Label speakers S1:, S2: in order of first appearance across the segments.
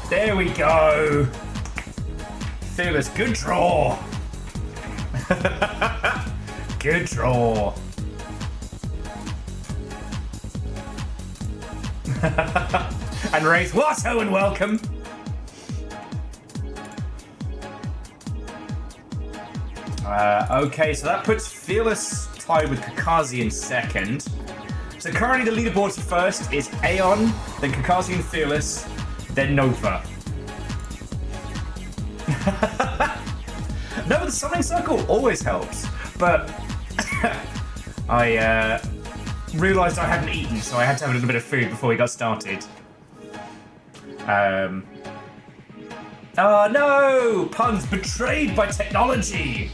S1: There we go. Fearless, good draw. Good draw. And Wraith, Watto and welcome. Okay, so that puts Fearless tied with Kakazi in second. So currently the leaderboard for first is Aeon, then Kakazi and Fearless, then Nova. No, the summoning circle always helps, but I realised I hadn't eaten, so I had to have a little bit of food before we got started. Oh no! Puns betrayed by technology!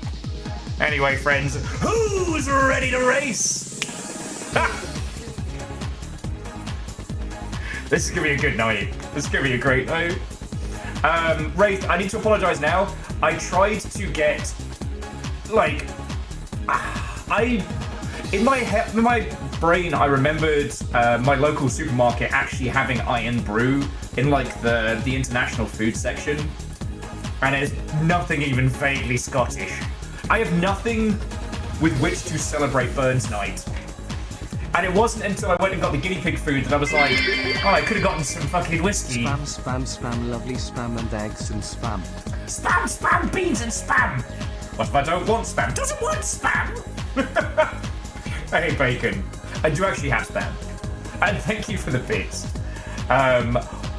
S1: Anyway, friends, who's ready to race? This is gonna be a good night. This is gonna be a great night. Wraith, I need to apologise now. I tried to get, like, in my brain, I remembered my local supermarket actually having Iron Brew in, like, the international food section, and it's nothing even vaguely Scottish. I have nothing with which to celebrate Burns Night. And it wasn't until I went and got the guinea pig food that I was like, oh, I could have gotten some fucking whiskey.
S2: Spam, spam, spam, lovely spam and eggs and spam.
S1: Spam, spam, beans and spam. What if I don't want spam? Doesn't want spam. I hate bacon. I do actually have spam. And thank you for the bits.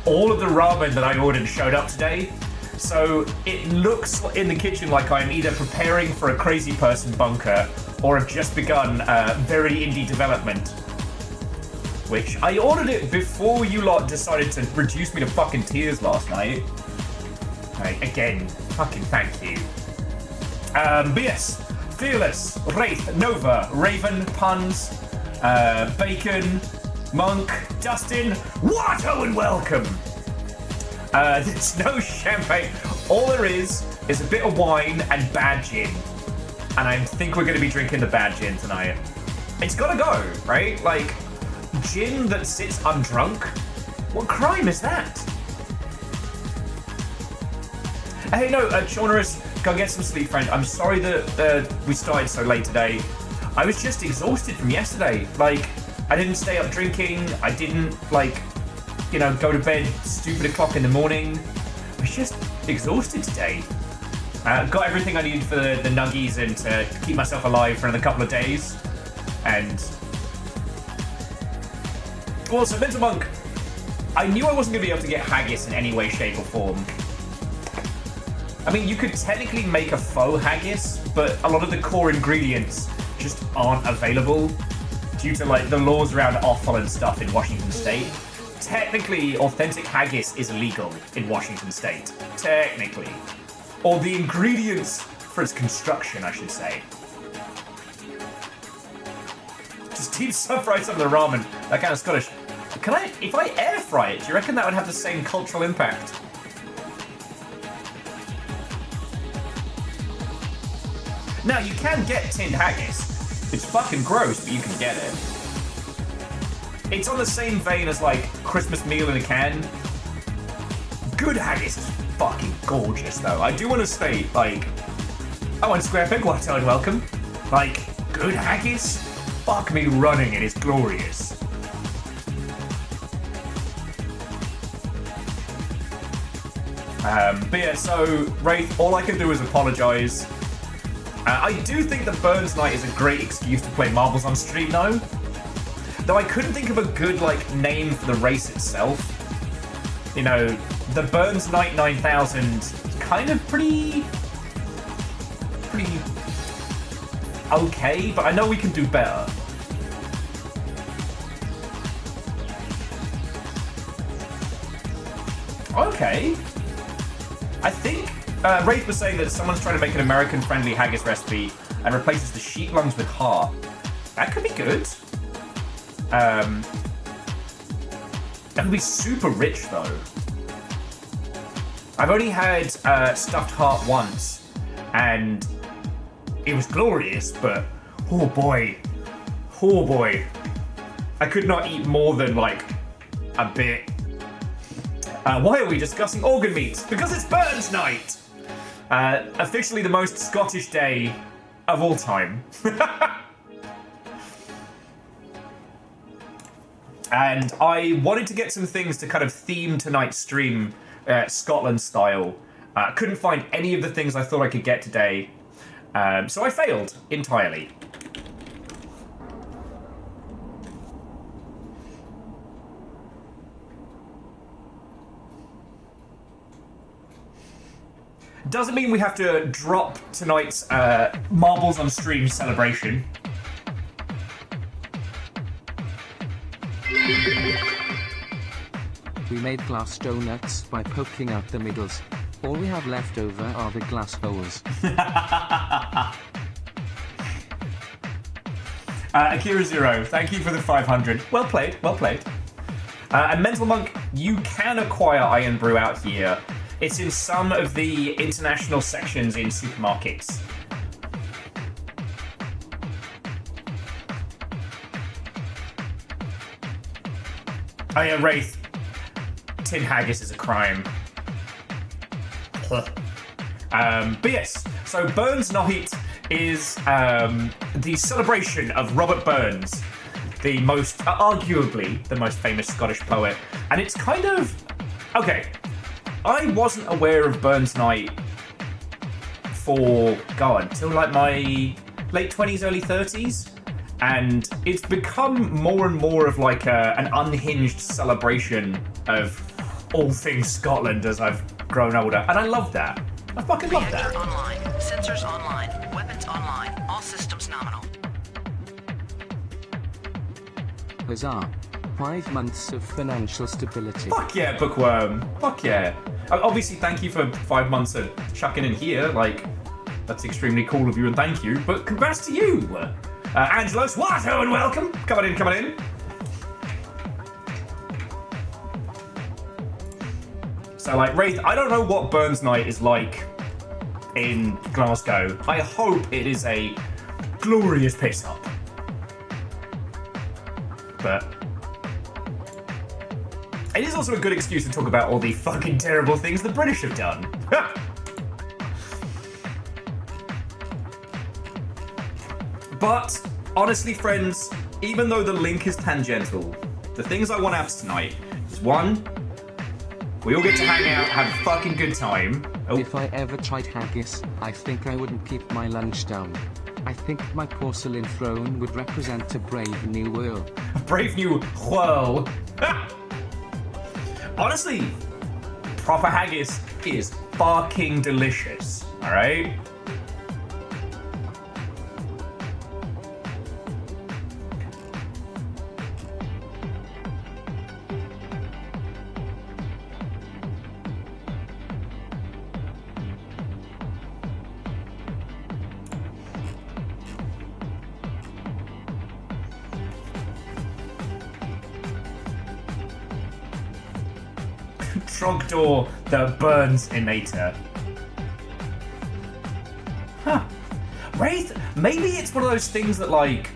S1: All of the ramen that I ordered showed up today. So it looks in the kitchen like I'm either preparing for a crazy person bunker or have just begun very indie development. Which I ordered it before you lot decided to reduce me to fucking tears last night. Right, again, fucking thank you. But yes, Fearless, Wraith, Nova, Raven, Puns, Bacon, Monk, Dustin, Watto and welcome. There's no champagne. All there is a bit of wine and bad gin. And I think we're going to be drinking the bad gin tonight. It's got to go, right? Like, gin that sits undrunk? What crime is that? Hey, no, Chaunerus, go get some sleep, friend. I'm sorry that we started so late today. I was just exhausted from yesterday. Like, I didn't stay up drinking. I didn't, like, you know, go to bed stupid o'clock in the morning. I was just exhausted today. Got everything I needed for the nuggies and to keep myself alive for another couple of days. And also, Mental Monk, I knew I wasn't going to be able to get haggis in any way, shape, or form. I mean, you could technically make a faux haggis, but a lot of the core ingredients just aren't available due to, like, the laws around offal and stuff in Washington State. Technically, authentic haggis is illegal in Washington State. Technically. Or the ingredients for its construction, I should say. Just deep fry some of the ramen. That kind of Scottish. Can I, if I air fry it, do you reckon that would have the same cultural impact? Now, you can get tinned haggis. It's fucking gross, but you can get it. It's on the same vein as, like, Christmas meal in a can. Good haggis is fucking gorgeous, though. I do want to state, like, I want Square Pig Watto and welcome. Like, good haggis? Fuck me running, it is glorious. But yeah, so, Wraith, all I can do is apologise. I do think that Burns Night is a great excuse to play marbles on stream, though. Though I couldn't think of a good, like, name for the race itself. You know, the Burns Night 9000 is kind of pretty okay, but I know we can do better. Okay. I think Wraith was saying that someone's trying to make an American-friendly haggis recipe and replaces the sheep lungs with heart. That could be good. That would be super rich, though. I've only had stuffed heart once, and it was glorious, but oh boy. I could not eat more than, like, a bit. Why are we discussing organ meat? Because it's Burns Night! Officially the most Scottish day of all time. And I wanted to get some things to kind of theme tonight's stream Scotland style. Couldn't find any of the things I thought I could get today. So I failed entirely. Doesn't mean we have to drop tonight's Marbles on Stream celebration.
S2: We made glass donuts by poking out the middles. All we have left over are the glass holes.
S1: Akira Zero, thank you for the 500. Well played, well played. And Mental Monk, you can acquire Iron Brew out here. It's in some of the international sections in supermarkets. Oh yeah, Wraith. Tin haggis is a crime. But yes, so Burns Night is the celebration of Robert Burns, the most, arguably, the most famous Scottish poet. And it's kind of, okay, I wasn't aware of Burns Night for, until like my late 20s, early 30s. And it's become more and more of like an unhinged celebration of all things Scotland as I've grown older. And I love that. I fucking love that.
S3: Reactor online, sensors online, weapons online, all systems nominal.
S2: Huzzah. 5 months of financial stability.
S1: Fuck yeah, Bookworm. Fuck yeah. Obviously, thank you for 5 months of chucking in here. Like, that's extremely cool of you and thank you. But congrats to you. Angelos, Watto, and welcome. Come on in, come on in. So, like, Wraith, I don't know what Burns Night is like in Glasgow. I hope it is a glorious piss up. But it is also a good excuse to talk about all the fucking terrible things the British have done. But, honestly, friends, even though the link is tangential, the things I want out tonight is, one, we all get to hang out, have a fucking good time. Oh.
S2: If I ever tried haggis, I think I wouldn't keep my lunch down. I think my porcelain throne would represent a brave new world.
S1: A brave new world. Honestly, proper haggis is fucking delicious, alright? Trogdor, the Burns Inator. Huh. Wraith, maybe it's one of those things that like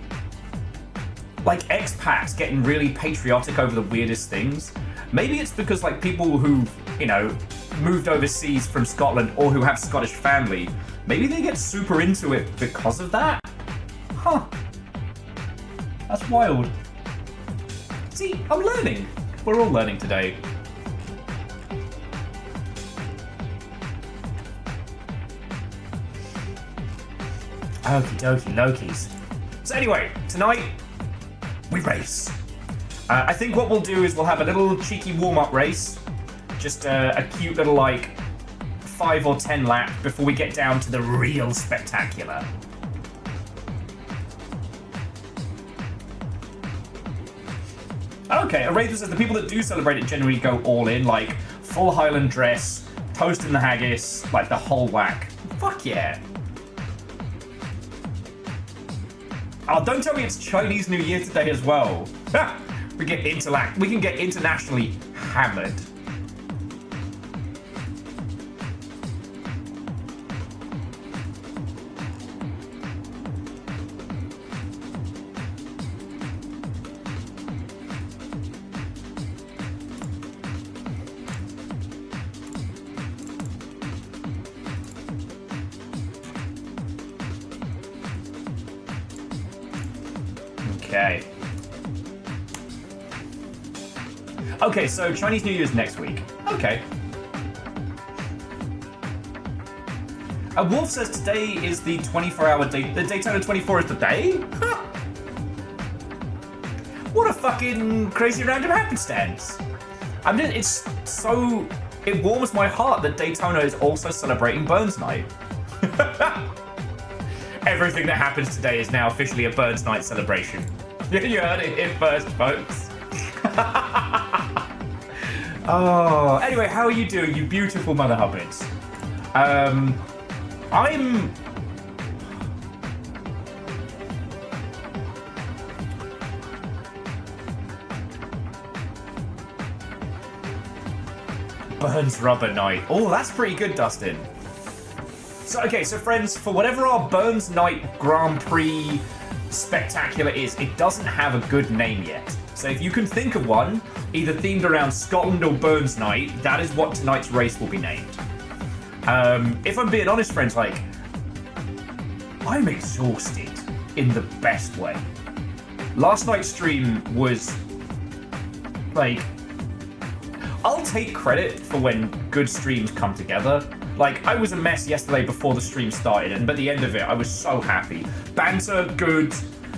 S1: expats getting really patriotic over the weirdest things. Maybe it's because like people who've, you know, moved overseas from Scotland or who have Scottish family, maybe they get super into it because of that? Huh. That's wild. See, I'm learning. We're all learning today. Okie dokie Lokis. So anyway, tonight we race. I think what we'll do is we'll have a little cheeky warm-up race. Just a cute little like 5 or 10 lap before we get down to the real spectacular. Okay, Aretha says the people that do celebrate it generally go all in, like full Highland dress, toast in the haggis, like the whole whack. Fuck yeah. Oh, don't tell me it's Chinese New Year today as well. We can get internationally hammered. Okay. Okay, so Chinese New Year's next week. Okay. Wolf says today is the 24-hour day. The Daytona 24 is the day? Huh. What a fucking crazy random happenstance. I mean, it's so... It warms my heart that Daytona is also celebrating Burns Night. Everything that happens today is now officially a Burns Night celebration. You heard it here first, folks. Oh, anyway, how are you doing, you beautiful mother hobbits? I'm... Burns Rubber Night. Oh, that's pretty good, Dustin. So, okay, so friends, for whatever our Burns Night Grand Prix spectacular is, it doesn't have a good name yet. So if you can think of one, either themed around Scotland or Burns Night, that is what tonight's race will be named. If I'm being honest, friends, like, I'm exhausted in the best way. Last night's stream was, like, I'll take credit for when good streams come together. Like, I was a mess yesterday before the stream started, and by the end of it, I was so happy. Banter, good.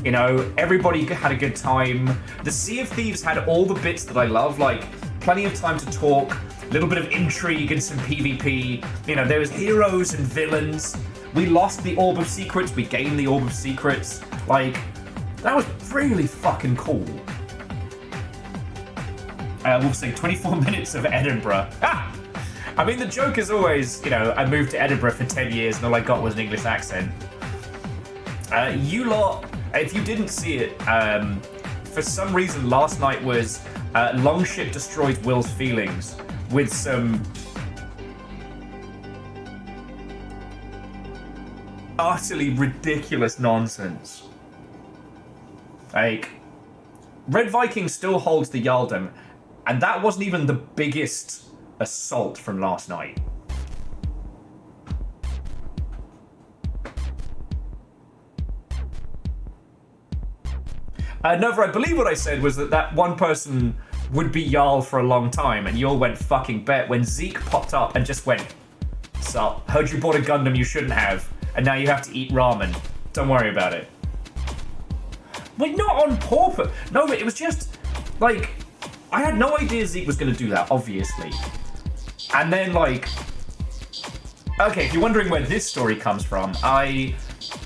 S1: You know, everybody had a good time. The Sea of Thieves had all the bits that I love, like plenty of time to talk, a little bit of intrigue and some PvP. You know, there was heroes and villains. We lost the Orb of Secrets, we gained the Orb of Secrets. Like, that was really fucking cool. We'll say 24 minutes of Edinburgh. Ah! I mean, the joke is always, you know, I moved to Edinburgh for 10 years and all I got was an English accent. You lot, if you didn't see it, for some reason last night was Longship Destroys Will's Feelings with some utterly ridiculous nonsense. Like, Red Viking still holds the Jarldom, and that wasn't even the biggest assault from last night. Nova, I believe what I said was that one person would be Jarl for a long time, and you all went fucking bet when Zeke popped up and just went, "Sup, heard you bought a Gundam you shouldn't have, and now you have to eat ramen. Don't worry about it." Wait, not on purpose. No, but it was just, like, I had no idea Zeke was going to do that, obviously. And then, like, okay, if you're wondering where this story comes from, I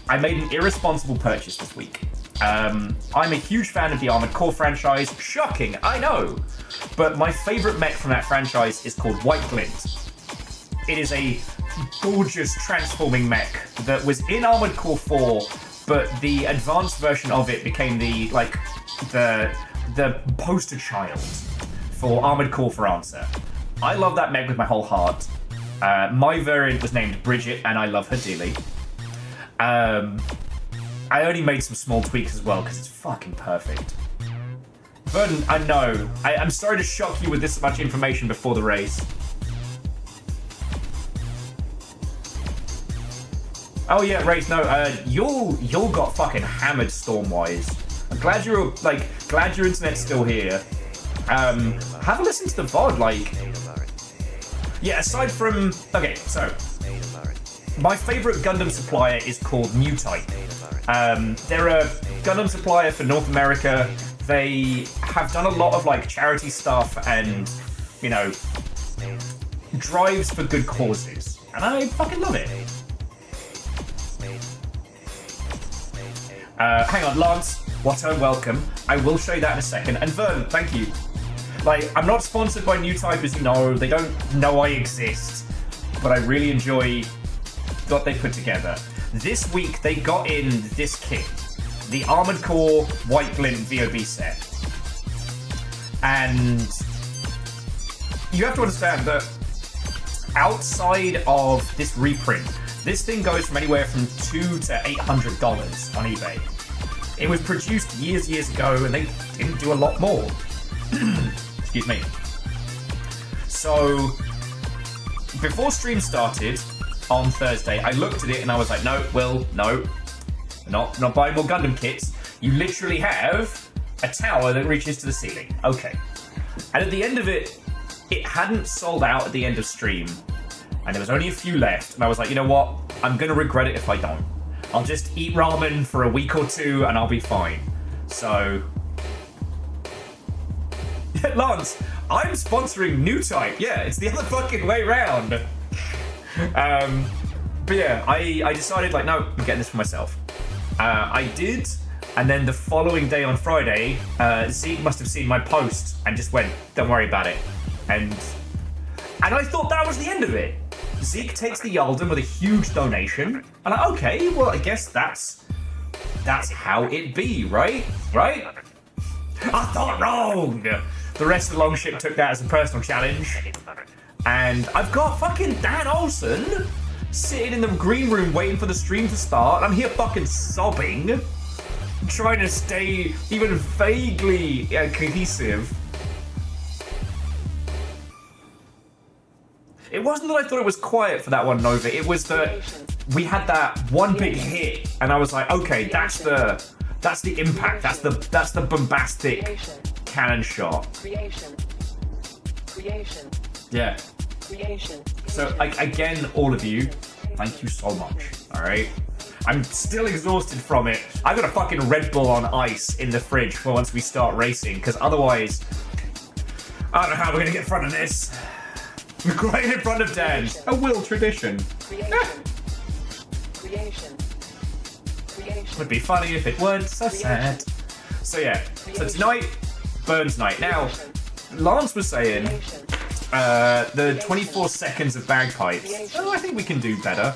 S1: made an irresponsible purchase this week. I'm a huge fan of the Armored Core franchise. Shocking, I know. But my favorite mech from that franchise is called White Glint. It is a gorgeous transforming mech that was in Armored Core 4, but the advanced version of it became the poster child for Armored Core for Answer. I love that mech with my whole heart. My variant was named Bridget, and I love her dearly. I only made some small tweaks as well, because it's fucking perfect. Vernon, I know. I'm sorry to shock you with this much information before the race. Oh yeah, Race, no, y'all got fucking hammered Stormwise. I'm glad glad your internet's still here. Have a listen to the VOD, like... Yeah, aside from... Okay, so... My favourite Gundam supplier is called New Type. They're a Gundam supplier for North America. They have done a lot of, like, charity stuff and, you know, drives for good causes. And I fucking love it. Hang on, Lance. What a welcome. I will show you that in a second. And Vern, thank you. Like, I'm not sponsored by New Type, as you know. They don't know I exist. But I really enjoy what they put together. This week, they got in this kit. The Armored Core White Glint VOB set. And you have to understand that outside of this reprint, this thing goes from anywhere from $200 to $800 on eBay. It was produced years ago, and they didn't do a lot more. Excuse me. So, before stream started on Thursday, I looked at it and I was like, no, Will, no. Not buying more Gundam kits. You literally have a tower that reaches to the ceiling. Okay. And at the end of it, it hadn't sold out at the end of stream. And there was only a few left. And I was like, you know what? I'm going to regret it if I don't. I'll just eat ramen for a week or two and I'll be fine. So... Lance, I'm sponsoring New Type. Yeah, it's the other fucking way round. But yeah, I decided, like, no, I'm getting this for myself. I did, and then the following day on Friday, Zeke must have seen my post and just went, don't worry about it. And I thought that was the end of it. Zeke takes the Yalden with a huge donation. And I'm like, okay, well, I guess that's how it be, right? Right? I thought wrong! The rest of the Longship took that as a personal challenge. And I've got fucking Dan Olsen sitting in the green room waiting for the stream to start. I'm here fucking sobbing, trying to stay even vaguely cohesive. It wasn't that I thought it was quiet for that one, Nova. It was that we had that one big hit, and I was like, okay, that's the impact. That's the bombastic cannon shot. Yeah. So again, all of you, thank you so much. All right. I'm still exhausted from it. I got a fucking Red Bull on ice in the fridge for once we start racing, because otherwise, I don't know how we're gonna get in front of this. We're right in front of Dan. A Will tradition. Would be funny if it weren't so sad. So yeah. So tonight, Burns night. Now, Lance was saying the 24 seconds of bagpipes. Oh, I think we can do better.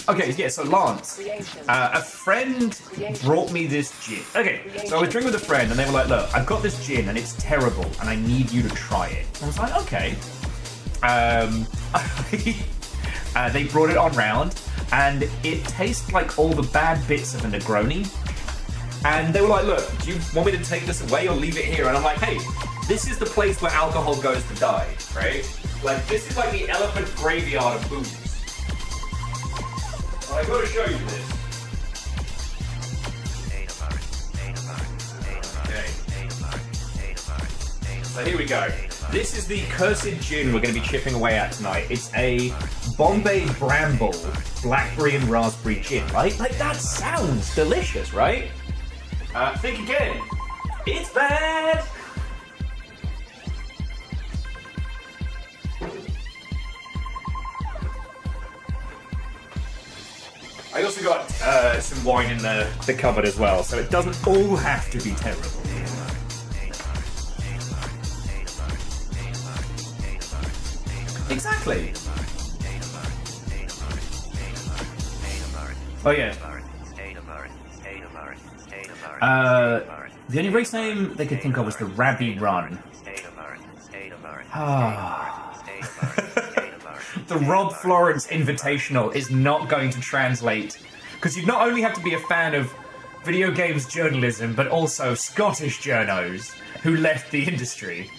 S1: Okay, yeah, so Lance, a friend brought me this gin. Okay, so I was drinking with a friend and they were like, look, I've got this gin and it's terrible and I need you to try it. I was like, okay. They brought it on round and it tastes like all the bad bits of a Negroni. And they were like, look, do you want me to take this away or leave it here? And I'm like, hey, this is the place where alcohol goes to die, right? Like, this is like the elephant graveyard of booze. I've got to show you this. Okay. So here we go. This is the cursed gin we're going to be chipping away at tonight. It's a Bombay Bramble blackberry and raspberry gin, right? Like, that sounds delicious, right? Think again. It's bad! I also got some wine in the cupboard as well, so it doesn't all have to be terrible. Exactly. Oh yeah. The only race name they could think of was the Rabbi Run. The Rob Florence Invitational is not going to translate, because you not only have to be a fan of video games journalism, but also Scottish journos who left the industry.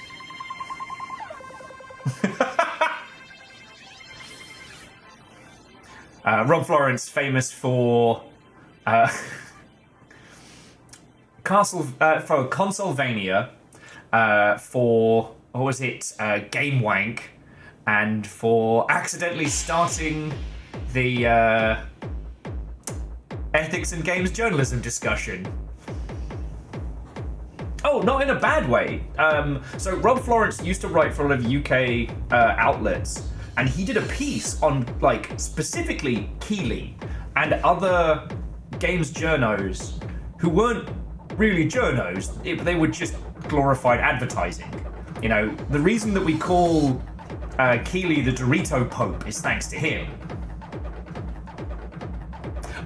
S1: Rob Florence, famous for for Consolvania, for, what was it, Game Wank, and for accidentally starting the ethics and games journalism discussion. Oh, not in a bad way. So Rob Florence used to write for a lot of UK outlets, and he did a piece on, like, specifically Keeley and other games journos who weren't really journos. They were just glorified advertising. You know, the reason that we call Keeley the Dorito Pope is thanks to him.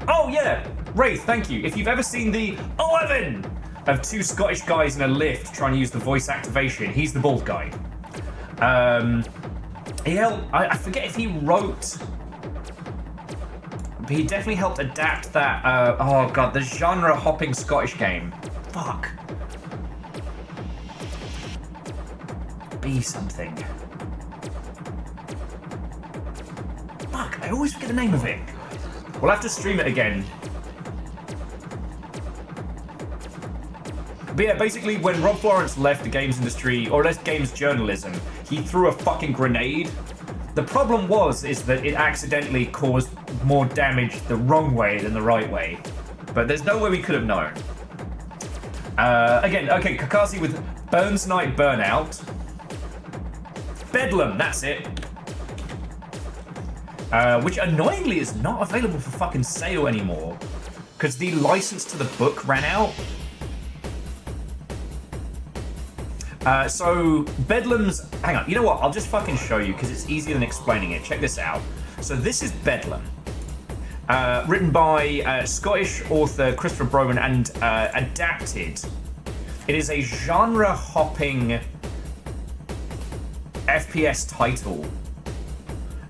S1: Oh yeah, Wraith, thank you. If you've ever seen the 11 of two Scottish guys in a lift trying to use the voice activation, he's the bald guy. He helped, I forget if he wrote, but he definitely helped adapt that, oh god, the genre hopping Scottish game. Fuck. Be something. Fuck, I always forget the name of it. We'll have to stream it again. But yeah, basically, when Rob Florence left the games industry, or left games journalism, he threw a fucking grenade. The problem is that it accidentally caused more damage the wrong way than the right way. But there's no way we could have known. Again, okay, Kakashi with Burns Night Burnout. Bedlam, that's it. Which annoyingly is not available for fucking sale anymore. Because the license to the book ran out. So, Bedlam's... Hang on, you know what? I'll just fucking show you because it's easier than explaining it. Check this out. So this is Bedlam. Written by Scottish author Christopher Broman and adapted. It is a genre-hopping FPS title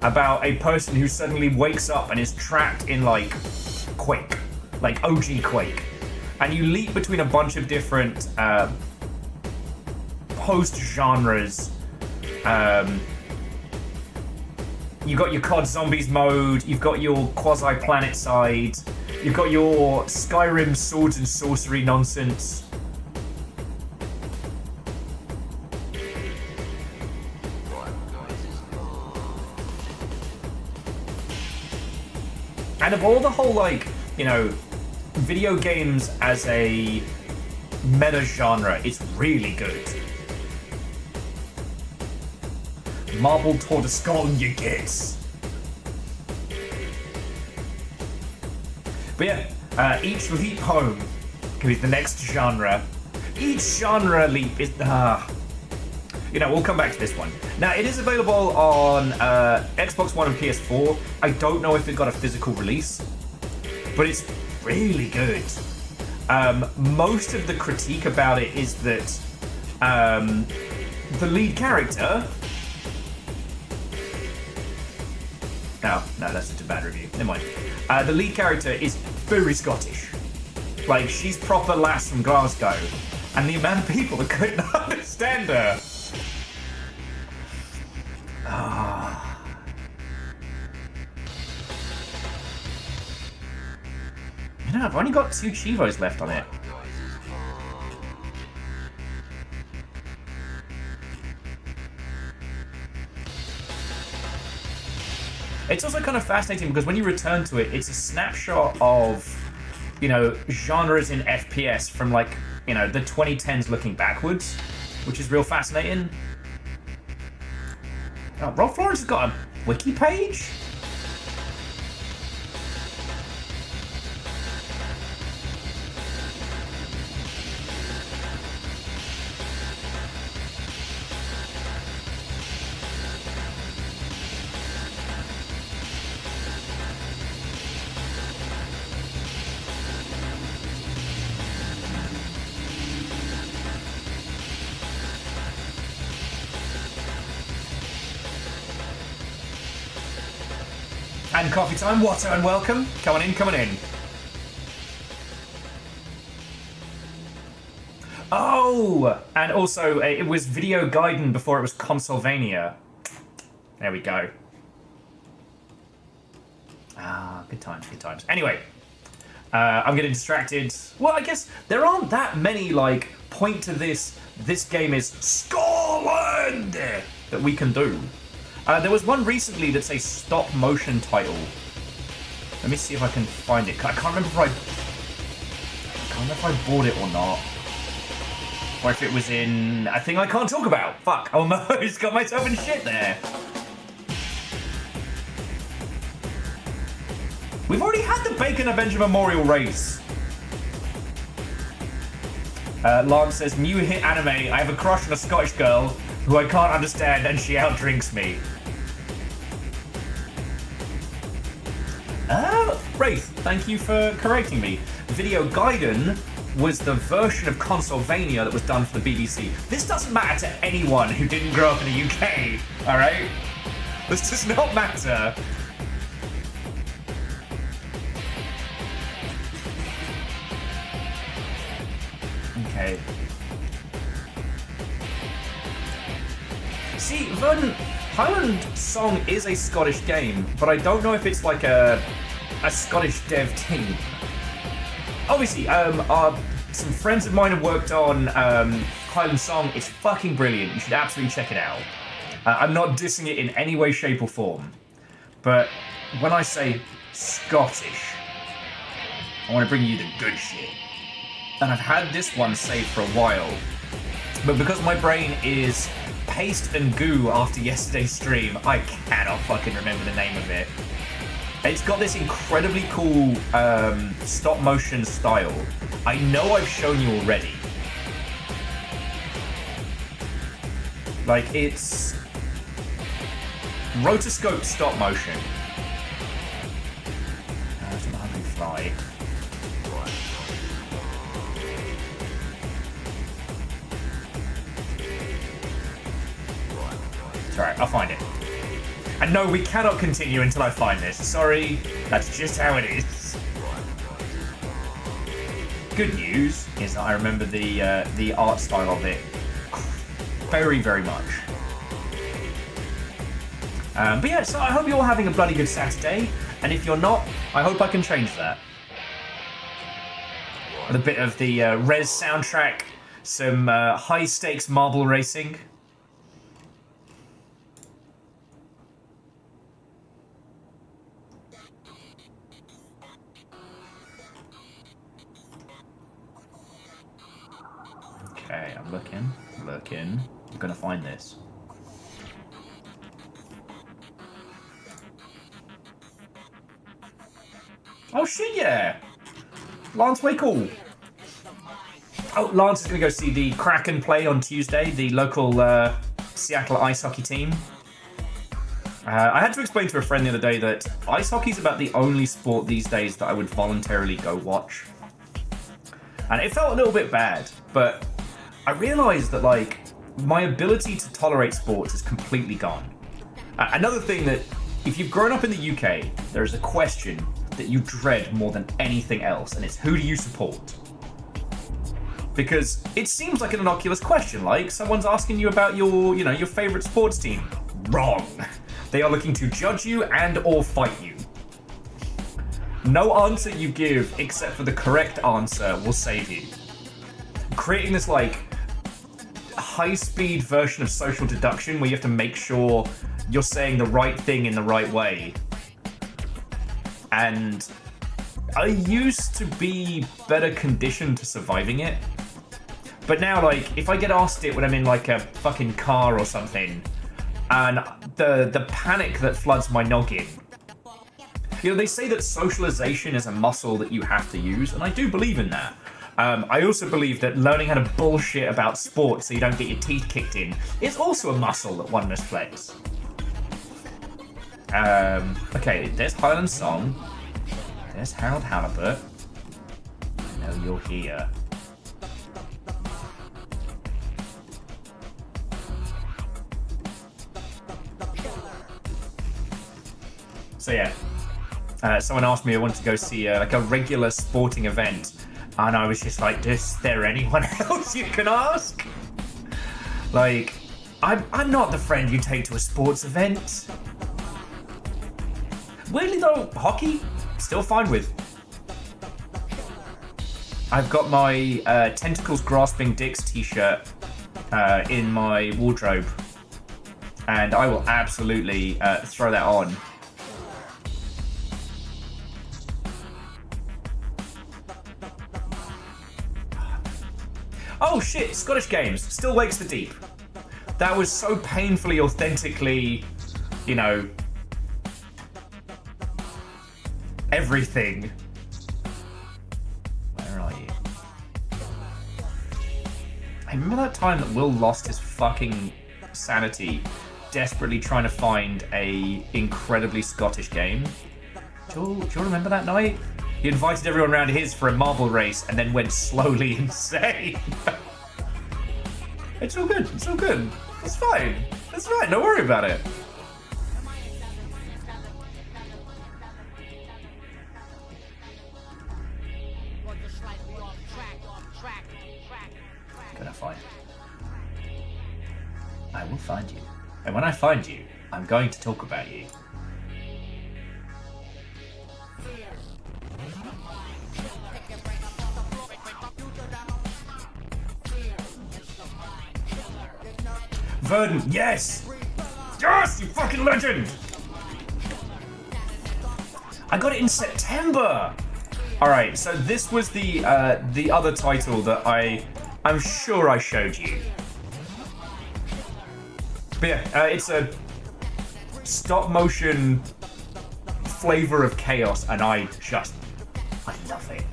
S1: about a person who suddenly wakes up and is trapped in, like, Quake. Like, OG Quake. And you leap between a bunch of different... post-genres. You've got your COD Zombies mode, you've got your quasi-planet side, you've got your Skyrim swords and sorcery nonsense. And of all the whole, like, you know, video games as a meta-genre, it's really good. Marble Tour de Scotland, you gits. But yeah, each leap home can be the next genre. Each genre leap is... you know, we'll come back to this one. Now, it is available on Xbox One and PS4. I don't know if it got a physical release, but it's really good. Most of the critique about it is that the lead character... No, that's just a bad review. Never mind. The lead character is very Scottish. Like, she's proper lass from Glasgow. And the amount of people that couldn't understand her. You know, I've only got 2 Chivos left on it. It's also kind of fascinating because when you return to it, it's a snapshot of, you know, genres in FPS from, like, you know, the 2010s looking backwards, which is real fascinating. Oh, Rob Florence has got a wiki page? And coffee time, water and welcome. Come on in, come on in. Oh! And also, it was Video Gaiden before it was Consolvania. There we go. Ah, good times, good times. Anyway, I'm getting distracted. Well, I guess there aren't that many, like, point to this game is Scotland that we can do. There was one recently that's a stop-motion title. Let me see if I can find it. I can't remember if I bought it or not. Or if it was in a thing I can't talk about. Fuck. Oh no, I just got myself in shit there. We've already had the Bacon Avenger Memorial race. Lance says, new hit anime. I have a crush on a Scottish girl who I can't understand and she outdrinks me. Wraith, thank you for correcting me. Video Gaiden was the version of Consolvania that was done for the BBC. This doesn't matter to anyone who didn't grow up in the UK, alright? This does not matter. Okay. See, Vernon, Highland Song is a Scottish game, but I don't know if it's like a a Scottish dev team. Obviously, some friends of mine have worked on Highland Song. It's fucking brilliant. You should absolutely check it out. I'm not dissing it in any way, shape, or form. But when I say Scottish, I want to bring you the good shit. And I've had this one saved for a while. But because my brain is paste and goo after yesterday's stream, I cannot fucking remember the name of it. It's got this incredibly cool stop motion style. I know I've shown you already. Like, it's rotoscope stop motion. That's an ugly fly. It's alright, I'll find it. And no, we cannot continue until I find this. Sorry, that's just how it is. Good news is that I remember the art style of it very, very much. But yeah, so I hope you're all having a bloody good Saturday. And if you're not, I hope I can change that. With a bit of the Res soundtrack, some high-stakes marble racing. Okay, I'm looking. I'm gonna find this. Oh shit, yeah! Lance, way cool. Oh, Lance is gonna go see the Kraken play on Tuesday, the local Seattle ice hockey team. I had to explain to a friend the other day that ice hockey is about the only sport these days that I would voluntarily go watch. And it felt a little bit bad, but I realised that, like, my ability to tolerate sports is completely gone. Another thing that, if you've grown up in the UK, there is a question that you dread more than anything else, and it's who do you support? Because it seems like an innocuous question, like someone's asking you about your, your favourite sports team. Wrong. They are looking to judge you and or fight you. No answer you give except for the correct answer will save you. Creating this, like, high-speed version of social deduction where you have to make sure you're saying the right thing in the right way. And I used to be better conditioned to surviving it. But now, like, if I get asked it when I'm in, like, a fucking car or something, and the panic that floods my noggin. They say that socialization is a muscle that you have to use, and I do believe in that. I also believe that learning how to bullshit about sports so you don't get your teeth kicked in is also a muscle that one must flex. Okay, there's Highland Song. There's Harold Halibut. I know you're here. So yeah, someone asked me I wanted to go see like a regular sporting event, and I was just like, is there anyone else you can ask? Like, I'm not the friend you take to a sports event. Weirdly though, hockey, still fine with. I've got my Tentacles Grasping Dicks t-shirt in my wardrobe, and I will absolutely throw that on. Oh shit, Scottish Games, Still Wakes the Deep. That was so painfully, authentically, everything. Where are you? I remember that time that Will lost his fucking sanity desperately trying to find a incredibly Scottish game. Do you remember that night? He invited everyone around his for a marble race and then went slowly insane. It's all good. It's all good. It's fine. It's fine. Don't worry about it. Gonna find you. I will find you. And when I find you, I'm going to talk about you. Verdant, yes! Yes, you fucking legend! I got it in September! Alright, so this was the other title that I'm sure I showed you. But yeah, it's a stop motion flavor of chaos, and I love it.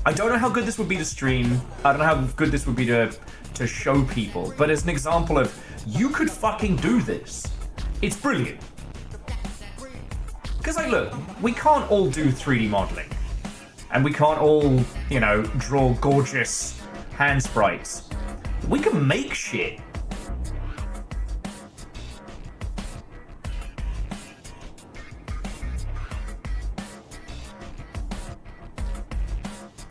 S1: I don't know how good this would be to stream. I don't know how good this would be to show people, but as an example of you could fucking do this, it's brilliant. Because like, look, we can't all do 3D modeling, and we can't all, you know, draw gorgeous hand sprites. We can make shit.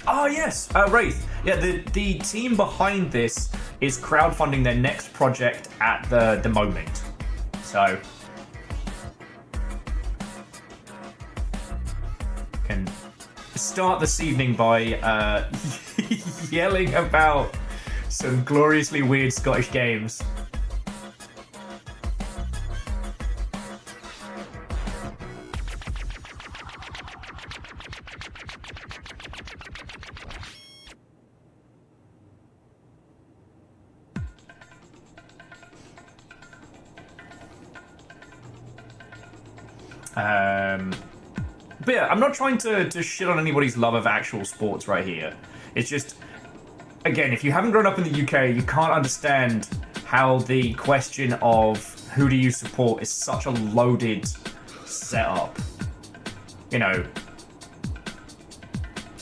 S1: Oh yes, Wraith. Yeah, the team behind this is crowdfunding their next project at the moment. So can start this evening by yelling about some gloriously weird Scottish games. But yeah, I'm not trying to shit on anybody's love of actual sports right here. It's just, again, if you haven't grown up in the UK, you can't understand how the question of who do you support is such a loaded setup. You know,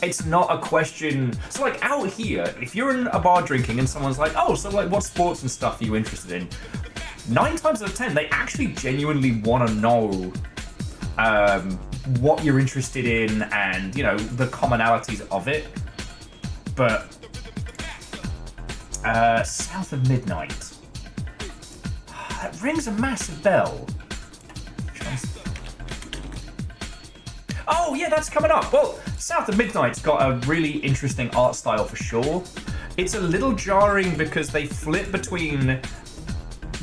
S1: it's not a question. So like out here, if you're in a bar drinking and someone's like, oh, so like what sports and stuff are you interested in? 9 times out of 10, they actually genuinely want to know what you're interested in and, you know, the commonalities of it. But South of Midnight, that rings a massive bell. Oh yeah, that's coming up. Well, South of Midnight's got a really interesting art style for sure. It's a little jarring because they flip between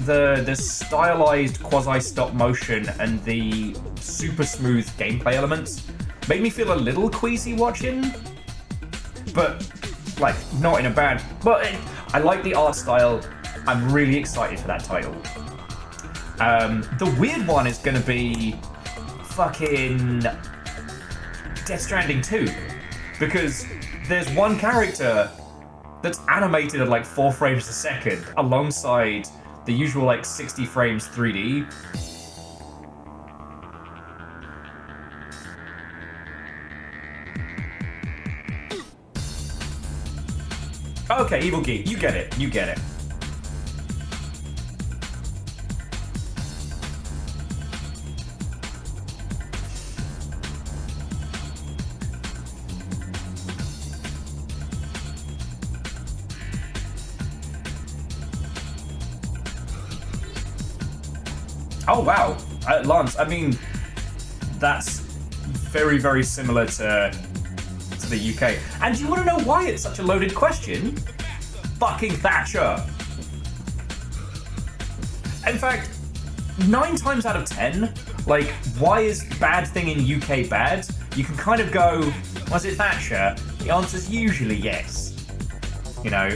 S1: the stylized quasi stop motion and the super smooth gameplay elements. Made me feel a little queasy watching, but like not in a bad. But I like the art style. I'm really excited for that title. The weird one is going to be fucking Death Stranding 2, because there's one character that's animated at like 4 frames a second alongside the usual like 60 frames 3D. Okay, Evil Geek, you get it, you get it. Oh wow, Lance, I mean, that's very, very similar to the UK. And do you want to know why it's such a loaded question? Fucking Thatcher. In fact, 9 times out of 10, like, why is bad thing in UK bad? You can kind of go, was it Thatcher? The answer's usually yes. You know,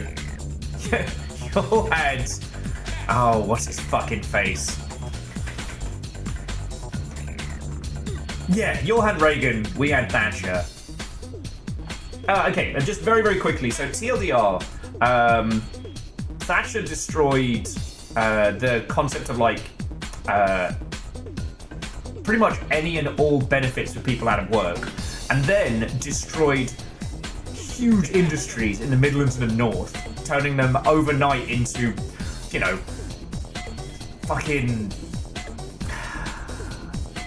S1: you had, oh, what's his fucking face? Yeah, you had Reagan, we had Thatcher. Okay, and just very, very quickly, so TLDR, Thatcher destroyed the concept of like pretty much any and all benefits for people out of work, and then destroyed huge industries in the Midlands and the North, turning them overnight into, you know, fucking...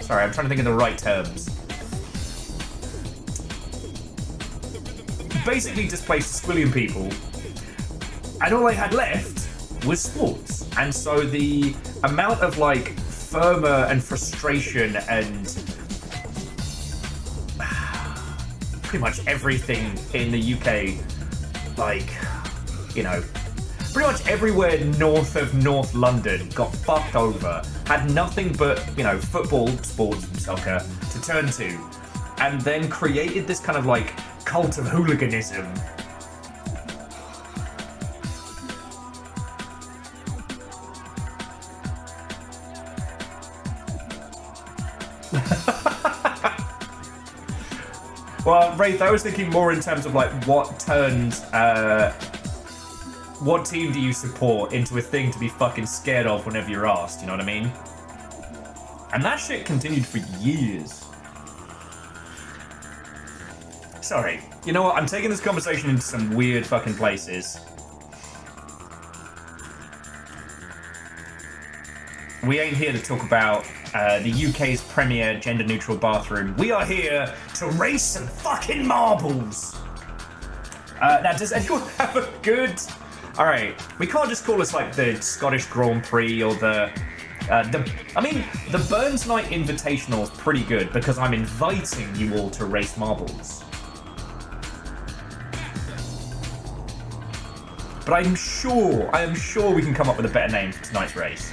S1: Sorry, I'm trying to think of the right terms. Basically displaced squillion people, and all they had left was sports. And so the amount of like fervor and frustration and pretty much everything in the UK, like, you know, pretty much everywhere north of North London got fucked over, had nothing but, you know, football, sports, soccer to turn to, and then created this kind of like cult of hooliganism. Well, Wraith, I was thinking more in terms of like what team do you support into a thing to be fucking scared of whenever you're asked, you know what I mean? And that shit continued for years. Sorry, you know what, I'm taking this conversation into some weird fucking places. We ain't here to talk about the UK's premier gender-neutral bathroom. We are here to race some fucking marbles. Now, does anyone have a good... Alright, we can't just call us like the Scottish Grand Prix or the Burns Night Invitational is pretty good because I'm inviting you all to race marbles. But I am sure we can come up with a better name for tonight's race.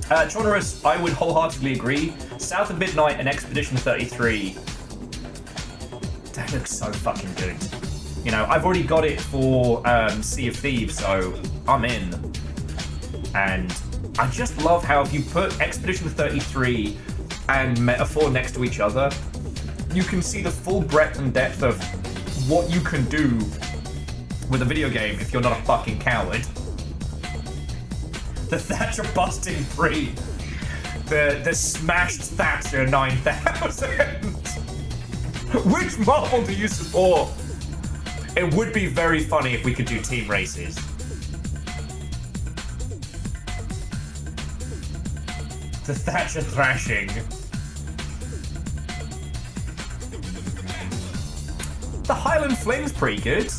S1: Chonorus, I would wholeheartedly agree. South of Midnight and Expedition 33. That looks so fucking good. You know, I've already got it for Sea of Thieves, so I'm in. And I just love how if you put Expedition 33 and Metaphor next to each other, you can see the full breadth and depth of what you can do with a video game if you're not a fucking coward. The Thatcher busting free. The smashed Thatcher 9000. Which marble do you support? It would be very funny if we could do team races. The Thatcher thrashing. The Highland Fling's pretty good.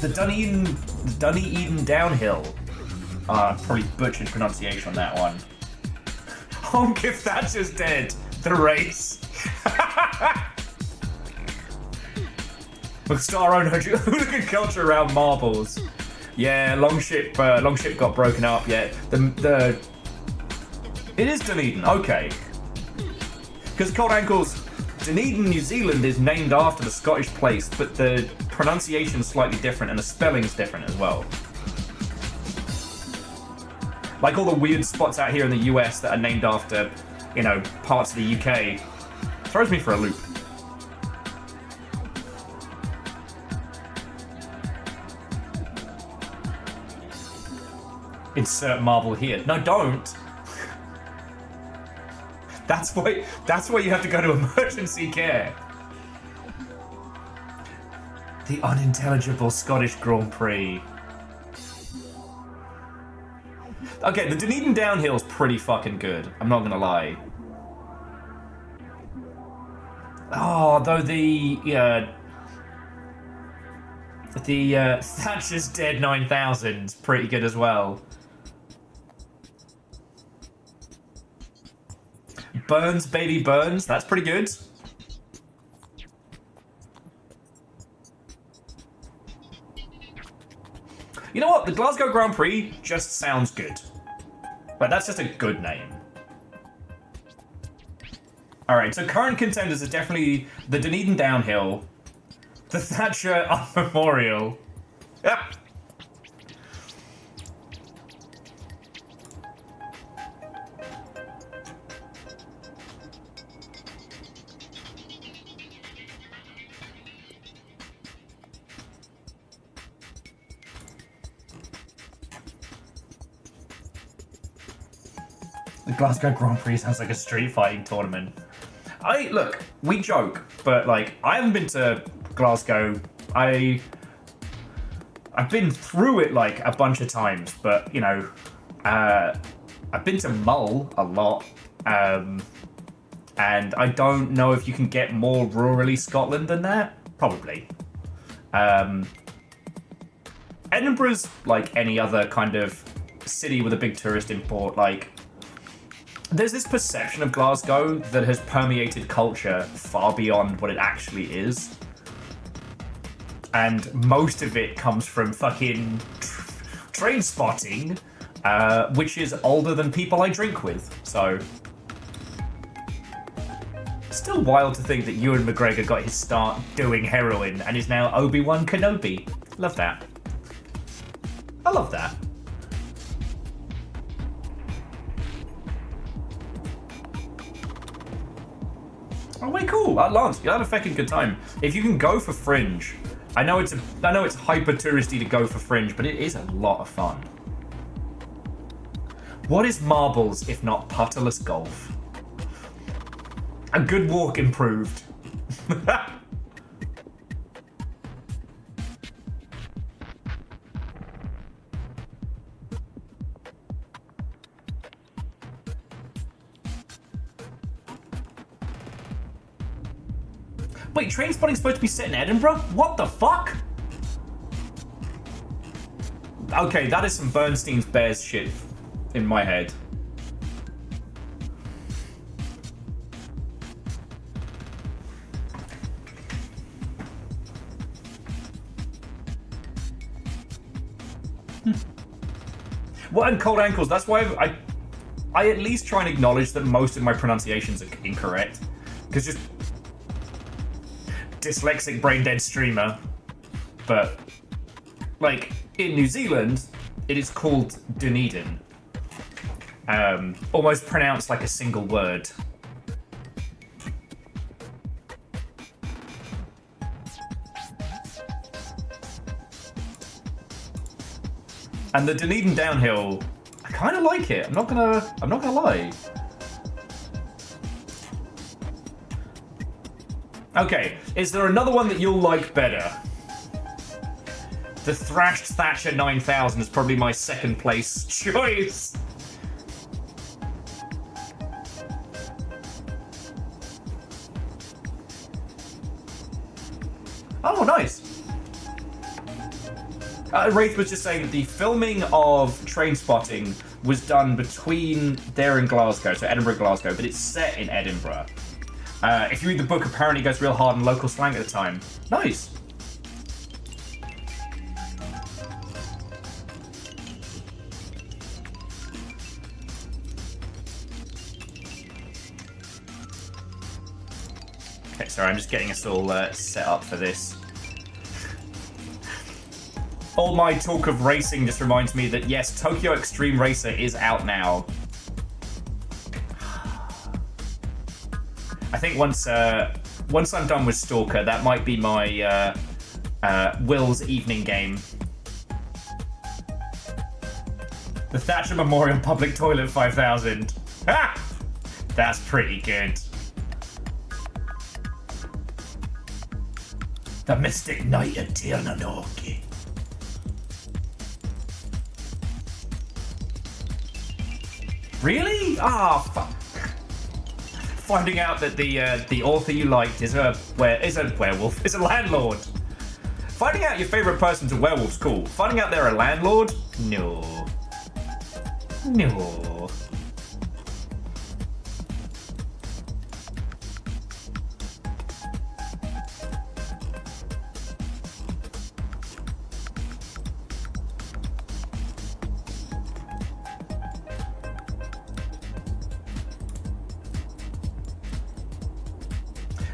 S1: The Dunedin Downhill. Probably butchered pronunciation on that one. Honk if Thatcher's dead. The race. We'll start our own hooligan culture around marbles. Yeah, Longship got broken up. Yeah, it is Dunedin. Okay. Because Cold Ankles, Dunedin, New Zealand is named after the Scottish place, but the pronunciation's slightly different and the spelling's different as well. Like all the weird spots out here in the US that are named after, you know, parts of the UK. Throws me for a loop. Insert marble here. No, don't. That's why you have to go to emergency care. The unintelligible Scottish Grand Prix. Okay, the Dunedin Downhill's pretty fucking good. I'm not gonna lie. Oh, though the Thatcher's Dead 9000's pretty good as well. Burns, baby Burns, that's pretty good. You know what? The Glasgow Grand Prix just sounds good. But that's just a good name. Alright, so current contenders are definitely the Dunedin Downhill, the Thatcher Memorial. Yep. The Glasgow Grand Prix sounds like a street fighting tournament. Look, we joke, but like, I haven't been to Glasgow. I've been through it like a bunch of times, but you know, I've been to Mull a lot, and I don't know if you can get more rurally Scotland than that. Probably. Edinburgh's like any other kind of city with a big tourist import. Like, there's this perception of Glasgow that has permeated culture far beyond what it actually is. And most of it comes from fucking train spotting, which is older than people I drink with. So, still wild to think that Ewan McGregor got his start doing heroin and is now Obi-Wan Kenobi. Love that. I love that. Oh, wait, cool. Lance, you'll have a fucking good time. If you can go for Fringe, I know it's hyper touristy to go for Fringe, but it is a lot of fun. What is marbles if not putterless golf? A good walk improved. Wait, Trainspotting's supposed to be set in Edinburgh? What the fuck? Okay, that is some Bernstein's Bears shit in my head. Well, and cold ankles, that's why I at least try and acknowledge that most of my pronunciations are incorrect. Because just dyslexic brain dead streamer. But like in New Zealand, it is called Dunedin. Almost pronounced like a single word. And the Dunedin downhill, I kind of like it. I'm not gonna lie. Okay, is there another one that you'll like better? The Thrashed Thatcher 9000 is probably my second place choice. Oh, nice. Wraith was just saying that the filming of Trainspotting was done between there and Glasgow, so Edinburgh, Glasgow, but it's set in Edinburgh. If you read the book, apparently it goes real hard on local slang at the time. Nice. Okay, sorry, I'm just getting us all set up for this. All my talk of racing just reminds me that yes, Tokyo Extreme Racer is out now. I think once I'm done with Stalker, that might be my Will's evening game. The Thatcher Memorial Public Toilet 5000. Ha! That's pretty good. The Mystic Knight of Tirnanoki. Really? Ah, fuck. Finding out that the author you liked is a werewolf, is a landlord. Finding out your favorite person's a werewolf's cool. Finding out they're a landlord? No. No.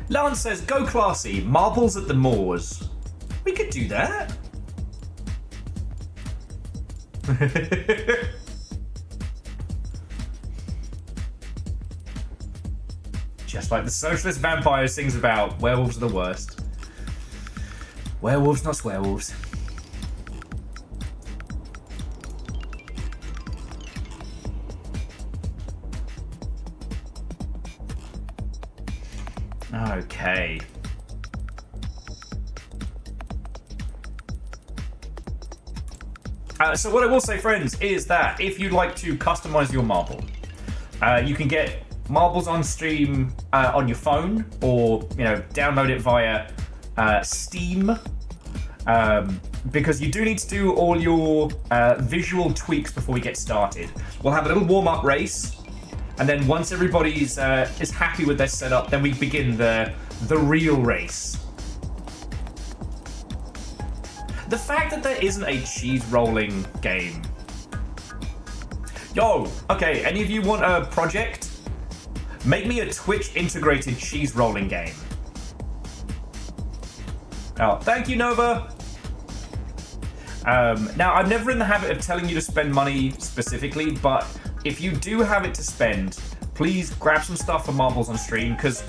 S1: Lance says, go classy, marbles at the moors. We could do that. Just like the socialist vampire sings about, werewolves are the worst. Werewolves, not swearwolves. Okay. So what I will say, friends, is that if you'd like to customize your marble, you can get marbles on stream on your phone, or download it via Steam. because you do need to do all your visual tweaks before we get started. We'll have a little warm-up race, and then once everybody's is happy with their setup, then we begin the real race. The fact that there isn't a cheese rolling game. Yo, okay, any of you want a project? Make me a Twitch integrated cheese rolling game. Oh, thank you, Nova. Now, I'm never in the habit of telling you to spend money specifically, but if you do have it to spend, please grab some stuff for marbles on stream, because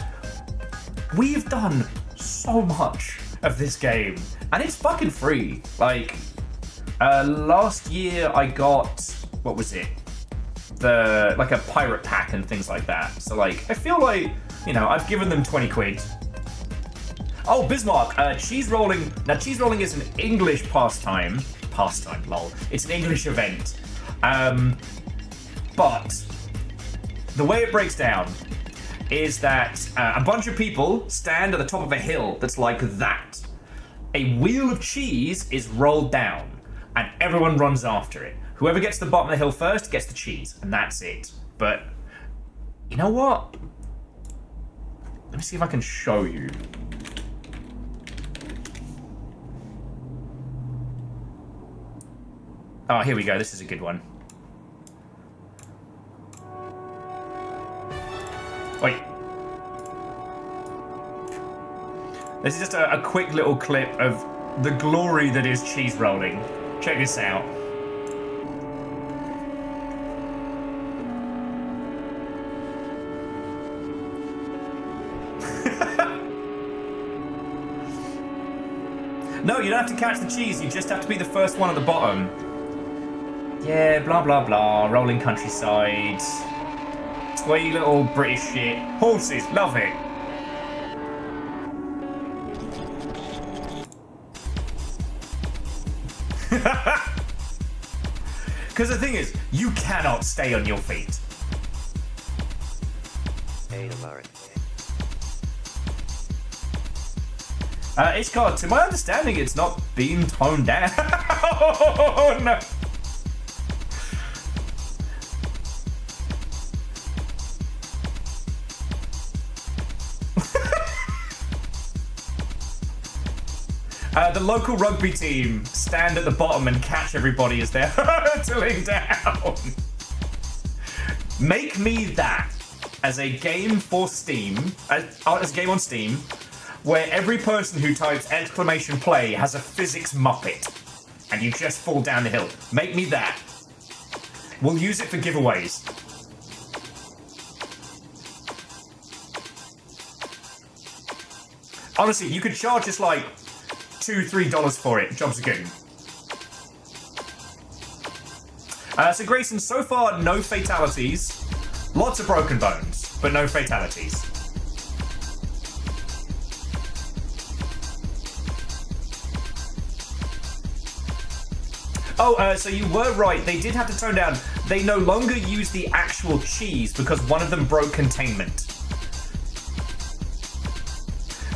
S1: we've done so much of this game, and it's fucking free. Like, last year I got, what was it? Like a pirate pack and things like that. So like, I feel like, you know, I've given them 20 quid. Oh, Bismarck, cheese rolling. Now, cheese rolling is an English pastime. Pastime, lol. It's an English event. But the way it breaks down is that a bunch of people stand at the top of a hill that's like that. A wheel of cheese is rolled down, and everyone runs after it. Whoever gets to the bottom of the hill first gets the cheese, and that's it. But, you know what? Let me see if I can show you. Oh, here we go. This is a good one. Wait. This is just a quick little clip of the glory that is cheese rolling. Check this out. No, you don't have to catch the cheese, you just have to be the first one at the bottom. Yeah, blah blah blah, rolling countryside. Twee little British shit. Horses, love it. Because the thing is, you cannot stay on your feet. It's got, to my understanding, it's not being toned down. Oh, no. The local rugby team stand at the bottom and catch everybody as they're hurtling down. Make me that as a game for Steam, as a game on Steam, where every person who types exclamation play has a physics muppet, and you just fall down the hill. Make me that. We'll use it for giveaways. Honestly, you could charge us like $2-3 for it. Jobs are good. So Grayson, so far no fatalities. Lots of broken bones, but no fatalities. Oh, so you were right. They did have to tone down. They no longer use the actual cheese because one of them broke containment.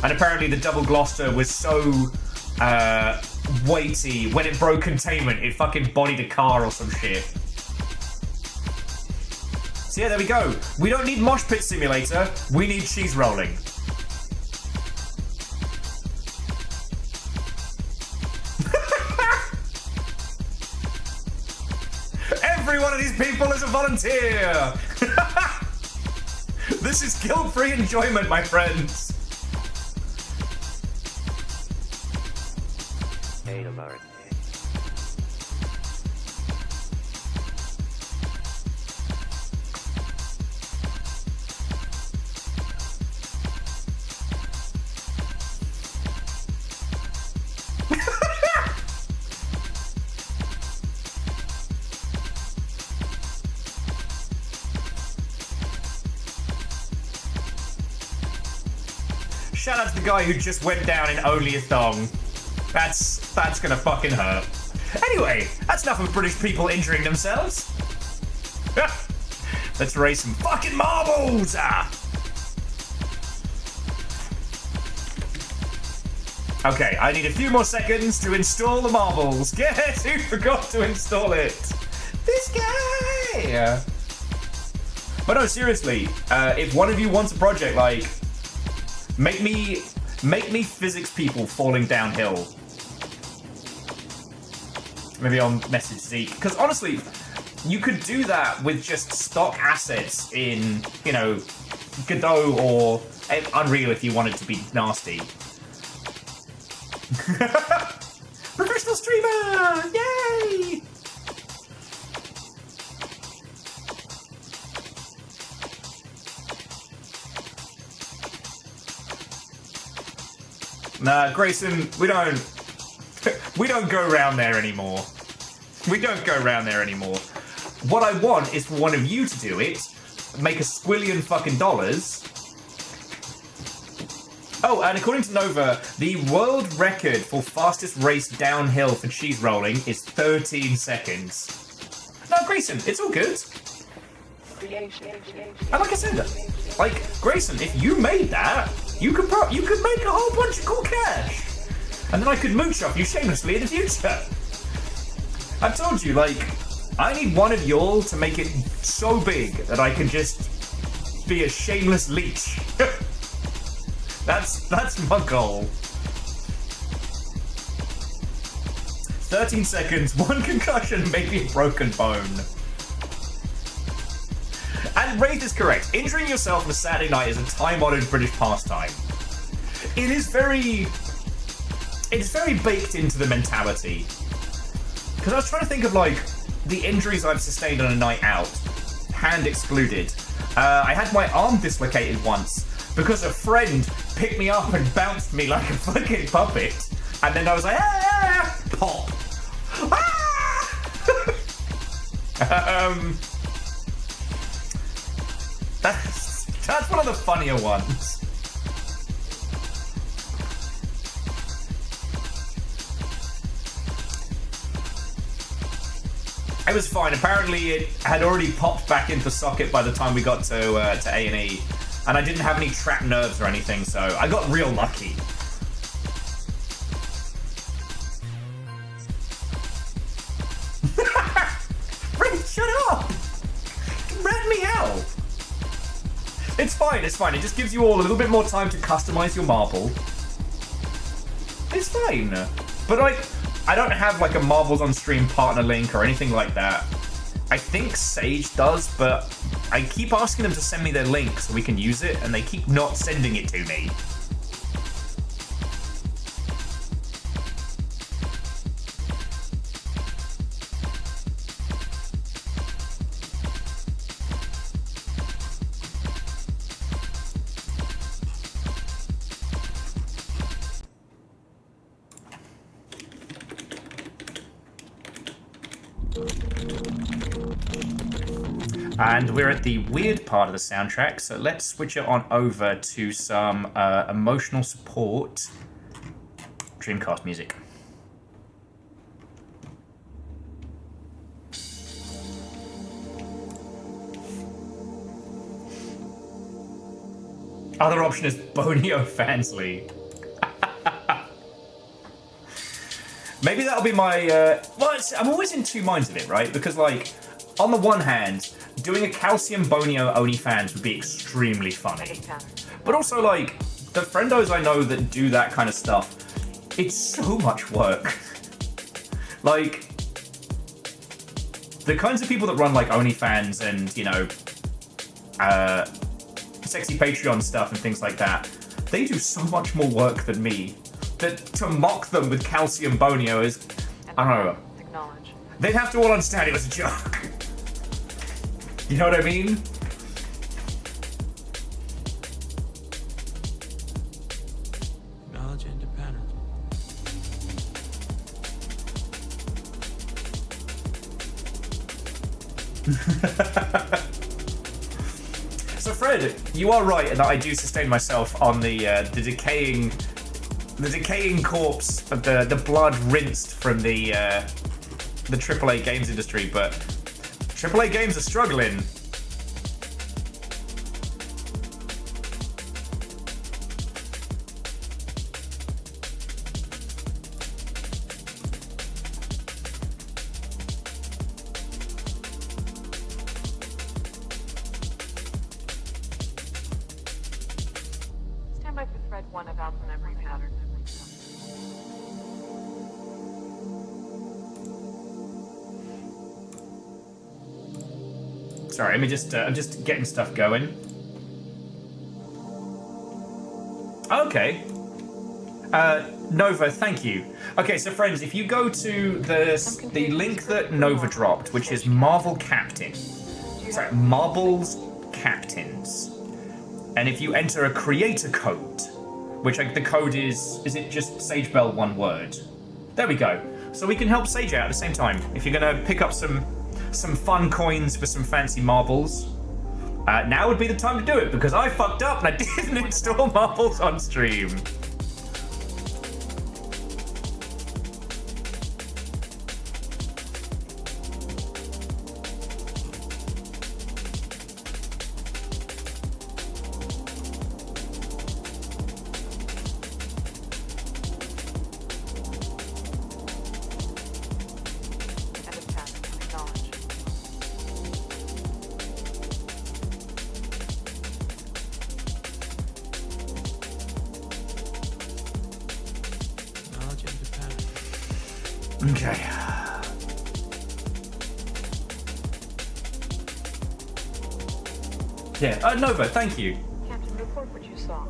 S1: And apparently the double Gloucester was so weighty, when it broke containment, it fucking bodied a car or some shit. So yeah, there we go. We don't need Moshpit Simulator, we need cheese rolling. Every one of these people is a volunteer! This is guilt-free enjoyment, my friends. Shout out to the guy who just went down in only a thong. That's gonna fucking hurt. Anyway, that's enough of British people injuring themselves. Let's raise some fucking marbles! Okay, I need a few more seconds to install the marbles. Guess who forgot to install it? This guy! But no, seriously, if one of you wants a project, like, make me physics people falling downhill. Maybe I'll message Zeke. Because honestly, you could do that with just stock assets in, you know, Godot or Unreal if you wanted to be nasty. Professional streamer! Yay! Nah, Grayson, we don't go around there anymore. We don't go around there anymore. What I want is for one of you to do it, make a squillion fucking dollars. Oh, and according to Nova, the world record for fastest race downhill for cheese rolling is 13 seconds. No, Grayson, it's all good. And like I said, like, Grayson, if you made that, you could make a whole bunch of cool cash. And then I could mooch off you shamelessly in the future. I've told you, like, I need one of y'all to make it so big that I can just be a shameless leech. That's my goal. 13 seconds, 1 concussion, maybe a broken bone. And Wraith is correct. Injuring yourself on a Saturday night is a time-honored British pastime. It's very baked into the mentality. Because I was trying to think of, like, the injuries I've sustained on a night out, hand excluded. I had my arm dislocated once because a friend picked me up and bounced me like a fucking puppet. And then I was like, ah! Pop. Ah! That's one of the funnier ones. It was fine. Apparently, it had already popped back into socket by the time we got to A&E, and I didn't have any trapped nerves or anything, so I got real lucky. Red, shut up! Rat me out! It's fine, it's fine. It just gives you all a little bit more time to customize your marble. It's fine. But, like, I don't have, like, a Marbles on Stream partner link or anything like that. I think Sage does, but I keep asking them to send me their link so we can use it, and they keep not sending it to me. And we're at the weird part of the soundtrack, so let's switch it on over to some emotional support Dreamcast music. Other option is Bonio Fansley. Maybe that'll be my... well, I'm always in two minds of it, right? Because, like, on the one hand, doing a Calcium Bonio OnlyFans would be extremely funny. But also, like, the friendos I know that do that kind of stuff, it's so much work. Like, the kinds of people that run, like, OnlyFans and, you know, sexy Patreon stuff and things like that, they do so much more work than me. That to mock them with Calcium Bonio is, I don't know.
S4: Acknowledge.
S1: They'd have to all understand it was a joke. You know what I mean?
S5: Knowledge into pattern.
S1: So Fred, you are right that I do sustain myself on the decaying corpse of the blood rinsed from the AAA games industry, but AAA games are struggling.
S4: one about the memory pattern.
S1: Sorry, I'm just getting stuff going. Okay. Nova, thank you. Okay, so friends, if you go to the link that Nova dropped, which is Marvel Captain, sorry, Marbles Captains, and if you enter a creator code, which the code is it just Sage Bell one word? There we go. So we can help Sage out at the same time. If you're gonna pick up some fun coins for some fancy marbles, now would be the time to do it because I fucked up and I didn't install marbles on stream. Okay. Yeah, Nova, thank you.
S4: Captain, report what you saw.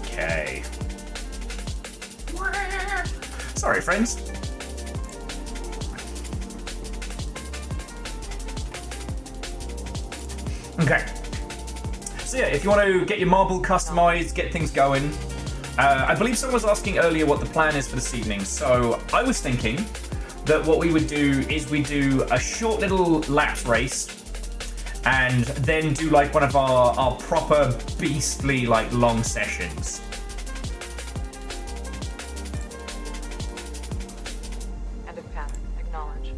S1: Okay. Sorry, friends. Okay. So yeah, if you want to get your marble customized, get things going, I believe someone was asking earlier what the plan is for this evening. So I was thinking that what we would do is we do a short little laps race and then do like one of our proper beastly like long sessions.
S4: End of pattern. Acknowledge.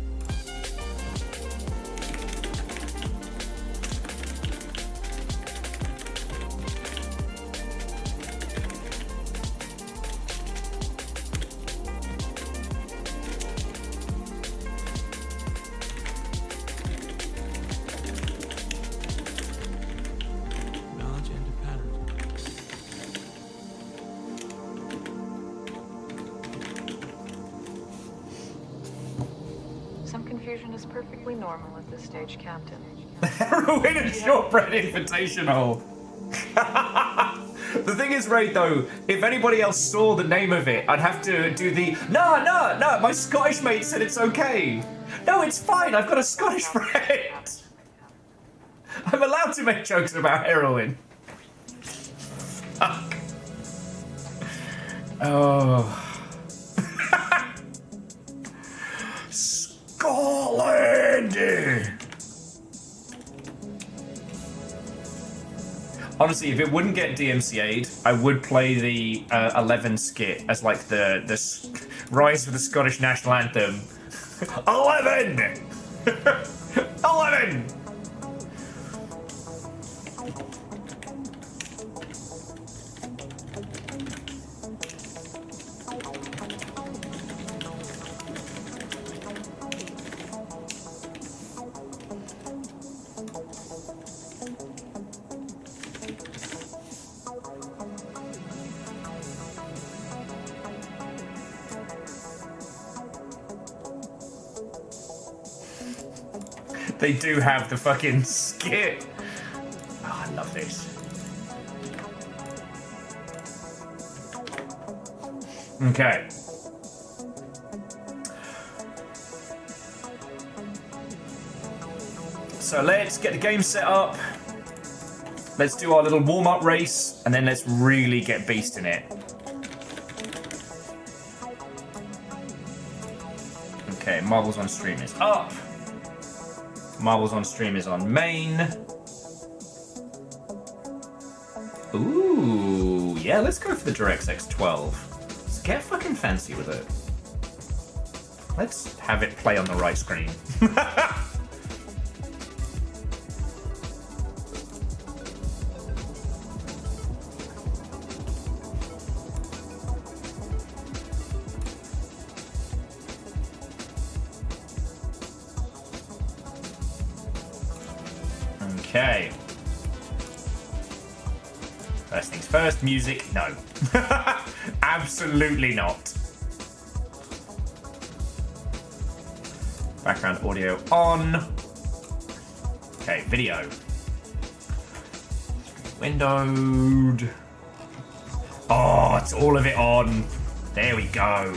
S5: Knowledge and a pattern.
S4: Some confusion is perfectly normal at this stage, Captain.
S1: Heroin and shortbread invitational. The thing is, Ray, though, if anybody else saw the name of it, I'd have to do the no, my Scottish mate said it's okay. No, it's fine, I've got a Scottish friend. I'm allowed to make jokes about heroin. Fuck. Oh. Scotland! Honestly, if it wouldn't get DMCA'd, I would play the 11 skit as like the Rise of the Scottish National Anthem. 11! 11! They do have the fucking skit. Oh, I love this. Okay. So let's get the game set up. Let's do our little warm-up race, and then let's really get beast in it. Okay, Marbles on stream is up. Marbles on stream is on main. Ooh, yeah, let's go for the DirectX 12. Let's get fucking fancy with it. Let's have it play on the right screen. Okay. First things first, music, no. Absolutely not. Background audio on. Okay, video. Windowed. Oh, it's all of it on. There we go.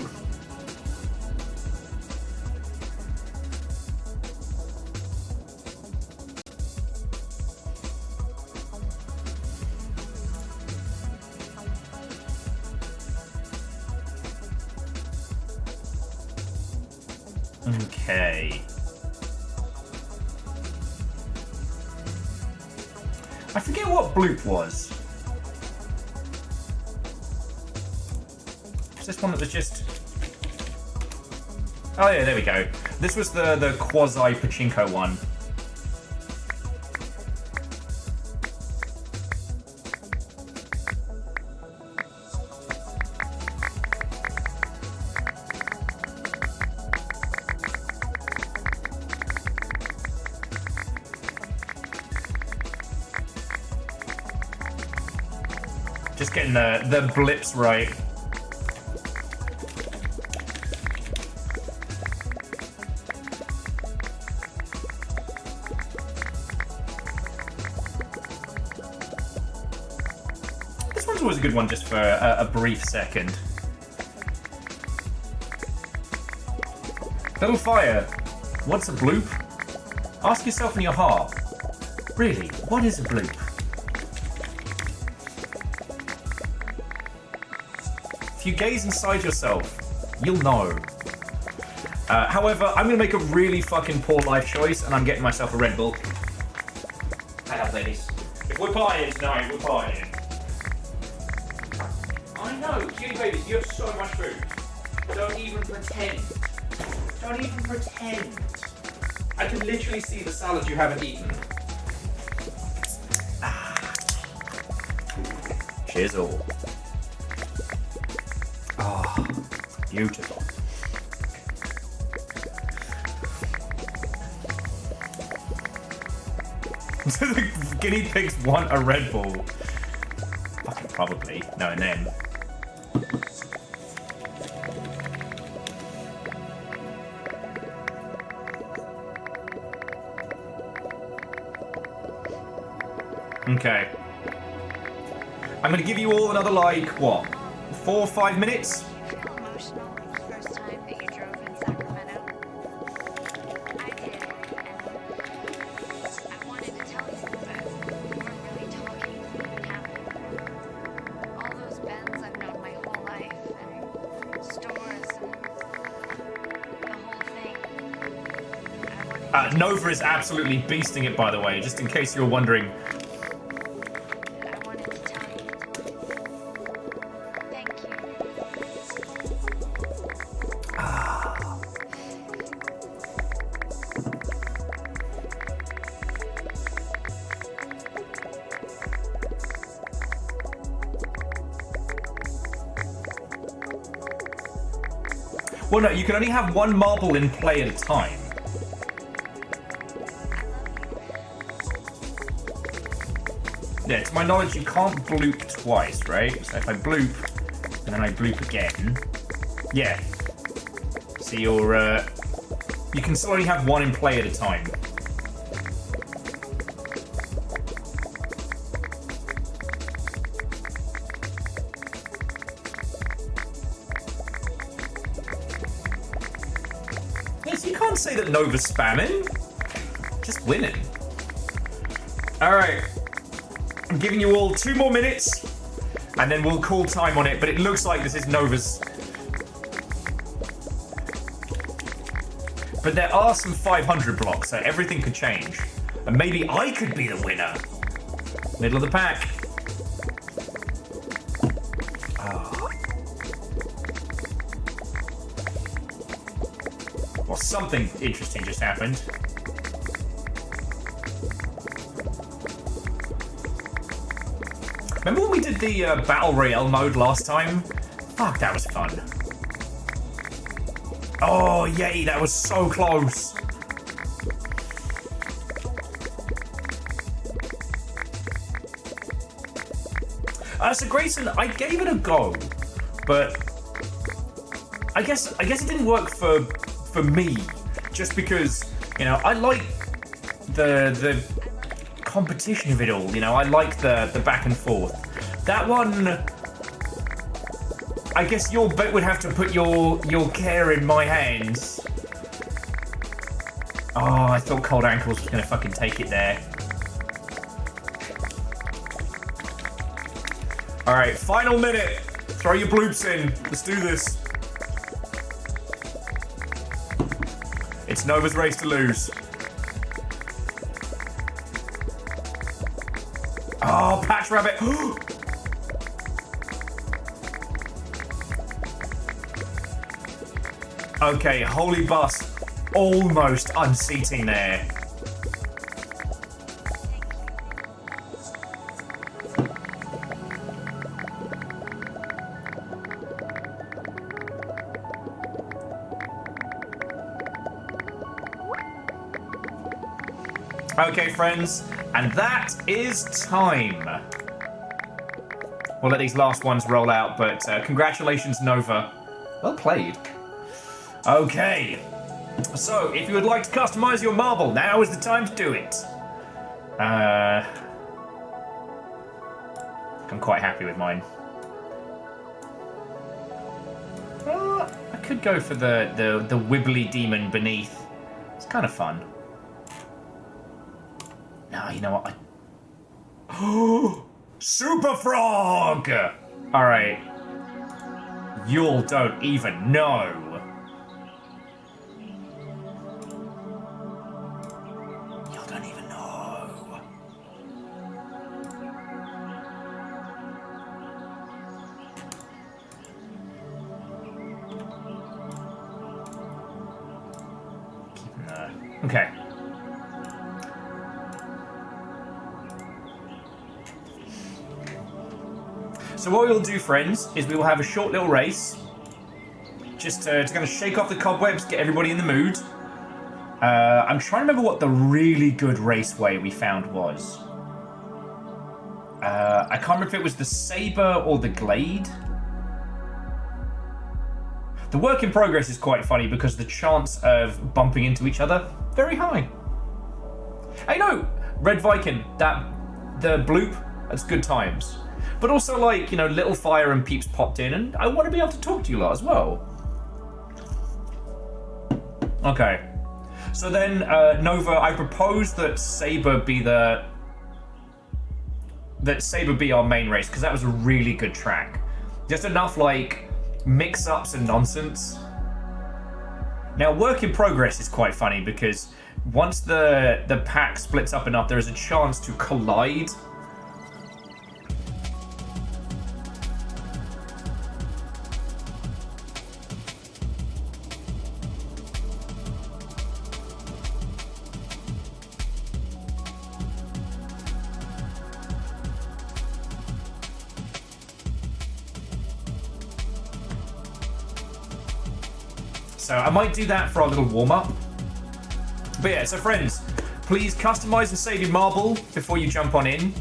S1: Okay. I forget what bloop was. Is this one that was just... Oh yeah, there we go. This was the quasi pachinko one. Just getting the blips right. This one's always a good one just for a brief second. Little fire. What's a bloop? Ask yourself in your heart. Really, what is a bloop? If you gaze inside yourself, you'll know. However, I'm going to make a really fucking poor life choice, and I'm getting myself a Red Bull. Hang up, ladies. If we're partying tonight, we're partying. I know, cutie babies, you have so much food. Don't even pretend. Don't even pretend. I can literally see the salad you haven't eaten. Cheers all. Oh, beautiful. The guinea pigs want a Red Bull. Fucking probably. No, and then. Okay. I'm gonna give you all another, like, what? 4 or 5 minutes?
S6: Feel emotional the first time that you drove in Sacramento? I did, and I wanted to tell you, but we weren't really talking when it happened. All those bends I've known my whole life, and stores, and the whole thing. I wanted
S1: Nova is absolutely beasting it, by the way, just in case you're wondering.
S6: I wanted to tell you. Thank you.
S1: Well, no, you can only have one marble in play at a time. Yeah, to my knowledge, you can't bloop twice, right? So if I bloop, and then I bloop again, yeah. So you're, you can still only have one in play at a time. Yes, you can't say that Nova's spamming. Just winning. Alright. I'm giving you all 2 more minutes, and then we'll call time on it, but it looks like this is Nova's. But there are some 500 blocks, so everything could change. And maybe I could be the winner. Middle of the pack. Oh. Well, something interesting just happened. Remember when we did the Battle Royale mode last time? Fuck, that was fun. Oh, yay, that was so close. So Grayson, I gave it a go, but I guess it didn't work for me, just because, you know, I like the competition of it all. You know, I like the back and forth. That one, I guess your bet would have to put your care in my hands. Oh, I thought Cold Ankles was gonna fucking take it there. All right, final minute. Throw your bloops in. Let's do this. It's Nova's race to lose. Oh, Patch Rabbit. Okay, Holy Bus almost unseating there. Okay, friends, and that is time. We'll let these last ones roll out, but congratulations, Nova. Well played. Okay, so if you would like to customize your marble, now is the time to do it. I'm quite happy with mine. I could go for the wibbly demon beneath. It's kind of fun. No, you know what? Super Frog! Alright. You don't even know. You don't even know. Keeping that. Okay. So what we'll do, friends, is we will have a short little race, just to kind of shake off the cobwebs, get everybody in the mood. I'm trying to remember what the really good raceway we found was. I can't remember if it was the Sabre or the Glade. The work in progress is quite funny because the chance of bumping into each other, very high. I know, Red Viking, the bloop, that's good times. But also, like, you know, Little Fire and Peeps popped in, and I want to be able to talk to you lot as well. Okay. So then, Nova, I propose that Sabre be our main race, because that was a really good track. Just enough, like, mix-ups and nonsense. Now, work in progress is quite funny, because once the pack splits up enough, there is a chance to collide. So I might do that for our little warm-up. But yeah, so friends, please customize and save your marble before you jump on in.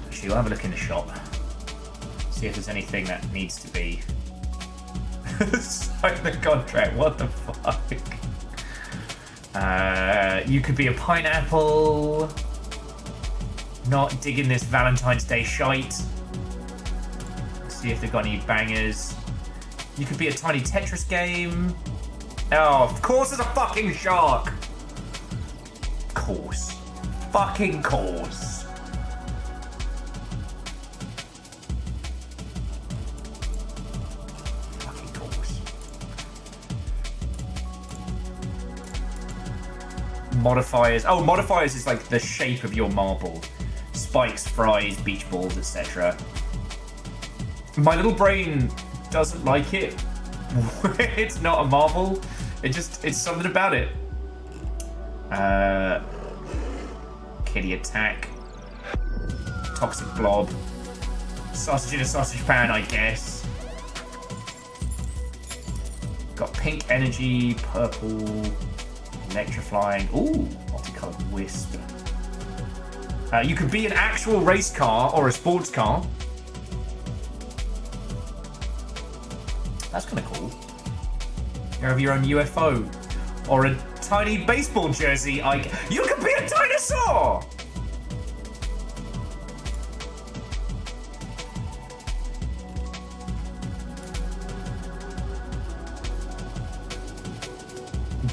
S1: Actually, we'll have a look in the shop. See if there's anything that needs to be. Sign the contract, what the fuck? You could be a pineapple. Not digging this Valentine's Day shite. See if they've got any bangers. You could be a tiny Tetris game. Oh, of course there's a fucking shark. Course. Fucking course. Fucking course. Modifiers. Oh, modifiers is like the shape of your marble. Spikes, fries, beach balls, etc. My little brain doesn't like it. It's not a marble. It's something about it. Kitty attack. Toxic blob. Sausage in a sausage pan, I guess. Got pink energy, purple, electrifying. Ooh, multicolored wisp. You could be an actual race car or a sports car. That's kind of cool. You have your own UFO. Or a tiny baseball jersey. You can be a dinosaur!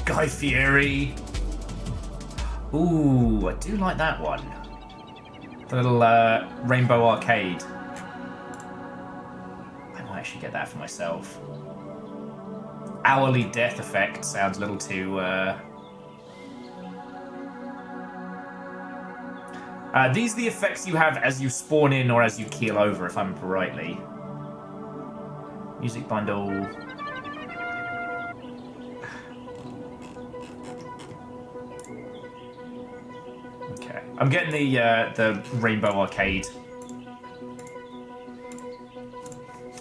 S1: Guy Fieri. Ooh, I do like that one. The little Rainbow Arcade. I might actually get that for myself. Hourly death effect sounds a little too... these are the effects you have as you spawn in or as you keel over, if I remember rightly. Music bundle... Okay. I'm getting the Rainbow Arcade.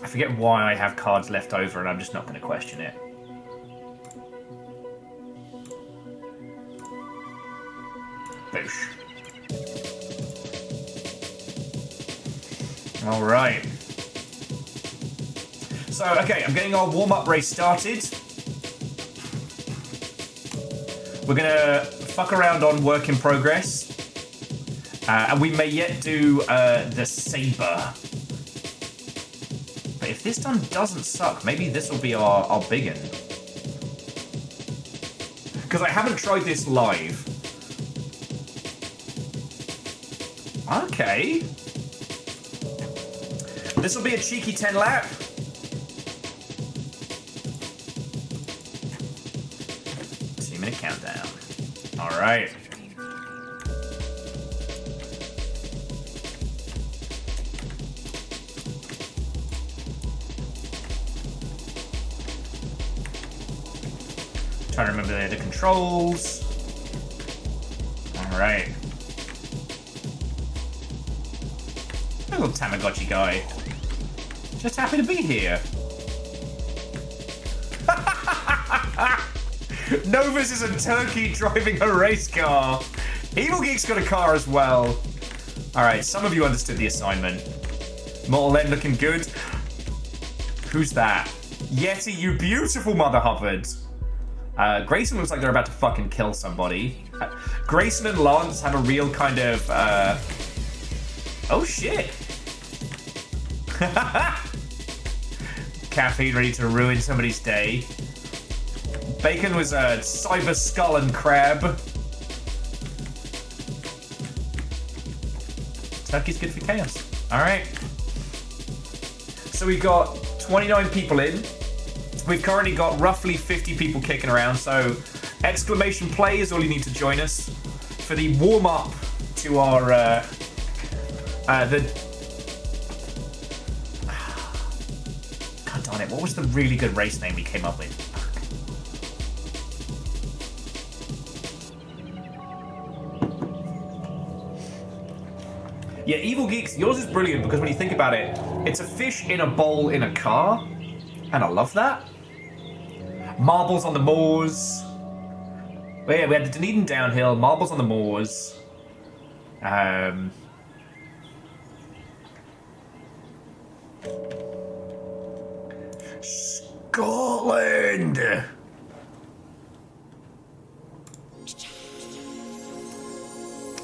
S1: I forget why I have cards left over and I'm just not going to question it. Boosh. Alright. So, okay, I'm getting our warm-up race started. We're going to fuck around on work in progress. And we may yet do the Saber. But if this one doesn't suck, maybe this will be our big one. Because I haven't tried this live. Okay. This will be a cheeky 10 lap. Two-minute countdown. All right. Trying to remember the controls. All right. Little Tamagotchi guy. Just happy to be here. Novus is a turkey driving a race car. Evil Geek's got a car as well. Alright, some of you understood the assignment. Mortal End looking good. Who's that? Yeti, you beautiful Mother Hubbard. Grayson looks like they're about to fucking kill somebody. Grayson and Lance have a real kind of, oh shit. Caffeine ready to ruin somebody's day. Bacon was a cyber skull and crab. Turkey's good for chaos. Alright. So we've got 29 people in. We've currently got roughly 50 people kicking around, so exclamation play is all you need to join us for the warm-up to our, God darn it, what was the really good race name we came up with? Yeah, Evil Geeks, yours is brilliant because when you think about it, it's a fish in a bowl in a car, and I love that. Marbles on the moors. Well, yeah, we had the Dunedin downhill, marbles on the moors. Scotland!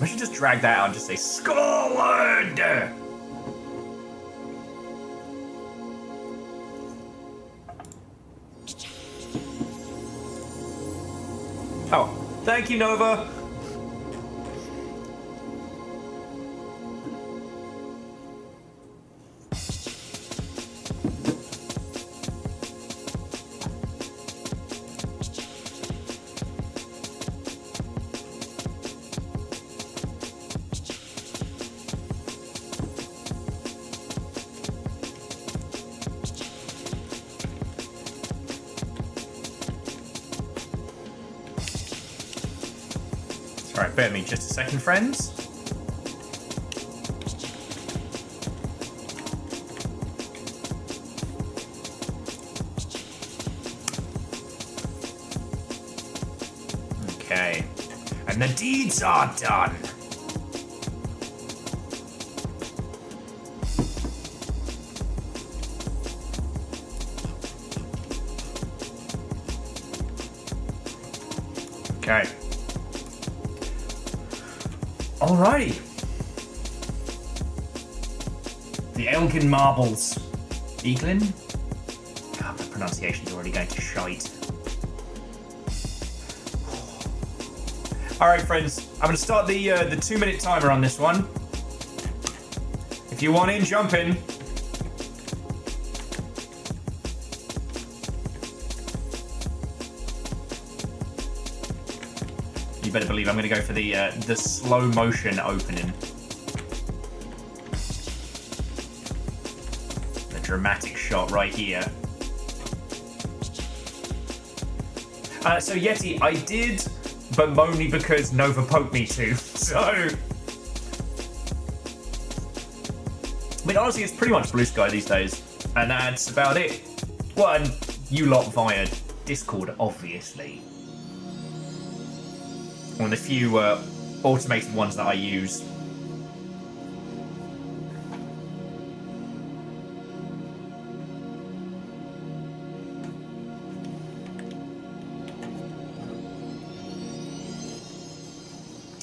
S1: I should just drag that out and just say Scotland! Oh, thank you, Nova. Alright, bear me just a second, friends. Okay. And the deeds are done. Okay. Alrighty. The Elgin Marbles. Eaglin? God, the pronunciation's already going to shite. Alright, friends. I'm going to start the 2-minute timer on this one. If you want in, jump in. You better believe I'm going to go for the slow motion opening. The dramatic shot right here. So Yeti, I did, but only because Nova poked me to. So, I mean, honestly, it's pretty much Blue Sky these days, and that's about it. Well, and you lot via Discord, obviously. One of the few automated ones that I use.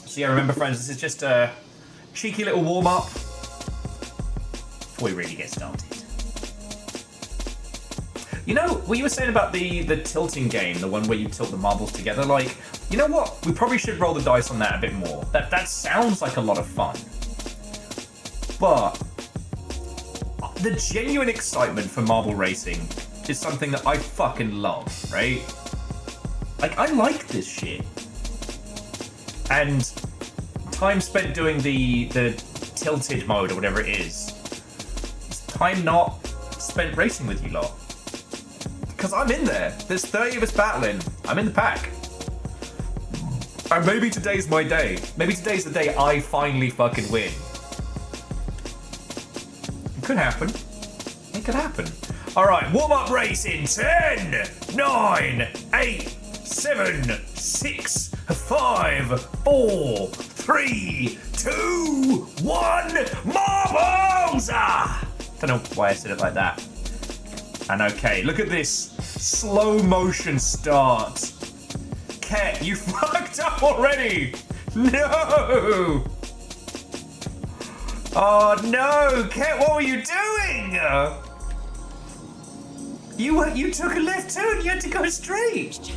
S1: So yeah, remember friends, this is just a cheeky little warm-up before we really get started. You know, what you were saying about the tilting game, the one where you tilt the marbles together, like, you know what? We probably should roll the dice on that a bit more. That sounds like a lot of fun. But the genuine excitement for marble racing is something that I fucking love, right? Like, I like this shit. And time spent doing the tilted mode or whatever it is, it's time not spent racing with you lot. Because I'm in there. There's 30 of us battling. I'm in the pack. And maybe today's my day. Maybe today's the day I finally fucking win. It could happen. It could happen. Alright, warm up race in 10, 9, 8, 7, 6, 5, 4, 3, 2, 1, marbles! Ah! Don't know why I said it like that. And okay, look at this slow motion start. Ket, you fucked up already! No! Oh no, Ket, what were you doing? You took a left turn, you had to go straight.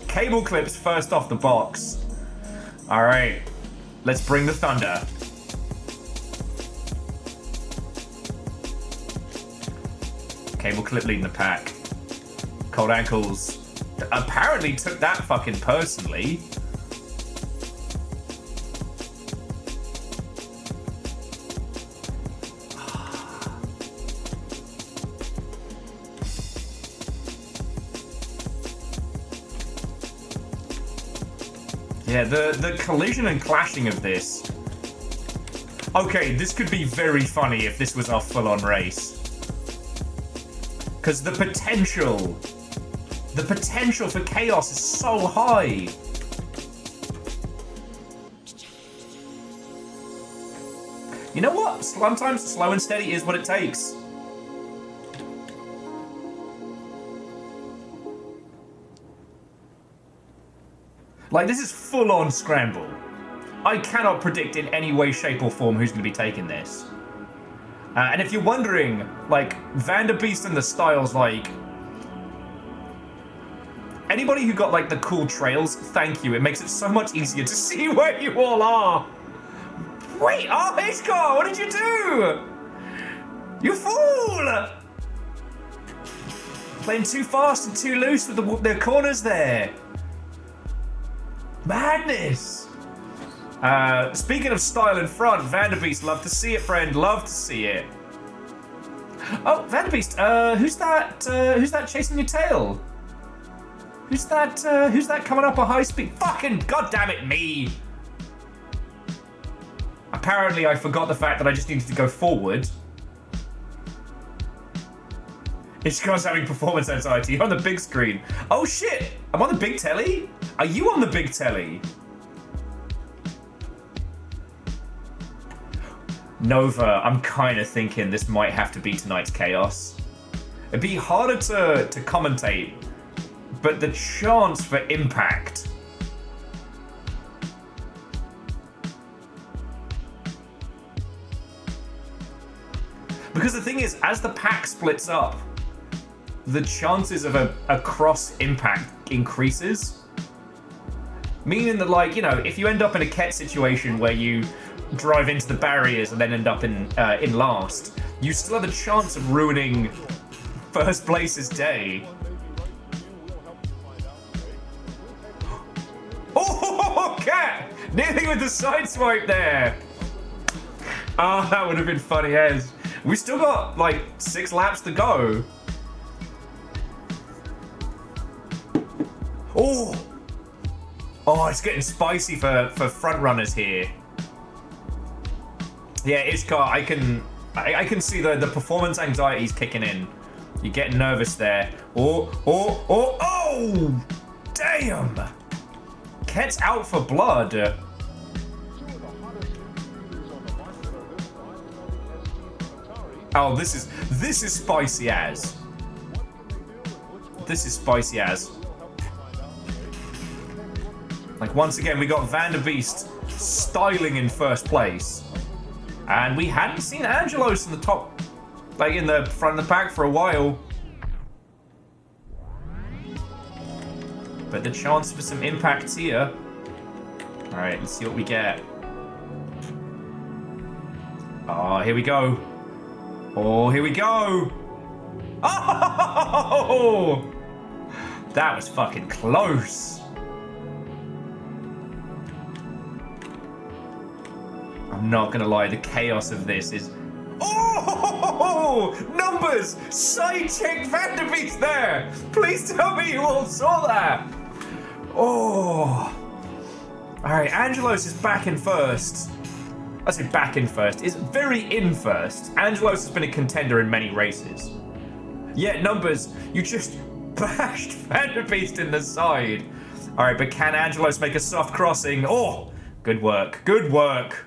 S1: Cable clips first off the box. Alright, let's bring the thunder. Cable clip leading the pack. Cold ankles apparently took that fucking personally. Yeah, the collision and clashing of this. Okay, this could be very funny if this was our full-on race. Because the potential for chaos is so high. You know what? Sometimes slow and steady is what it takes. Like, this is full-on scramble. I cannot predict in any way, shape, or form who's going to be taking this. And if you're wondering, like, Vanderbeest and the styles, like... Anybody who got, like, the cool trails, thank you. It makes it so much easier to see where you all are. Wait, oh, Hitchcock, what did you do? You fool! Playing too fast and too loose with the corners there. Madness! Speaking of style in front, Vanderbeest, love to see it, friend. Love to see it. Oh, Vanderbeest, who's that chasing your tail? Who's that coming up a high speed? Fucking goddammit me! Apparently I forgot the fact that I just needed to go forward. It's because having performance anxiety on the big screen. Oh shit! I'm on the big telly? Are you on the big telly? Nova, I'm kind of thinking this might have to be tonight's chaos. It'd be harder to commentate, but the chance for impact Because the thing is, as the pack splits up, the chances of a cross impact increases. Meaning that, like, you know, if you end up in a Ket situation where you drive into the barriers and then end up in last, you still have a chance of ruining first place's day. Oh, Cat! Nearly with the side swipe there. Oh, that would have been funny as. We still got like 6 laps to go. Oh! Oh, it's getting spicy for front runners here. Yeah, Ishkar, I can see the performance anxiety's kicking in. You're getting nervous there. Oh! Damn! Ket's out for blood. Oh, this is spicy as. This is spicy as. Like, once again, we got Vanderbeest styling in first place. And we hadn't seen Angelos in the top, like in the front of the pack for a while. But the chance for some impacts here. Alright, let's see what we get. Oh, here we go. Oh, here we go. Oh! That was fucking close. I'm not gonna lie, the chaos of this is... Oh! Numbers! Side-check Vanderbeest there! Please tell me you all saw that! Oh! Alright, Angelos is back in first. I say back in first. Is very in first. Angelos has been a contender in many races. Yet, Numbers, you just bashed Vanderbeest in the side. Alright, but can Angelos make a soft crossing? Oh! Good work. Good work.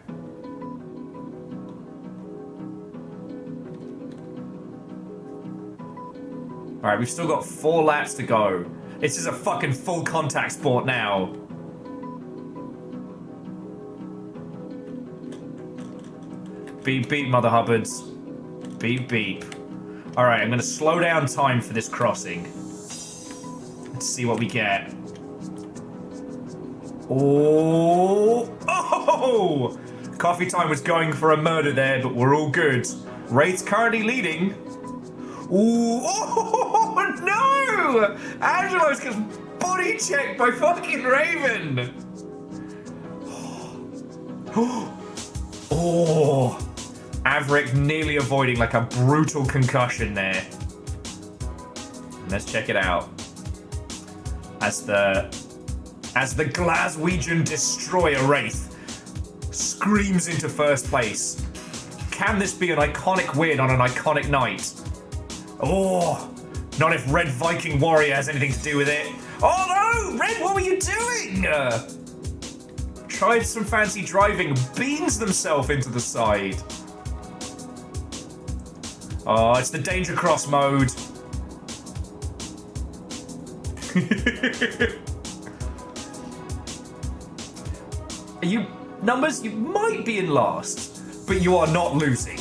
S1: Alright, we've still got 4 laps to go. This is a fucking full contact sport now. Beep, beep, Mother Hubbards. Beep, beep. Alright, I'm gonna slow down time for this crossing. Let's see what we get. Oh! Coffee time was going for a murder there, but we're all good. Wraith's currently leading. Ooh, oh no! Angelos gets body checked by fucking Raven. Oh, Averick nearly avoiding like a brutal concussion there. Let's check it out. As the Glaswegian Destroyer Wraith screams into first place. Can this be an iconic win on an iconic night? Oh, not if Red Viking Warrior has anything to do with it. Oh no, Red, what were you doing? Tried some fancy driving, beans themselves into the side. Oh, it's the Danger Cross mode. You, Numbers, you might be in last, but you are not losing.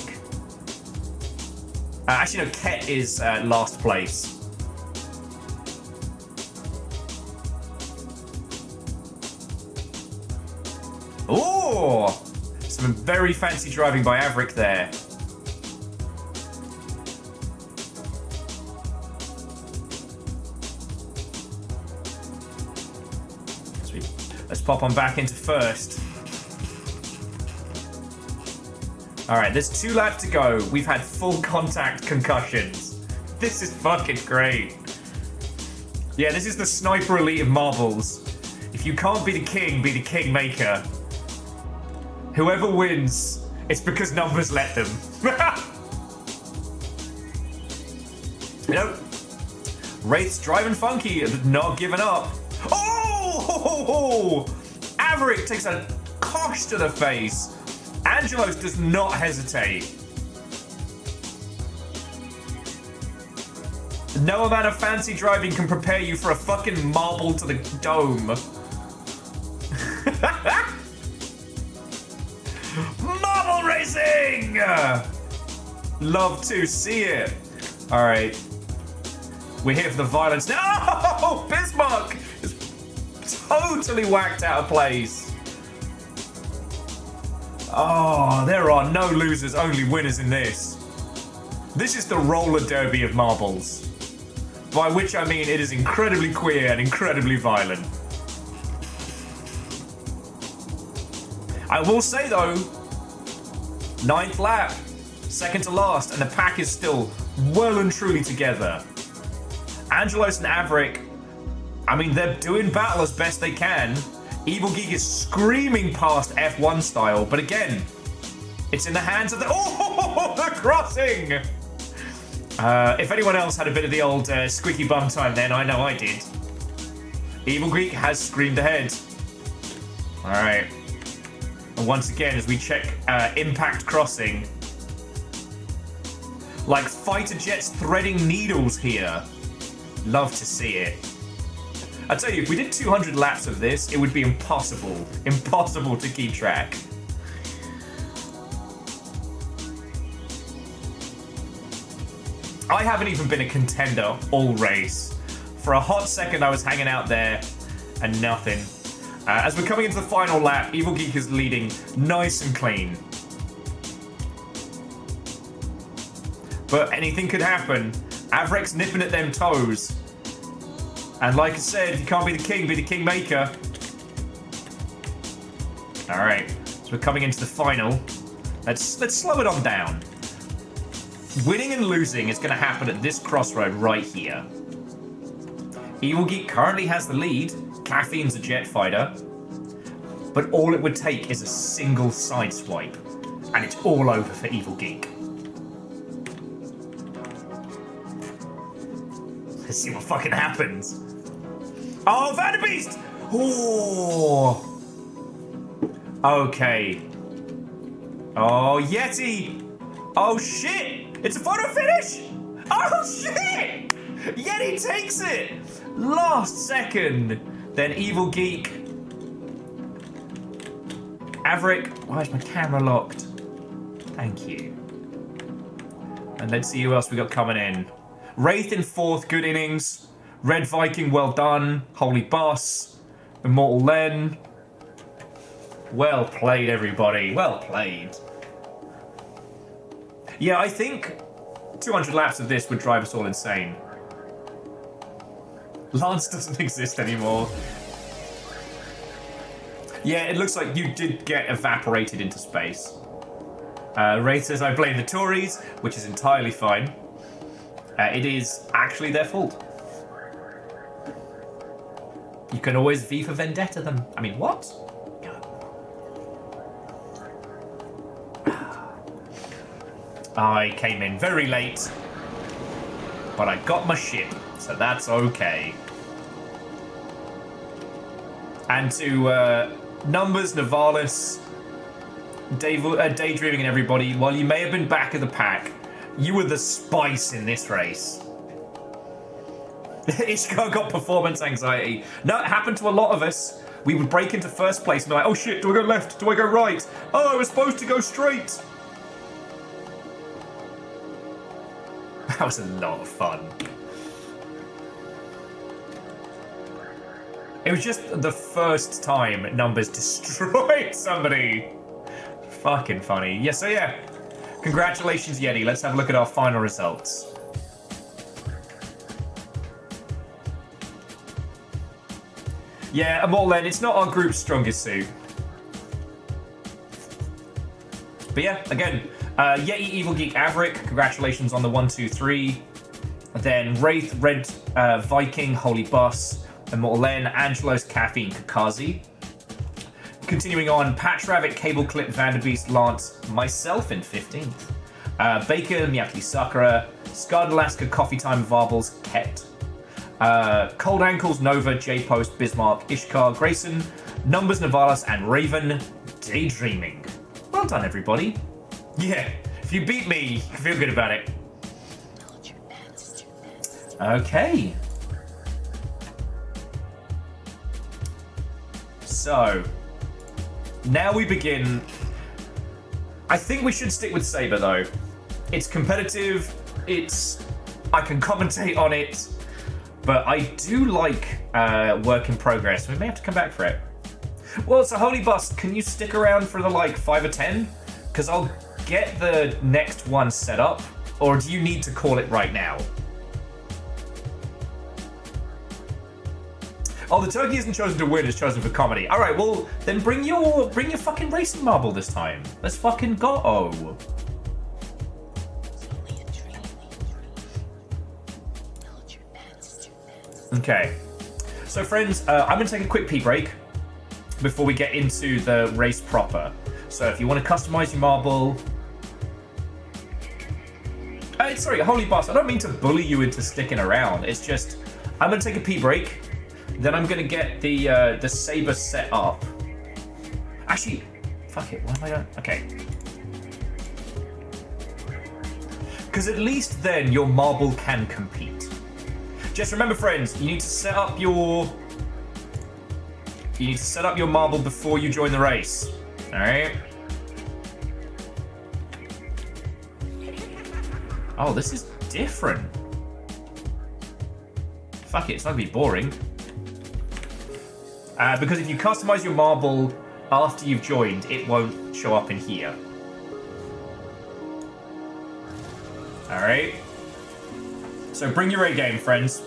S1: Actually, no, Ket is last place. Oh! Some very fancy driving by Averick there. Let's pop on back into first. Alright, there's 2 laps to go. We've had full contact concussions. This is fucking great. Yeah, this is the sniper elite of marbles. If you can't be the kingmaker. Whoever wins, it's because Numbers let them. You know, Wraith's driving funky, not giving up. Oh! Averick takes a cosh to the face. Angelos does not hesitate. No amount of fancy driving can prepare you for a fucking marble to the dome. Marble racing! Love to see it. All right. We're here for the violence. No! Bismarck is totally whacked out of place. Oh, there are no losers, only winners in this. This is the roller derby of marbles. By which I mean it is incredibly queer and incredibly violent. I will say though, 9th lap, second to last, and the pack is still well and truly together. Angelos and Averick, I mean, they're doing battle as best they can. Evil Geek is screaming past F1 style, but again, it's in the hands of the... Oh, the crossing! If anyone else had a bit of the old squeaky bum time then, I know I did. Evil Geek has screamed ahead. Alright. And once again, as we check impact crossing, like fighter jets threading needles here. Love to see it. I tell you, if we did 200 laps of this, it would be impossible to keep track. I haven't even been a contender all race. For a hot second, I was hanging out there and nothing. As we're coming into the final lap, Evil Geek is leading nice and clean. But anything could happen. Averick's nipping at them toes. And like I said, if you can't be the king, be the kingmaker. Alright, so we're coming into the final. Let's slow it on down. Winning and losing is going to happen at this crossroad right here. Evil Geek currently has the lead. Caffeine's a jet fighter. But all it would take is a single side swipe. And it's all over for Evil Geek. Let's see what fucking happens. Oh, Vanderbeest! Oh. Okay. Oh, Yeti! Oh, shit! It's a photo finish! Oh, shit! Yeti takes it! Last second. Then Evil Geek. Averick. Why is my camera locked? Thank you. And let's see who else we got coming in. Wraith in 4th, good innings. Red Viking, well done. Holy Boss. Immortal Len. Well played, everybody. Well played. Yeah, I think 200 laps of this would drive us all insane. Lance doesn't exist anymore. Yeah, it looks like you did get evaporated into space. Wraith says, I blame the Tories, which is entirely fine. It is actually their fault. You can always V for Vendetta them. I mean, what? I came in very late, but I got my ship, so that's okay. And to Numbers, Navalis, Daydreaming and everybody, while you may have been back of the pack, you were the spice in this race. Ishkar got performance anxiety. No, it happened to a lot of us. We would break into first place and be like, oh shit, do I go left? Do I go right? Oh, I was supposed to go straight. That was a lot of fun. It was just the first time Numbers destroyed somebody. Fucking funny. Yeah, so yeah. Congratulations, Yeti. Let's have a look at our final results. Yeah, Immortal Len, it's not our group's strongest suit. But yeah, again, Yeti, Evil Geek, Averick, congratulations on the 1, 2, 3. Then Wraith, Red Viking, Holy Boss, Immortal Len, Angelos, Caffeine, Kakazi. Continuing on, Patch Rabbit, Cable Clip, Vanderbeest, Lance, myself in 15th. Bacon, Miyaki Sakura, Scarred Alaska, Coffee Time, Varbles, Ket. Cold Ankles, Nova, J-Post, Bismarck, Ishkar, Grayson, Numbers, Navalas, and Raven, Daydreaming. Well done, everybody. Yeah, if you beat me, you can feel good about it. Okay. So, now we begin. I think we should stick with Saber, though. It's competitive. I can commentate on it, but I do like work in progress. We may have to come back for it. Well, so Holy Bust, can you stick around for the like 5 or 10? Because I'll get the next one set up, or do you need to call it right now? Oh, the turkey isn't chosen to win, it's chosen for comedy. All right, well, then bring your fucking racing marble this time. Let's fucking go. Okay. So, friends, I'm going to take a quick pee break before we get into the race proper. So, if you want to customize your marble... sorry, Holy Boss, I don't mean to bully you into sticking around. It's just, I'm going to take a pee break. Then I'm going to get the saber set up. Actually, fuck it. What am I doing? Okay. Because at least then your marble can compete. Just remember, friends, you need to set up your marble before you join the race. All right. Oh, this is different. Fuck it, it's not gonna be boring. Because if you customize your marble after you've joined, it won't show up in here. Alright. So bring your A game, friends.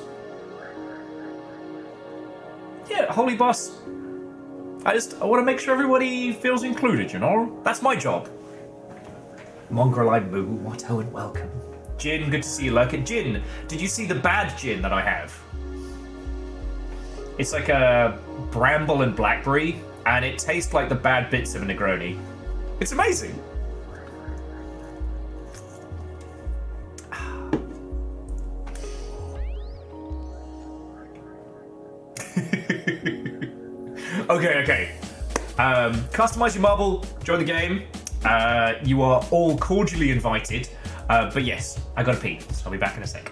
S1: Yeah, Holy Boss. I want to make sure everybody feels included, you know? That's my job. Mongrel Moo, what and welcome. Jin, good to see you lurking. Jin, did you see the bad gin that I have? It's like a bramble and blackberry, and it tastes like the bad bits of a Negroni. It's amazing. Okay. Customize your marble, join the game. You are all cordially invited. But yes, I gotta pee, so I'll be back in a sec.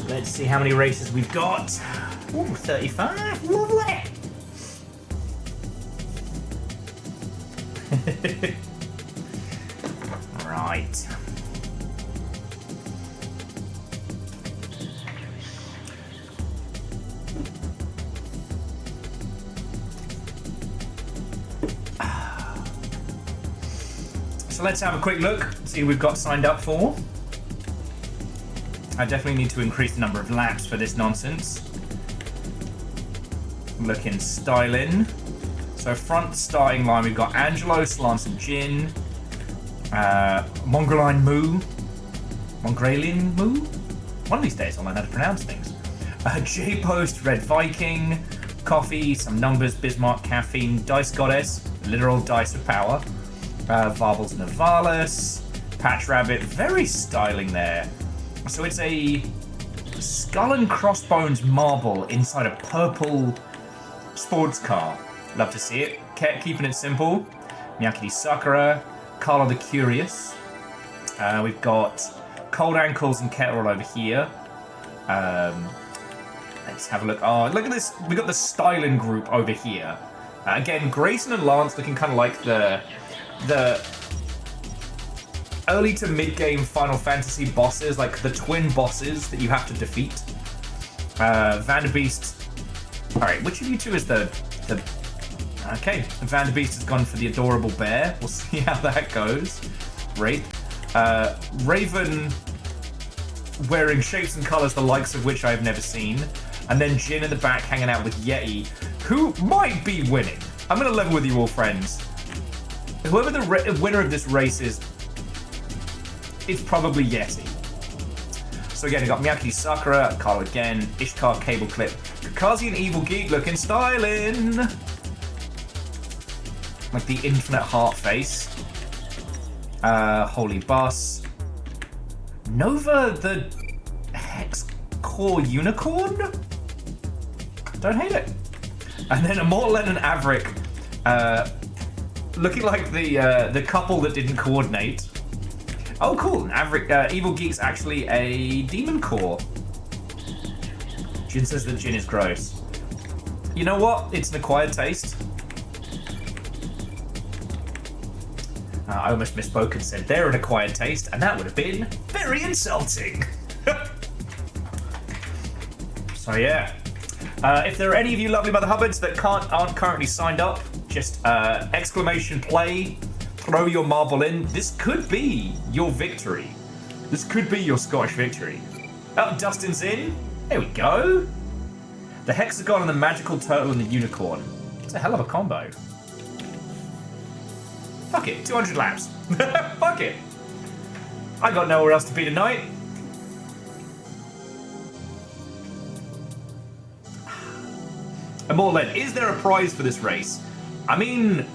S1: Let's see how many races we've got. Ooh, 35. Lovely. Right. So let's have a quick look, see who we've got signed up for. I definitely need to increase the number of laps for this nonsense. Looking styling. So front starting line, we've got Angelo, Slance and Jin, Mongrelian Moo, one of these days I'll learn how to pronounce things. J-Post, Red Viking, Coffee, some numbers, Bismarck, Caffeine, Dice Goddess, literal Dice of Power, Varbles Navalis, Patch Rabbit, very styling there. So it's a skull and crossbones marble inside a purple sports car. Love to see it. Keeping it simple. Miyake Sakura, Carla the Curious. We've got Cold Ankles and Kettle over here. Let's have a look. Oh, look at this. We got the styling group over here. Again, Grayson and Lance looking kind of like the early to mid-game Final Fantasy bosses, like the twin bosses that you have to defeat. Vanderbeest. Alright, which of you two is the... Okay, Vanderbeest has gone for the adorable bear. We'll see how that goes. Great. Raven wearing shapes and colours the likes of which I've never seen. And then Jin in the back hanging out with Yeti, who might be winning. I'm going to level with you all, friends. Whoever the winner of this race is, it's probably Yeti. So again, we've got Miyake Sakura, Carl again, Ishkar Cable Clip, Kakazi and Evil Geek looking styling. Like the infinite heart face. Holy Boss. Nova the Hex Core Unicorn? Don't hate it. And then Immortal and Averick, looking like the couple that didn't coordinate. Oh, cool. Averick, Evil Geek's actually a demon core. Jin says that Jin is gross. You know what? It's an acquired taste. I almost misspoke and said they're an acquired taste, and that would have been very insulting. So yeah. If there are any of you lovely Mother Hubbards that aren't currently signed up, just exclamation play, throw your marble in. This could be your victory. This could be your Scottish victory. Oh, Dustin's in. There we go. The hexagon and the magical turtle and the unicorn. It's a hell of a combo. Fuck it, 200 laps. Fuck it. I got nowhere else to be tonight. Immortal, is there a prize for this race? I mean,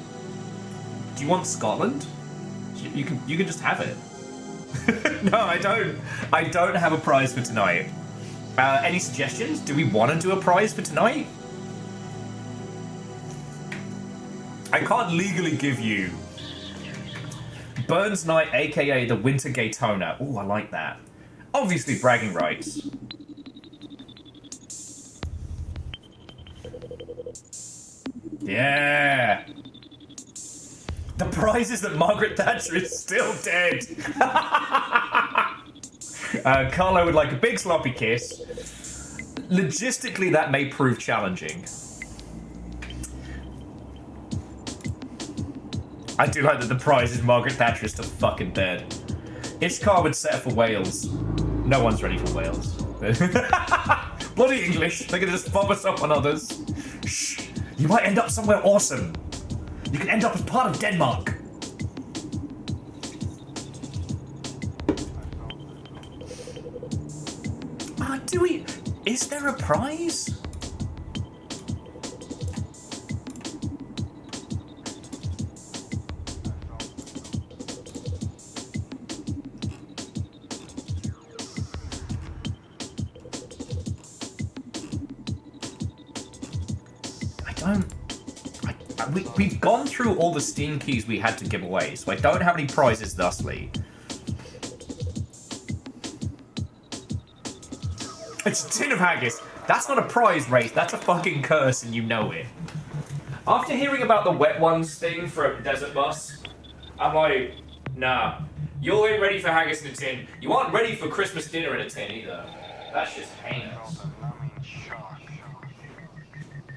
S1: do you want Scotland? You can just have it. No, I don't. I don't have a prize for tonight. Any suggestions? Do we want to do a prize for tonight? I can't legally give you Burns Night, aka the Winter Gaytona. Oh, I like that. Obviously, bragging rights. Yeah. The prize is that Margaret Thatcher is still dead. Carlo would like a big sloppy kiss. Logistically, that may prove challenging. I do like that the prize is Margaret Thatcher is still fucking dead. Ishkar would settle for Wales. No one's ready for Wales. Bloody English. They're gonna just fob us up on others. Shh. You might end up somewhere awesome. You can end up as part of Denmark. Is there a prize? We've gone through all the Steam keys we had to give away, so I don't have any prizes thusly. It's a tin of haggis. That's not a prize race. That's a fucking curse, and you know it. After hearing about the wet ones thing from Desert Bus, I'm like, nah. You ain't ready for haggis in a tin. You aren't ready for Christmas dinner in a tin either. That's just heinous.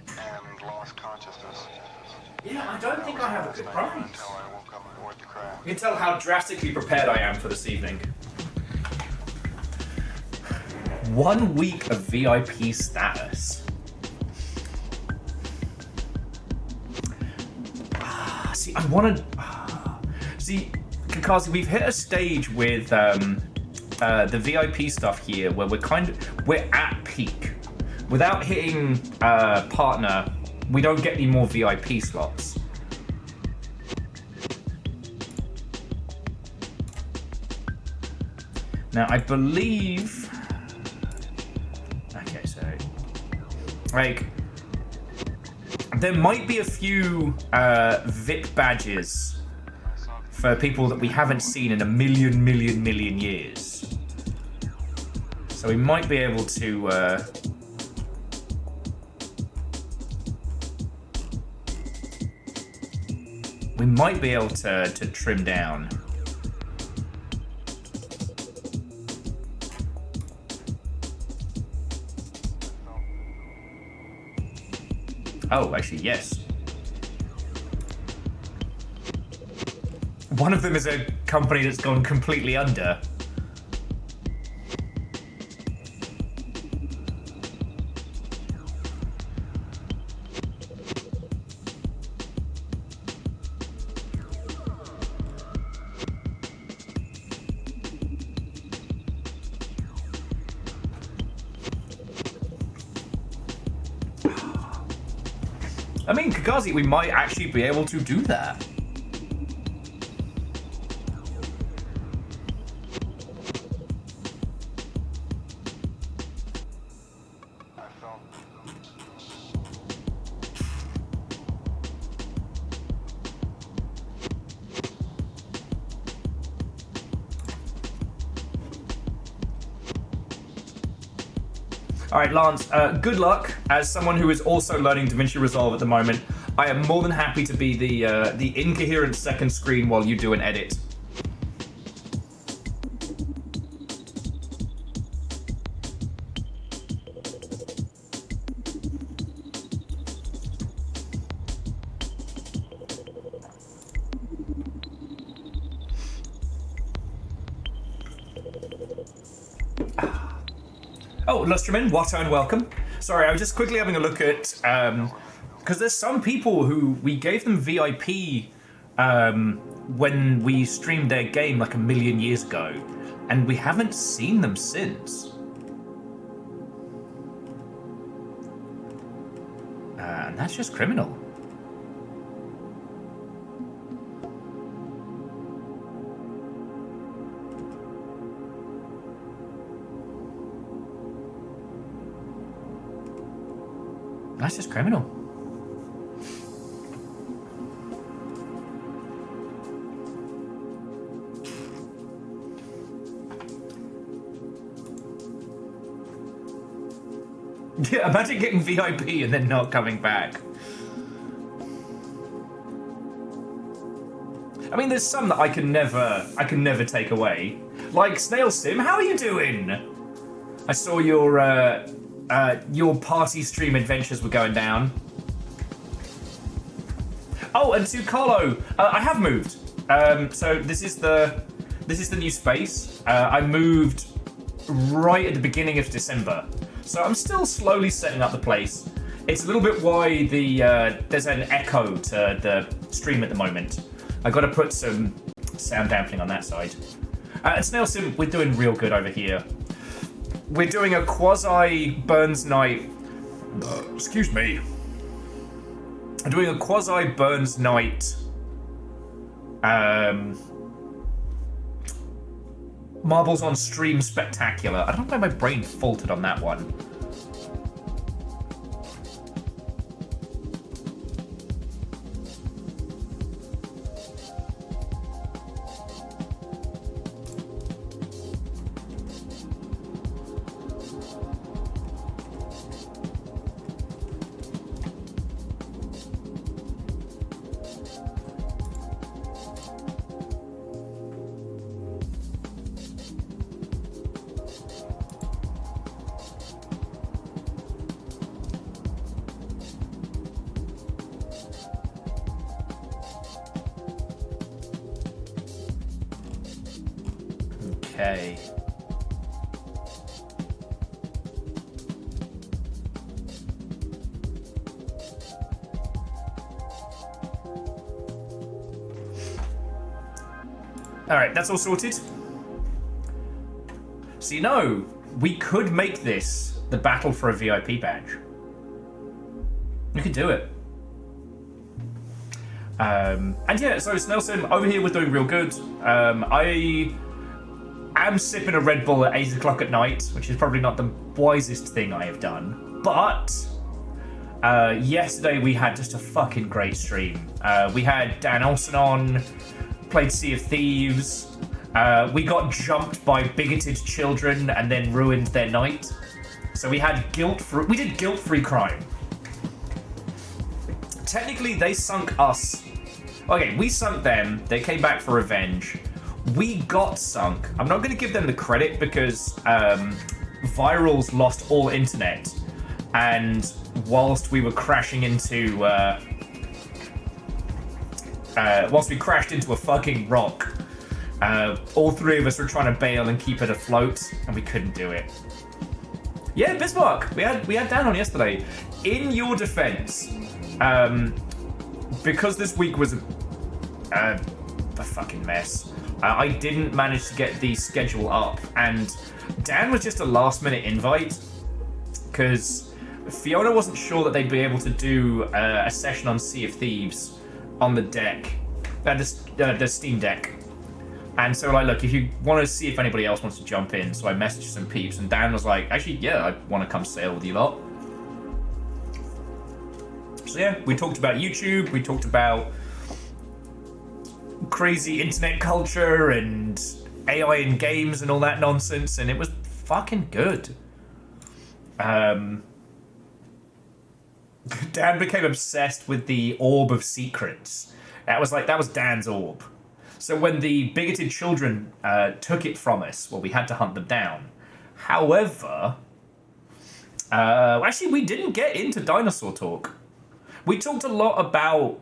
S7: And lost consciousness.
S1: Yeah, I don't think I have a good prize. You can tell how drastically prepared I am for this evening. 1 week of VIP status. See, I want to... See, Kakazi, we've hit a stage with the VIP stuff here where we're at peak. Without hitting partner, we don't get any more VIP slots. Now, I believe... Okay, so... Like... There might be a few VIP badges for people that we haven't seen in a million years. So we might be able to... We might be able to trim down. Oh, actually, yes. One of them is a company that's gone completely under. I mean, Kakazi, we might actually be able to do that. All right, Lance, good luck. As someone who is also learning DaVinci Resolve at the moment, I am more than happy to be the incoherent second screen while you do an edit. Oh, Lusterman, Watto and welcome. Sorry, I was just quickly having a look at, because there's some people who we gave them VIP when we streamed their game like a million years ago, and we haven't seen them since. And that's just criminal. That's just criminal. Yeah, imagine getting VIP and then not coming back. I mean, there's some that I can never take away. Like Snail Sim, how are you doing? I saw your party stream adventures were going down. Oh, and to Carlo, I have moved. So this is the new space. I moved right at the beginning of December, so I'm still slowly setting up the place. It's a little bit why there's an echo to the stream at the moment. I got to put some sound dampening on that side. And Snail Sim, we're doing real good over here. We're doing a quasi Burns night. Excuse me. I'm doing a quasi Burns night. Marbles on stream spectacular. I don't know why my brain faltered on that one. Okay. Alright, that's all sorted. So you know, we could make this the battle for a VIP badge. We could do it. And yeah, so Snelson, over here we're doing real good. I am sipping a Red Bull at 8 o'clock at night, which is probably not the wisest thing I have done. But yesterday we had just a fucking great stream. We had Dan Olsen on, played Sea of Thieves. We got jumped by bigoted children and then ruined their night. So we had we did guilt-free crime. Technically, they sunk us. Okay, we sunk them. They came back for revenge. We got sunk. I'm not going to give them the credit because Virals lost all internet. And whilst we were crashing into... whilst we crashed into a fucking rock, all three of us were trying to bail and keep it afloat, and we couldn't do it. Yeah, Bismarck. We had Dan on yesterday. In your defense, because this week was a fucking mess, I didn't manage to get the schedule up, and Dan was just a last-minute invite because Fiona wasn't sure that they'd be able to do a session on Sea of Thieves on the deck, the Steam Deck. And so like, look, if you want to see if anybody else wants to jump in, so I messaged some peeps, and Dan was like, actually, yeah, I want to come sail with you lot. So yeah, we talked about YouTube, we talked about crazy internet culture and AI in games and all that nonsense, and it was fucking good. Dan became obsessed with the Orb of Secrets. That was Dan's orb. So when the bigoted children took it from us, well, we had to hunt them down. However, actually, we didn't get into dinosaur talk. We talked a lot about,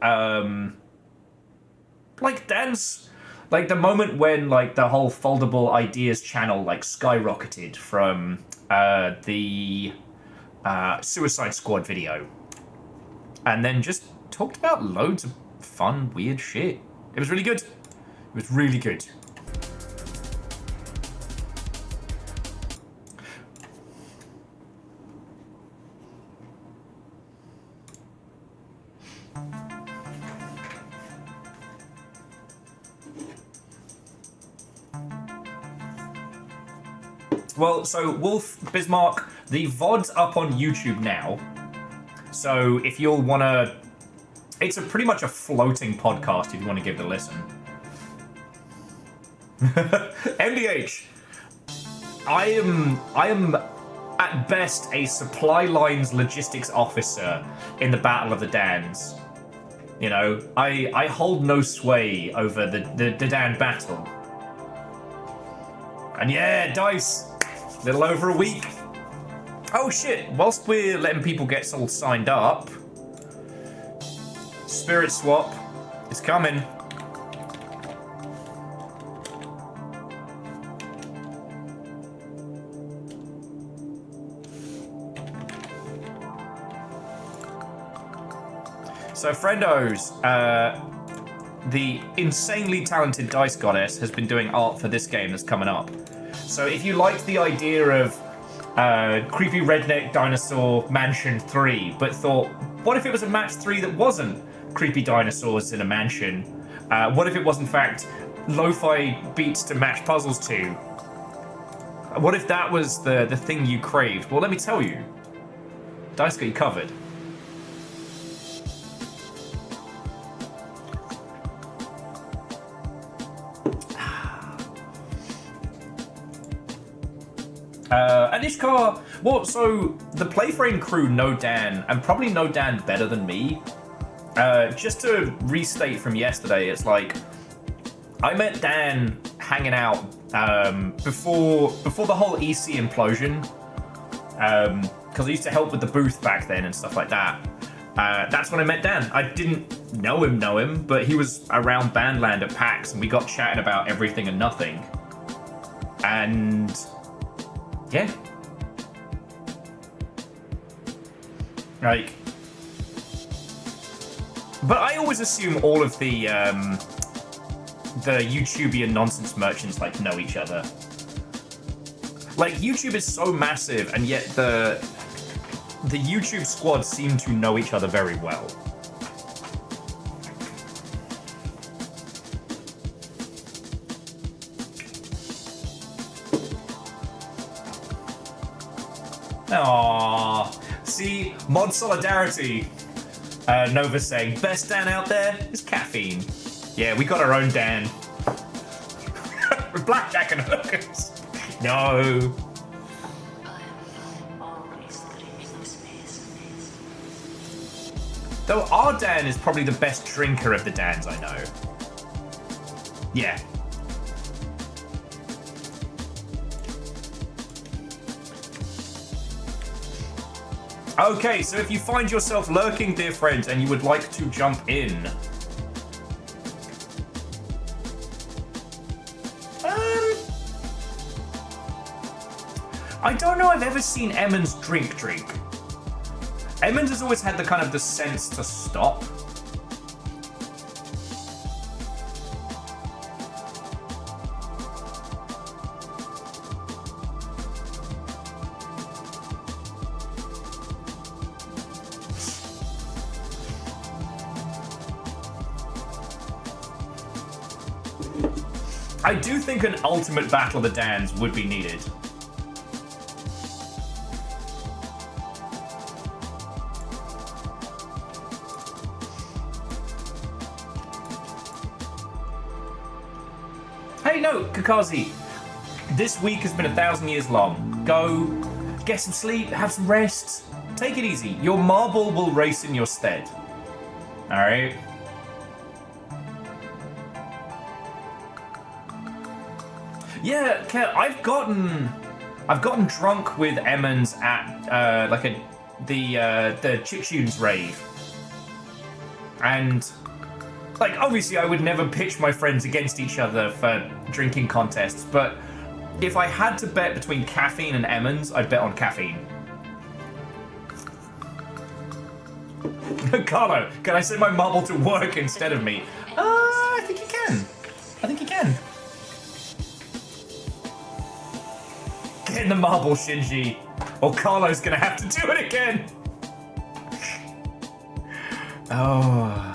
S1: Dan's, the moment when, the whole Foldable Ideas channel, skyrocketed from the Suicide Squad video. And then just talked about loads of fun, weird shit. It was really good. It was really good. Well, so Wolf, Bismarck, the VOD's up on YouTube now. So if you'll want to... It's pretty much a floating podcast if you want to give it a listen. MDH, I am at best a supply lines logistics officer in the Battle of the Dans. You know, I hold no sway over the Dan battle. And yeah, Dice, little over a week. Oh shit, whilst we're letting people get all signed up, Spirit Swap is coming. So friendos, the insanely talented Dice Goddess has been doing art for this game that's coming up. So if you liked the idea of Creepy Redneck Dinosaur Mansion 3, but thought, what if it was a match 3 that wasn't creepy dinosaurs in a mansion? What if it was in fact lo-fi beats to match puzzles to? What if that was the thing you craved? Well, let me tell you, Dice got you covered. Anishka, well, so the Playframe crew know Dan, and probably know Dan better than me. Just to restate from yesterday, it's like, I met Dan hanging out before the whole EC implosion, because I used to help with the booth back then and stuff like that. That's when I met Dan. I didn't know him, but he was around Bandland at PAX, and we got chatting about everything and nothing. And yeah. Like, but I always assume all of the YouTubian nonsense merchants like know each other. Like, YouTube is so massive, and yet the YouTube squad seem to know each other very well. Aww. See, mod solidarity. Nova saying, best Dan out there is caffeine. Yeah, we got our own Dan. Blackjack and hookers. No. Though our Dan is probably the best drinker of the Dans I know. Yeah. Okay, so if you find yourself lurking, dear friends, and you would like to jump in, I don't know I've ever seen Emmons drink. Emmons has always had the kind of the sense to stop. I do think an ultimate battle of the Dans would be needed. Hey, no, Kakazi. This week has been 1,000 years long. Go, get some sleep, have some rest. Take it easy. Your marble will race in your stead. All right? Yeah, I've gotten drunk with Emmons at the Chicktunes rave, and like obviously I would never pitch my friends against each other for drinking contests, but if I had to bet between caffeine and Emmons, I'd bet on caffeine. Carlo, can I send my marble to work instead of me? I think you can. I think you can. Get in the marble, Shinji, or Carlo's gonna have to do it again. Oh.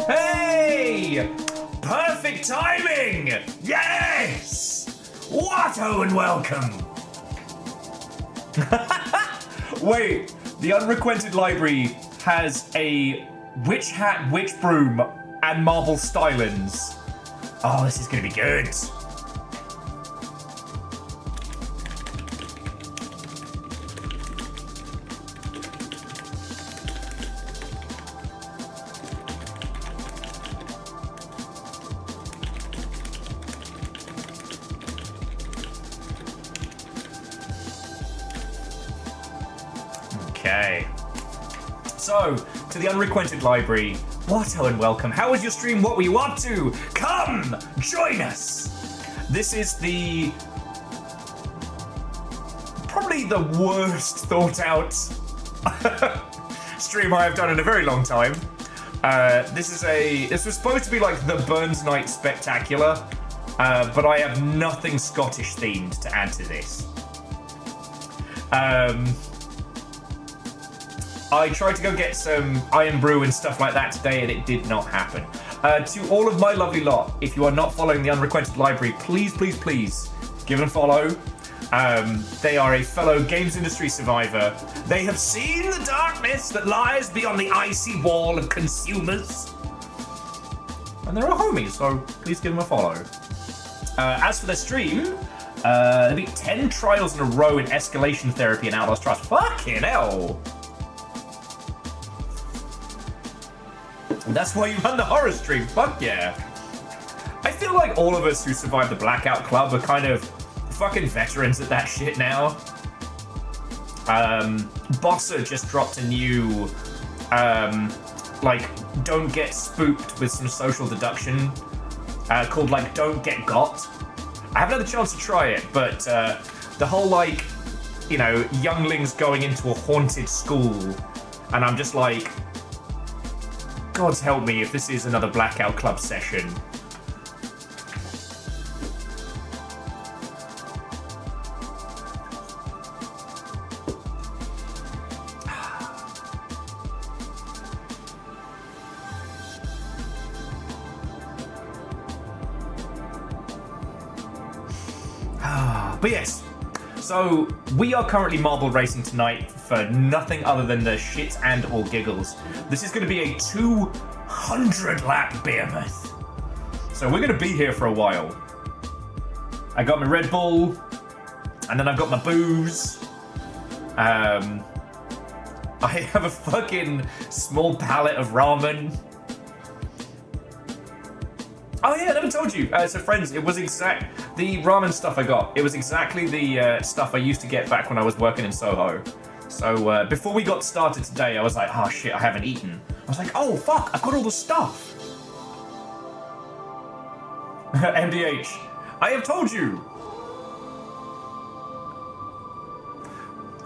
S1: Hey! Perfect timing! Yes! Watto and welcome! Wait, the Unrequited Library has a witch hat, witch broom, and marble stylings. Oh, this is gonna be good. Okay. So, to the Unrequited Library, Watto and welcome. How was your stream? What were you up to? Come! Join us! This is probably the worst thought out stream I have done in a very long time. This was supposed to be like the Burns Night Spectacular, but I have nothing Scottish themed to add to this. I tried to go get some Iron Brew and stuff like that today, and it did not happen. To all of my lovely lot, if you are not following the Unrequited Library, please, please, please give them a follow. They are a fellow games industry survivor. They have seen the darkness that lies beyond the icy wall of consumers. And they're a homie, so please give them a follow. As for their stream, there'll be 10 trials in a row in escalation therapy and Outlast Trust. Fucking hell! That's why you run the horror stream. Fuck yeah. I feel like all of us who survived the Blackout Club are kind of fucking veterans at that shit now. Bossa just dropped a new, like, don't get spooked with some social deduction, called, like, Don't Get Got. I haven't had the chance to try it, but the whole, like, you know, younglings going into a haunted school, and I'm just like, God help me if this is another Blackout Club session. But yes, so we are currently marble racing tonight for nothing other than the shits and or giggles. This is going to be a 200 lap behemoth. So we're going to be here for a while. I got my Red Bull, and then I've got my booze. I have a fucking small pallet of ramen. Oh yeah, I never told you. So friends, it was the ramen stuff I got. It was exactly the stuff I used to get back when I was working in Soho. So before we got started today, I was like, oh shit, I haven't eaten. I was like, oh fuck, I've got all the stuff. MDH, I have told you.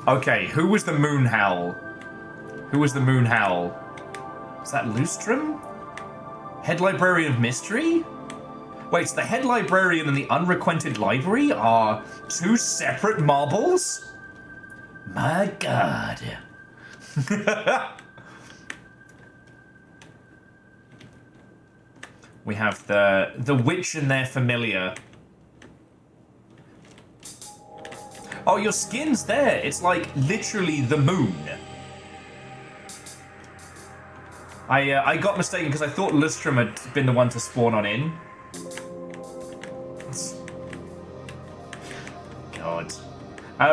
S1: Okay, who was the Moon Howl? Who was the Moon Howl? Is that Lustrum? Head Librarian of Mystery? Wait, so the Head Librarian and the Unrequented Library are two separate marbles? My god. We have the Witch and their familiar. Oh, your skin's there. It's like literally the moon. I got mistaken because I thought Lustrum had been the one to spawn on in. God.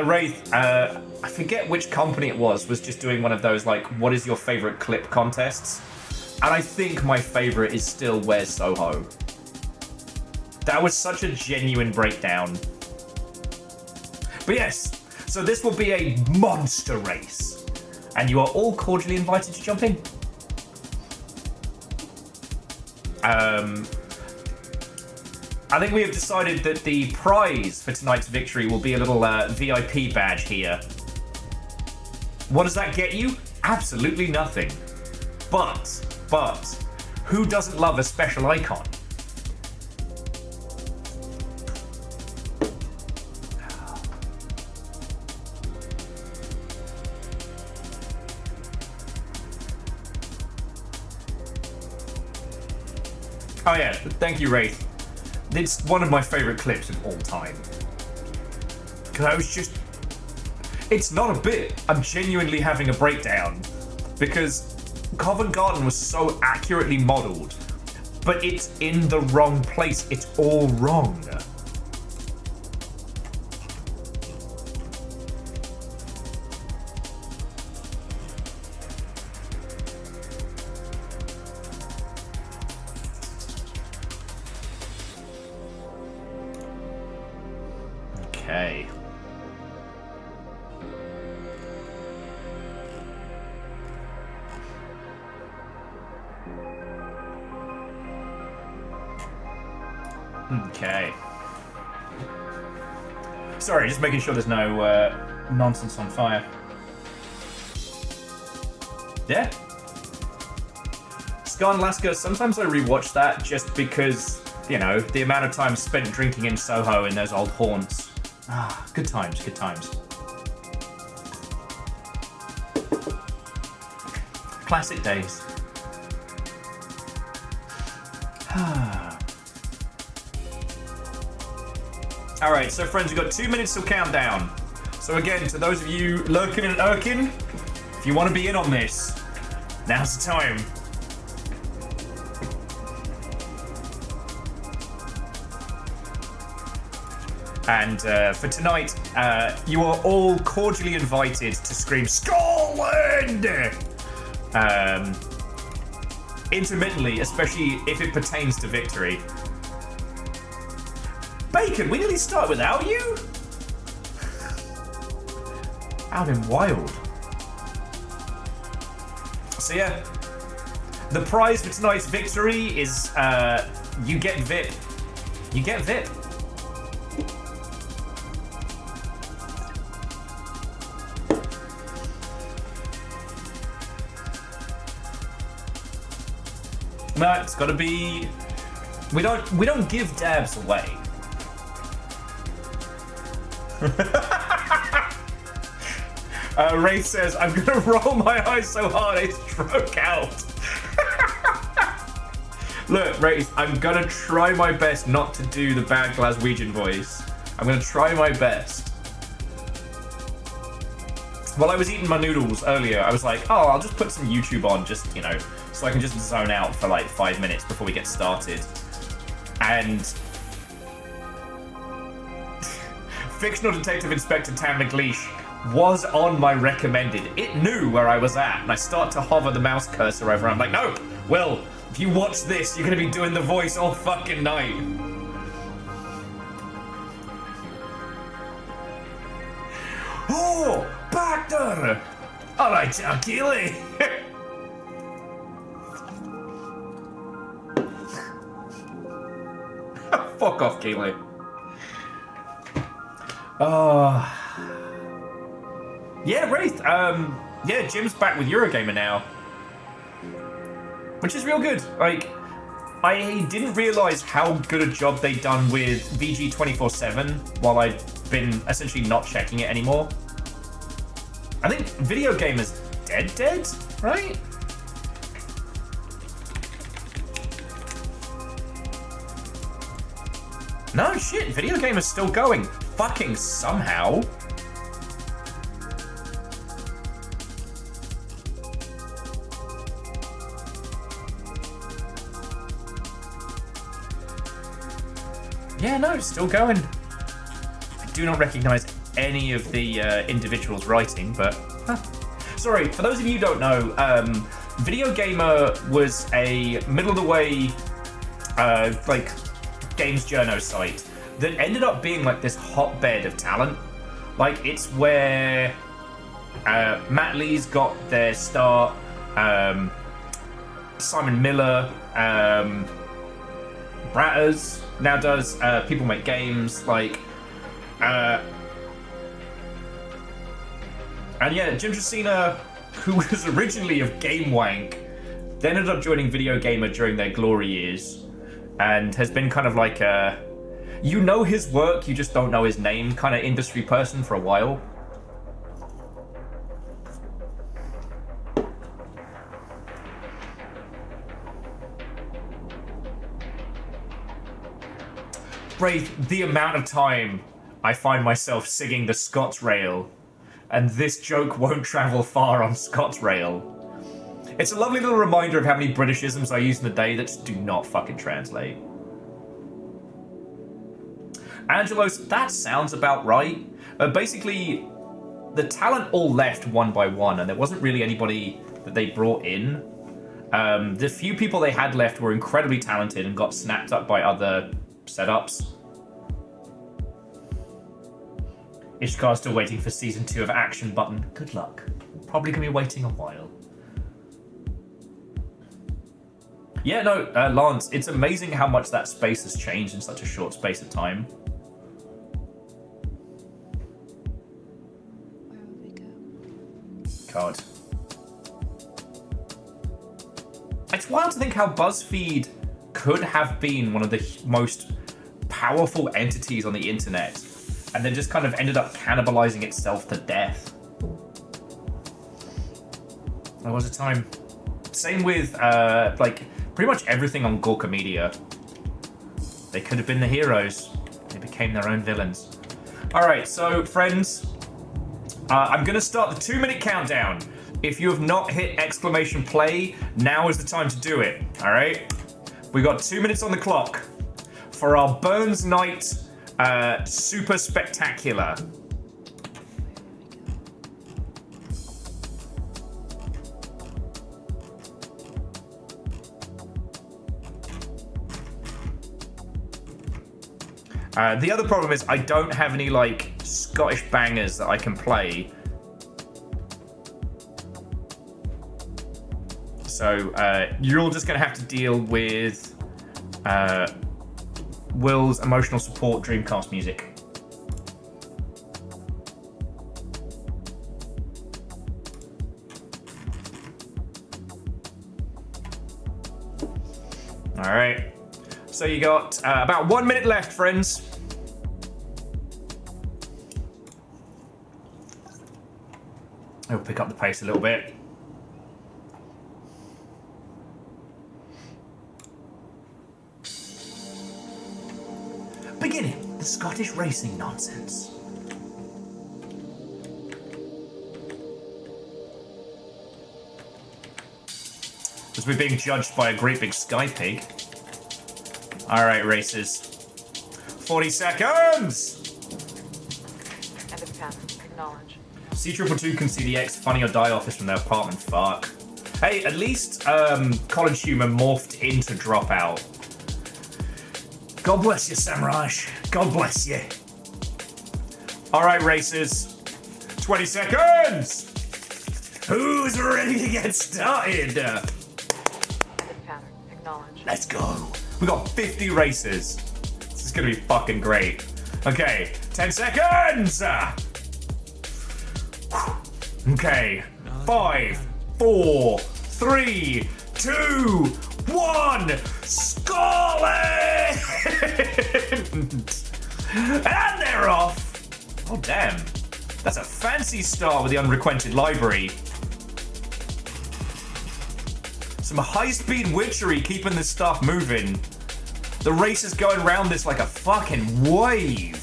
S1: Wraith, I forget which company it was just doing one of those, like, what is your favorite clip contests? And I think my favorite is still Where's Soho. That was such a genuine breakdown. But yes, so this will be a monster race. And you are all cordially invited to jump in. I think we have decided that the prize for tonight's victory will be a little VIP badge here. What does that get you? Absolutely nothing. But, who doesn't love a special icon? Oh yeah, thank you, Wraith. It's one of my favourite clips of all time. Because I was just... It's not a bit. I'm genuinely having a breakdown. Because Covent Garden was so accurately modelled, but it's in the wrong place. It's all wrong. Okay. Okay. Sorry, just making sure there's no nonsense on fire. Yeah. Scar and Alaska, sometimes I rewatch that just because, you know, the amount of time spent drinking in Soho in those old haunts. Ah, good times, good times. Classic days. Alright, so friends, we've got 2 minutes till countdown. So again, to those of you lurking and irking, if you want to be in on this, now's the time. And for tonight, you are all cordially invited to scream Scotland! Intermittently, especially if it pertains to victory. Bacon, we nearly start without you? Out in wild. So yeah, the prize for tonight's victory is you get VIP. You get VIP. No, it's gotta be. We don't give dabs away. Ray says, I'm gonna roll my eyes so hard I stroke out. Look, Ray, I'm gonna try my best not to do the bad Glaswegian voice. I'm gonna try my best. While I was eating my noodles earlier, I was like, oh, I'll just put some YouTube on, just, you know, so I can just zone out for like 5 minutes before we get started. And fictional detective inspector Tam McLeish was on my recommended. It knew where I was at, and I start to hover the mouse cursor over. I'm like, no, Will, if you watch this, you're gonna be doing the voice all fucking night. Oh, Bacter! All right, Keely. Fuck off, Keely. Yeah, Wraith. Yeah, Jim's back with Eurogamer now, which is real good. Like, I didn't realize how good a job they'd done with VG 24/7 while I'd been essentially not checking it anymore. I think Video Gamer's dead, right? No shit, Video Gamer's still going. Fucking somehow. Yeah, no, it's still going. I do not recognize any of the individuals writing, but... Huh. Sorry, for those of you who don't know, Video Gamer was a middle-of-the-way, like, games journo site that ended up being, like, this hotbed of talent. Like, it's where Matt Lee's got their start, Simon Miller, Bratters now does People Make Games, like, and yeah, Jim Tracina, who was originally of Game Wank, then ended up joining Video Gamer during their glory years, and has been kind of like a, you know his work, you just don't know his name kind of industry person for a while. Brave, the amount of time I find myself singing the ScotsRail, and this joke won't travel far on ScotsRail. It's a lovely little reminder of how many Britishisms I use in the day that just do not fucking translate. Angelos, that sounds about right. Basically, the talent all left one by one, and there wasn't really anybody that they brought in. The few people they had left were incredibly talented and got snapped up by other setups. Ishkar's still waiting for season 2 of Action Button. Good luck. Probably gonna be waiting a while. Yeah, no, Lance, it's amazing how much that space has changed in such a short space of time.
S6: Where would we go?
S1: God. It's wild to think how BuzzFeed could have been one of the most powerful entities on the internet, and then just kind of ended up cannibalizing itself to death. There was a time. Same with, like, pretty much everything on Gorka Media. They could have been the heroes. They became their own villains. Alright, so, friends, I'm going to start the 2-minute countdown. If you have not hit exclamation play, now is the time to do it, alright? We got 2 minutes on the clock for our Burns Night Super Spectacular. The other problem is I don't have any like Scottish bangers that I can play. So you're all just going to have to deal with Will's emotional support Dreamcast music. All right. So you got about 1 minute left, friends. I'll pick up the pace a little bit. Beginning the Scottish racing nonsense. As we're being judged by a great big sky pig. Alright, racers. 40 seconds!
S4: End of pattern. Acknowledge.
S1: C222 can see the X funny or die office from their apartment. Fuck. Hey, at least College Humor morphed into Dropout. God bless you, Samraj. God bless you. Alright, racers. 20 seconds! Who's ready to get started?
S4: End of pattern. Acknowledge.
S1: Let's go. We got 50 races. This is gonna be fucking great. Okay, 10 seconds! Okay, 5, 4, 3, 2, 1, Scotland! And they're off! Oh damn, that's a fancy start with the unrequented library. Some high-speed witchery keeping this stuff moving. The race is going around this like a fucking wave.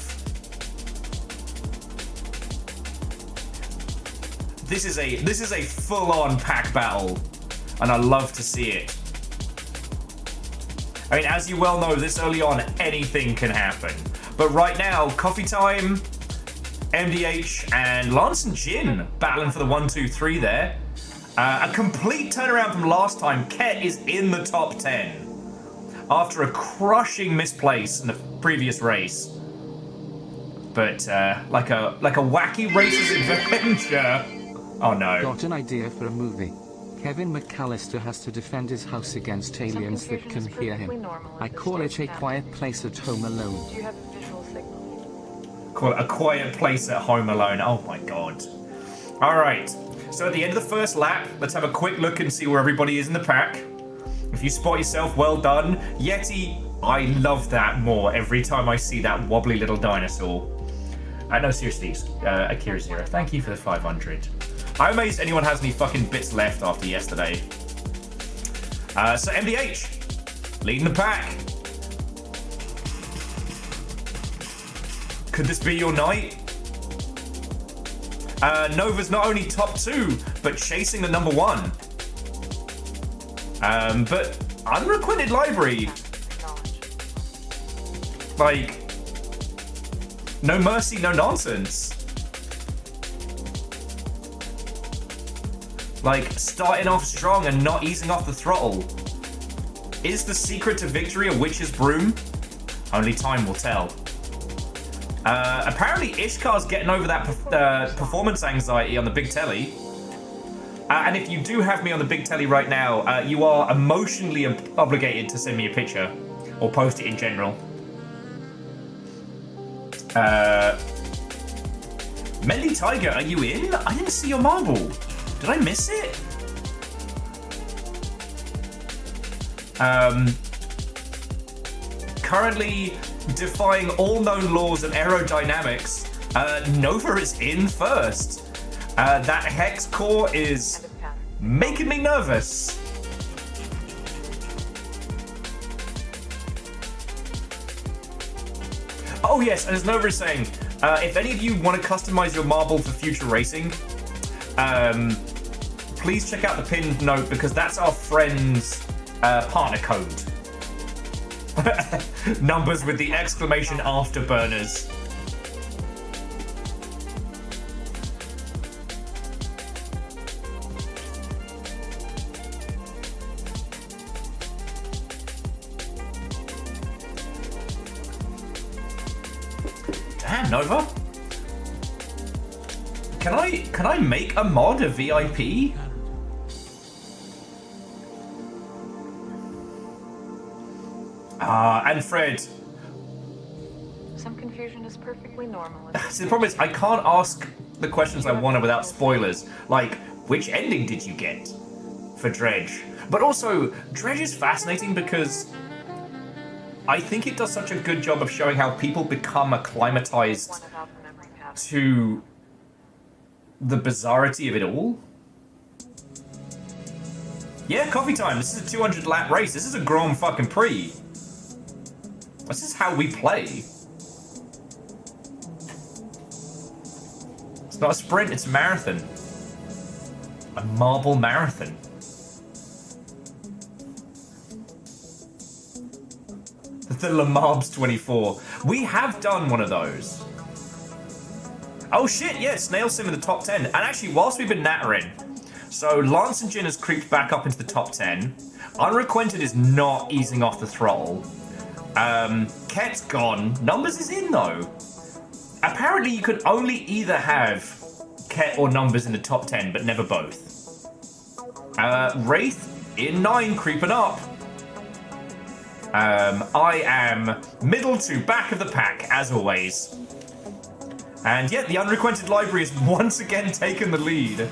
S1: This is a full-on pack battle, and I love to see it. I mean, as you well know, this early on, anything can happen. But right now, Coffee Time, MDH, and Lance and Jin battling for the 1, 2, 3 there. A complete turnaround from last time. Ket is in the top 10 after a crushing misplace in the previous race. But like a wacky racer's adventure. Oh no.
S2: Got an idea for a movie. Kevin McAllister has to defend his house against aliens that can hear him. I call it A Quiet Place at Home Alone.
S4: Do you have a visual signal?
S1: Call it A Quiet Place at Home Alone. Oh my god. Alright. So at the end of the first lap, let's have a quick look and see where everybody is in the pack. If you spot yourself, well done. Yeti, I love that more every time I see that wobbly little dinosaur. No, seriously, Akira Zero, thank you for the 500. I'm amazed anyone has any fucking bits left after yesterday. So MDH, leading the pack. Could this be your night? Nova's not only top 2, but chasing the number 1. But unrequited library, like, no mercy, no nonsense. Like, starting off strong and not easing off the throttle. Is the secret to victory a witch's broom? Only time will tell. Apparently Ishkar's getting over that performance anxiety on the big telly. And if you do have me on the big telly right now, you are emotionally obligated to send me a picture or post it in general. Mendy Tiger, are you in? I didn't see your marble. Did I miss it? Currently defying all known laws of aerodynamics, Nova is in first. That hex core is making me nervous. Oh yes, and as Nova is saying, if any of you want to customize your marble for future racing, please check out the pinned note because that's our friend's partner code. Numbers with the exclamation afterburners. Damn, Nova. Can I make a mod a VIP? And Fred.
S4: Some confusion is perfectly normal.
S1: See, the problem is I can't ask the questions I wanted without spoilers. Like, which ending did you get for Dredge? But also, Dredge is fascinating because I think it does such a good job of showing how people become acclimatized
S4: One without remembering patterns.
S1: to the bizarrity of it all. Yeah, coffee time. This is a 200 lap race. This is a Grand fucking Prix. This is how we play. It's not a sprint, it's a marathon. A marble marathon. The Lamarbs 24. We have done one of those. Oh shit, yeah, Snail Sim in the top 10. And actually, whilst we've been nattering, so Lance and Jin has creeped back up into the top 10. Unrequited is not easing off the throttle. Ket's gone. Numbers is in though. Apparently you could only either have Ket or Numbers in the top 10, but never both. Wraith in 9, creeping up. I am middle to back of the pack, as always. And yet, the Unrequited Library has once again taken the lead.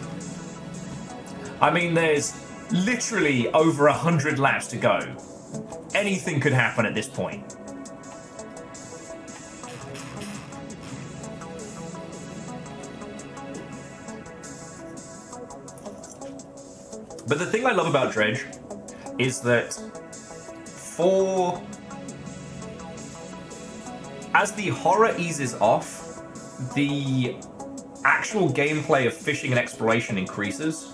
S1: I mean, there's literally over 100 laps to go. Anything could happen at this point. But the thing I love about Dredge is that as the horror eases off, the actual gameplay of fishing and exploration increases.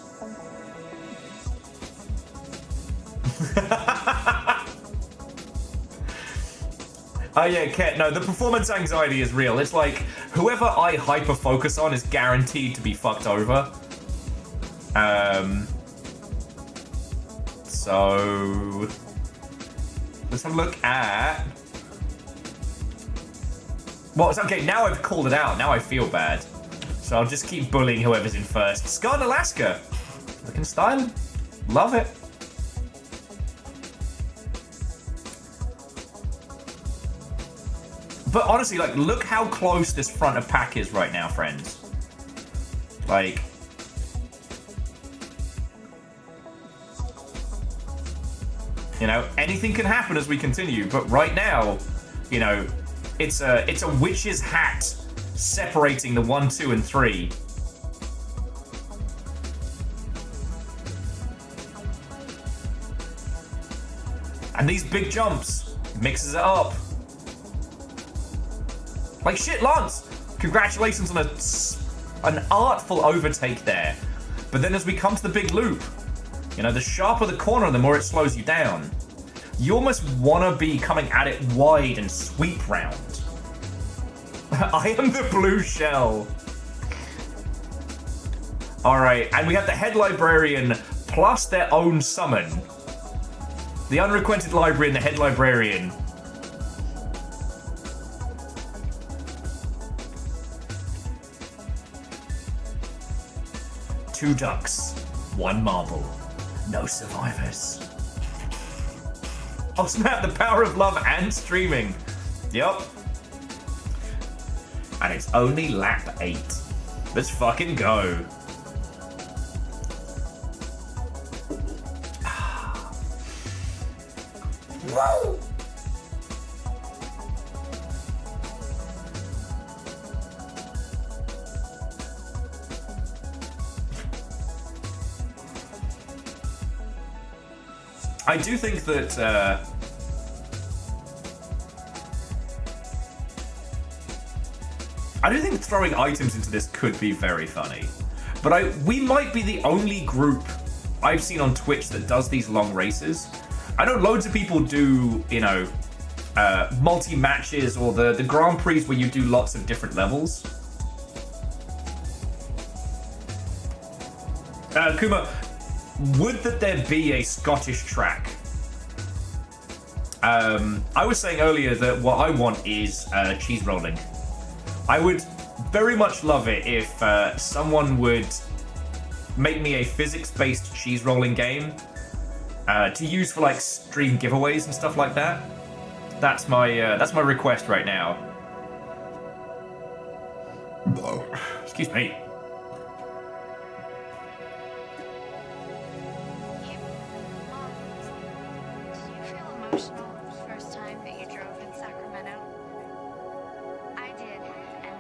S1: Oh yeah, Ket, no, the performance anxiety is real. It's like, whoever I hyper-focus on is guaranteed to be fucked over. So let's have a look at... Well, it's okay, now I've called it out. Now I feel bad. So I'll just keep bullying whoever's in first. Scarred Alaska. Looking styling. Love it. But honestly, like, look how close this front of pack is right now, friends. Like... You know, anything can happen as we continue, but right now, you know, it's a witch's hat separating the 1, 2, and 3. And these big jumps mixes it up. Like shit, Lance! Congratulations on an artful overtake there. But then as we come to the big loop, you know, the sharper the corner, the more it slows you down. You almost want to be coming at it wide and sweep round. I am the blue shell. Alright, and we have the head librarian plus their own summon. The Unrequited Library and the head librarian. Two ducks, one marble. No survivors. Oh snap, the power of love and streaming. Yup. And it's only lap 8. Let's fucking go. Whoa! I do think that I do think throwing items into this could be very funny, but we might be the only group I've seen on Twitch that does these long races. I know loads of people do, you know, multi-matches or the Grand Prix where you do lots of different levels. Kuma, would that there be a Scottish track? I was saying earlier that what I want is cheese rolling. I would very much love it if someone would make me a physics-based cheese rolling game to use for like stream giveaways and stuff like that. That's my request right now. Excuse me.
S6: Did you feel emotional the first time that you drove in Sacramento? I did, and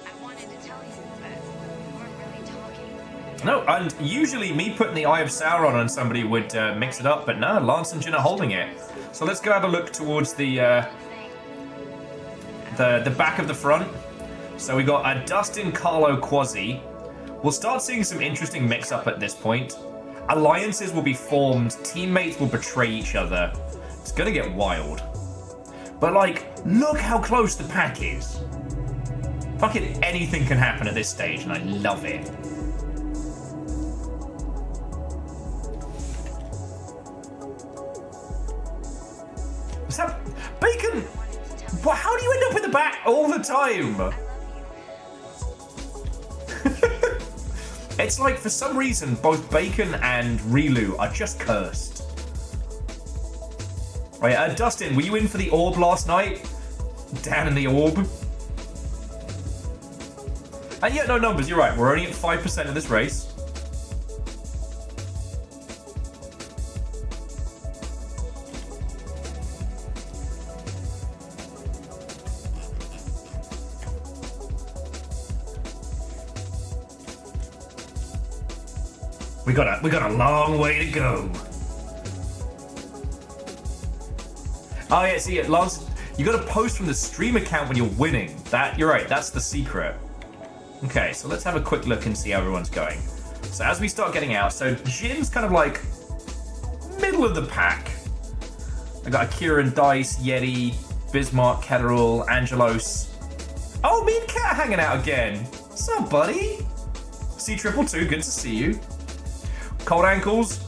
S6: I wanted to tell you, but we weren't really talking.
S1: No, and usually me putting the Eye of Sauron on somebody would mix it up, but no, Lance and Jin are holding it. So let's go have a look towards the back of the front. So we got a Dustin, Carlo, Quasi. We'll start seeing some interesting mix-up at this point. Alliances will be formed, teammates will betray each other. It's gonna get wild. But like, look how close the pack is. Fucking anything can happen at this stage, and I love it. What's that? Bacon! What, how do you end up in the back all the time? It's like, for some reason, both Bacon and Rilu are just cursed. Right, Dustin, were you in for the orb last night? Down in the orb? And yet, no numbers, you're right. We're only at 5% of this race. We got a long way to go. Oh yeah, see, Lance, you got to post from the stream account when you're winning. You're right. That's the secret. Okay, so let's have a quick look and see how everyone's going. So as we start getting out, so Jin's kind of like middle of the pack. I got Kieran, Dice, Yeti, Bismarck, Ketterall, Angelos. Oh, me and Kat are hanging out again. What's up, buddy? C222, good to see you. Cold Ankles,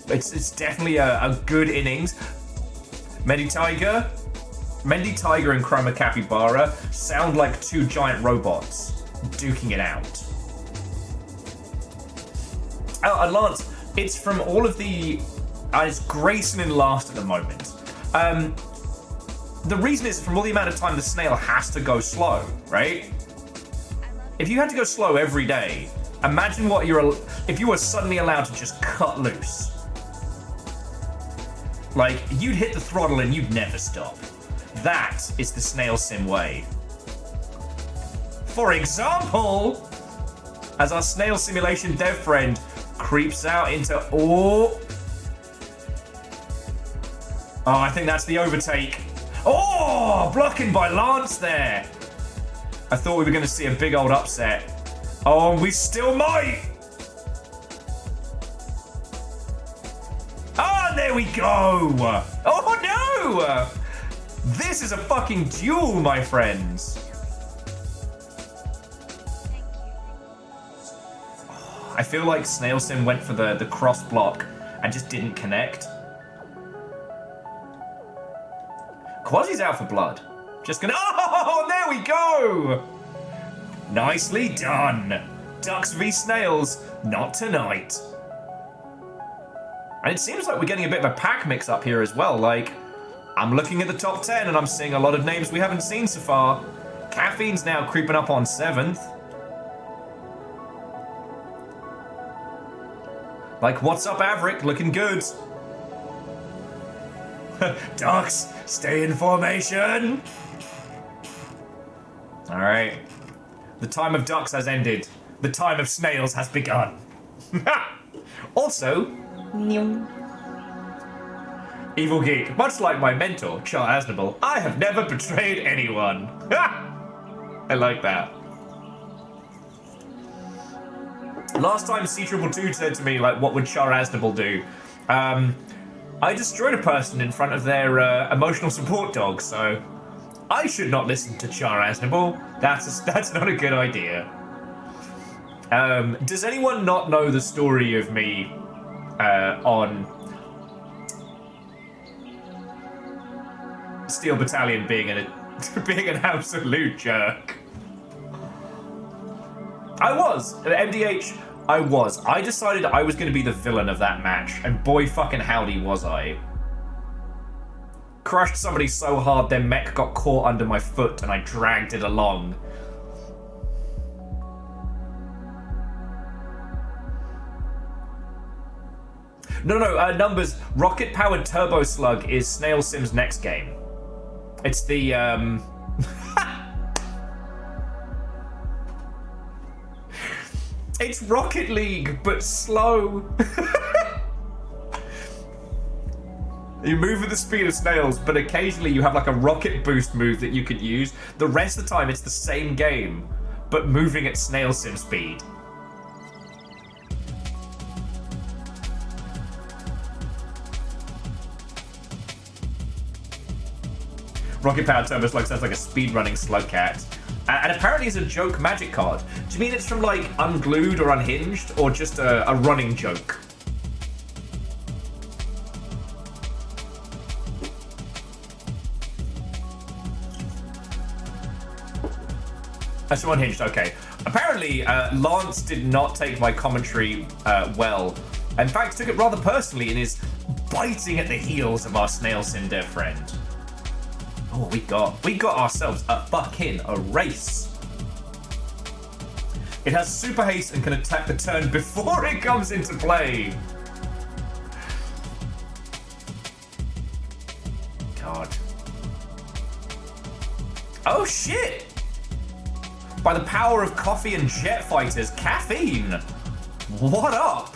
S1: it's definitely a good innings. Mendy Tiger and Chroma Capybara sound like two giant robots duking it out. Oh, and Lance, it's from all of the... it's Grayson in last at the moment. The reason is from all the amount of time the snail has to go slow, right? If you had to go slow every day, imagine what if you were suddenly allowed to just cut loose. Like, you'd hit the throttle and you'd never stop. That is the snail sim way. For example, as our snail simulation dev friend creeps out into... Oh, I think that's the overtake. Oh, blocking by Lance there. I thought we were going to see a big old upset. Oh, we still might. Ah, there we go. Oh, no. This is a fucking duel, my friends. I feel like Snailsim went for the cross block and just didn't connect. Quasi's out for blood. Just gonna... Oh, there we go. Nicely done. Ducks v Snails, not tonight. And it seems like we're getting a bit of a pack mix up here as well. Like, I'm looking at the top 10 and I'm seeing a lot of names we haven't seen so far. Caffeine's now creeping up on 7th. Like, what's up, Averick? Looking good. Ducks, stay in formation. All right. The time of ducks has ended. The time of snails has begun. Also, Evil Geek, much like my mentor, Char Aznable, I have never betrayed anyone. I like that. Last time C222 said to me, like, what would Char Aznable do? I destroyed a person in front of their emotional support dog, so I should not listen to Char Aznable. That's not a good idea. Does anyone not know the story of me on Steel Battalion being Being an absolute jerk. I was. At MDH, I was. I decided I was going to be the villain of that match, and boy fucking howdy was I. Crushed somebody so hard their mech got caught under my foot and I dragged it along. No, numbers. Rocket-powered Turbo Slug is Snail Sim's next game. It's the, It's Rocket League, but slow. You move at the speed of snails, but occasionally you have like a rocket boost move that you could use. The rest of the time, it's the same game, but moving at snail sim speed. Rocket Powered Turbo Slug sounds like a speedrunning slug cat. And apparently it's a joke magic card. Do you mean it's from like Unglued or Unhinged, or just a running joke? That's from Unhinged, okay. Apparently, Lance did not take my commentary well. In fact, took it rather personally and is biting at the heels of our Snail Sim dev friend. Oh, we got ourselves a race. It has super haste and can attack the turn before it comes into play. God. Oh shit! By the power of coffee and jet fighters, caffeine! What up?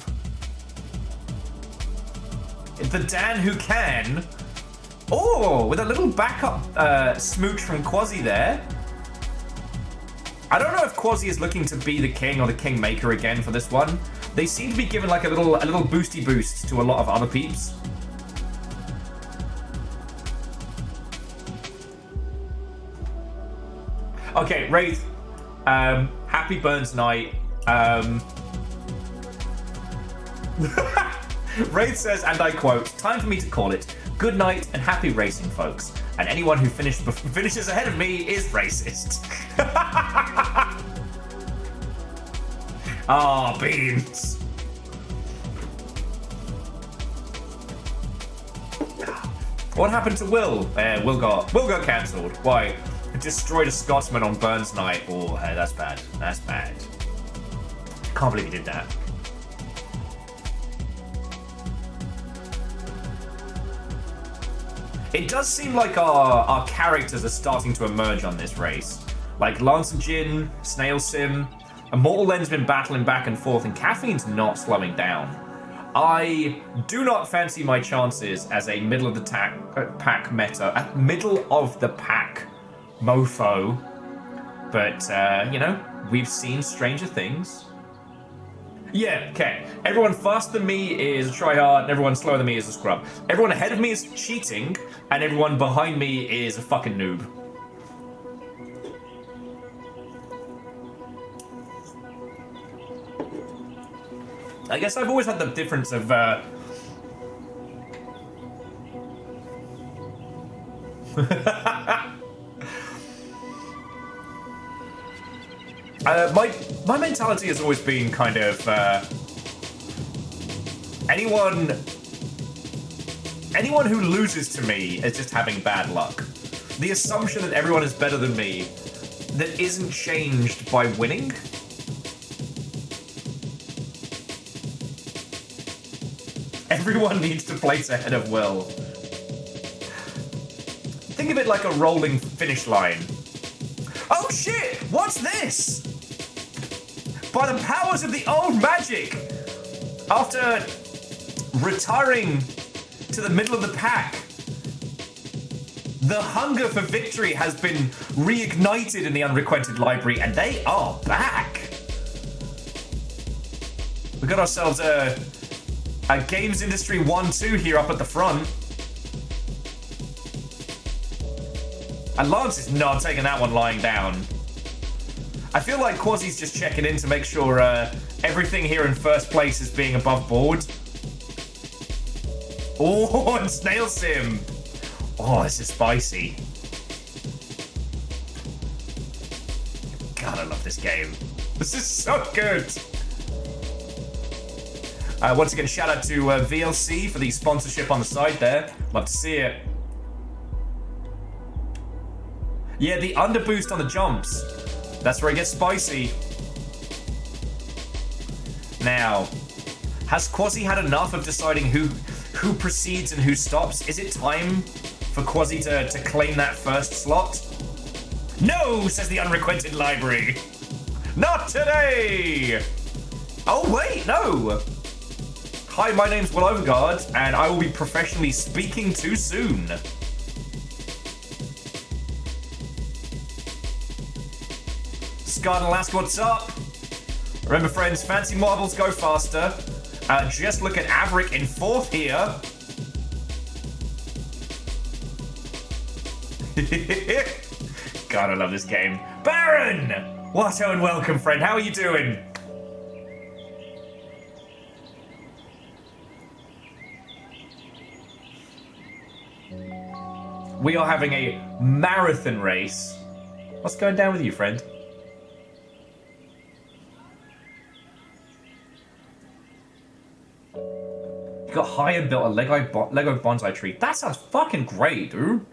S1: The Dan who can. Oh, with a little backup smooch from Quasi there. I don't know if Quasi is looking to be the king or the kingmaker again for this one. They seem to be given like a little boosty boost to a lot of other peeps. Okay, Wraith. Happy Burns Night. Wraith says, and I quote, "Time for me to call it. Good night and happy racing, folks. And anyone who finishes ahead of me is racist." Ah, beans. What happened to Will? Will got cancelled. Why? Destroyed a Scotsman on Burns Night. Oh, hey, that's bad. That's bad. Can't believe he did that. It does seem like our characters are starting to emerge on this race. Like Lance and Jin, Snail Sim, Immortal Len's been battling back and forth, and Caffeine's not slowing down. I do not fancy my chances as a middle of the pack meta, middle of the pack mofo, but you know, we've seen stranger things. Yeah, okay. Everyone faster than me is a tryhard, and everyone slower than me is a scrub. Everyone ahead of me is cheating, and everyone behind me is a fucking noob. I guess I've always had the difference of my mentality has always been kind of anyone who loses to me is just having bad luck. The assumption that everyone is better than me that isn't changed by winning. Everyone needs to place ahead of Will. Think of it like a rolling finish line. Oh shit! What's this? By the powers of the old magic! After retiring to the middle of the pack, the hunger for victory has been reignited in the Unrequited Library, and they are back! We got ourselves a Games Industry 1-2 here up at the front. And Lance is not taking that one lying down. I feel like Quasi's just checking in to make sure everything here in first place is being above board. Oh, and Snail Sim. Oh, this is spicy. God, I love this game. This is so good. Once again, shout out to VLC for the sponsorship on the side there. Love to see it. Yeah, the underboost on the jumps. That's where it gets spicy. Now, has Quasi had enough of deciding who proceeds and who stops? Is it time for Quasi to claim that first slot? No, says the unrequited library. Not today! Oh, wait, no. Hi, my name's Will Overguard, and I will be professionally speaking too soon. Scott and Alaska, what's up? Remember, friends, fancy marbles go faster. Just look at Averick in 4th here. God, I love this game. Baron! What and welcome, friend. How are you doing? We are having a marathon race. What's going down with you, friend? You got high and built a Lego bonsai tree. That sounds fucking great, dude.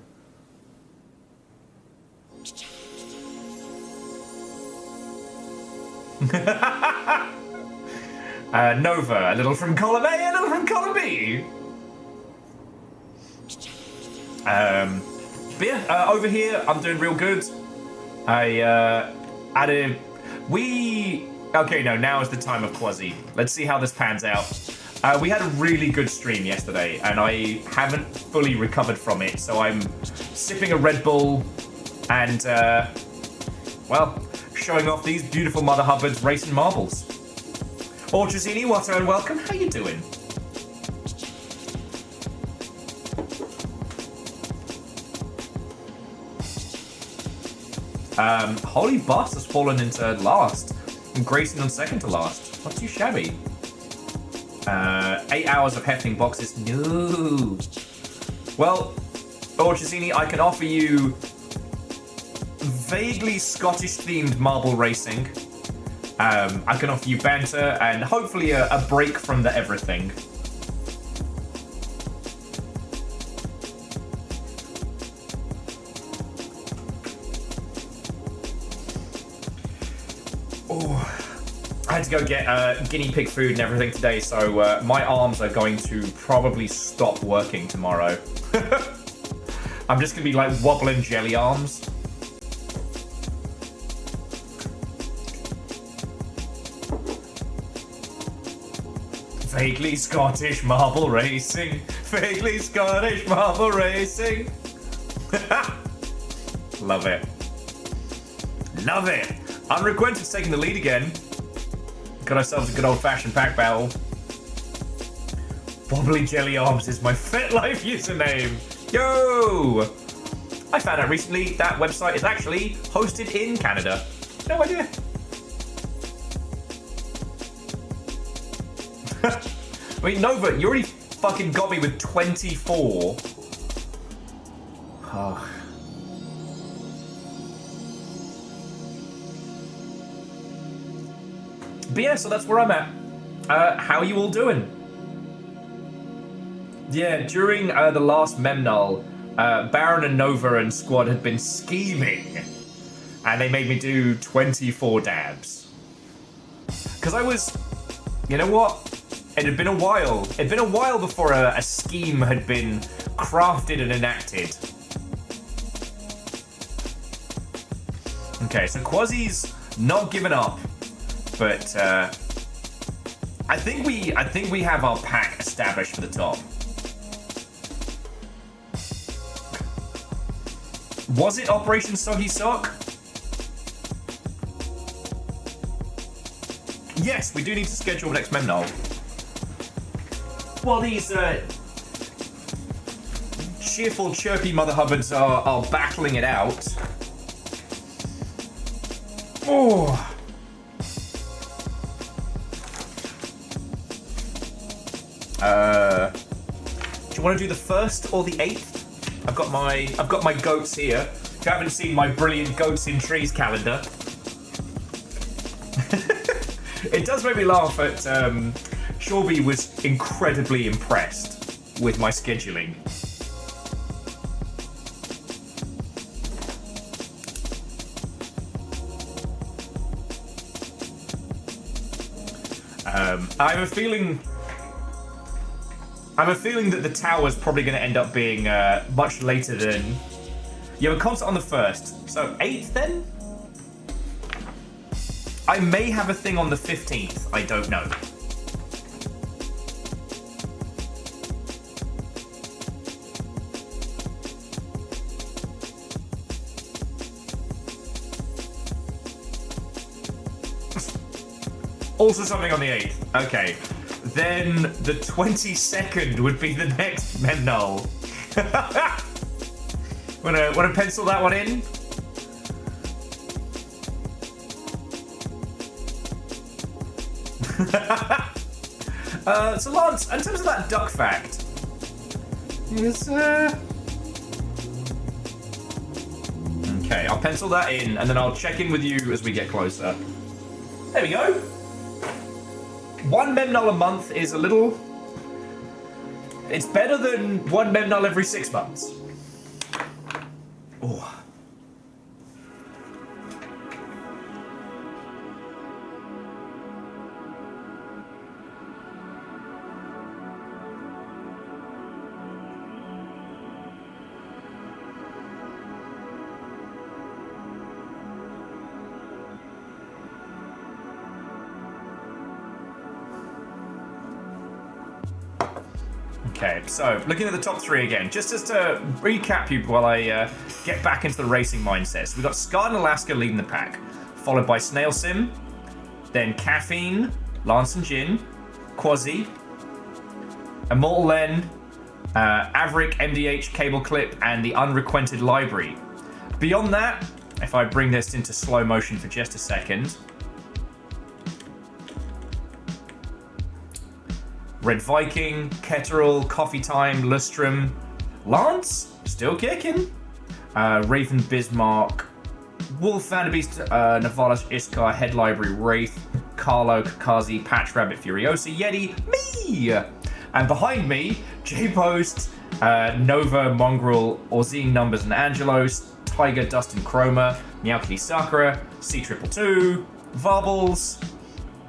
S1: Nova, a little from column A, a little from column B. But yeah, over here, I'm doing real good. Okay, no, now is the time of Quasi. Let's see how this pans out. We had a really good stream yesterday, and I haven't fully recovered from it, so I'm sipping a Red Bull and, well, showing off these beautiful Mother Hubbards racing marbles. Orchazini, what and welcome. How you doing? Holy Boss has fallen into last, and Grayson on second to last. Not too shabby. 8 hours of hefting boxes. No. Well, Orchazini, I can offer you vaguely Scottish-themed marble racing. I can offer you banter and hopefully a break from the everything. Oh, I had to go get guinea pig food and everything today, so my arms are going to probably stop working tomorrow. I'm just gonna be like wobbling jelly arms. Vaguely Scottish marble racing. Vaguely Scottish marble racing. Love it. Love it. Unrequented's taking the lead again. Got ourselves a good old-fashioned pack battle. Wobbly Jelly Arms is my FetLife username. Yo! I found out recently that website is actually hosted in Canada. No idea. Wait, Nova, you already fucking got me with 24. Oh. But yeah, so that's where I'm at. How are you all doing? Yeah, during the last Memnol, Baron and Nova and squad had been scheming. And they made me do 24 dabs. Because I was... You know what? It had been a while. It had been a while before a scheme had been crafted and enacted. Okay, so Quasi's not given up, but I think we have our pack established for the top. Was it Operation Soggy Sock? Yes, we do need to schedule next Memnol. While these cheerful, chirpy Mother Hubbards are battling it out. Oh. Do you want to do the 1st or the 8th? I've got my goats here. If you haven't seen my brilliant Goats in Trees calendar, It does make me laugh at Shorby was incredibly impressed with my scheduling. I have a feeling that the tower's probably going to end up being much later than... You have a concert on the 1st, so 8th then? I may have a thing on the 15th, I don't know. Also something on the 8th. Okay. Then the 22nd would be the next Memnol. Wanna pencil that one in? So Lance, in terms of that duck fact, is okay, I'll pencil that in and then I'll check in with you as we get closer. There we go. 1 Memnol a month is a little... It's better than 1 Memnol every 6 months. Oh. Okay, so looking at the top 3 again, just as to recap you while I get back into the racing mindset. So we've got Scarred and Alaska leading the pack, followed by Snail Sim, then Caffeine, Lance and Jin, Quasi, Immortal Len, Averick, MDH, Cable Clip, and the Unrequented Library. Beyond that, if I bring this into slow motion for just a second, Red Viking, Ketteril, Coffee Time, Lustrum, Lance, still kicking, Raven Bismarck, Wolf Vanderbeest, Navalas Iskar, Head Library, Wraith, Carlo, Kakazi, Patch Rabbit, Furiosa, Yeti, me! And behind me, J-Post, Nova, Mongrel, Orzine Numbers and Angelos, Tiger, Dustin Chroma, Meowkity Sakura, C222, Varbles,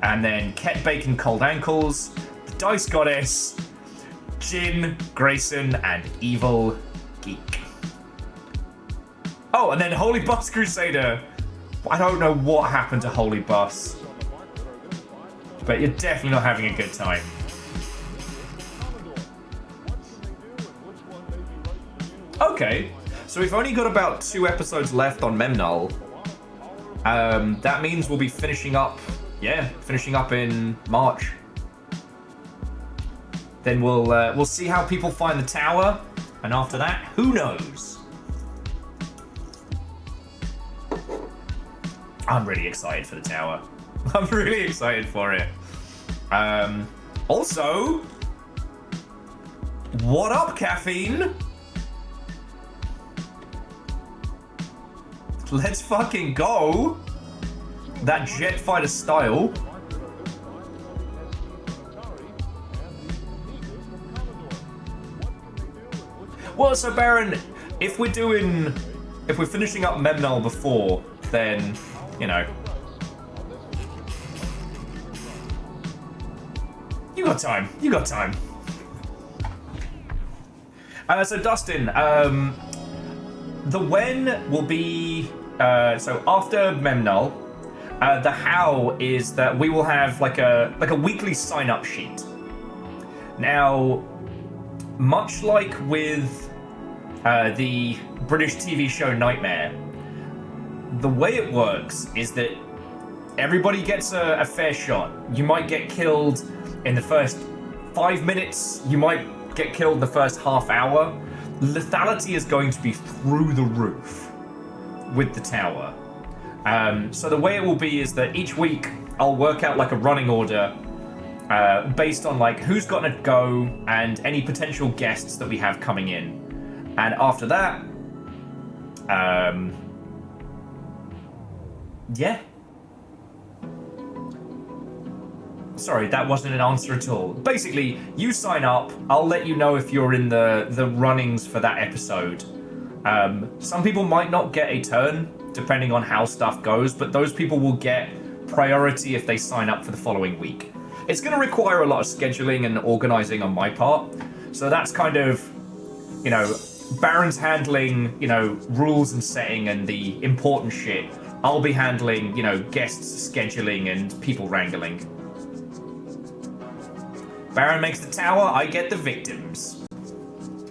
S1: and then Ket Bacon, Cold Ankles, Dice Goddess, Jin, Grayson, and Evil Geek. Oh, and then Holy Bus Crusader. I don't know what happened to Holy Bus, but you're definitely not having a good time. Okay, so we've only got about 2 episodes left on Memnol. That means we'll be finishing up in March. Then we'll see how people find the tower, and after that, who knows? I'm really excited for the tower. I'm really excited for it. Also, what up, Caffeine? Let's fucking go. That jet fighter style. Well, so Baron, if we're finishing up Memnol before, then, you know. You got time. So Dustin, the when will be, so after Memnol, the how is that we will have like a weekly sign-up sheet. Now, much like with the British TV show Nightmare, the way it works is that everybody gets a fair shot. You might get killed in the first 5 minutes, you might get killed in the first half hour. Lethality is going to be through the roof with the tower. So the way it will be is that each week I'll work out like a running order based on like who's gonna go and any potential guests that we have coming in. And after that, yeah. Sorry, that wasn't an answer at all. Basically, you sign up. I'll let you know if you're in the runnings for that episode. Some people might not get a turn, depending on how stuff goes, but those people will get priority if they sign up for the following week. It's going to require a lot of scheduling and organizing on my part, so that's kind of, you know, Baron's handling, you know, rules and setting and the important shit. I'll be handling, you know, guests scheduling and people wrangling. Baron makes the tower, I get the victims.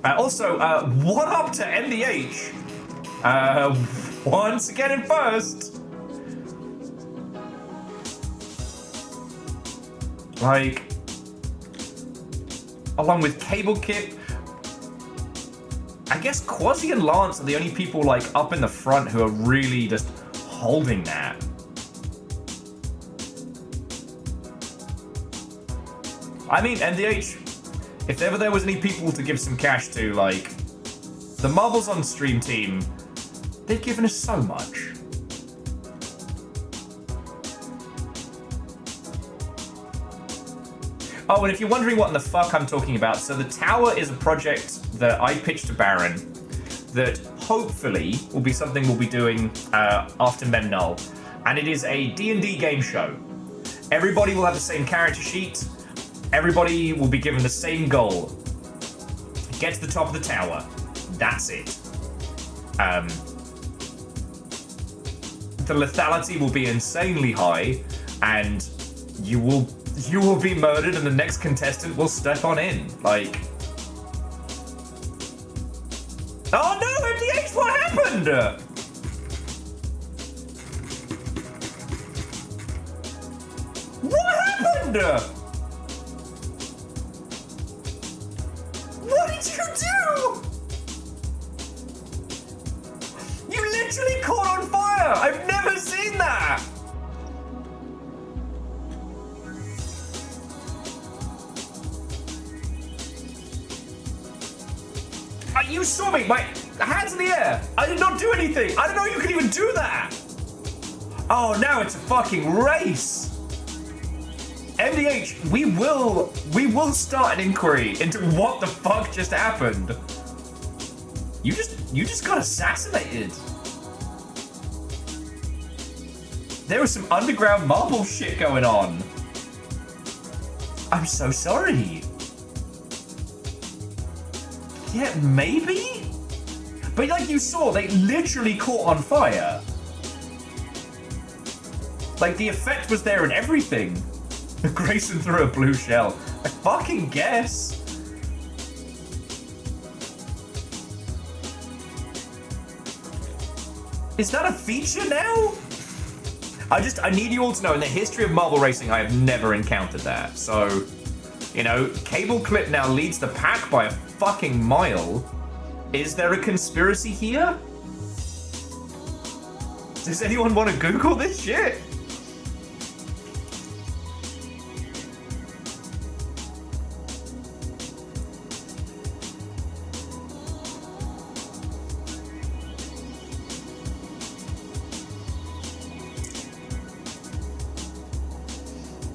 S1: Also, what up to MDH? Once again in first. Like, along with Cable Kip, I guess Quasi and Lance are the only people, like, up in the front who are really just holding that. I mean, MDH, if ever there was any people to give some cash to, like, the Marbles on Stream team, they've given us so much. Oh, and if you're wondering what in the fuck I'm talking about, so the tower is a project that I pitched to Baron that hopefully will be something we'll be doing after Memnull, and it is a D&D game show. Everybody will have the same character sheet. Everybody will be given the same goal. Get to the top of the tower. That's it. The lethality will be insanely high, and you will be murdered, and the next contestant will step on in. Like, oh no, MDH, what happened? What happened? What did you do? You literally caught on fire! I've never seen that! You saw me! My hands in the air! I did not do anything! I didn't know you could even do that! Oh, now it's a fucking race! MDH, we will start an inquiry into what the fuck just happened. You just got assassinated. There was some underground marble shit going on. I'm so sorry. Yeah, maybe? But like you saw, they literally caught on fire. Like, the effect was there and everything. Grayson threw a blue shell. I fucking guess. Is that a feature now? I need you all to know, in the history of marble racing, I have never encountered that. So, you know, Cable Clip now leads the pack by a fucking mile. Is there a conspiracy here? Does anyone want to Google this shit?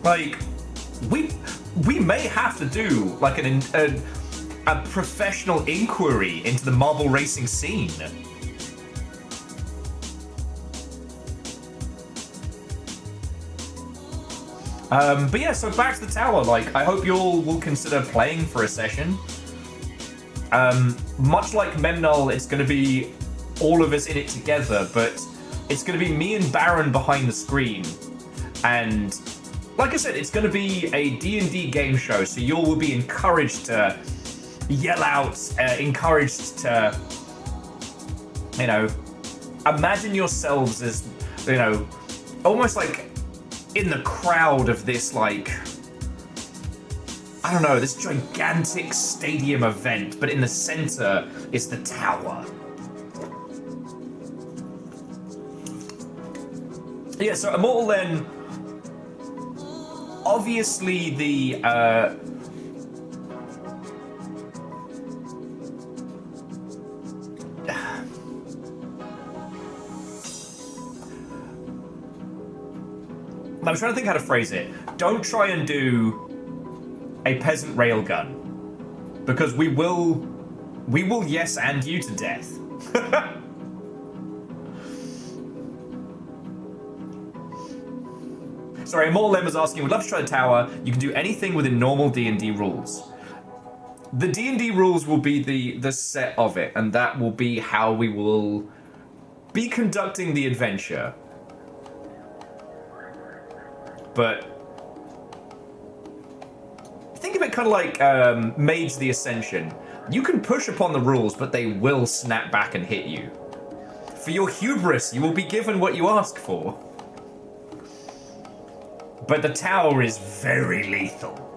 S1: Like, we may have to do like a professional inquiry into the marble racing scene. But yeah, so back to the tower. Like, I hope you all will consider playing for a session. Much like Memnull, it's going to be all of us in it together, but it's going to be me and Baron behind the screen. And like I said, it's going to be a D&D game show, so you all will be encouraged to yell out, encouraged to, you know, imagine yourselves as, you know, almost like in the crowd of this, like, I don't know, this gigantic stadium event, but in the center is the tower. Yeah, so Immortal then, obviously the, I'm trying to think how to phrase it. Don't try and do a peasant railgun, because we will yes and you to death. Sorry, Immortal Lem was asking, would love to try the tower. You can do anything within normal D&D rules. The D&D rules will be the set of it, and that will be how we will be conducting the adventure. But think of it kind of like Mage the Ascension. You can push upon the rules, but they will snap back and hit you. For your hubris, you will be given what you ask for. But the tower is very lethal.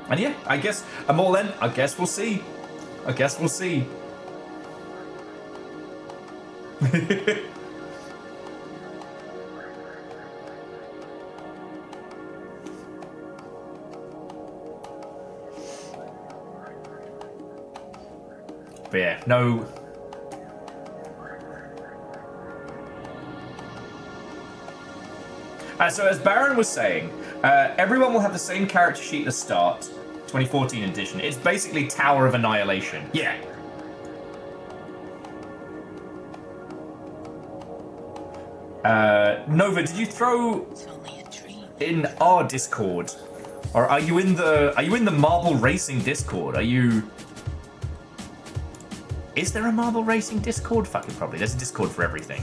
S1: And yeah, I guess I'm all in. I guess we'll see. I guess we'll see. But yeah, no. So as Baron was saying, everyone will have the same character sheet to start, 2014 edition. It's basically Tower of Annihilation. Yeah. Nova, did you throw in our Discord, or are you in the Marble Racing Discord? Are you? Is there a Marble Racing Discord? Fucking probably. There's a Discord for everything.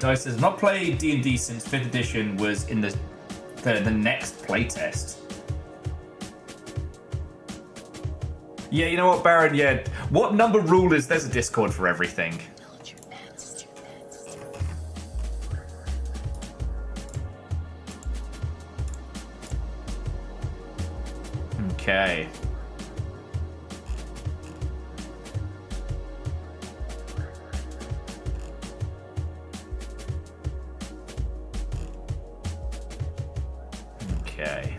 S1: Dice has not played D&D since 5th edition was in the next playtest. Yeah, you know what, Baron? Yeah, what number rule is there's a Discord for everything? Okay. Okay.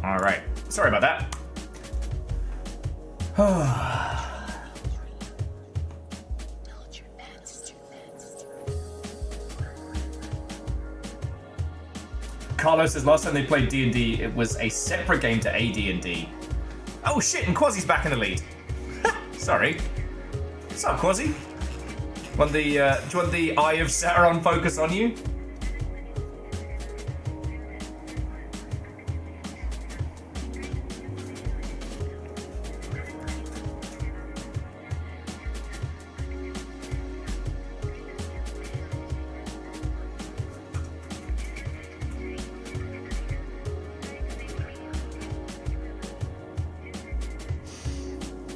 S1: All right. Sorry about that. Carlos says last time they played D&D, it was a separate game to AD&D. Oh shit, and Quasi's back in the lead. Sorry. What's up, Quasi? Do you want the Eye of Sauron focus on you?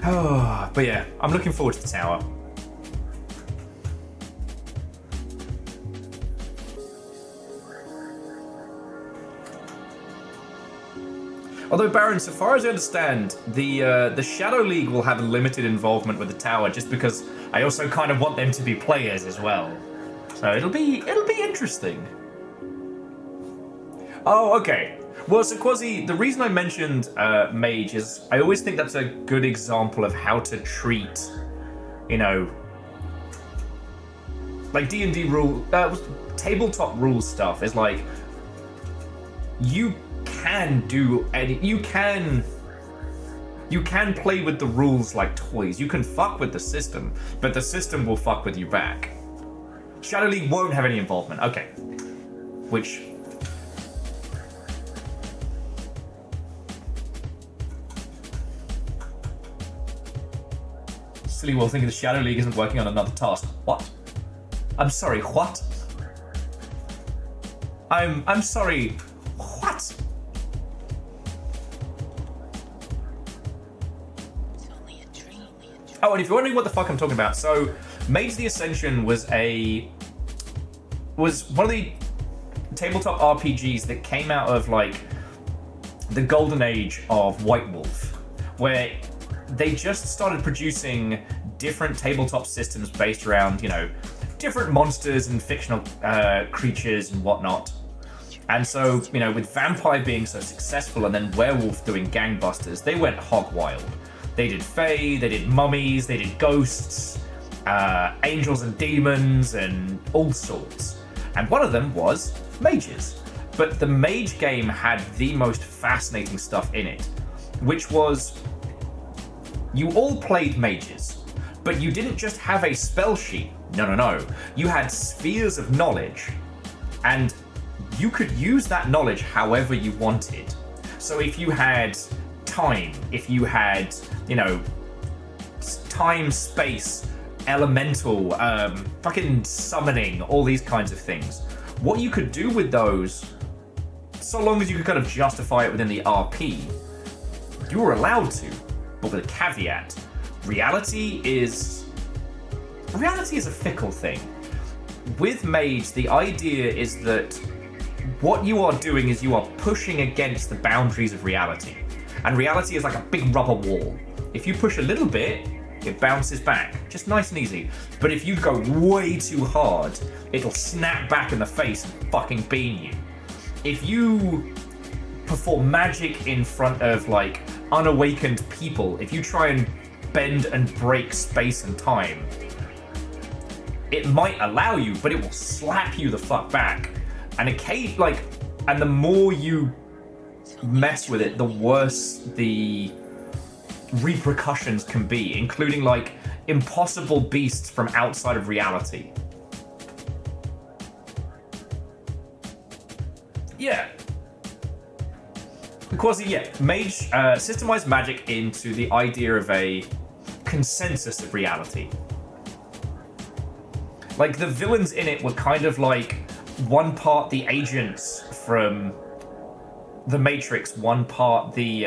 S1: Oh, but yeah, I'm looking forward to the tower. Although, Baron, so far as I understand, the Shadow League will have limited involvement with the tower, just because I also kind of want them to be players as well. So it'll be interesting. Oh, okay. Well, so Quasi, the reason I mentioned Mage is I always think that's a good example of how to treat, you know, like D&D rule, tabletop rules stuff is like, you can do any, you can play with the rules like toys. You can fuck with the system, but the system will fuck with you back. Shadow League won't have any involvement. Okay. Which... silly while thinking the Shadow League isn't working on another task. What? I'm sorry, what? I'm sorry, what? Oh, and if you're wondering what the fuck I'm talking about, so Mage the Ascension was one of the tabletop RPGs that came out of like the golden age of White Wolf, where they just started producing different tabletop systems based around, you know, different monsters and fictional creatures and whatnot. And so, you know, with Vampire being so successful and then Werewolf doing gangbusters, they went hog wild. They did Fae, they did mummies, they did ghosts, angels and demons, and all sorts. And one of them was mages. But the mage game had the most fascinating stuff in it, which was you all played mages, but you didn't just have a spell sheet. No. You had spheres of knowledge, and you could use that knowledge however you wanted. So if you had time, if you had, you know, time, space, elemental, fucking summoning, all these kinds of things, what you could do with those, so long as you could kind of justify it within the RP, you were allowed to, but with a caveat. Reality is a fickle thing. With Mage, the idea is that what you are doing is you are pushing against the boundaries of reality. And reality is like a big rubber wall. If you push a little bit, it bounces back, just nice and easy. But if you go way too hard, it'll snap back in the face and fucking beam you. If you perform magic in front of like unawakened people, if you try and bend and break space and time, it might allow you, but it will slap you the fuck back. And and the more you mess with it, the worse the repercussions can be, including like impossible beasts from outside of reality. Yeah. Because, yeah, Mage systemized magic into the idea of a consensus of reality. Like, the villains in it were kind of like one part the agents from the Matrix, one part the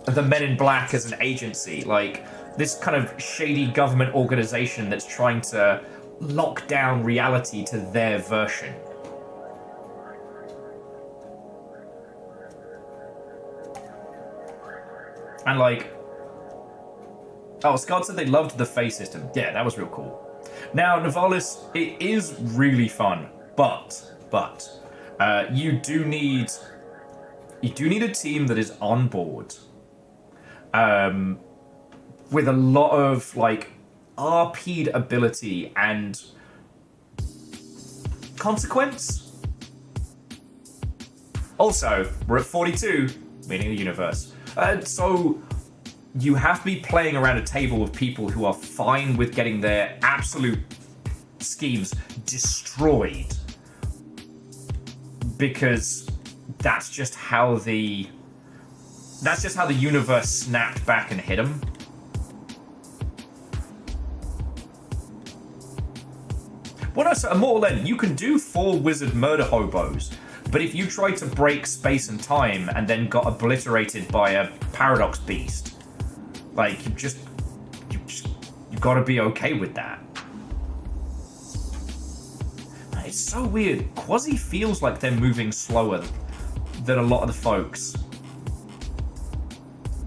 S1: Men in Black as an agency. Like, this kind of shady government organization that's trying to lock down reality to their version. And like, oh, Scott said they loved the Fae system. Yeah, that was real cool. Now, Nivalis, it is really fun, but you do need a team that is on board, with a lot of like RP'd ability and consequence. Also, we're at 42, meaning the universe. So you have to be playing around a table with people who are fine with getting their absolute schemes destroyed, because that's just how the universe snapped back and hit them. Well, no, so Immortal End, you can do 4 wizard murder hobos, but if you try to break space and time and then got obliterated by a paradox beast, like, you gotta be okay with that. It's so weird. Quasi feels like they're moving slower than a lot of the folks,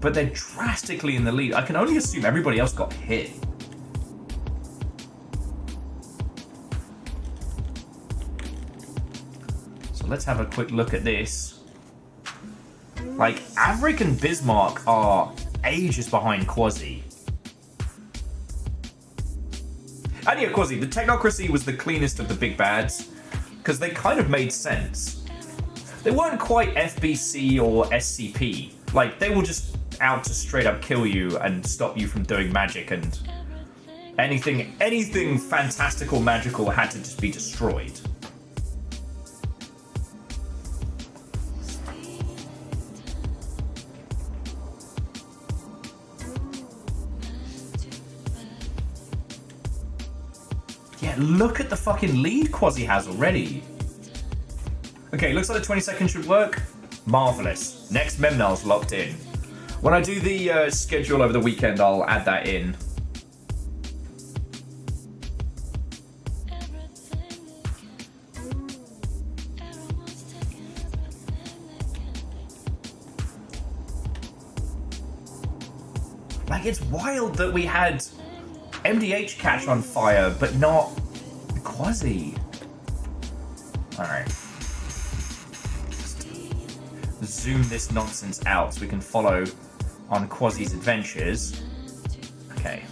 S1: but they're drastically in the lead. I can only assume everybody else got hit. So let's have a quick look at this. Like, Averick and Bismarck are ages behind Quasi. And yeah, Quasi, the Technocracy was the cleanest of the big bads, because they kind of made sense. They weren't quite FBC or SCP. Like, they were just out to straight up kill you and stop you from doing magic, and anything fantastical magical had to just be destroyed. look at the fucking lead Quasi has already. Okay, looks like the 20 seconds should work. Marvelous. Next Memnal's locked in. When I do the schedule over the weekend, I'll add that in. Like, it's wild that we had MDH catch on fire, but not Quasi. Alright. Zoom this nonsense out so we can follow on Quasi's adventures. Okay.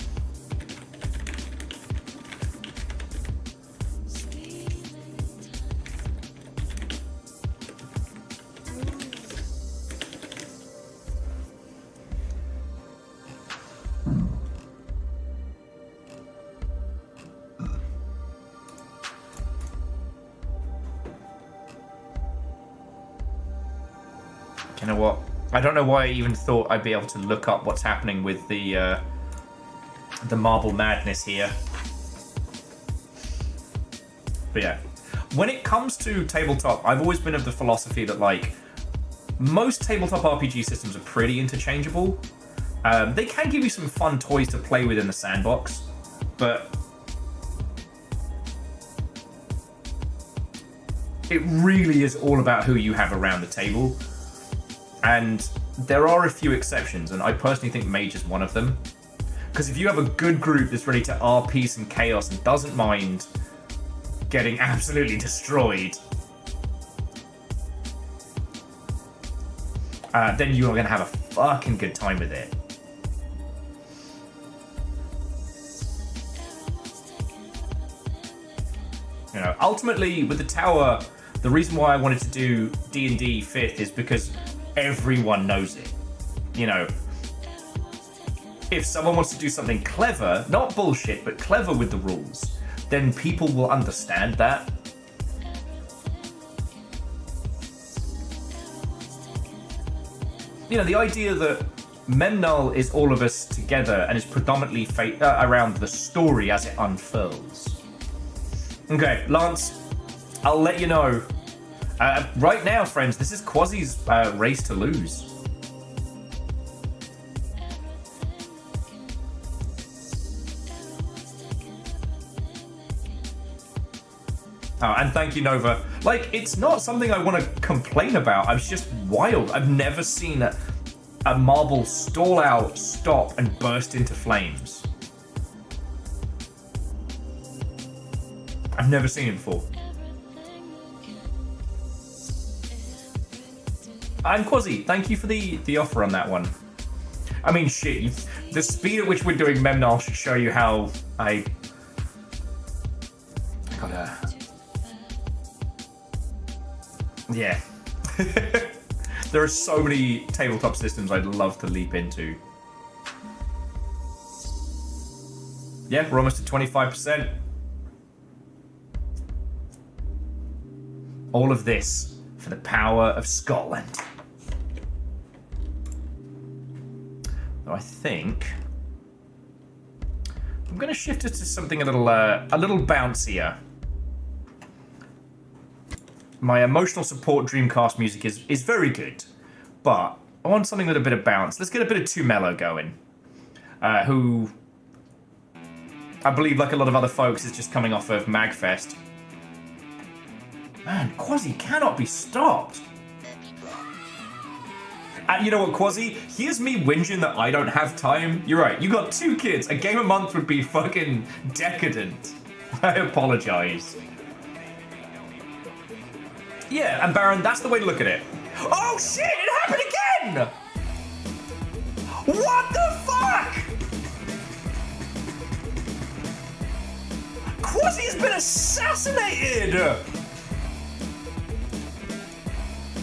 S1: You know what? I don't know why I even thought I'd be able to look up what's happening with the marble madness here. But yeah, when it comes to tabletop, I've always been of the philosophy that, like, most tabletop RPG systems are pretty interchangeable. They can give you some fun toys to play with in the sandbox, but it really is all about who you have around the table. And there are a few exceptions, and I personally think Mage is one of them. Because if you have a good group that's ready to RP some chaos and doesn't mind getting absolutely destroyed, then you are going to have a fucking good time with it. You know, ultimately, with the tower, the reason why I wanted to do D&D 5th is because everyone knows it. You know, if someone wants to do something clever, not bullshit, but clever with the rules, then people will understand that. You know, the idea that Memnal is all of us together and is predominantly around the story as it unfurls. Okay, Lance, I'll let you know. Right now, friends, this is Quasi's race to lose. Oh, and thank you, Nova. Like, it's not something I want to complain about. It's just wild. I've never seen a marble stall out, stop, and burst into flames. I've never seen it before. And Quasi, thank you for the offer on that one. I mean, shit, the speed at which we're doing Memnal should show you how I gotta... Yeah. There are so many tabletop systems I'd love to leap into. Yeah, we're almost at 25%. All of this for the power of Scotland. So I think I'm going to shift it to something a little bouncier. My emotional support Dreamcast music is very good, but I want something with a bit of bounce. Let's get a bit of Too Mellow going, who I believe, like a lot of other folks, is just coming off of MagFest. Man, Quasi cannot be stopped. And you know what, Quasi? Here's me whinging that I don't have time. You're right, you got 2 kids. A game a month would be fucking decadent. I apologize. Yeah, and Baron, that's the way to look at it. Oh shit, it happened again! What the fuck? Quasi has been assassinated!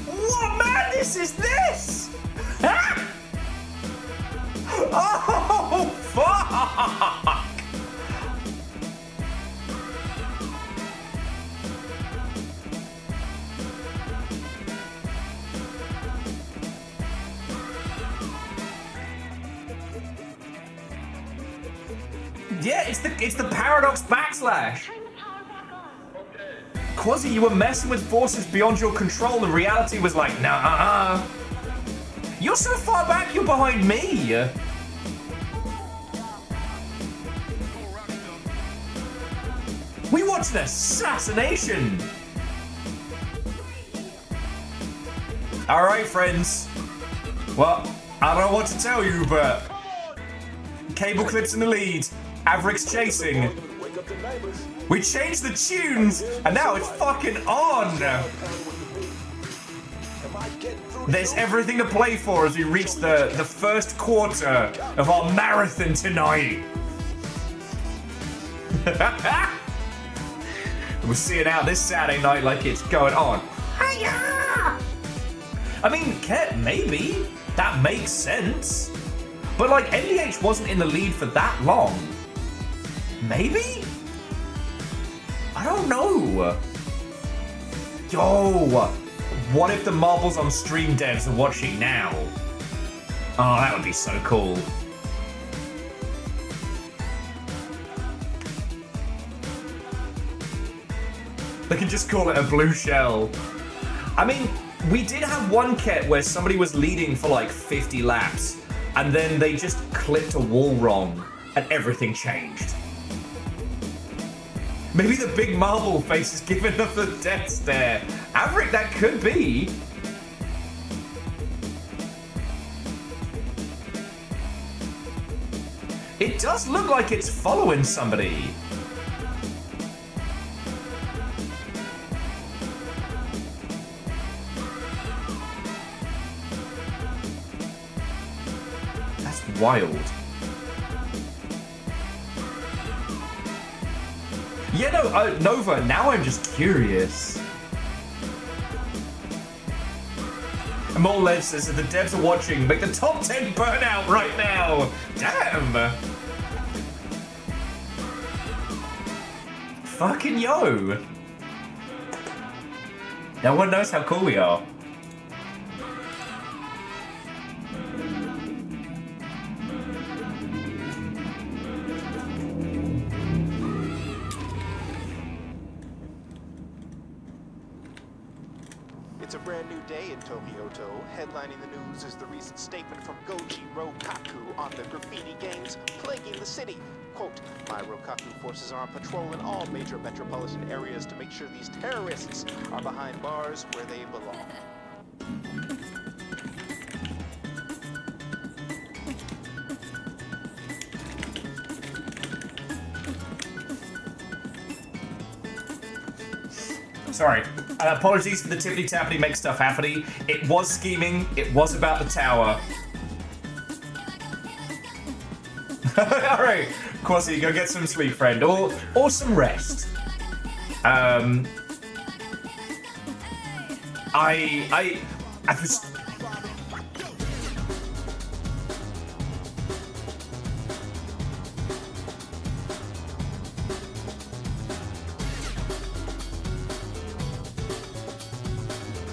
S1: What madness is this? Ah! Oh, fuck! Yeah, it's the paradox backslash. Quasi, you were messing with forces beyond your control and reality was like, nah. You're so far back, you're behind me. We watched an assassination. All right, friends. Well, I don't know what to tell you, but Cable Clip's in the lead. Averick's chasing. We changed the tunes, and now it's fucking on. There's everything to play for as we reach the first quarter of our marathon tonight. We're seeing out this Saturday night like it's going on. Hiya! I mean, maybe. That makes sense. But like, NDH wasn't in the lead for that long. Maybe? I don't know. Yo, what if the marbles on stream devs are watching now? Oh, that would be so cool. They can just call it a blue shell. I mean, we did have one kit where somebody was leading for like 50 laps, and then they just clipped a wall wrong, and everything changed. Maybe the big marble face is giving them the death stare. Averick, that could be. It does look like it's following somebody. That's wild. Yeah, no, Nova, now I'm just curious. Molev says that the devs are watching, make the top 10 burnout right now. Damn. Fucking yo. No one knows how cool we are.
S8: It's a brand new day in Tokyoto. Headlining the news is the recent statement from Goji Rokaku on the graffiti gangs plaguing the city. Quote, my Rokaku forces are on patrol in all major metropolitan areas to make sure these terrorists are behind bars where they belong.
S1: Sorry. Apologies for the tippity-tappity make stuff happening. It was scheming. It was about the tower. Alright. Quasi, go get some sleep, friend. Or some rest. I was...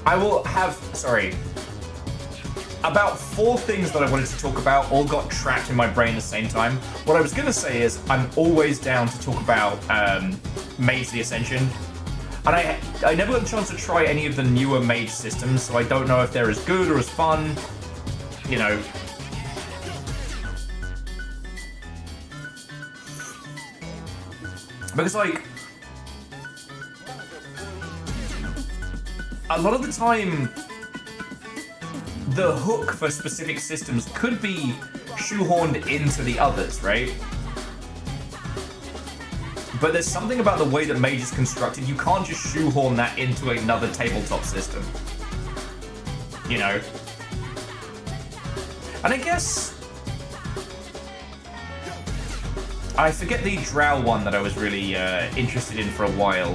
S1: I will have, sorry, about 4 things that I wanted to talk about all got trapped in my brain at the same time. What I was going to say is I'm always down to talk about Mage the Ascension. And I never got a chance to try any of the newer Mage systems, so I don't know if they're as good or as fun, you know. Because, like, a lot of the time, the hook for specific systems could be shoehorned into the others, right? But there's something about the way that Mage is constructed, you can't just shoehorn that into another tabletop system. You know? And I guess... I forget the Drow one that I was really interested in for a while,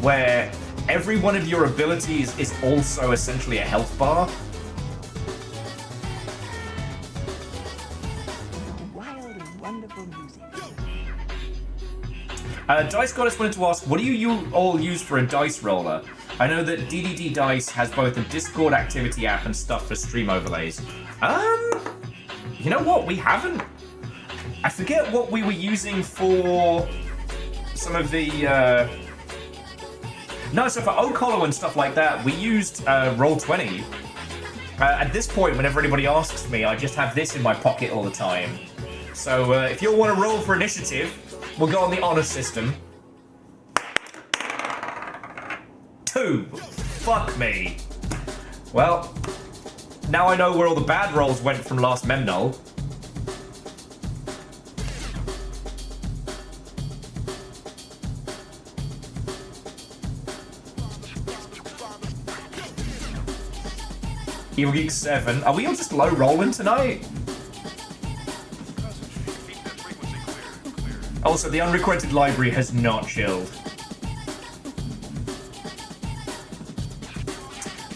S1: where every one of your abilities is also essentially a health bar.
S9: Wild and wonderful music.
S1: Dice Goddess wanted to ask, what do you all use for a dice roller? I know that DDD Dice has both a Discord activity app and stuff for stream overlays. You know what? We haven't... I forget what we were using for some of the... No, so for Oak Hollow and stuff like that, we used Roll20. At this point, whenever anybody asks me, I just have this in my pocket all the time. So if you want to roll for initiative, we'll go on the honor system. 2. Fuck me. Well, now I know where all the bad rolls went from last Memnol. Evil Geek 7. Are we all just low rolling tonight? Also, the unrequested library has not chilled.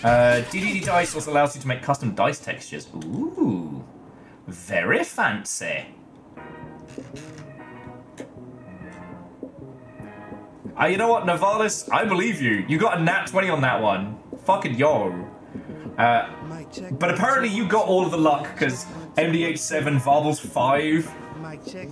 S1: DDD Dice also allows you to make custom dice textures. Ooh, very fancy. You know what, Navalis? I believe you. You got a nat 20 on that one. Fucking yo. But apparently you got all of the luck because MDH7, Varbles 5.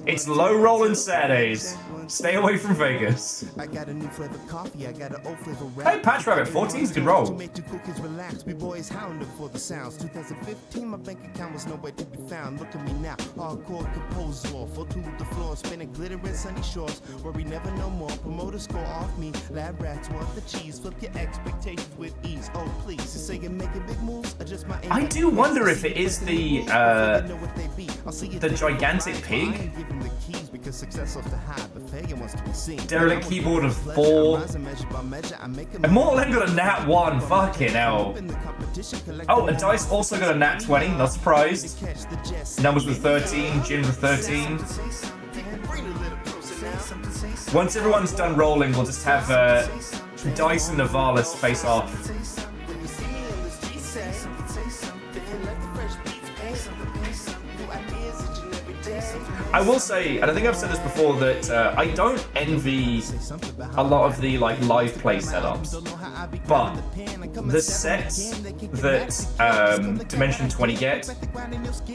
S1: It's low rolling Saturdays. Stay away from Vegas.
S10: I got a new flavor coffee, I got an old flavor
S1: Hey, Patch Rabbit, 14's a good roll.
S10: Made to cook is relaxed. We boys hounding for the sounds. 2015, my bank account was nowhere to be found. Look at me now, hardcore composer. Fall to the floor, spinning glitter in sunny shores. Worry never no more. Promoters score off me. Lab rats want the cheese. Flip your expectations with ease. Oh please, you say you're making big moves. Adjust my
S1: I do wonder if it is the gigantic pig. Derelict keyboard of 4. Immortal M got a nat 1. Fucking hell. Oh, and Dice also got a nat 20. Not surprised. Numbers with 13. Jin with 13. Once everyone's done rolling, we'll just have Dice and Navalis face off. I will say, and I think I've said this before, that I don't envy a lot of the live play setups, but the sets that Dimension 20 get,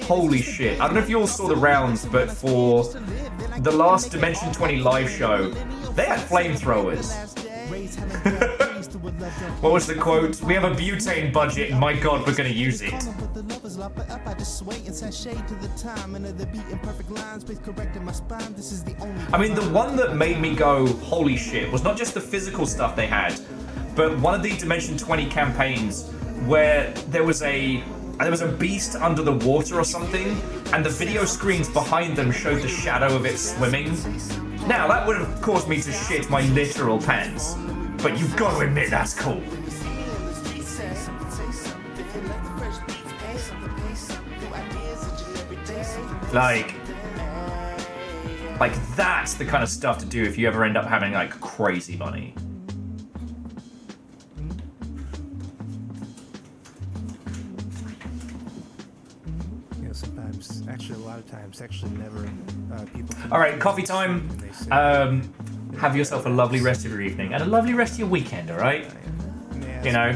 S1: holy shit. I don't know if you all saw the rounds, but for the last Dimension 20 live show, they had flamethrowers. What was the quote? We have a butane budget, and my god, we're gonna use it. I mean, the one that made me go, holy shit, was not just the physical stuff they had, but one of the Dimension 20 campaigns where there was a beast under the water or something, and the video screens behind them showed the shadow of it swimming. Now, that would have caused me to shit my literal pants, but you've got to admit that's cool. Like that's the kind of stuff to do if you ever end up having like crazy money.
S10: You know, sometimes, actually a lot of times, actually never people.
S1: All right, coffee time. Have yourself a lovely rest of your evening and a lovely rest of your weekend. All right. You know,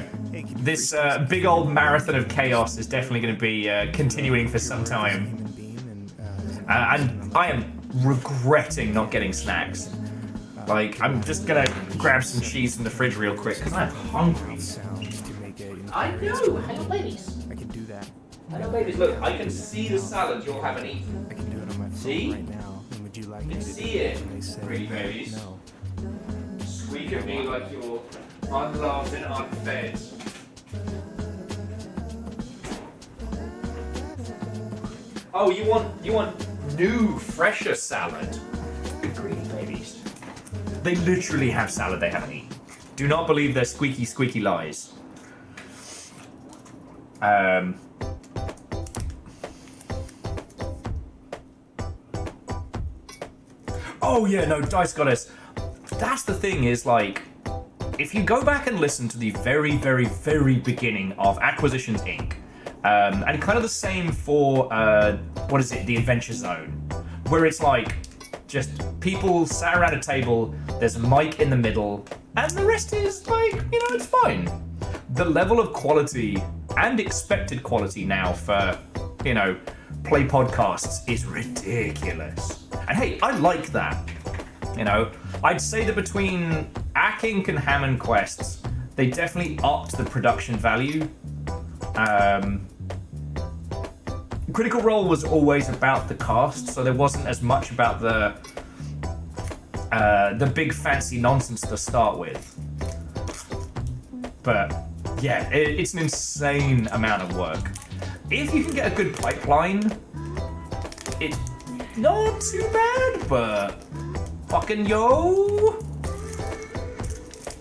S1: this big old marathon of chaos is definitely going to be continuing for some time. And I am regretting not getting snacks. Like, I'm just gonna grab some cheese from the fridge real quick because I'm hungry. I know. Hello, ladies.
S10: I can do that.
S1: Hello, ladies. Look, I can see the salad you all haven't eaten.
S10: I can do it on my phone right now. And would you like me to
S1: see it? Pretty babies.
S10: No.
S1: Squeak at me like you're unloved and unfed. Oh, you want new, fresher salad? Good greedy babies. They literally have salad they haven't eaten. Do not believe their squeaky, squeaky lies. Oh yeah, no, Dice Goddess. That's the thing is like, if you go back and listen to the very, very, very beginning of Acquisitions Inc., and kind of the same for, what is it, The Adventure Zone, where it's like, just people sat around a table, there's a mic in the middle, and the rest is like, you know, it's fine. The level of quality and expected quality now for, you know, play podcasts is ridiculous. And hey, I like that. You know, I'd say that between Acking and Hammond quests, they definitely upped the production value. Critical Role was always about the cast, so there wasn't as much about the big fancy nonsense to start with. But yeah, it's an insane amount of work. If you can get a good pipeline, it's not too bad, but fucking yo.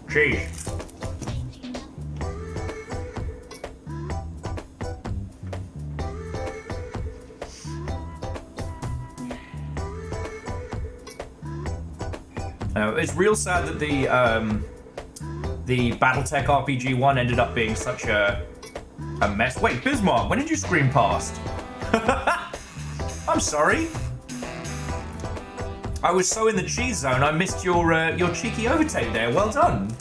S1: Jeez. It's real sad that the BattleTech RPG one ended up being such a mess. Wait, Bismarck, when did you scream past? I'm sorry. I was so in the cheese zone, I missed your cheeky overtake there. Well done.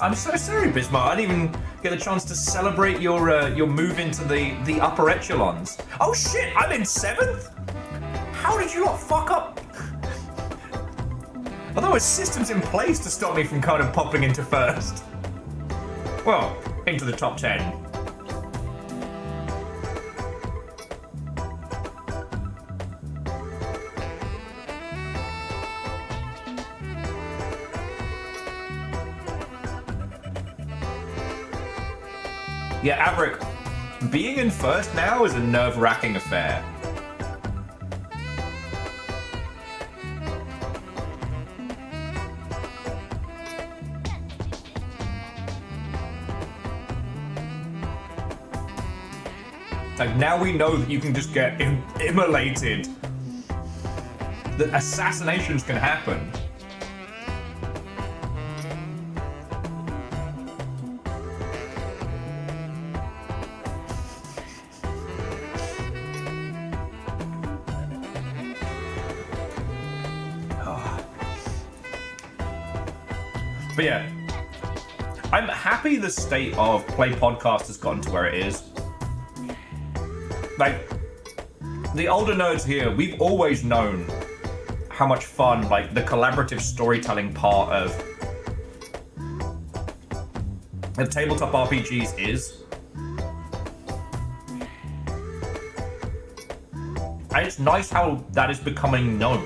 S1: I'm so sorry, Bismarck. I didn't even get a chance to celebrate your move into the upper echelons. Oh shit, I'm in 7th? How did you not fuck up? I thought there were systems in place to stop me from kind of popping into 1st. Well, into the top 10. Yeah, Averick, being in 1st now is a nerve-wracking affair. Like, now we know that you can just get immolated. That assassinations can happen. But yeah, I'm happy the state of Play Podcast has gotten to where it is. Like, the older nerds here, we've always known how much fun, like, the collaborative storytelling part of tabletop RPGs is. And it's nice how that is becoming known.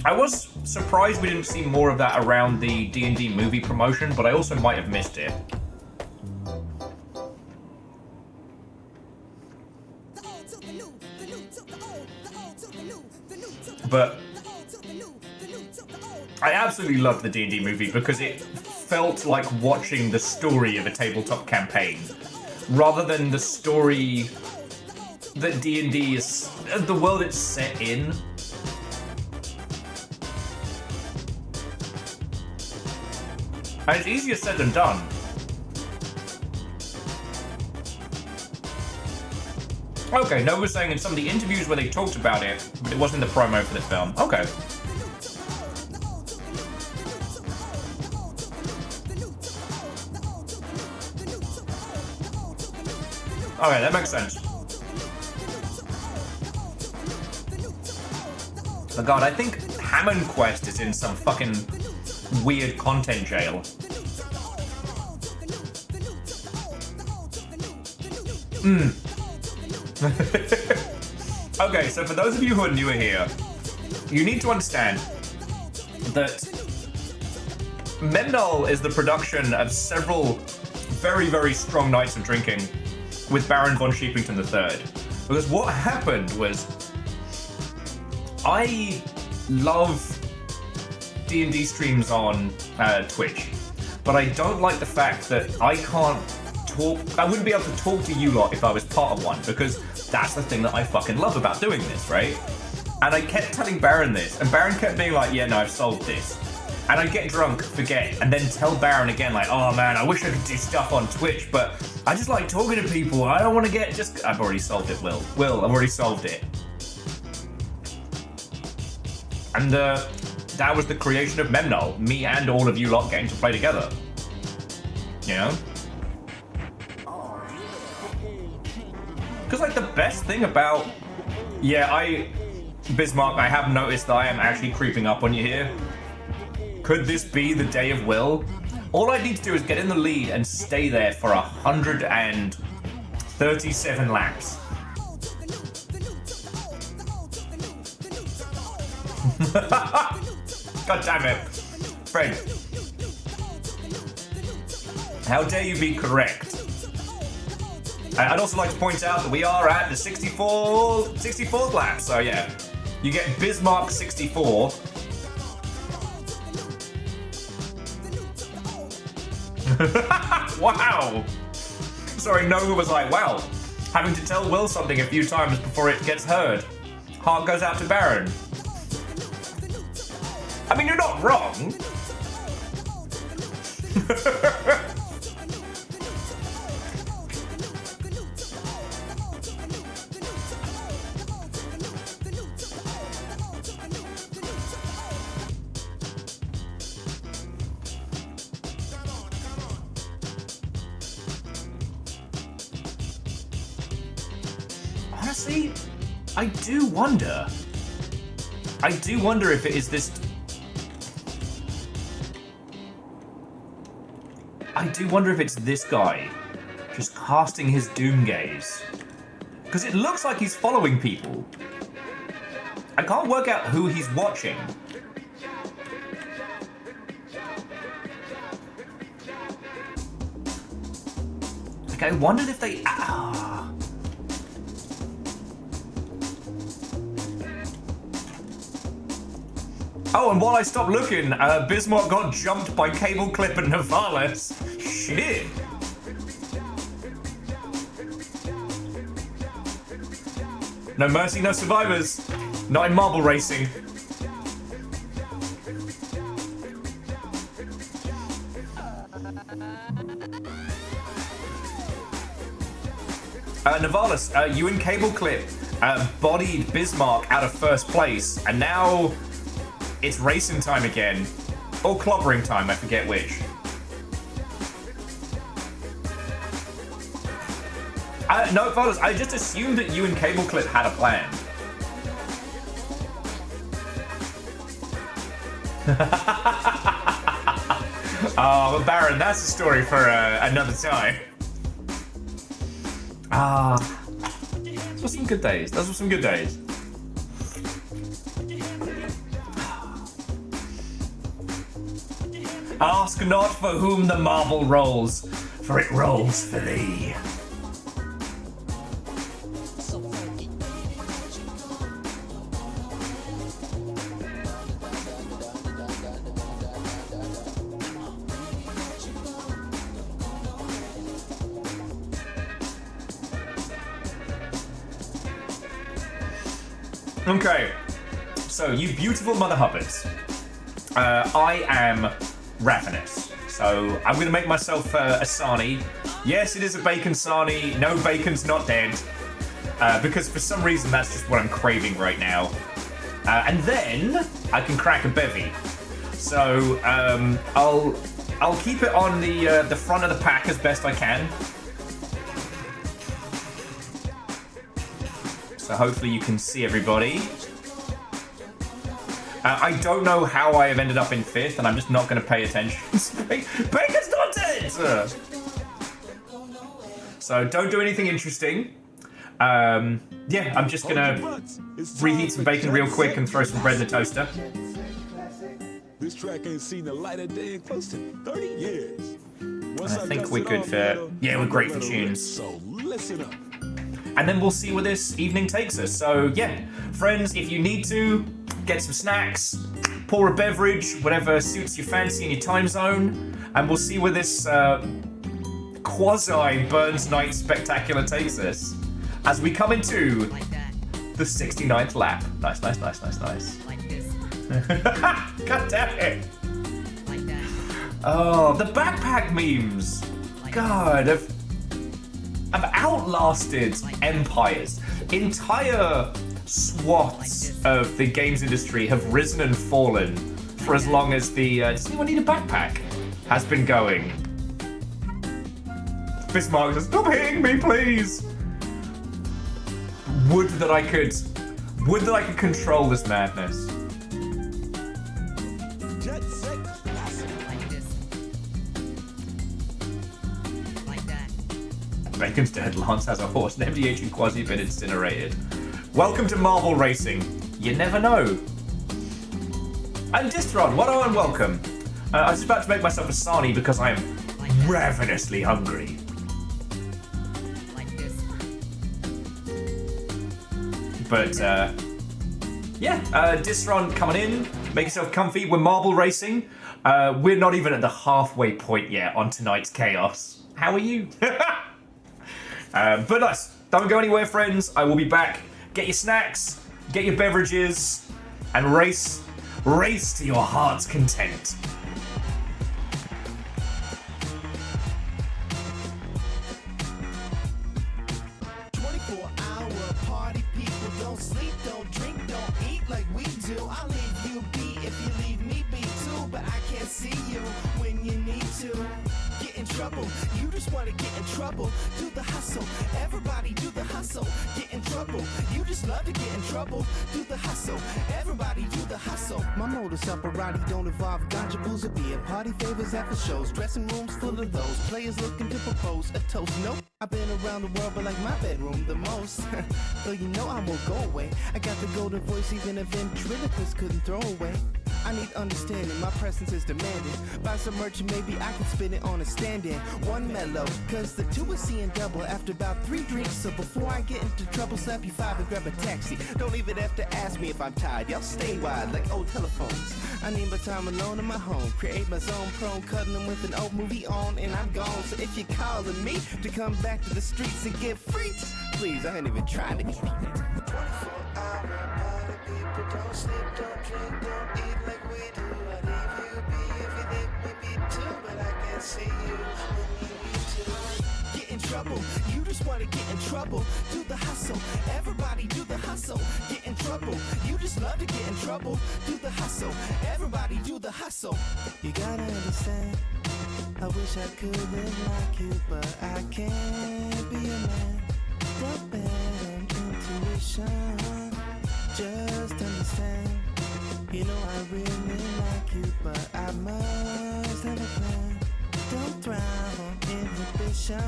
S1: I was surprised we didn't see more of that around the D&D movie promotion, but I also might have missed it. But I absolutely loved the D&D movie because it felt like watching the story of a tabletop campaign, rather than the story that D&D is, the world it's set in. And it's easier said than done. Okay, no, we're saying in some of the interviews where they talked about it, but it wasn't the promo for the film. Okay. Okay, that makes sense. Oh god, I think Hammond Quest is in some fucking weird content jail. Okay, so for those of you who are newer here, you need to understand that Memnol is the production of several very, very strong nights of drinking with Baron von Sheepington III. Because what happened was, I love D&D streams on Twitch, but I don't like the fact that I can't talk. I wouldn't be able to talk to you lot if I was part of one, because that's the thing that I fucking love about doing this, right? And I kept telling Baron this, and Baron kept being like, yeah, no, I've solved this. And I'd get drunk, forget, and then tell Baron again, like, oh man, I wish I could do stuff on Twitch, but I just like talking to people. I don't want to get just... I've already solved it, Will. I've already solved it. And that was the creation of Memnol. Me and all of you lot getting to play together. You know? Because, like, the best thing about Yeah, Bismarck, I have noticed that I am actually creeping up on you here. Could this be the day of Will? All I need to do is get in the lead and stay there for 137 laps. God damn it. Fred. How dare you be correct? I'd also like to point out that we are at the 64th lap, so yeah. You get Bismarck 64. Wow! Sorry, Nova was like, wow, having to tell Will something a few times before it gets heard. Heart goes out to Baron. I mean, you're not wrong. Honestly, I do wonder. I do wonder if it is this... I do wonder if it's this guy just casting his doom gaze. Because it looks like he's following people. I can't work out who he's watching. Like, I wondered if they... Oh, and while I stopped looking, Bismarck got jumped by Cable Clip and Navalis. Shit. No mercy, no survivors. Not in marble racing. Navalis, you and Cable Clip bodied Bismarck out of first place, and now... it's racing time again. Or clobbering time, I forget which. No, fellas, I just assumed that you and Cable Clip had a plan. Oh, but Baron, that's a story for another time. Those were some good days. Those were some good days. Ask not for whom the marble rolls, for it rolls for thee. Okay, so you beautiful mother hubbards. I am ravenous, so I'm gonna make myself a sarnie. Yes, it is a bacon sarnie. No, bacon's not dead, because for some reason that's just what I'm craving right now. And then I can crack a bevy. So I'll keep it on the front of the pack as best I can. So hopefully you can see everybody. I don't know how I have ended up in 5th, and I'm just not going to pay attention. Bacon's not dead! So don't do anything interesting. Yeah, I'm just going to reheat some bacon real quick and throw some bread in the toaster.
S5: This track ain't seen the light of day in close to 30 years.
S1: And I think we're good for... yeah, we're great for tunes.
S5: So listen up.
S1: And then we'll see where this evening takes us. So yeah, friends, if you need to, get some snacks, pour a beverage, whatever suits your fancy in your time zone, and we'll see where this quasi Burns Night spectacular takes us as we come into the 69th lap. Nice, nice, nice, nice, nice. God damn it. Oh, the backpack memes. God, I've outlasted empires. Entire swaths of the games industry have risen and fallen for as long as the Does Anyone Need a Backpack has been going. Bismarck says, stop hitting me, please. Would that I could Would that I could control this madness.
S5: Jet set classic.
S3: Like this. Like that.
S1: Bacon's dead. Lance has a horse. And MDH and Quasi been incinerated. Welcome to Marvel Racing. You never know. And Distron, what and welcome. I was about to make myself a sarnie because I am ravenously hungry.
S3: Like this.
S1: But, yeah, Distron coming in. Make yourself comfy. We're Marble Racing. We're not even at the halfway point yet on tonight's chaos. How are you? But nice. Don't go anywhere, friends. I will be back. Get your snacks, get your beverages, and race to your heart's content.
S10: Party people don't sleep, don't drink, don't eat like we do. I'll leave you be if you leave me be too, but I can't see you when you need to. Get in trouble, you just wanna get in trouble. Do the hustle, everybody do the hustle. Get in trouble, you just love to get in trouble. Do the hustle, everybody do the hustle. My modus operandi don't involve ganja, booze, or beer. Party favors after shows, dressing rooms full of those. Players looking to propose a toast. Nope, I've been around the world, but like my bedroom the most. Though you know I won't go away. I got the golden voice even a ventriloquist couldn't throw away. I need understanding, my presence is demanded. Buy some merch and maybe I can spin it on a stand-in. One mellow, cause the two is seeing double after about 3 drinks. So before I get into trouble, slap you 5 and grab a taxi. Don't even have to ask me if I'm tired, y'all stay wide like old telephones. I need my time alone in my home. Create my zone prone, cuddling with an old movie on, and I'm gone. So if you're calling me to come back to the streets and get freaks, please, I ain't even trying to be. 24-hour party people don't sleep, don't drink, don't eat like we do. I leave you be if you leave me be too, but I can't see you when you need to. Get in trouble, you just wanna get in trouble. Do the hustle, everybody do the hustle. Get in trouble, you just love to get in trouble. Do the hustle, everybody do the hustle. You gotta understand, I wish I could live like you, but I can't be a man. Don't bet on intuition, just understand. You know I really like you, but I must have a plan. Don't thrive on inhibition.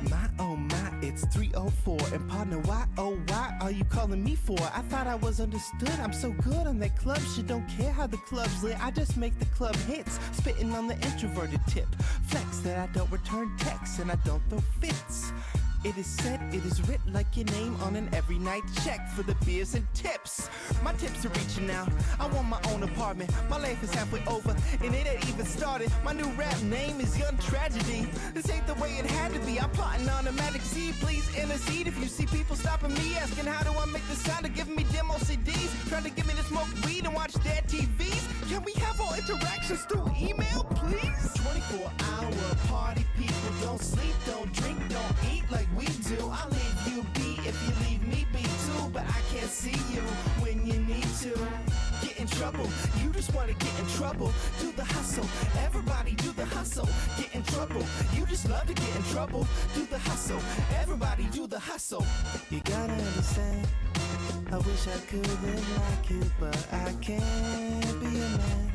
S10: My oh my, it's 3:04, and partner, why oh why are you calling me for? I thought I was understood. I'm so good on that club shit. Don't care how the club's lit. I just make the club hits, spitting on the introverted tip. Flex that I don't return texts and I don't throw fits. It is said, it is writ like your name on an every night check for the beers and tips. My tips are reaching out. I want my own apartment. My life is halfway over, and it ain't even started. My new rap name is Young Tragedy. This ain't the way it had to be. I'm plotting on a magic seed. Please intercede if you see people stopping me, asking how do I make this sound, or giving me demo CDs, trying to get me to smoke weed and watch dead TVs. Can we have all interactions through email, please? 24-hour party people don't sleep, don't drink, don't eat like we do. I'll leave you be if you leave me be too, but I can't see you when you need to. Get in trouble, you just wanna get in trouble. Do the hustle, everybody do the hustle. Get in trouble, you just love to get in trouble. Do the hustle, everybody do the hustle. You gotta understand, I wish I could live like you, but I can't be a man.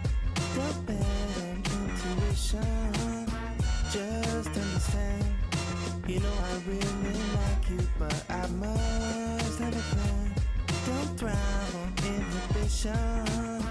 S10: Don't bet on intuition, just understand. You know I really like you, but I must have a plan. Don't thrive on inhibition.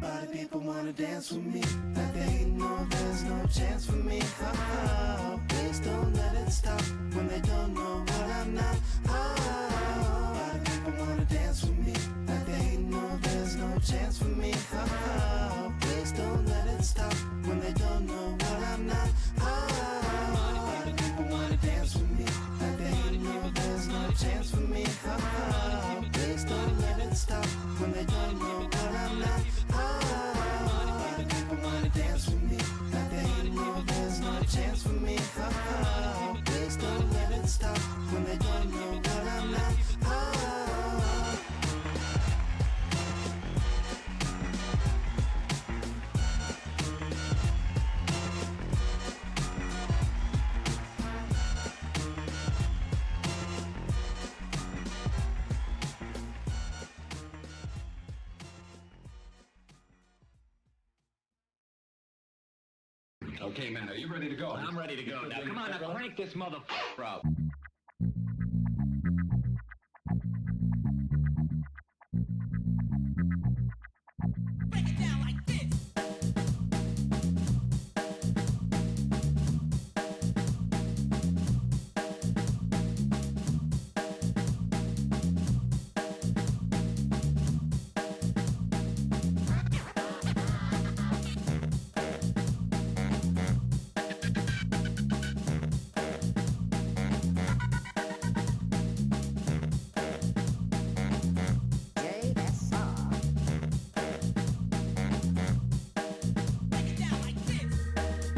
S10: Body people wanna dance with me, like they know there's no chance for me. Oh, please don't let it stop when they don't know what I'm not. Oh, body people wanna dance with me, like they know there's no chance for me. Oh, please don't let it stop when they don't know what I'm not. Oh, dance with me, like they know there's no chance for me. Oh, please don't let it stop when they don't know what I'm not. Oh, people wanna dance with me, like they know there's no chance for me. Oh, please don't let it stop when they don't know what I'm not. Oh.
S11: Okay, man, are you ready to go? I'm ready to go. Now, come on, now crank this motherfucker up.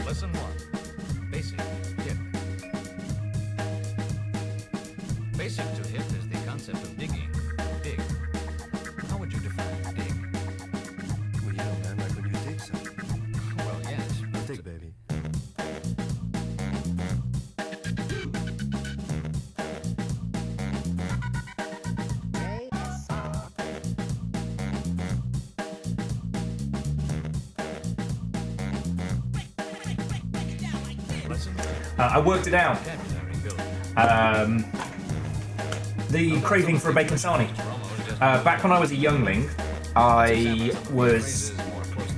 S12: Lesson 1. Basic hip. Basic to hip is the concept of digging. Dig. How would you define dig?
S13: Well, you know, man, like when you dig something.
S12: Well, yes.
S13: Dig, baby.
S1: I worked it out. The craving for a bacon sarnie. Back when I was a youngling, I was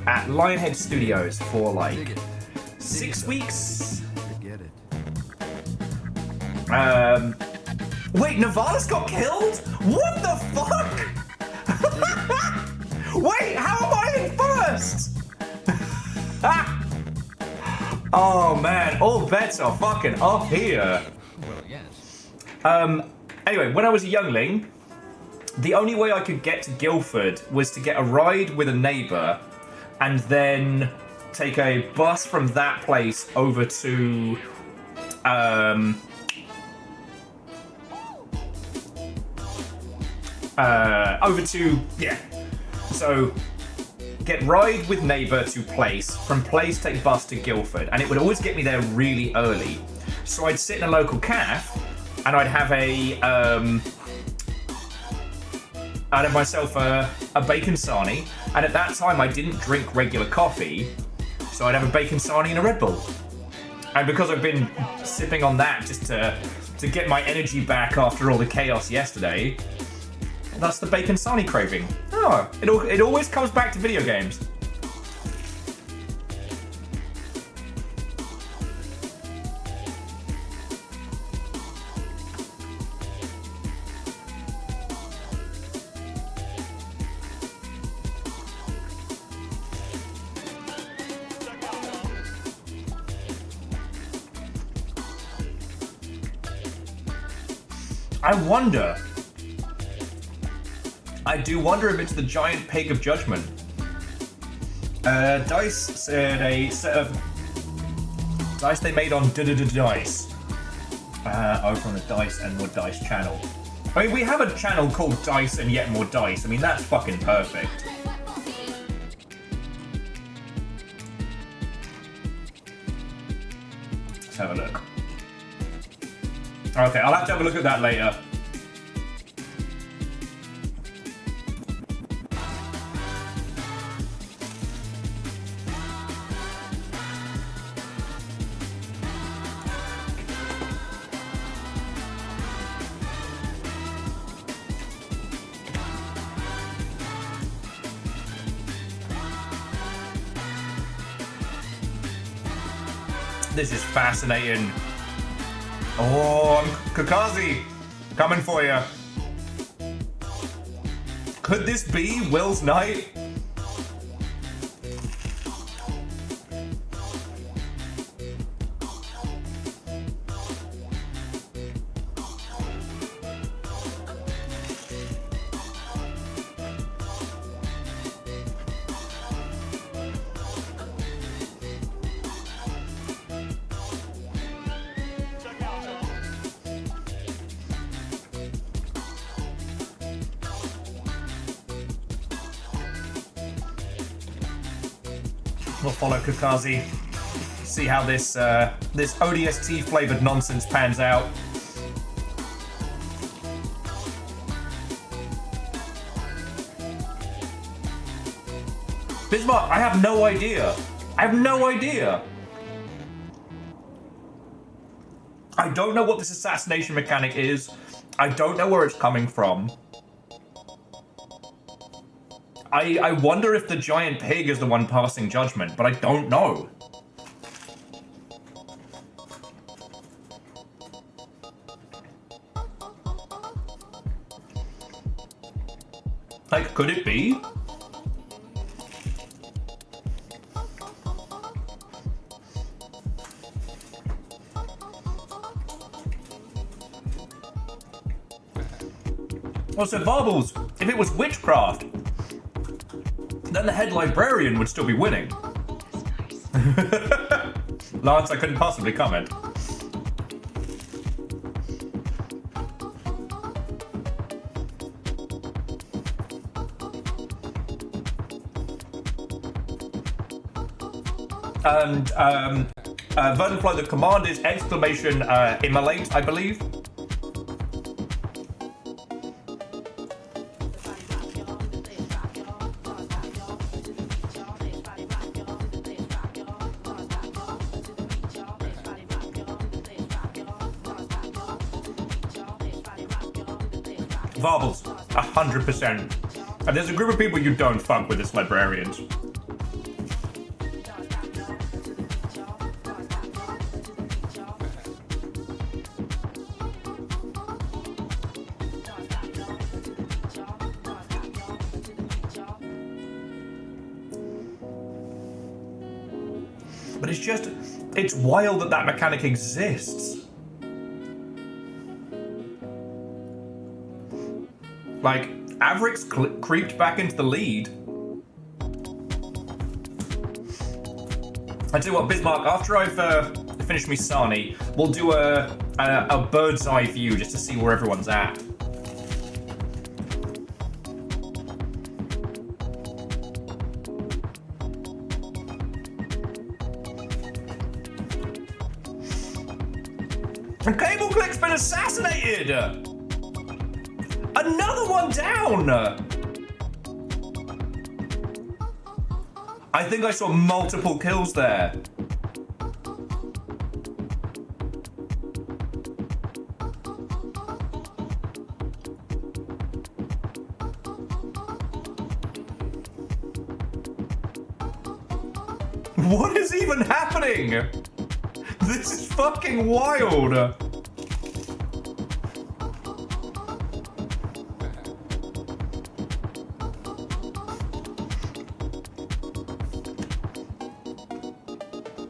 S1: at Lionhead Studios for like 6 weeks.
S13: Forget it.
S1: Wait, Nevada's got killed? What the fuck? Wait, how am I in first? Oh man, all bets are fucking up here.
S12: Well, yes.
S1: Anyway, when I was a youngling, the only way I could get to Guildford was to get a ride with a neighbour and then take a bus from that place over to so get ride with neighbour to place, from place take bus to Guildford, and it would always get me there really early. So I'd sit in a local cafe and I'd have I'd have myself a bacon sarnie, and at that time I didn't drink regular coffee, so I'd have a bacon sarnie and a Red Bull. And because I've been sipping on that just to get my energy back after all the chaos yesterday, that's the bacon sarnie craving. Oh, it always comes back to video games. I do wonder if it's the giant pig of judgment. Dice said a set of dice they made on dice. Over on the Dice and More Dice channel. I mean, we have a channel called Dice and Yet More Dice. I mean, that's fucking perfect. Let's have a look. Okay, I'll have to have a look at that later. This is fascinating. Oh, Kakazi, coming for you. Could this be Will's night? We'll follow Kakazi, see how this this ODST flavored nonsense pans out. Bismarck, I have no idea. I have no idea. I don't know what this assassination mechanic is. I don't know where it's coming from. I wonder if the giant pig is the one passing judgment, but I don't know. Like, could it be? Well, so Varbles, if it was witchcraft, then the head librarian would still be winning. Lance, I couldn't possibly comment. And Verdanfly, the command is exclamation immolate, I believe. Varbles, 100%. And there's a group of people you don't fuck with as librarians. But it's just, it's wild that that mechanic exists. Like, Avric's creeped back into the lead. I tell you what, Bismarck, after I've finished Misani, we'll do a bird's eye view just to see where everyone's at. And Cable Click's been assassinated! Another one down! I think I saw multiple kills there. What is even happening? This is fucking wild.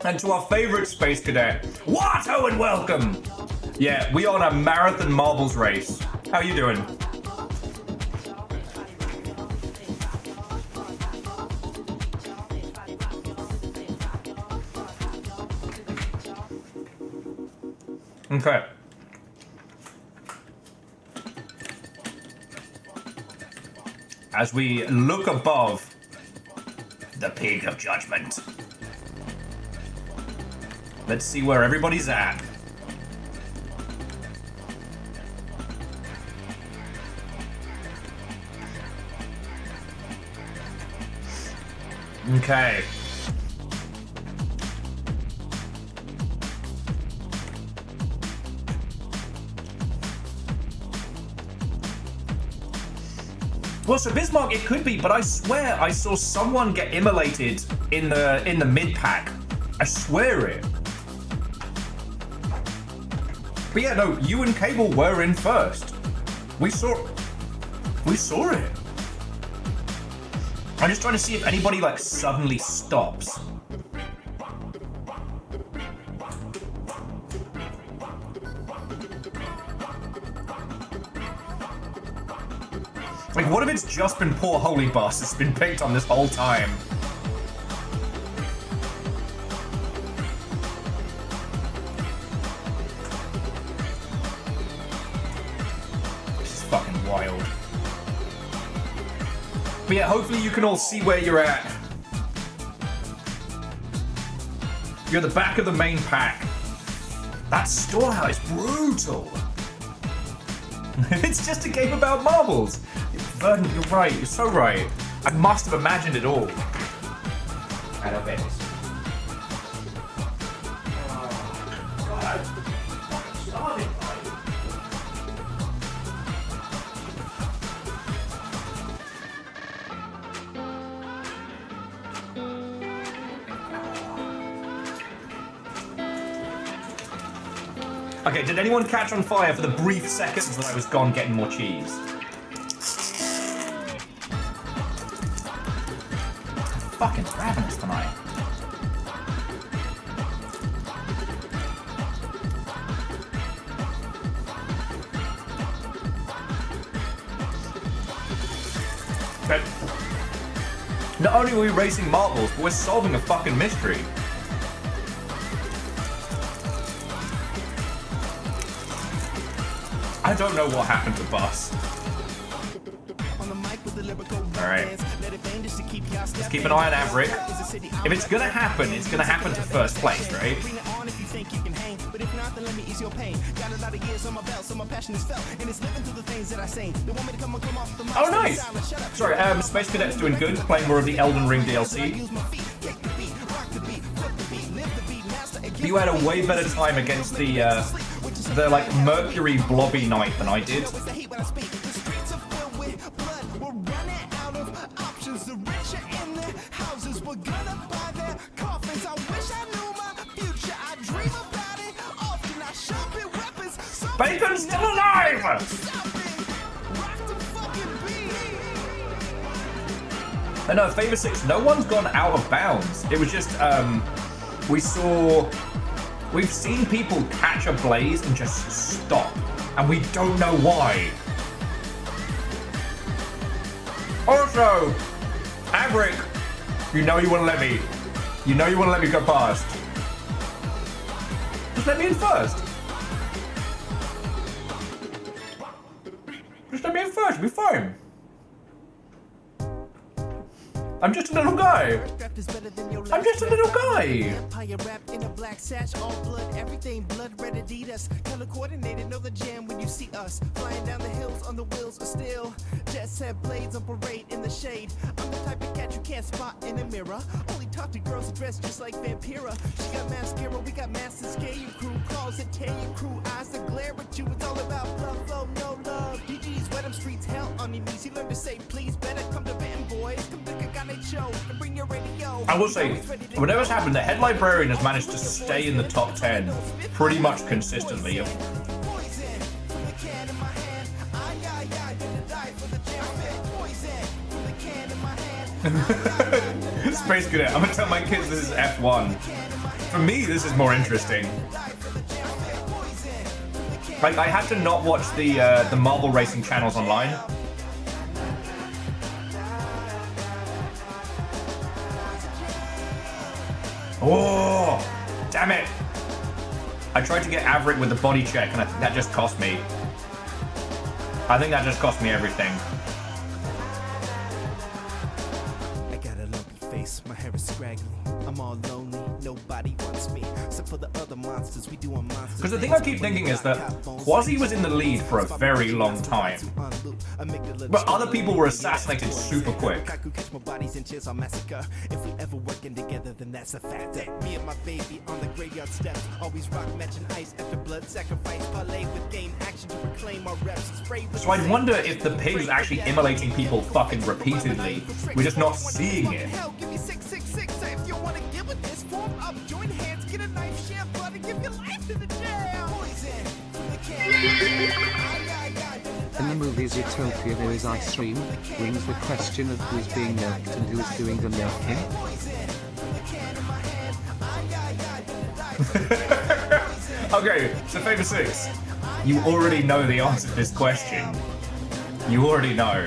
S1: And to our favorite space cadet, Watto, and welcome! Yeah, we are on a marathon marbles race. How you doing? Okay. As we look above the Pig of Judgment, let's see where everybody's at. Okay. Well, so Bismarck, it could be, but I swear I saw someone get immolated in the mid pack. I swear it. But yeah, no, you and Cable were in first. We saw it. I'm just trying to see if anybody like suddenly stops. Like, what if it's just been poor Holy Boss that's been picked on this whole time? This is fucking wild. But yeah, hopefully you can all see where you're at. You're at the back of the main pack. That storehouse, brutal. It's just a game about marbles. Verdan, you're right. You're so right. I must have imagined it all. I love it. Okay, did anyone catch on fire for the brief seconds that I was gone getting more cheese? Fucking ravenous tonight. Okay. Not only are we racing marbles, but we're solving a fucking mystery. I don't know what happened to Bus. Alright. Let's keep an eye on Averick. If it's gonna happen to first place, right? Oh, nice! Sorry, Space Cadet's doing good, playing more of the Elden Ring DLC. You had a way better time against the like Mercury Blobby Knight than I did. Bacon's still alive! I know, Favor 6, no one's gone out of bounds. It was just, we've seen people catch a blaze and just stop, and we don't know why. Also, Averick, you know you want to let me go past. Just let me in first. Just let me in first, we'll be fine. I'm just a little guy. I'm just a little guy. Empire rap in a black sash, all blood, everything blood red Adidas. Color coordinated, know the jam when you see us. Flying down the hills on the wheels of steel. Jet set blades on parade in the shade. I'm the type of cat you can't spot in a mirror. Only talk to girls dressed just like Vampira. She got mascara, we got Masters K crew. Claws that tear your crew, eyes that glare at you. It's all about love, flow, no love. DG's wet them streets, hell on your knees. You learn to say please, better come to Van Boys. Come to Kagane Show and bring your radio. I will say, whatever's happened, the head librarian has managed to stay in the top 10 pretty much consistently. Space Cadet, I'm gonna tell my kids this is F1. For me, this is more interesting. Like, I had to not watch the Marvel Racing channels online. Oh, damn it. I tried to get Averick with the body check and I think that just cost me. I think that just cost me everything.
S10: I got a lumpy face, my hair is scraggly. I'm all lonely, nobody wants me. Except for the other monsters, we do on monsters.
S1: Because the thing I keep thinking is that Quasi was in the lead for a very long time. But other people were assassinated super quick.
S10: If we ever working together, then that's a fact. Me and my baby on the graveyard steps, always rock matching ice after blood sacrifice, parlay with game action to reclaim our reps.
S1: So I wonder if the pig is actually immolating people fucking repeatedly. We're just not seeing it.
S10: Give me 666 if you want to get with this. Form up, join hands, get a knife, share blood, and give your life to the jail.
S2: In the movie Zootopia there is ice cream, brings the question of who is being milked and who is doing the milking.
S1: Okay, so Favor 6, you already know the answer to this question. You already know.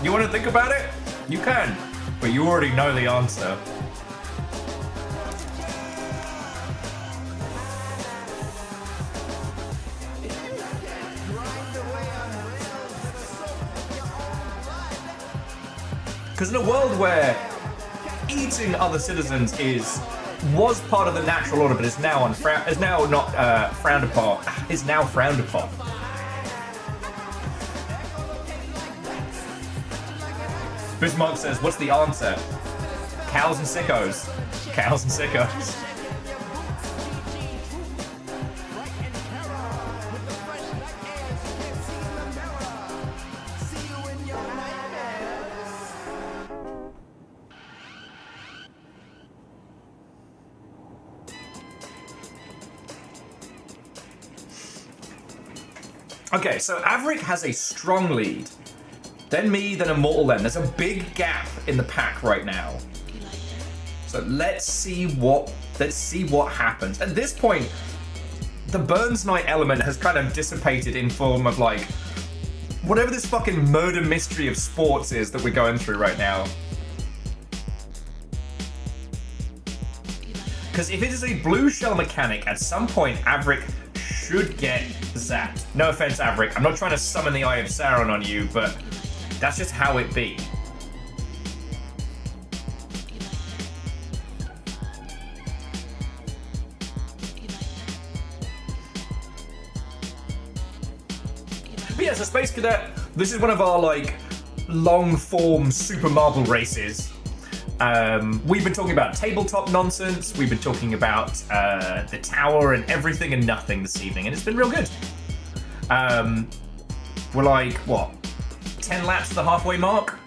S1: You want to think about it? You can, but you already know the answer. Because in a world where eating other citizens was part of the natural order, but is now not frowned upon. Is now frowned upon. Bismarck says, "What's the answer? Cows and sickos. Cows and sickos." Okay, so Averick has a strong lead. Then me, then Immortal Len. There's a big gap in the pack right now. So let's see what happens. At this point, the Burns Night element has kind of dissipated in form of like whatever this fucking murder mystery of sports is that we're going through right now. Because if it is a blue shell mechanic, at some point Averick should get zapped. No offense, Averick. I'm not trying to summon the Eye of Sauron on you, but that's just how it be. But yeah, so Space Cadet, this is one of our like long form super marble races. We've been talking about tabletop nonsense, we've been talking about the tower and everything and nothing this evening, and it's been real good. We're like, what, 10 laps to the halfway mark?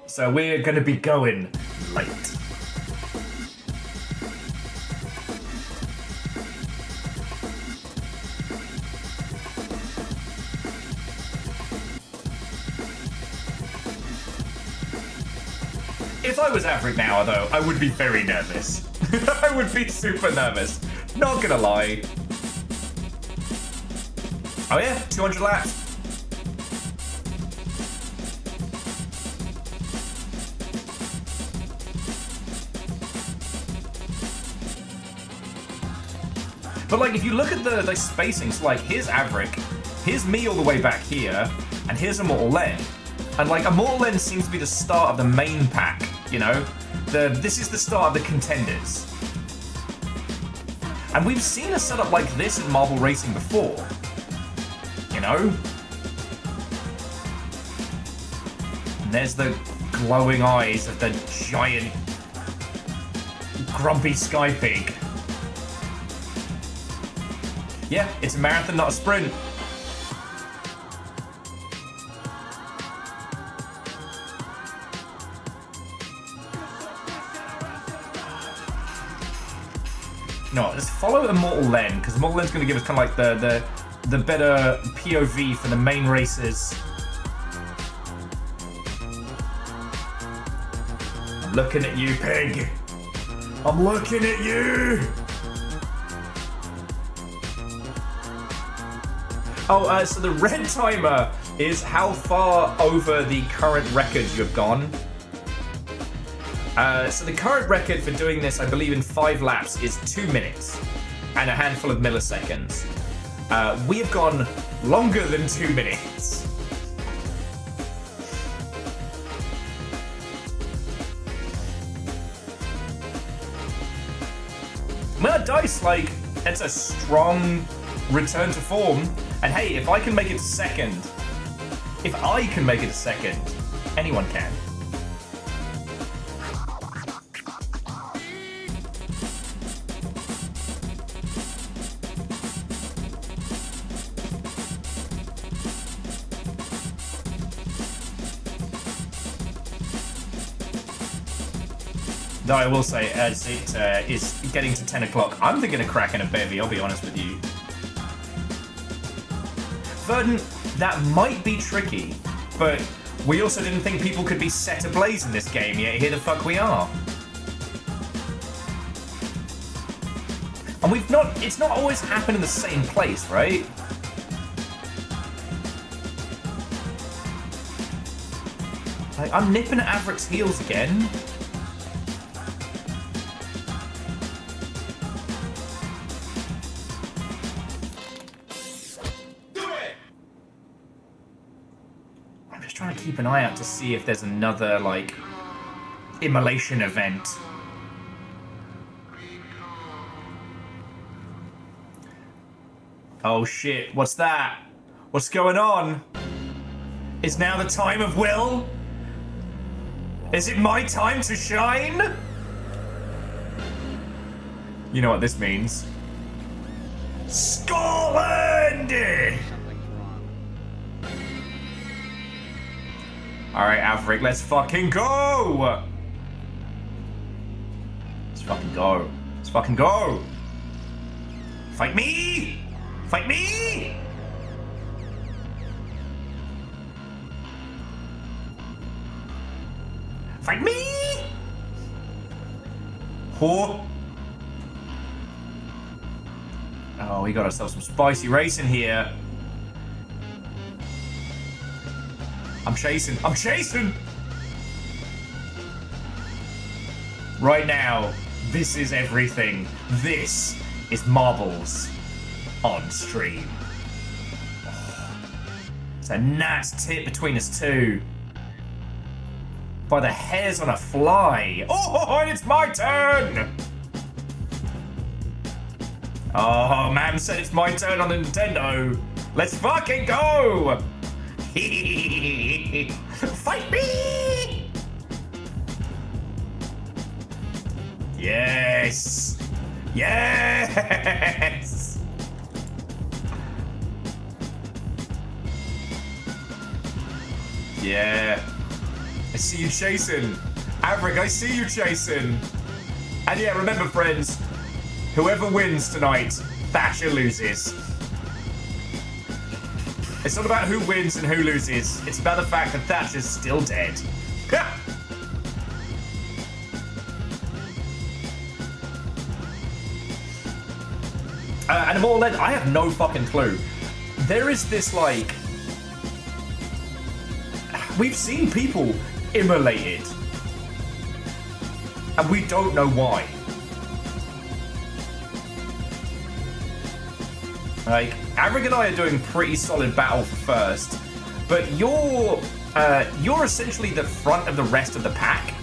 S1: So we're gonna be going late. If I was Averick now, though, I would be very nervous. I would be super nervous. Not gonna lie. Oh yeah, 200 laps. But like, if you look at the spacings, like here's Averick, here's me all the way back here, and here's Immortal Len. And like, Immortal Len seems to be the start of the main pack, you know? This is the start of the contenders. And we've seen a setup like this in Marble Racing before. You know? And there's the glowing eyes of the giant grumpy sky pig. Yeah, it's a marathon, not a sprint. No, let's follow Immortal Len, because Immortal Len's going to give us kind of like the better POV for the main races. I'm looking at you, pig. I'm looking at you. Oh, so the red timer is how far over the current record you have gone. So the current record for doing this, I believe in 5 laps, is 2 minutes and a handful of milliseconds. We have gone longer than 2 minutes. Well, Dice, like, it's a strong return to form. And hey, if I can make it to second, anyone can. Though I will say, as it is getting to 10 o'clock, I'm thinking of cracking a bevy, I'll be honest with you. Verdant, that might be tricky, but we also didn't think people could be set ablaze in this game, yet here the fuck we are. And it's not always happened in the same place, right? Like, I'm nipping at Averick's heels again. Trying to keep an eye out to see if there's another, like, immolation event. Oh shit, what's that? What's going on? Is now the time of Will? Is it my time to shine? You know what this means. Scotland! Alright, Averick, let's fucking go! Let's fucking go. Let's fucking go! Fight me! Fight me! Fight me! Whore. Oh, we got ourselves some spicy racing here. I'm chasing. I'm chasing! Right now, this is everything. This is Marbles on stream. Oh, it's a nice tip between us two. By the hairs on a fly. Oh, and it's my turn! Oh, man said it's my turn on the Nintendo. Let's fucking go! Fight me! Yes! Yes! Yeah. I see you chasing. Averick, I see you chasing. And yeah, remember friends, whoever wins tonight, Thatcher loses. It's not about who wins and who loses. It's about the fact that Thatcher's still dead. And Immortal End, I have no fucking clue. There is this, like... We've seen people immolated. And we don't know why. Like, Averick and I are doing pretty solid battle for first. But you're essentially the front of the rest of the pack.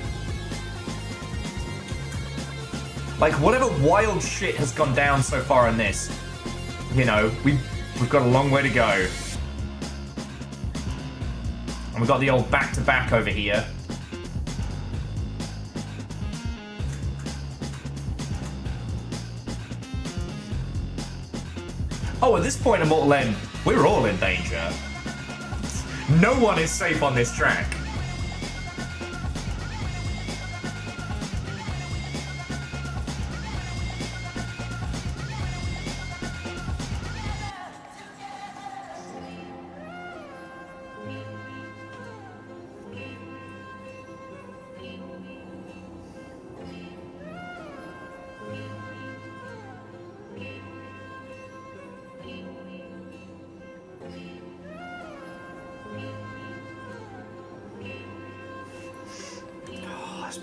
S1: Like, whatever wild shit has gone down so far in this, you know, we've got a long way to go. And we've got the old back-to-back over here. Oh, at this point, Immortal End, we're all in danger. No one is safe on this track.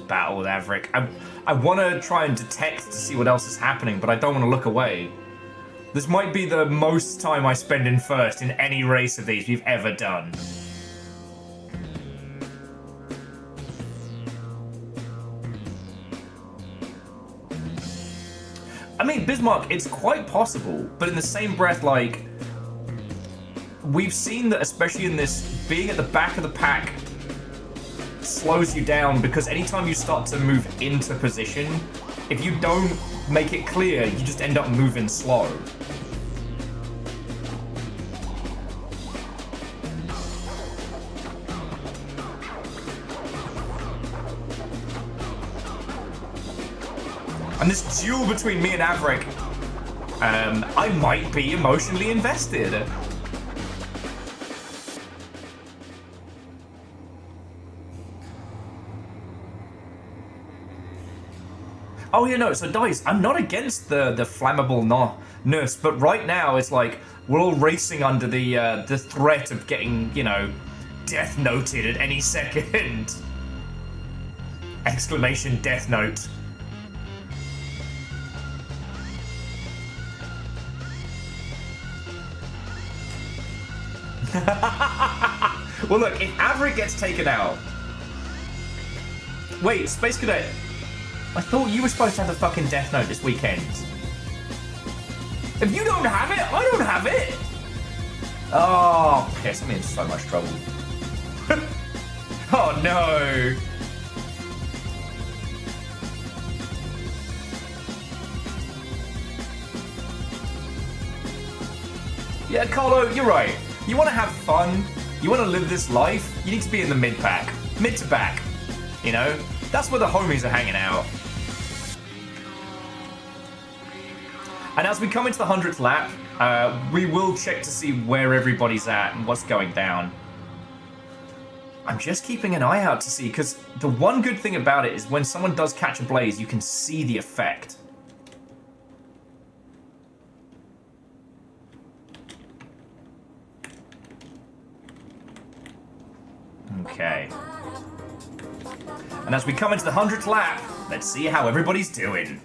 S1: Battle with Averick. I want to try and detect to see what else is happening, but I don't want to look away. This might be the most time I spend in first in any race of these we've ever done. I mean, Bismarck, it's quite possible, but in the same breath, like, we've seen that, especially in this, being at the back of the pack slows you down, because anytime you start to move into position, if you don't make it clear, you just end up moving slow. And this duel between me and Averick, I might be emotionally invested. Oh yeah, no, so Dice, I'm not against the flammable-ness, but right now it's like we're all racing under the threat of getting, you know, death noted at any second. Exclamation death note. Well look, if Averick gets taken out... Wait, Space Cadet, I thought you were supposed to have the fucking death note this weekend. If you don't have it, I don't have it! Oh, piss, I'm in so much trouble. Oh no! Yeah, Carlo, you're right. You want to have fun, you want to live this life, you need to be in the mid-pack. Mid to back. You know? That's where the homies are hanging out. And as we come into the 100th lap, we will check to see where everybody's at and what's going down. I'm just keeping an eye out to see, because the one good thing about it is when someone does catch a blaze, you can see the effect. Okay. And as we come into the 100th lap, let's see how everybody's doing.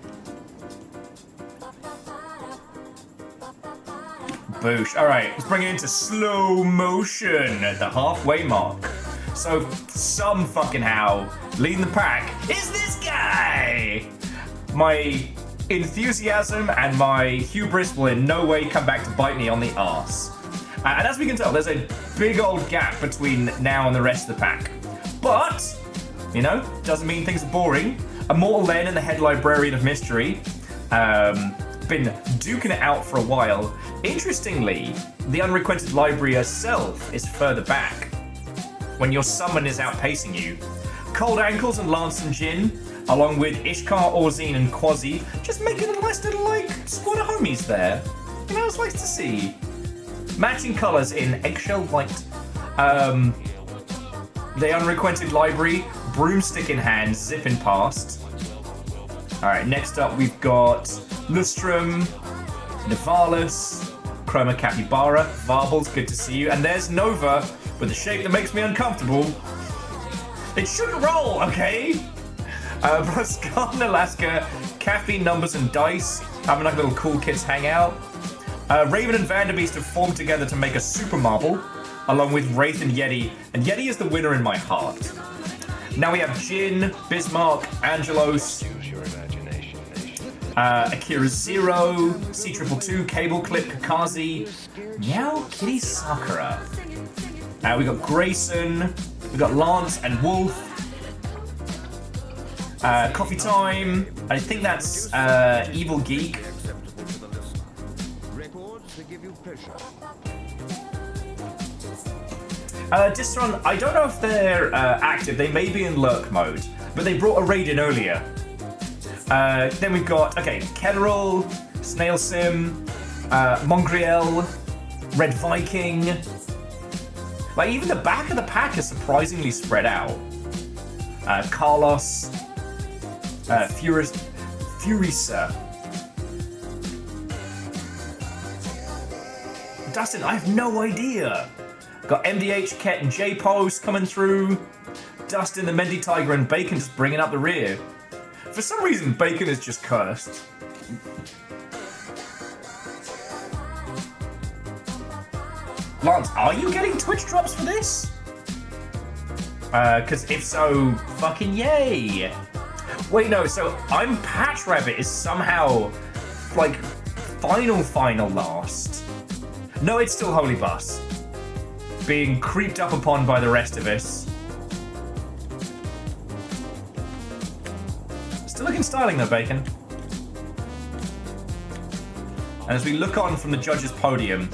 S1: Boosh. Alright, let's bring it into slow motion at the halfway mark. So, some fucking how, leading the pack is this guy! My enthusiasm and my hubris will in no way come back to bite me on the arse. And as we can tell, there's a big old gap between now and the rest of the pack. But, you know, doesn't mean things are boring. Immortal Len and the Head Librarian of Mystery, been duking it out for a while. Interestingly, the Unrequited Library herself is further back, when your summon is outpacing you. Cold Ankles and Lance and Jin, along with Ishkar, Orzine and Quasi, just making a nice little, like, squad of homies there. You know, it's nice to see. Matching colours in eggshell white. The Unrequited Library, broomstick in hand, zipping past. Alright, next up we've got Lustrum, Nivalis, Chroma Capybara, Varbles, good to see you. And there's Nova, with a shape that makes me uncomfortable. It shouldn't roll, okay? Brascan, Alaska, Caffeine, Numbers and Dice, having like little cool kids hangout. Raven and Vanderbeest have formed together to make a super marble, along with Wraith and Yeti is the winner in my heart. Now we have Jin, Bismarck, Angelos, Akira Zero, C222, Cable Clip, Kakazi, Meow Kitty Sakura. We got Grayson, we got Lance and Wolf, Coffee Time, I think that's Evil Geek. Distron, I don't know if they're active, they may be in lurk mode, but they brought a raid in earlier. Then we've got, okay, Ketterall, Snail Sim, Mongriel, Red Viking. Like, even the back of the pack is surprisingly spread out. Carlos, Furisa. Dustin, I have no idea. Got MDH, Ket, and J-Post coming through. Dustin, the Mendy Tiger, and Bacon just bringing up the rear. For some reason, Bacon is just cursed. Lance, are you getting Twitch drops for this? Because if so, fucking yay. Wait, no, so I'm Patch Rabbit is somehow, like, final last. No, it's still Holy Bus. Being creeped up upon by the rest of us. Still looking styling though, Bacon. And as we look on from the judges' podium,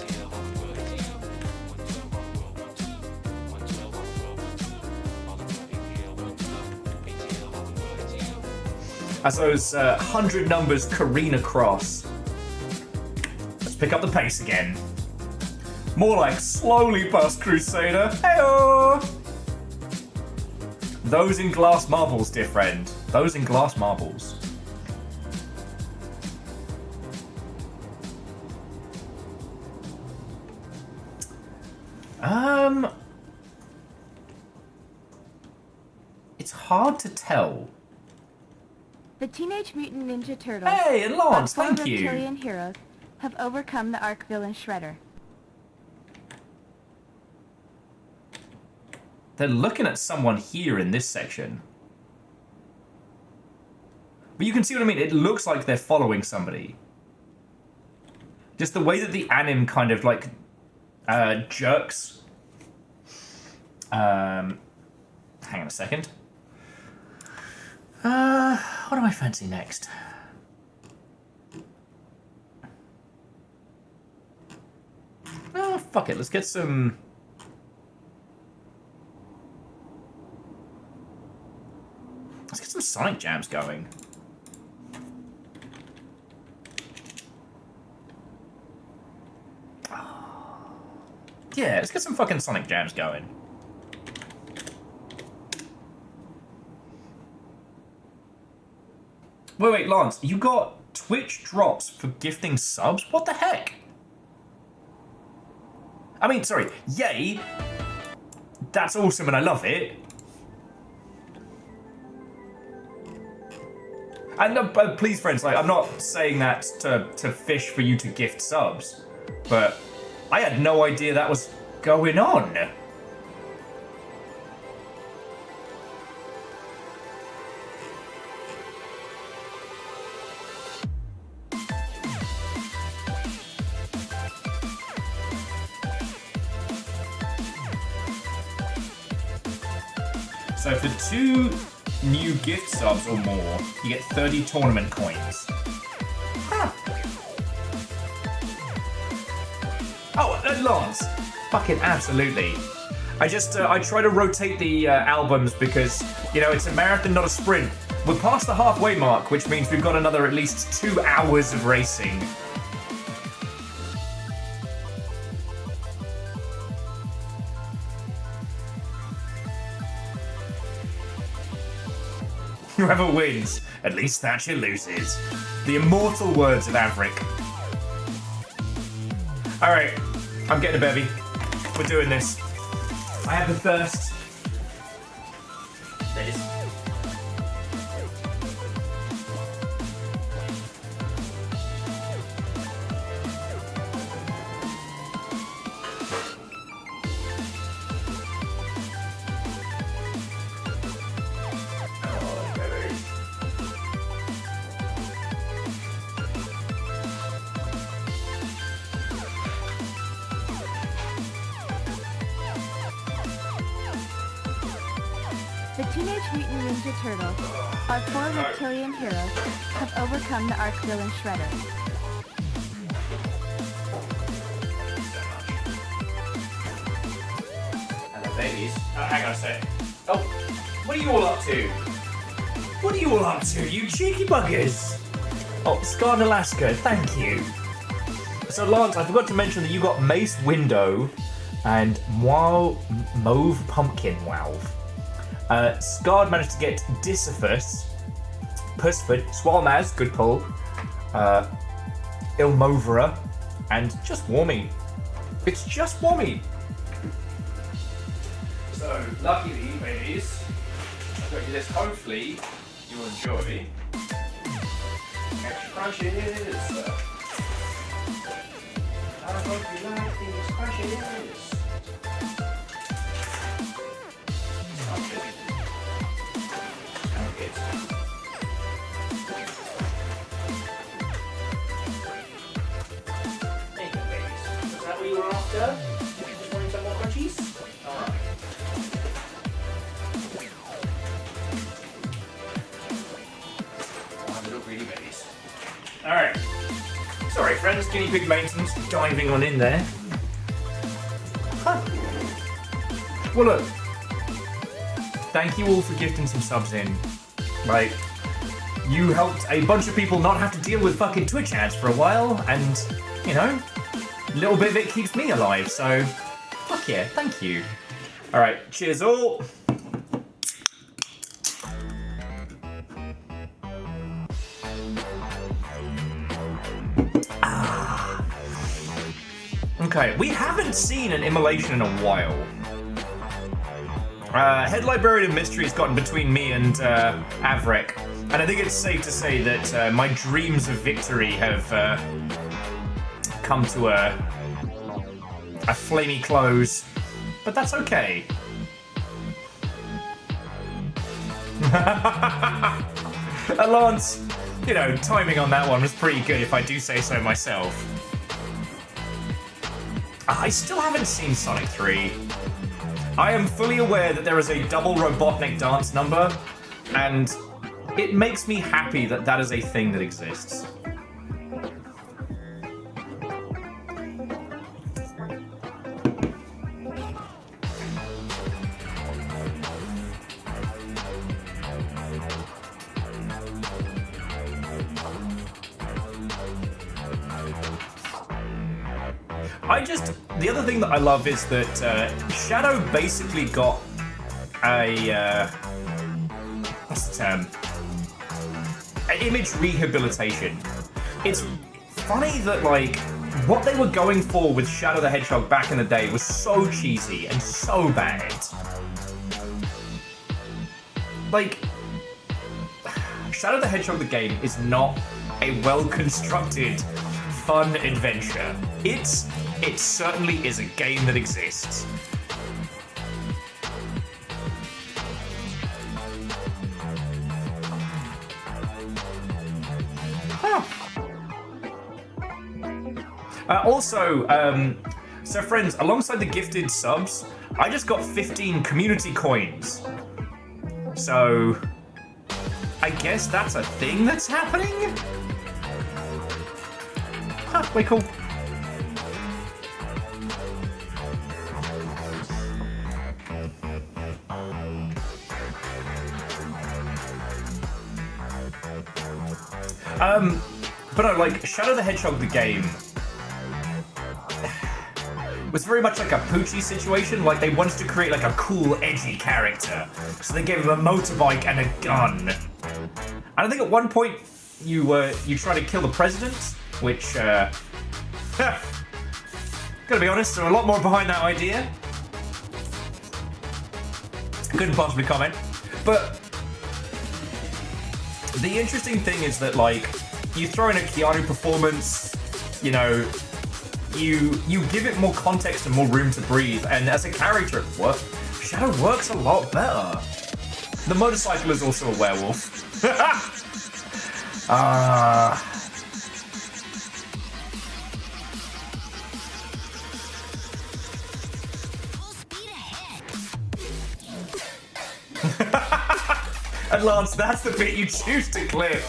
S1: as those 100 numbers careen across, let's pick up the pace again. More like slowly past Crusader. Hey-oh! Those in glass marbles, dear friend. Those in glass marbles. It's hard to tell.
S14: The Teenage Mutant Ninja Turtles.
S1: Hey, and Lance, thank you.
S14: Reptilian heroes have overcome the arch villain Shredder.
S1: They're looking at someone here in this section. But you can see what I mean. It looks like they're following somebody. Just the way that the anim kind of like jerks. Hang on a second. What do I fancy next? Oh, fuck it. Let's get some... Let's get some Sonic jams going. Yeah, let's get some fucking Sonic jams going. Wait, Lance, you got Twitch drops for gifting subs? What the heck? I mean, sorry, yay. That's awesome and I love it. And please, friends, like, I'm not saying that to fish for you to gift subs, but I had no idea that was going on. So for 2 new gift subs or more, you get 30 tournament coins. Huh. Oh, Lance! Fucking absolutely. I try to rotate the albums because, you know, it's a marathon, not a sprint. We're past the halfway mark, which means we've got another at least 2 hours of racing. Whoever wins, at least Thatcher loses. The immortal words of Averick. Alright, I'm getting a bevy. We're doing this. I have the thirst. Ladies.
S14: The Teenage Mutant Ninja Turtles, our 4 reptilian heroes, have overcome the arch villain Shredder.
S1: Hello, babies. Hang on a sec. Oh, what are you all up to? What are you all up to, you cheeky buggers? Oh, Scarred Alaska, thank you. So, Lance, I forgot to mention that you got Mace Window and Mauve Pumpkin Walve. Scarred managed to get Dissiphus, Pusford, Swalmaz, good pull, Ilmovera, and just Warmy. It's just Warmy. So, luckily, babies, I've got you this. Hopefully, you'll enjoy. Extra crunches. I hope you like these crunches. Just wanting some more crunchies? Alright. One little greedy babies. Alright. Sorry, friends, guinea pig maintenance diving on in there. Huh. Well, look. Thank you all for gifting some subs in. Like, you helped a bunch of people not have to deal with fucking Twitch ads for a while, and, you know, a little bit of it keeps me alive, so fuck yeah, thank you. Alright, cheers all. Okay, we haven't seen an immolation in a while. Head Librarian of Mystery has gotten between me and Averick, and I think it's safe to say that my dreams of victory have come to a flamey close, but that's okay. Lance, you know, timing on that one was pretty good if I do say so myself. I still haven't seen Sonic 3. I am fully aware that there is a double Robotnik dance number, and it makes me happy that that is a thing that exists. The other thing that I love is that Shadow basically got a, what's the term? An image rehabilitation. It's funny that, like, what they were going for with Shadow the Hedgehog back in the day was so cheesy and so bad. Like, Shadow the Hedgehog the game is not a well-constructed, fun adventure. It certainly is a game that exists. So friends, alongside the gifted subs, I just got 15 community coins. So, I guess that's a thing that's happening? Huh, way cool. But no, like, Shadow the Hedgehog the game was very much like a Poochie situation. Like, they wanted to create like a cool, edgy character, so they gave him a motorbike and a gun. And I think at one point you try to kill the president, which gotta be honest, there are a lot more behind that idea. Couldn't possibly comment. But the interesting thing is that, like, you throw in a Keanu performance, you know, you give it more context and more room to breathe, and as a character, Shadow works a lot better. The motorcycle is also a werewolf. And Lance, that's the bit you choose to clip.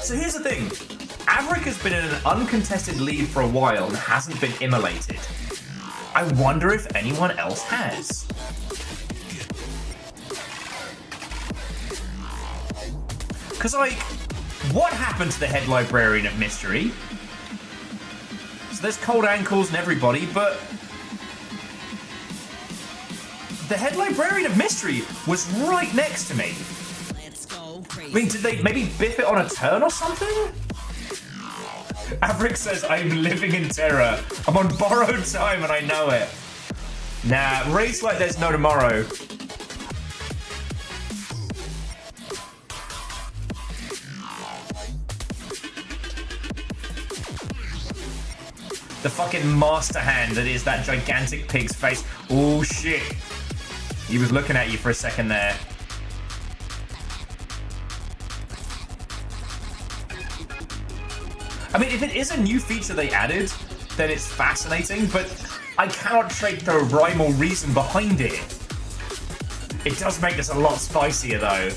S1: So here's the thing. Averick has been in an uncontested lead for a while and hasn't been immolated. I wonder if anyone else has. Because, like, what happened to the head librarian of mystery? So there's cold ankles and everybody, but the head librarian of mystery was right next to me. I mean, did they maybe biff it on a turn or something? Averick says, I'm living in terror. I'm on borrowed time and I know it. Nah, race like there's no tomorrow. The fucking master hand that is that gigantic pig's face. Oh shit. He was looking at you for a second there. I mean, if it is a new feature they added, then it's fascinating, but I cannot take the rhyme or reason behind it. It does make this a lot spicier, though.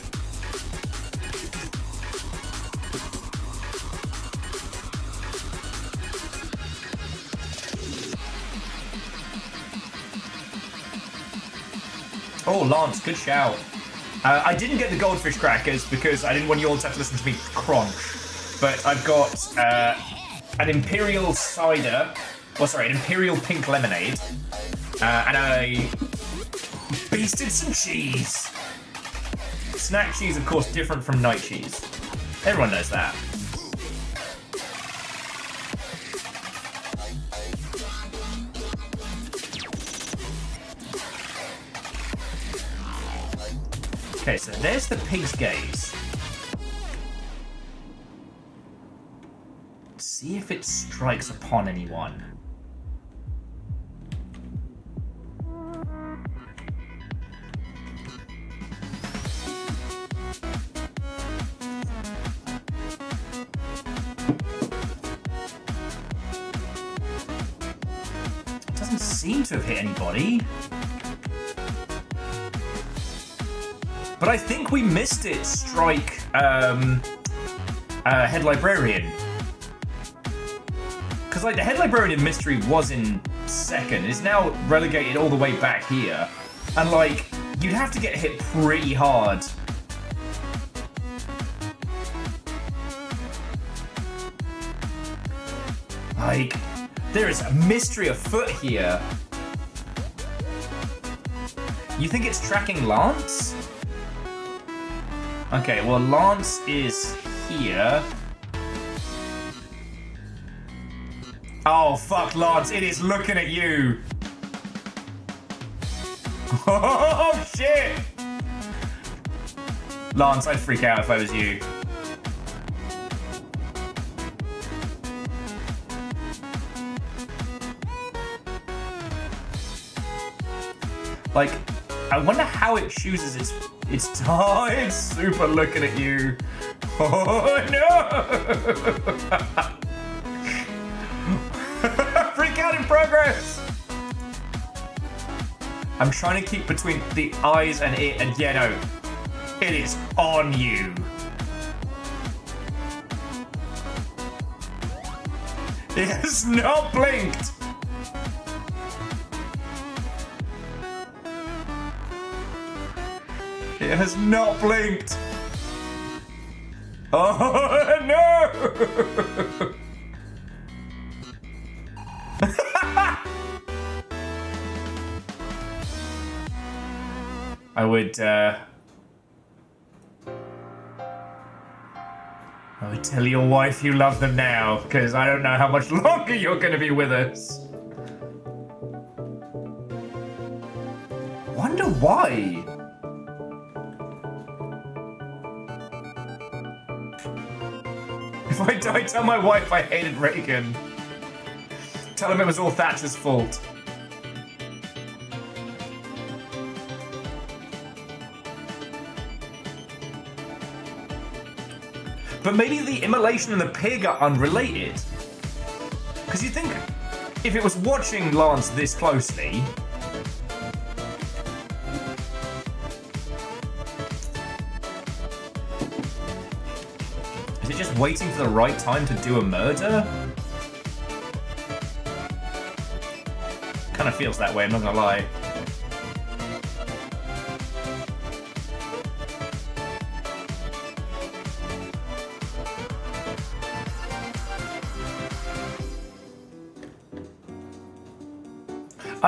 S1: Oh, Lance, good shout. I didn't get the goldfish crackers because I didn't want you all to have to listen to me crunch. But I've got an Imperial cider, an Imperial pink lemonade, and I beasted some cheese. Snack cheese, of course, different from night cheese. Everyone knows that. Okay, so there's the pig's gaze. See if it strikes upon anyone. It doesn't seem to have hit anybody. But I think we missed it, strike head librarian. Because, like, the head librarian in mystery was in second. It's now relegated all the way back here. And, like, you'd have to get hit pretty hard. Like, there is a mystery afoot here. You think it's tracking Lance? Okay, well, Lance is here. Oh, fuck, Lance, it is looking at you. Oh, shit! Lance, I'd freak out if I was you. Like, I wonder how it chooses its oh, it's super looking at you. Oh, no! Freak out in progress! I'm trying to keep between the eyes and it, and yeah, no. It is on you. It has not blinked. It has not blinked. Oh, no! I would tell your wife you love them now, because I don't know how much longer you're going to be with us. Wonder why? If I die, tell my wife I hated Reagan. Tell him it was all Thatcher's fault. But maybe the immolation and the pig are unrelated. Because you think, if it was watching Lance this closely... Is it just waiting for the right time to do a murder? Kind of feels that way, I'm not gonna lie.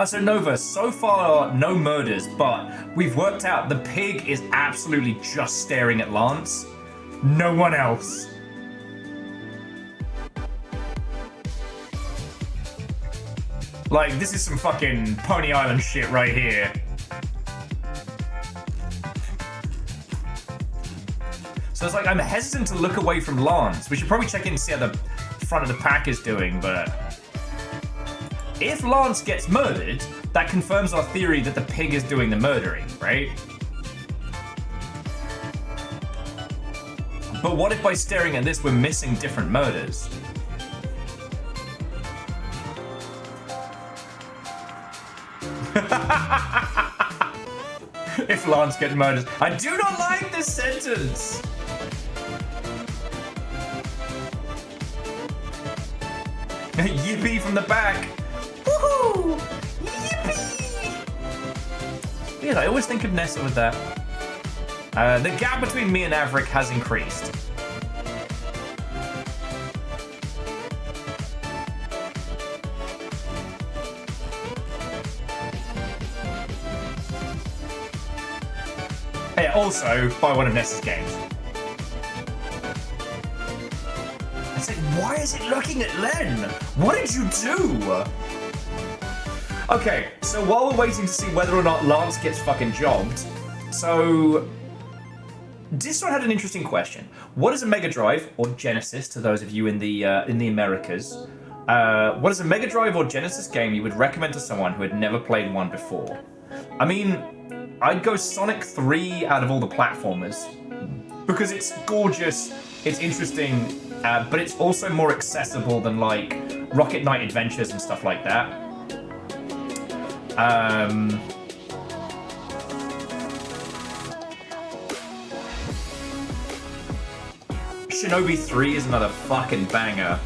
S1: So Nova, so far no murders, but we've worked out the pig is absolutely just staring at Lance. No one else. Like, this is some fucking Pony Island shit right here. So it's like, I'm hesitant to look away from Lance. We should probably check in and see how the front of the pack is doing, but... If Lance gets murdered, that confirms our theory that the pig is doing the murdering, right? But what if by staring at this we're missing different murders? If Lance gets murdered. I do not like this sentence! Yippee from the back! Woohoo! Yippee! Yeah, I always think of Nessa with that. The gap between me and Averick has increased. Yeah, also, buy one of Nessa's games. I said, why is it looking at Len? What did you do? Okay, so while we're waiting to see whether or not Lance gets fucking jobbed, so Distron had an interesting question. What is a Mega Drive or Genesis to those of you in the Americas? What is a Mega Drive or Genesis game you would recommend to someone who had never played one before? I mean, I'd go Sonic 3 out of all the platformers because it's gorgeous, it's interesting, but it's also more accessible than like Rocket Knight Adventures and stuff like that. Shinobi 3 is another fucking banger.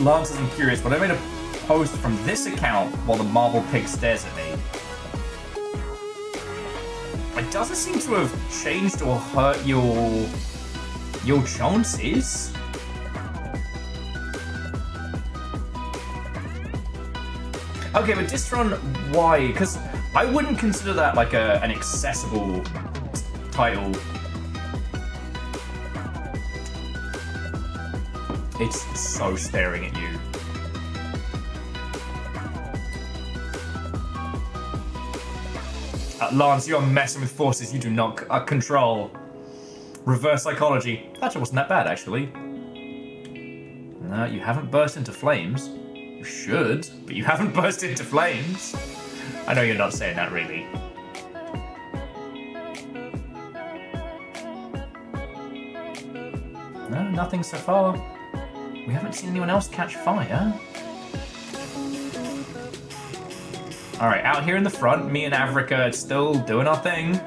S1: Lance isn't curious, but I made a post from this account while the marble pig stares at me. it doesn't seem to have changed or hurt your chances. Okay, but Distron, why? Because I wouldn't consider that like an accessible title. It's so staring at you. Lance, you're messing with forces you do not control. Reverse psychology. That wasn't that bad, actually. No, you haven't burst into flames. You should, but you haven't burst into flames. I know you're not saying that, really. No, nothing so far. We haven't seen anyone else catch fire. Alright, out here in the front, me and Africa are still doing our thing.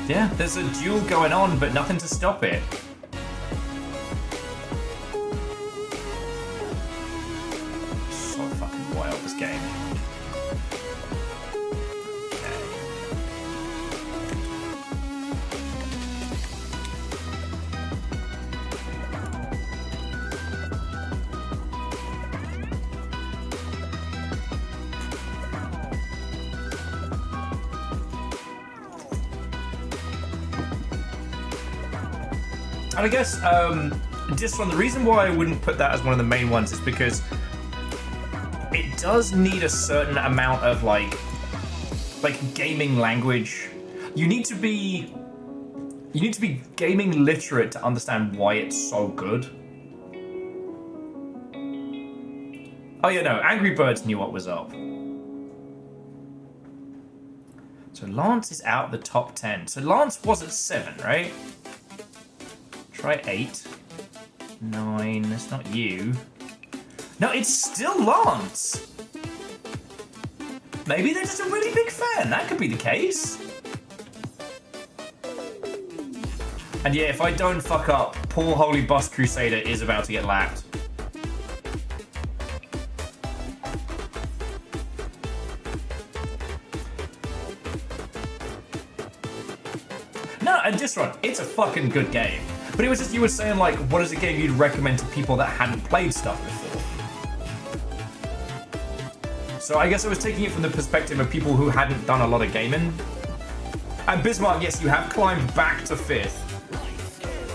S1: Yeah, there's a duel going on, but nothing to stop it. So fucking wild, this game. And I guess, this one, the reason why I wouldn't put that as one of the main ones is because it does need a certain amount of, like gaming language. You need to be gaming literate to understand why it's so good. Oh yeah, no, Angry Birds knew what was up. So Lance is out the top 10. So Lance was at 7, right? Try 8. 9. That's not you. No, it's still Lance. Maybe they're just a really big fan. That could be the case. And yeah, if I don't fuck up, poor Holy Bus Crusader is about to get lapped. No, and this one, it's a fucking good game. But it was just, you were saying, like, what is a game you'd recommend to people that hadn't played stuff before? So I guess I was taking it from the perspective of people who hadn't done a lot of gaming. And Bismarck, yes, you have climbed back to 5th,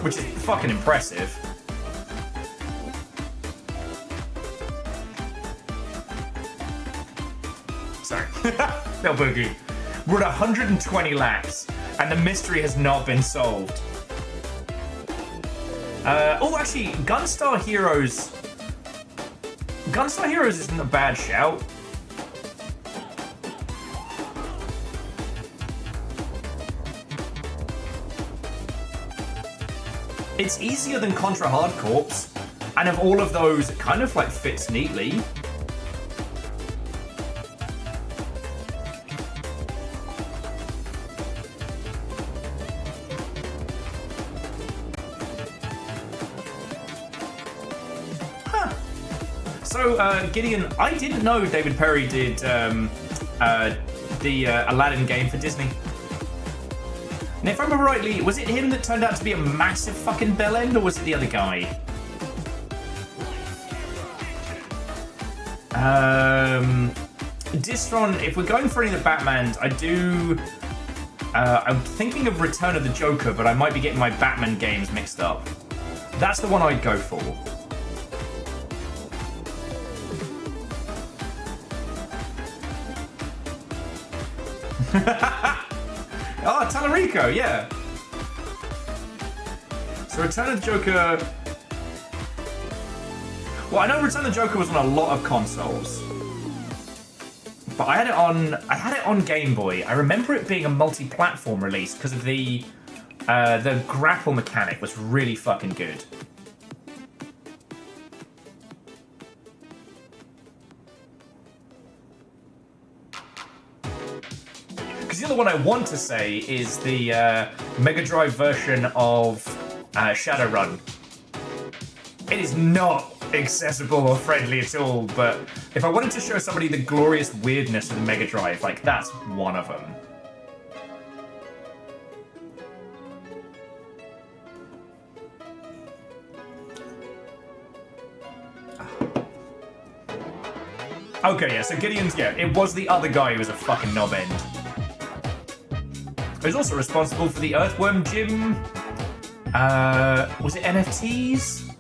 S1: which is fucking impressive. Sorry. No boogie. We're at 120 laps, and the mystery has not been solved. Oh, actually, Gunstar Heroes isn't a bad shout. It's easier than Contra Hard Corps, and of all of those, it kind of like fits neatly. So, Gideon, I didn't know David Perry did the Aladdin game for Disney. And if I remember rightly, was it him that turned out to be a massive fucking bellend, or was it the other guy? Distron, if we're going for any of the Batmans, I'm thinking of Return of the Joker, but I might be getting my Batman games mixed up. That's the one I'd go for. Oh, Talarico, yeah. So Return of the Joker... Well, I know Return of the Joker was on a lot of consoles. But I had it on Game Boy. I remember it being a multi-platform release because of the grapple mechanic was really fucking good. Because the other one I want to say is the Mega Drive version of Shadowrun. It is not accessible or friendly at all, but if I wanted to show somebody the glorious weirdness of the Mega Drive, like, that's one of them. Okay, yeah, so Gideon's, yeah, it was the other guy who was a fucking knobend. He was also responsible for the Earthworm Jim, was it NFTs?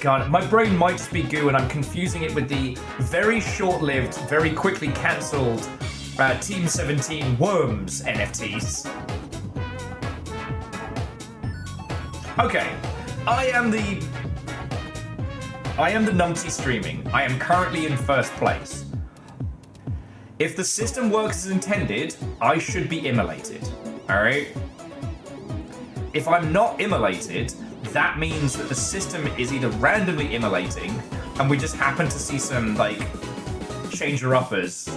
S1: God, my brain might just be goo and I'm confusing it with the very short-lived, very quickly cancelled Team 17 Worms NFTs. Okay, I am the numpty streaming. I am currently in first place. If the system works as intended, I should be immolated. Alright? If I'm not immolated, that means that the system is either randomly immolating, and we just happen to see some, like, changer-uppers.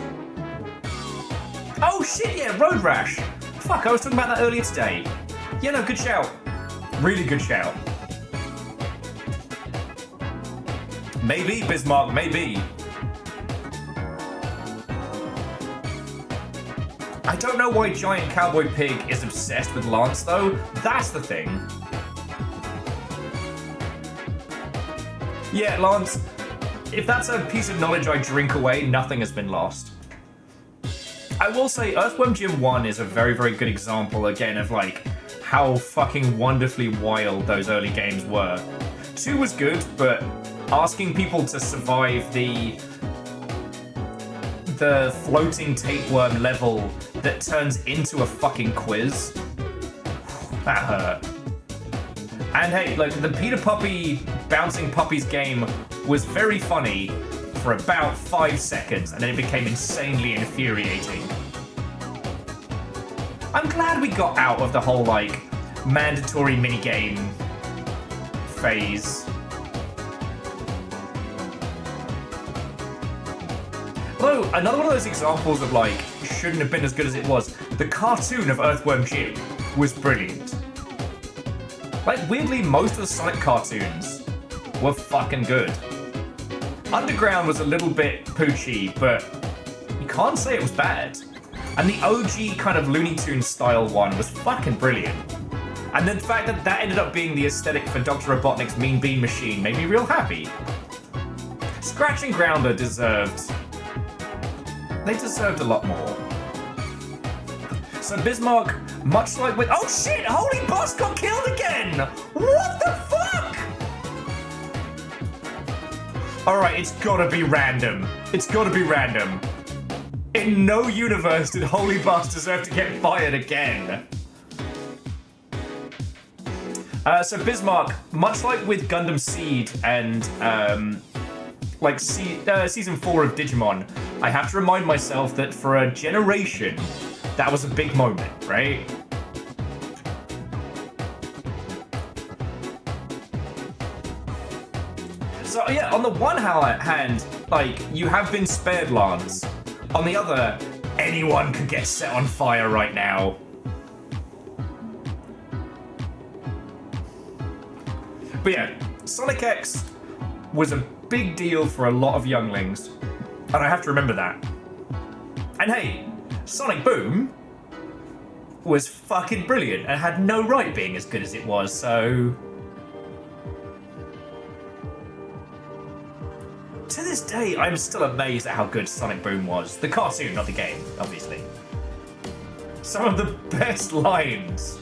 S1: Oh shit, yeah, Road Rash! Fuck, I was talking about that earlier today. Yeah, no, good shout. Really good shout. Maybe, Bismarck, maybe. I don't know why Giant Cowboy Pig is obsessed with Lance, though. That's the thing. Yeah, Lance, if that's a piece of knowledge I drink away, nothing has been lost. I will say Earthworm Jim 1 is a very, very good example, again, of, like, how fucking wonderfully wild those early games were. 2 was good, but asking people to survive the floating tapeworm level that turns into a fucking quiz, that hurt. And hey, like, the Peter Puppy bouncing puppies game was very funny for about 5 seconds, and then it became insanely infuriating. I'm glad we got out of the whole, like, mandatory minigame phase. Although, another one of those examples of, like, shouldn't have been as good as it was, the cartoon of Earthworm Jim was brilliant. Like, weirdly, most of the Sonic cartoons were fucking good. Underground was a little bit poochy, but you can't say it was bad. And the OG kind of Looney Tunes style one was fucking brilliant. And the fact that that ended up being the aesthetic for Dr. Robotnik's Mean Bean Machine made me real happy. Scratch and Grounder deserved... They deserved a lot more. So Bismarck, much like with... Oh shit! Holy Boss got killed again! What the fuck? Alright, it's gotta be random. It's gotta be random. In no universe did Holy Boss deserve to get fired again. So Bismarck, much like with Gundam Seed and like Season 4 of Digimon, I have to remind myself that for a generation, that was a big moment, right? So yeah, on the one hand, like, you have been spared, Lance. On the other, anyone could get set on fire right now. But yeah, Sonic X was a big deal for a lot of younglings, and I have to remember that. And hey, Sonic Boom was fucking brilliant and had no right being as good as it was, so... To this day, I'm still amazed at how good Sonic Boom was. The cartoon, not the game, obviously. Some of the best lines.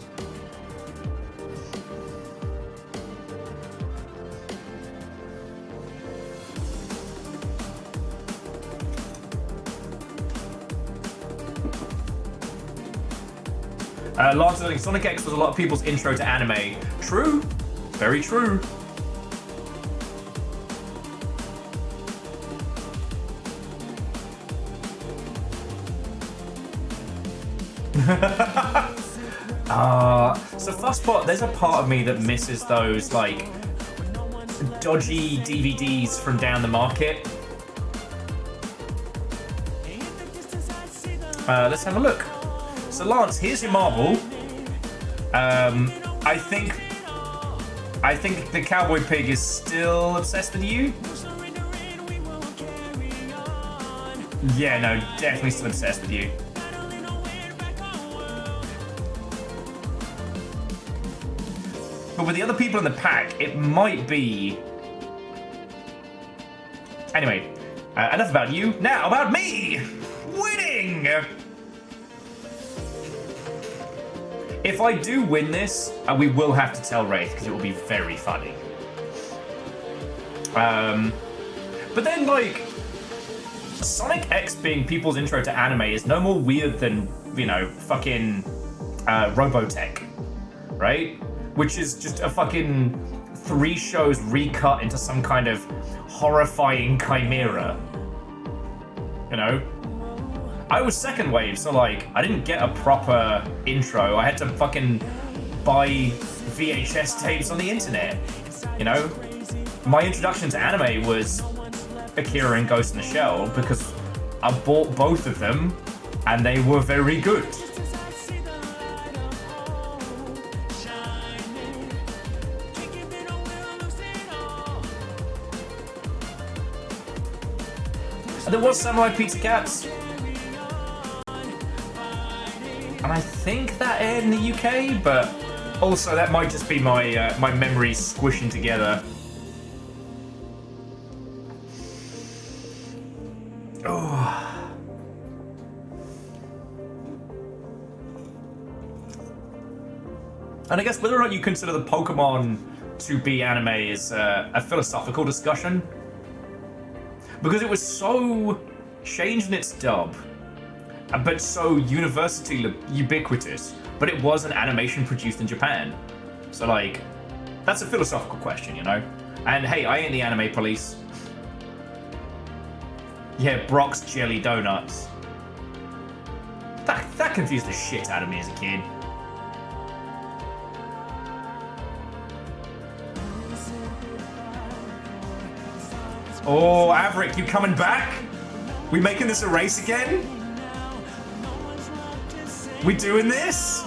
S1: Lance, I think Sonic X was a lot of people's intro to anime. True. Very true. So Fusspot, there's a part of me that misses those, like, dodgy DVDs from down the market. Let's have a look. So Lance, here's your marble. I think the cowboy pig is still obsessed with you. Yeah, no, definitely still obsessed with you. But with the other people in the pack, it might be... Anyway, enough about you. Now about me! Winning! If I do win this, we will have to tell Wraith, because it will be very funny. But then, like, Sonic X being people's intro to anime is no more weird than, you know, fucking Robotech, right? Which is just a fucking 3 shows recut into some kind of horrifying chimera. You know? I was second wave, so like, I didn't get a proper intro. I had to fucking buy VHS tapes on the internet, you know? My introduction to anime was Akira and Ghost in the Shell because I bought both of them and they were very good. And there was Samurai Pizza Cats. And I think that aired in the UK, but also that might just be my my memories squishing together. Oh. And I guess whether or not you consider the Pokemon to be anime is a philosophical discussion. Because it was so changed in its dub, but so universally ubiquitous, but it was an animation produced in Japan. So like, that's a philosophical question, you know? And hey, I ain't the anime police. Yeah, Brock's jelly donuts. That confused the shit out of me as a kid. Oh, Averick, you coming back? We making this a race again? We doing this?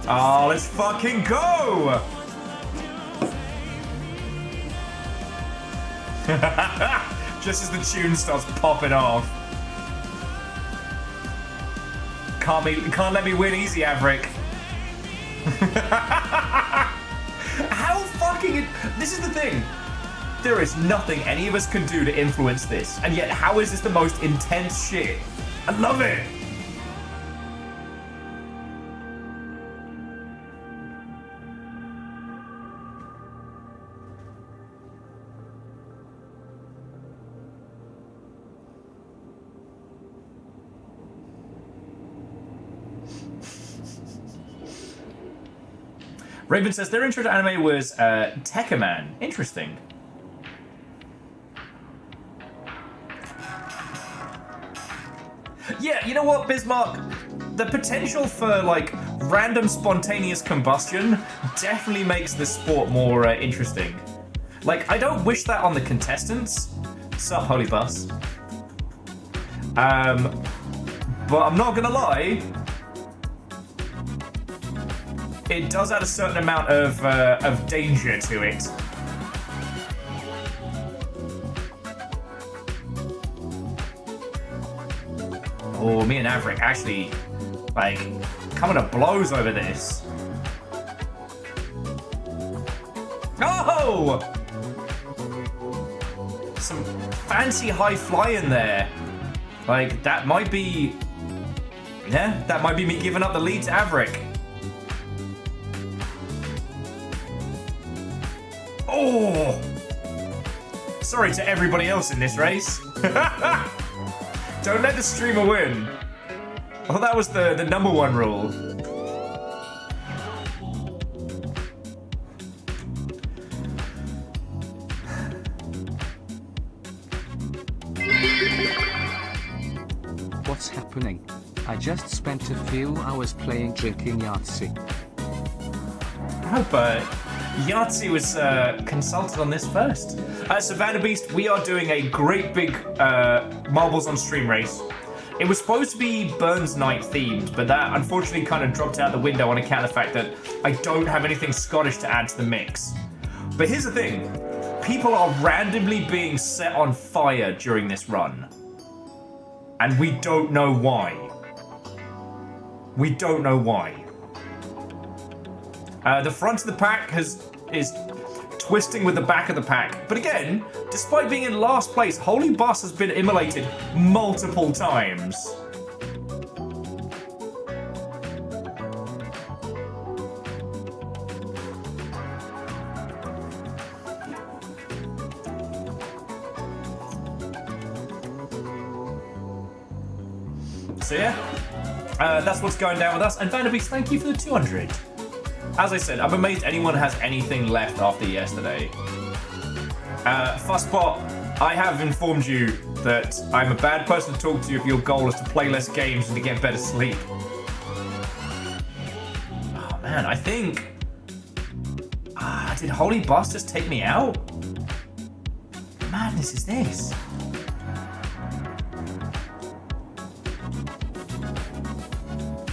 S1: Oh, let's fucking go! Just as the tune starts popping off. Can't let me win easy, Averick. How fucking... This is the thing. There is nothing any of us can do to influence this, and yet how is this the most intense shit? I love it! Raven says their intro to anime was Tekkaman. Interesting. Yeah, you know what, Bismarck? The potential for, like, random spontaneous combustion definitely makes the sport more interesting. Like, I don't wish that on the contestants. Sup, Holy Bus. But I'm not gonna lie, it does add a certain amount of danger to it. Oh, me and Averick actually, like, coming to blows over this. Oh! Some fancy high flying there. Like, that might be... Yeah, that might be me giving up the lead to Averick. Oh! Sorry to everybody else in this race. Don't let the streamer win. Oh, that was the number one rule.
S2: What's happening? I just spent a few hours playing drinking Yahtzee.
S1: Yahtzee was consulted on this first. Savannah Beast, we are doing a great big marbles on stream race. It was supposed to be Burns Night themed, but that unfortunately kind of dropped out the window on account of the fact that I don't have anything Scottish to add to the mix. But here's the thing. People are randomly being set on fire during this run. And we don't know why. We don't know why. The front of the pack is twisting with the back of the pack. But again, despite being in last place, Holy Boss has been immolated multiple times. So yeah, that's what's going down with us. And Vanderbeest, thank you for the 200. As I said, I'm amazed anyone has anything left after yesterday. Fussbot, I have informed you that I'm a bad person to talk to if your goal is to play less games and to get better sleep. Oh man, I think... did Holy Boss just take me out? What madness is this?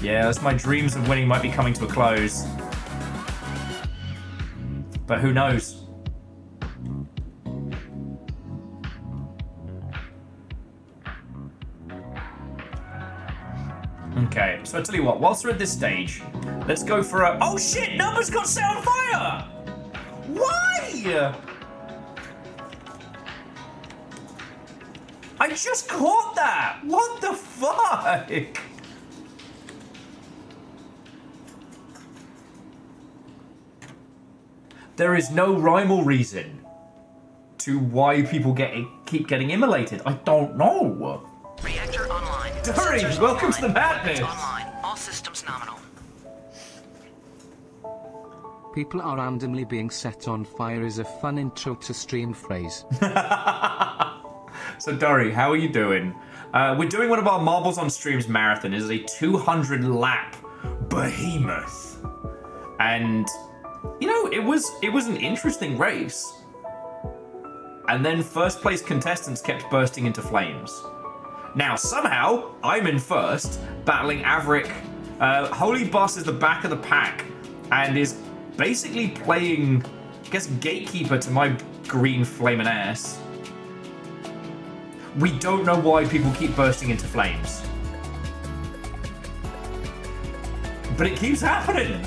S1: Yeah, that's my dreams of winning might be coming to a close. But who knows? Okay, so I tell you what, whilst we're at this stage, let's go for a... Oh shit, numbers got set on fire! Why? I just caught that! What the fuck? There is no rhyme or reason to why people keep getting immolated. I don't know.
S3: Reactor online.
S1: Dory,
S3: Sensors
S1: welcome
S3: online.
S1: to the madness.
S3: Weapons online. All systems nominal.
S2: People are randomly being set on fire is a fun intro to stream phrase.
S1: So Dory, how are you doing? We're doing one of our Marbles on Streams marathon. It is a 200 lap behemoth. And... you know, it was an interesting race. And then first place contestants kept bursting into flames. Now, somehow, I'm in first, battling Averick. Holy Boss is the back of the pack and is basically playing, I guess, gatekeeper to my green flaming ass. We don't know why people keep bursting into flames. But it keeps happening.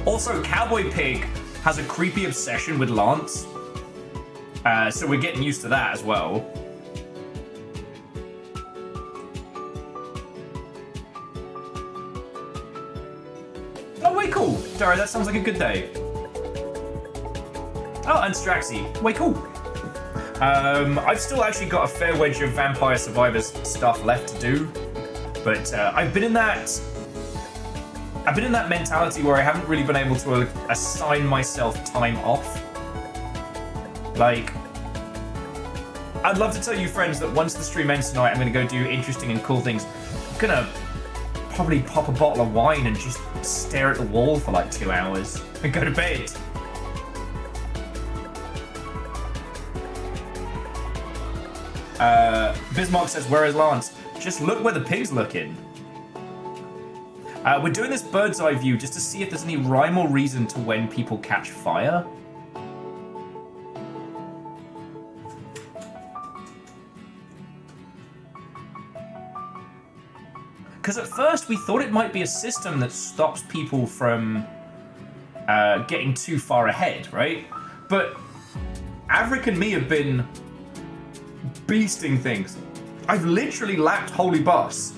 S1: Also, Cowboy Pig has a creepy obsession with Lance. So we're getting used to that as well. Oh, way cool. Dara, that sounds like a good day. Oh, and Straxy. Way cool. I've still actually got a fair wedge of Vampire Survivors stuff left to do. But I've been in that mentality where I haven't really been able to assign myself time off. Like, I'd love to tell you friends that once the stream ends tonight, I'm going to go do interesting and cool things. I'm going to probably pop a bottle of wine and just stare at the wall for like 2 hours and go to bed. Bismarck says, where is Lance? Just look where the pig's looking. We're doing this bird's eye view just to see if there's any rhyme or reason to when people catch fire. Because at first we thought it might be a system that stops people from getting too far ahead, right? But Averick and me have been beasting things. I've literally lapped Holy Boss.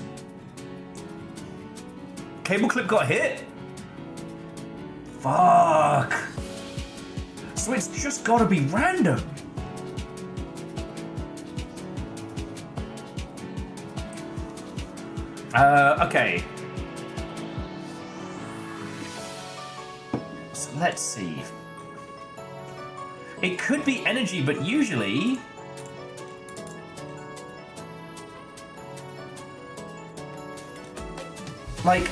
S1: Cable clip got hit? Fuck. So it's just gotta be random. Okay. So let's see. It could be energy, but usually... like,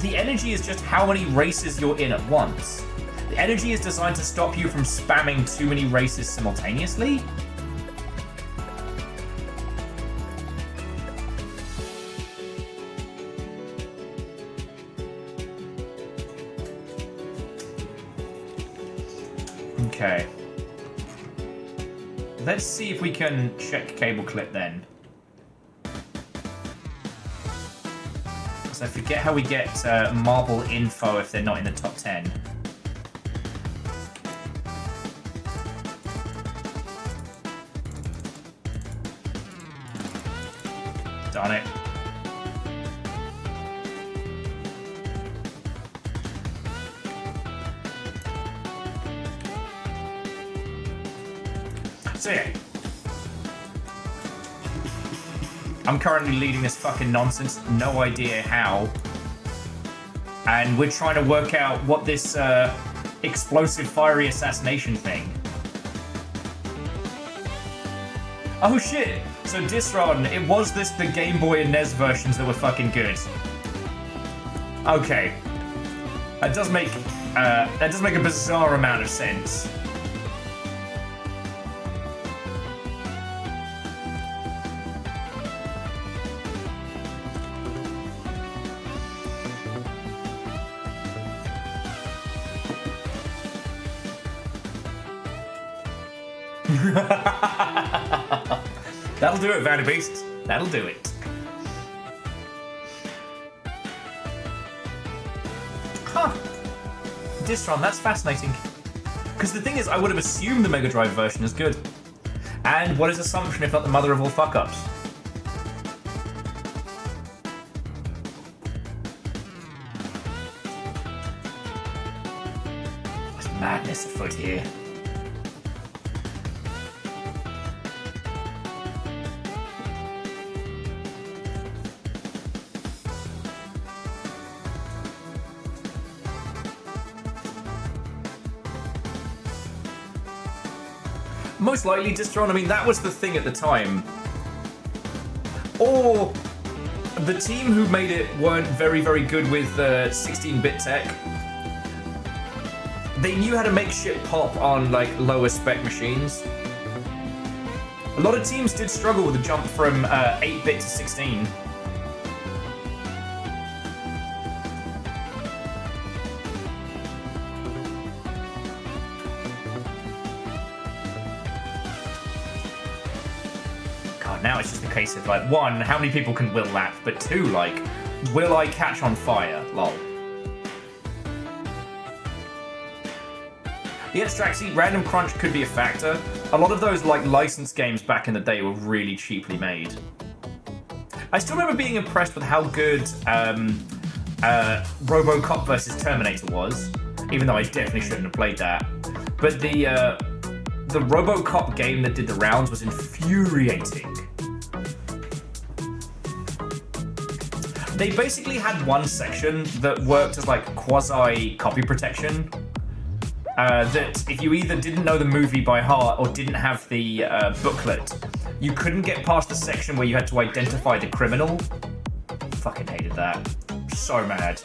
S1: the energy is just how many races you're in at once. The energy is designed to stop you from spamming too many races simultaneously. Okay. Let's see if we can check cable clip then. So I forget how we get marble info if they're not in the top 10. Darn it. So yeah. I'm currently leading this fucking nonsense, no idea how. And we're trying to work out what this explosive fiery assassination thing. Oh shit! So Disron, it was the Game Boy and NES versions that were fucking good. Okay. That does make a bizarre amount of sense. That'll do it, Vanity Beast. That'll do it. Huh. Distron, that's fascinating. Because the thing is, I would have assumed the Mega Drive version is good. And what is assumption if not the mother of all fuck-ups? There's madness afoot here. Most likely Distron, I mean, that was the thing at the time. Or the team who made it weren't very, very good with 16-bit tech. They knew how to make shit pop on, like, lower spec machines. A lot of teams did struggle with the jump from 8-bit to 16. Now it's just a case of, like, one, how many people can will lap, but two, like, will I catch on fire? Lol. Yeah, Straxy, Random Crunch could be a factor. A lot of those, like, licensed games back in the day were really cheaply made. I still remember being impressed with how good RoboCop vs. Terminator was, even though I definitely shouldn't have played that. But the RoboCop game that did the rounds was infuriating. They basically had one section that worked as like quasi copy protection. That if you either didn't know the movie by heart or didn't have the booklet, you couldn't get past the section where you had to identify the criminal. Fucking hated that. So mad.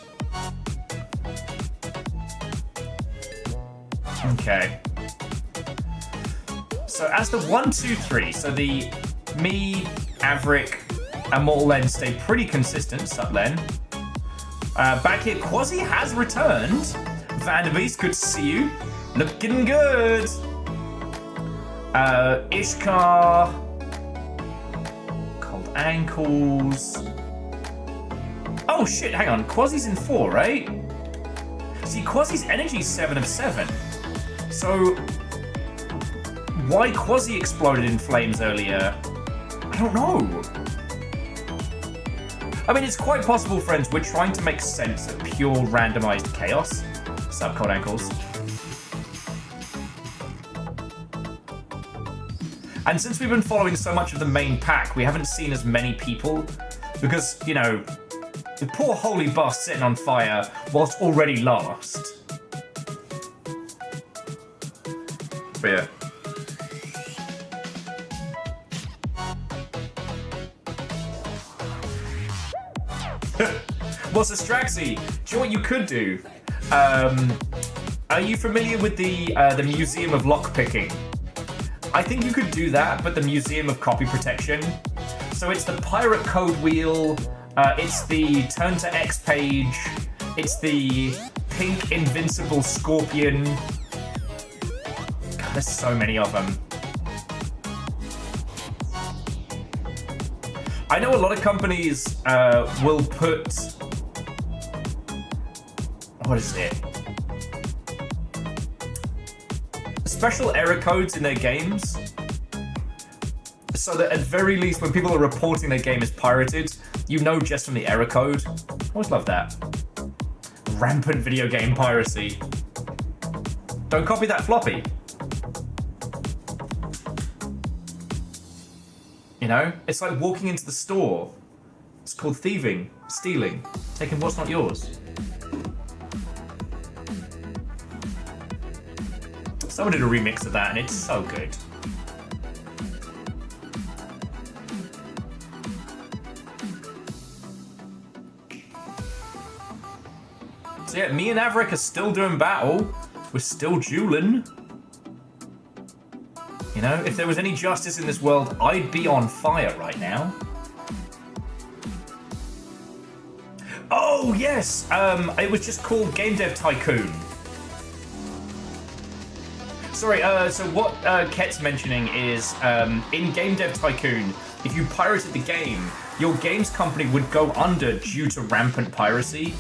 S1: Okay. So as the 1, 2, 3, so the me, Averick, and Mortal Len stay pretty consistent, Sutlen. Back here, Quasi has returned. Vanderbeest, good to see you. Looking good. Ishkar. Cold ankles. Oh shit, hang on. Quasi's in 4, right? See, Quasi's energy's 7 of 7. So why Quasi exploded in flames earlier? I don't know. I mean, it's quite possible, friends, we're trying to make sense of pure randomized chaos. Sup, Cold Ankles. And since we've been following so much of the main pack, we haven't seen as many people because, you know, the poor holy boss sitting on fire whilst already last. But yeah. Well, so Straxy, do you know what you could do? Are you familiar with the Museum of Lockpicking? I think you could do that, but the Museum of Copy Protection. So it's the Pirate Code Wheel, it's the Turn to X page, it's the Pink Invincible Scorpion. God, there's so many of them. I know a lot of companies will put... What is it? Special error codes in their games, so that at very least when people are reporting their game as pirated, you know just from the error code. Always love that. Rampant video game piracy. Don't copy that floppy. You know, it's like walking into the store. It's called thieving, stealing, taking what's not yours. Someone did a remix of that and it's so good. So yeah, me and Averick are still doing battle. We're still dueling. You know, if there was any justice in this world, I'd be on fire right now. Oh yes, it was just called Game Dev Tycoon. Sorry, so what Ket's mentioning is, in Game Dev Tycoon, if you pirated the game, your games company would go under due to rampant piracy.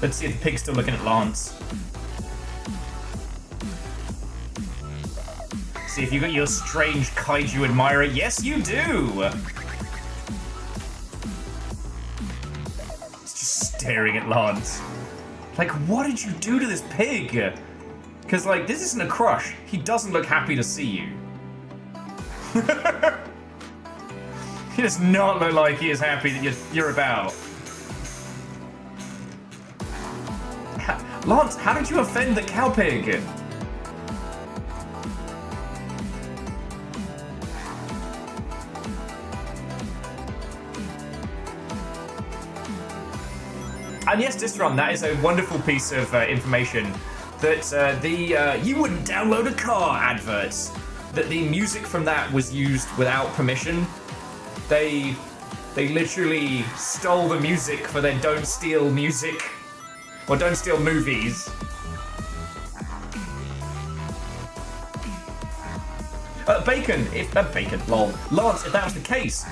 S1: Let's see if the pig's still looking at Lance. See if you got your strange kaiju admirer. Yes, you do! It's just staring at Lance. Like, what did you do to this pig? Because, like, this isn't a crush. He doesn't look happy to see you. He does not look like he is happy that you're about. Lance, how did you offend the cow pig? And yes, Distron, that is a wonderful piece of information that you wouldn't download a car adverts, that the music from that was used without permission. They literally stole the music for their Don't Steal music, or Don't Steal movies. Bacon, lol. Lance, if that was the case,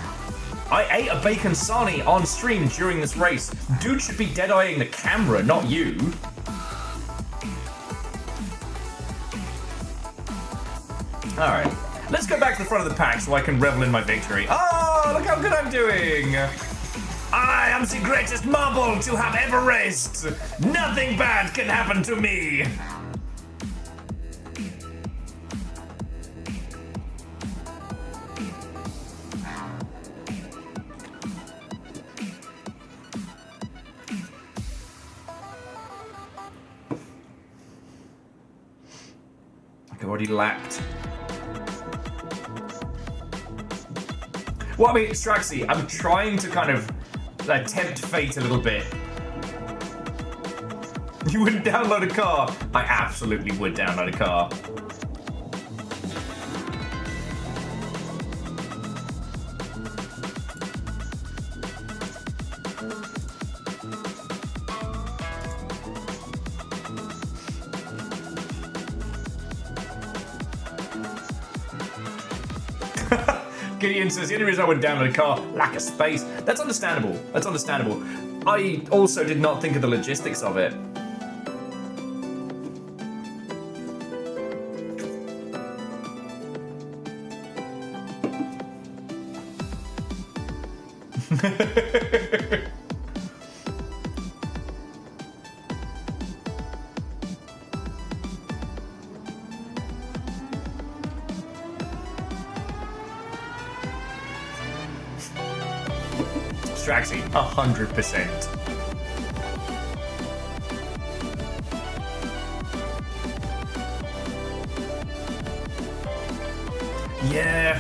S1: I ate a bacon sarnie on stream during this race. Dude should be dead-eyeing the camera, not you. Alright, let's go back to the front of the pack so I can revel in my victory. Oh, look how good I'm doing! I am the greatest marble to have ever raced! Nothing bad can happen to me! I've already lapped. Well, I mean, Straxy, I'm trying to kind of tempt fate a little bit. You wouldn't download a car? I absolutely would download a car. Gideon says, the only reason I would download a car, lack of space. That's understandable. That's understandable. I also did not think of the logistics of it. Straxy, 100%. Yeah.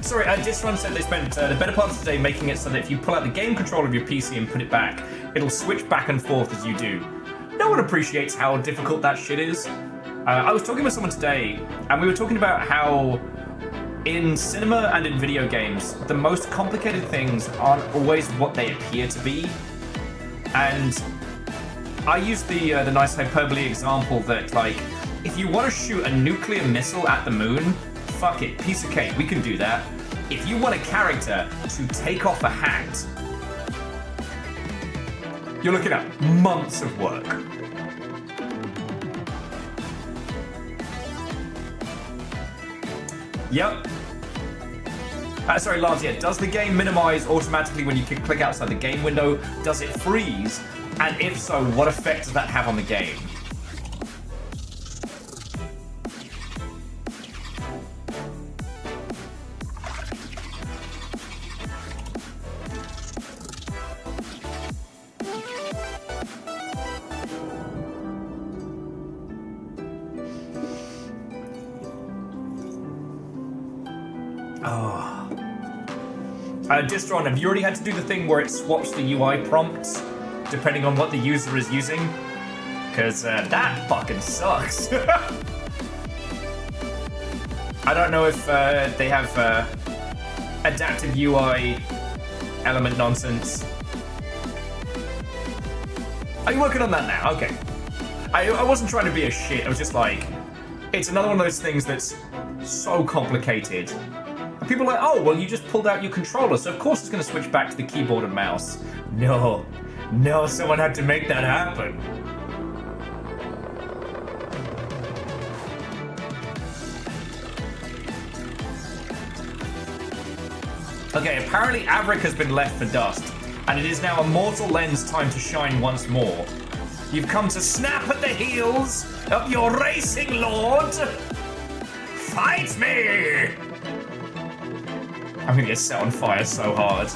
S1: Sorry, Disrun said they spent the better part of the day making it so that if you pull out the game controller of your PC and put it back, it'll switch back and forth as you do. No one appreciates how difficult that shit is. I was talking with someone today, and we were talking about how in cinema and in video games, the most complicated things aren't always what they appear to be. And I used the nice hyperbole example that, like, if you want to shoot a nuclear missile at the moon, fuck it, piece of cake, we can do that. If you want a character to take off a hat, you're looking at months of work. Yep. Sorry, Lars, yeah, does the game minimize automatically when you click outside the game window? Does it freeze? And if so, what effect does that have on the game? Distron, have you already had to do the thing where it swaps the UI prompts depending on what the user is using? Because that fucking sucks. I don't know if they have adaptive UI element nonsense. Are you working on that now? Okay. I wasn't trying to be a shit. I was just like, it's another one of those things that's so complicated. And people are like, oh, well, you just pulled out your controller, so of course it's going to switch back to the keyboard and mouse. No, someone had to make that happen. Okay, apparently Averick has been left for dust, and it is now a mortal lens time to shine once more. You've come to snap at the heels of your racing lord. Fight me! I'm gonna get set on fire so hard.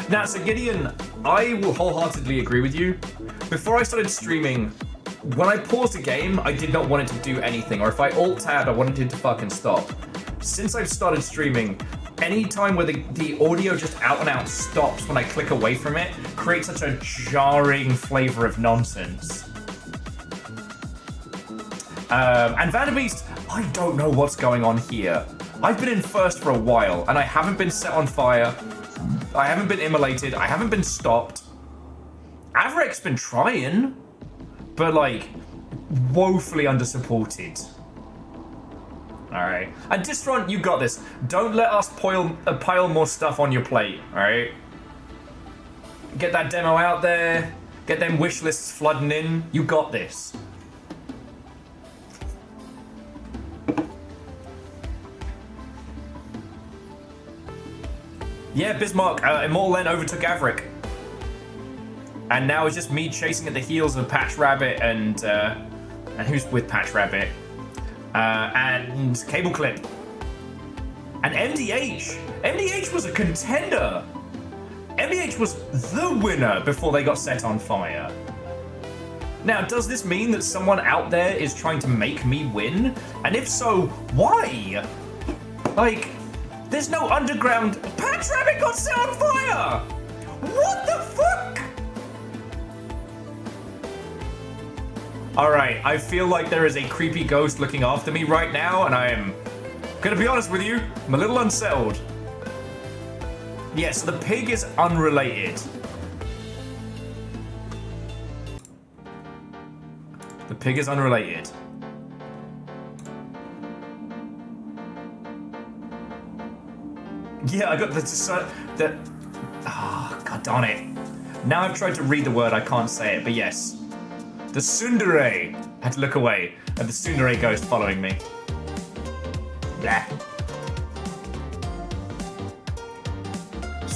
S1: Now, so Gideon, I will wholeheartedly agree with you. Before I started streaming, when I paused a game, I did not want it to do anything, or if I alt-tabbed, I wanted it to fucking stop. Since I've started streaming, any time where the audio just out and out stops when I click away from it, creates such a jarring flavor of nonsense. And Vanderbeest, I don't know what's going on here. I've been in first for a while, and I haven't been set on fire. I haven't been immolated. I haven't been stopped. Averick's been trying, but like woefully undersupported. All right, and Distron, you got this. Don't let us pile more stuff on your plate. All right. Get that demo out there. Get them wish lists flooding in. You got this. Yeah, Bismarck, Immortal Len overtook Averick. And now it's just me chasing at the heels of Patch Rabbit and who's with Patch Rabbit? And Cable Clip. And MDH. MDH was a contender. MDH was the winner before they got set on fire. Now, does this mean that someone out there is trying to make me win? And if so, why? Like, there's no underground. Patch Rabbit got set on fire! What the fuck? Alright, I feel like there is a creepy ghost looking after me right now, and I am gonna be honest with you, I'm a little unsettled. Yes, the pig is unrelated. The pig is unrelated. Yeah, I got the god darn it. Now I've tried to read the word, I can't say it, but yes. The tsundere. Had to look away, and the tsundere ghost following me. Blah.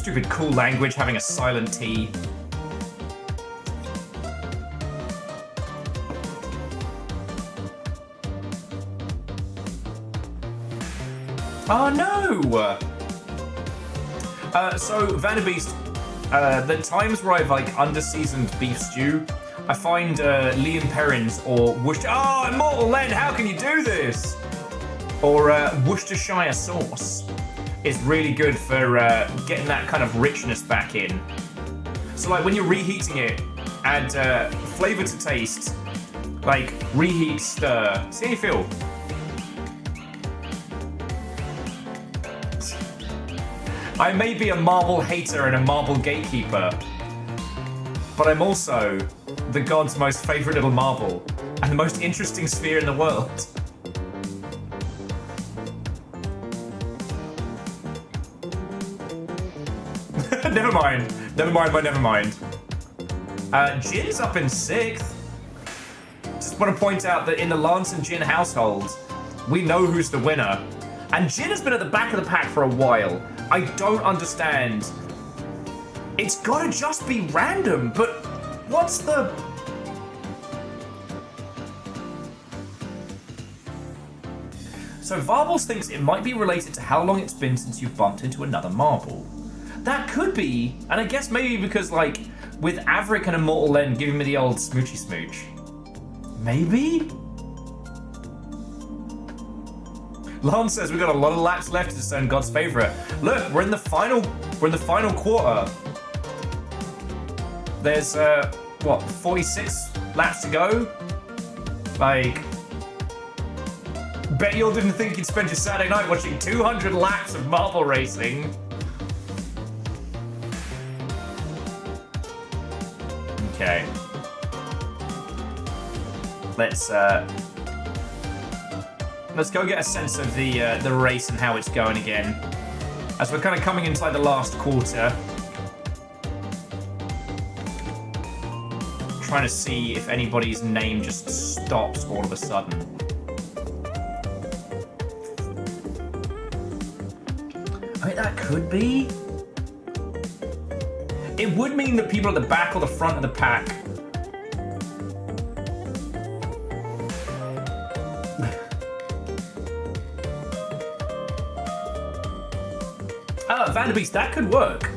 S1: Stupid cool language having a silent T. Oh no! So Vanderbeest, the times where I've like under-seasoned beef stew, I find Liam Perrins or Worcestershire. Oh, Immortal Len, how can you do this? Or Worcestershire sauce is really good for getting that kind of richness back in. So like when you're reheating it, add flavor to taste, like reheat, stir. See how you feel. I may be a marble hater and a marble gatekeeper, but I'm also the god's most favorite little marble and the most interesting sphere in the world. Never mind, but never mind. Jin's up in 6th. Just want to point out that in the Lance and Jin household, we know who's the winner. And Jin has been at the back of the pack for a while. I don't understand. It's gotta just be random, but what's the... So Varbles thinks it might be related to how long it's been since you bumped into another marble. That could be, and I guess maybe because like, with Averick and Immortal Len giving me the old smoochy smooch. Maybe? Lance says we've got a lot of laps left to discern God's favorite. Look, we're in the final quarter. There's what, 46 laps to go? Like, bet you all didn't think you'd spend your Saturday night watching 200 laps of marble racing. Okay. Let's go get a sense of the race and how it's going again. As we're kind of coming inside the last quarter. Trying to see if anybody's name just stops all of a sudden. I mean, that could be. It would mean that people at the back or the front of the pack Vanderbeest, that could work.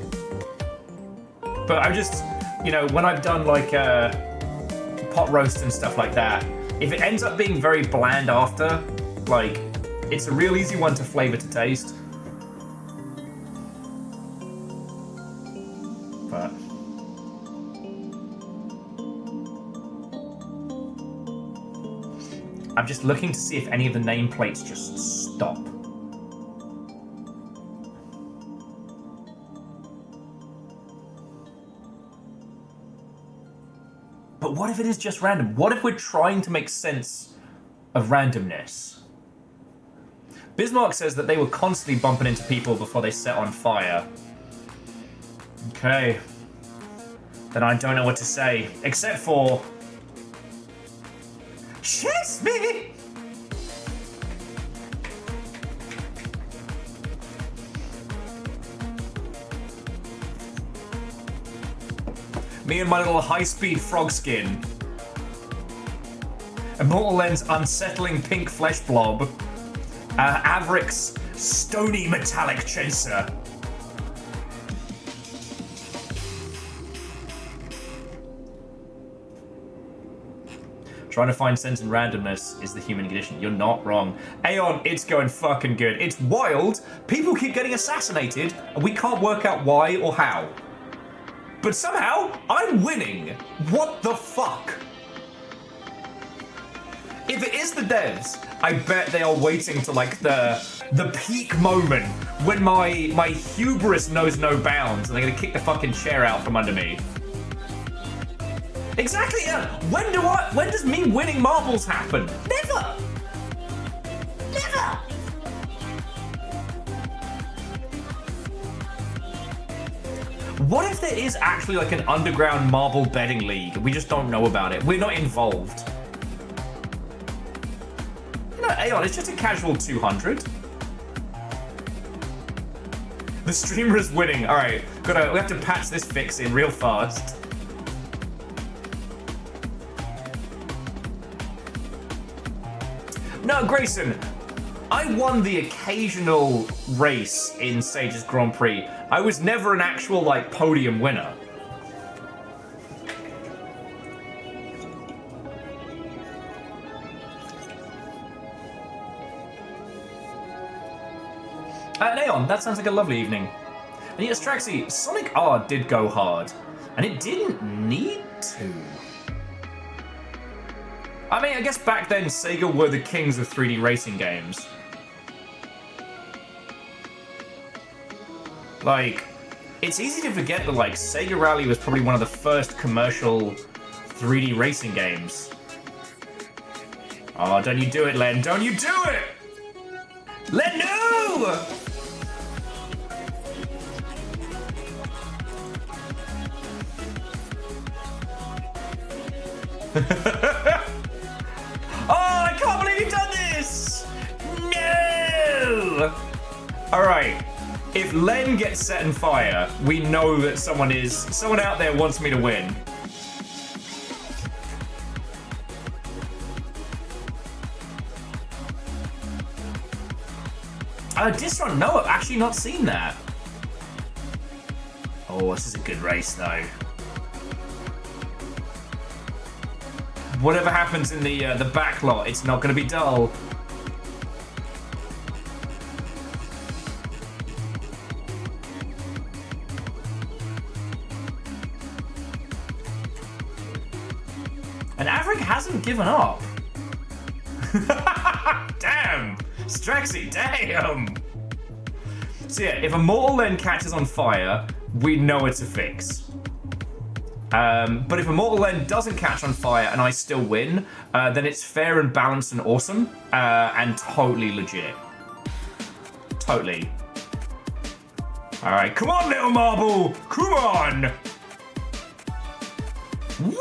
S1: But I just, you know, when I've done like pot roast and stuff like that, if it ends up being very bland after, like, it's a real easy one to flavor to taste. But I'm just looking to see if any of the nameplates just stop. But what if it is just random? What if we're trying to make sense of randomness? Bismarck says that they were constantly bumping into people before they set on fire. Okay. Then I don't know what to say. Except for... chase me! Me and my little high-speed frog skin. Immortal Len's unsettling pink flesh blob. Averick's stony metallic chaser. Trying to find sense in randomness is the human condition. You're not wrong. Aeon, it's going fucking good. It's wild. People keep getting assassinated, and we can't work out why or how. But somehow, I'm winning. What the fuck? If it is the devs, I bet they are waiting to like the peak moment when my hubris knows no bounds and they're gonna kick the fucking chair out from under me. Exactly, yeah. When does me winning marbles happen? Never! Never! What if there is actually like an underground marble betting league? We just don't know about it. We're not involved. You know, Aeon, it's just a casual 200. The streamer is winning. All right, We have to patch this fix in real fast. No, Grayson, I won the occasional race in Sage's Grand Prix. I was never an actual, like, podium winner. Neon, that sounds like a lovely evening. And yes, Traxy, Sonic R did go hard, and it didn't need to. I mean, I guess back then, Sega were the kings of 3D racing games. Like, it's easy to forget that, like, Sega Rally was probably one of the first commercial 3D racing games. Oh, don't you do it, Len. Don't you do it! Len, no! Oh, I can't believe you've done this! No! Alright. If Len gets set on fire, we know that someone out there wants me to win. Distron, no, I've actually not seen that. Oh, this is a good race, though. Whatever happens in the back lot, it's not going to be dull. And Averick hasn't given up. Damn! Straxy, damn! So yeah, if Immortal then catches on fire, we know it's a fix. But if Immortal then doesn't catch on fire and I still win, then it's fair and balanced and awesome, and totally legit. Totally. Alright, come on, little marble! Come on! Whee!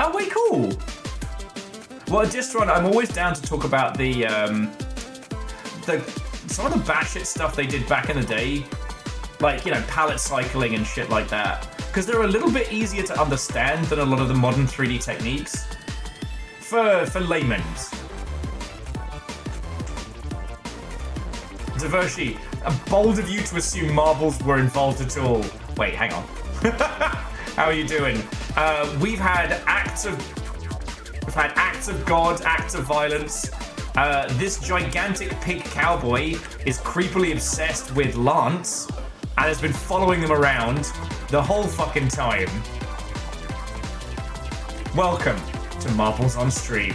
S1: Oh, wait, cool. Well, Distron, I'm always down to talk about some of the batshit stuff they did back in the day, like, you know, palette cycling and shit like that, because they're a little bit easier to understand than a lot of the modern 3D techniques for laymen. Devershi, bold of you to assume marbles were involved at all. Wait, hang on. How are you doing? We've had acts of God, acts of violence. This gigantic pig cowboy is creepily obsessed with Lance and has been following them around the whole fucking time. Welcome to Marbles on Stream.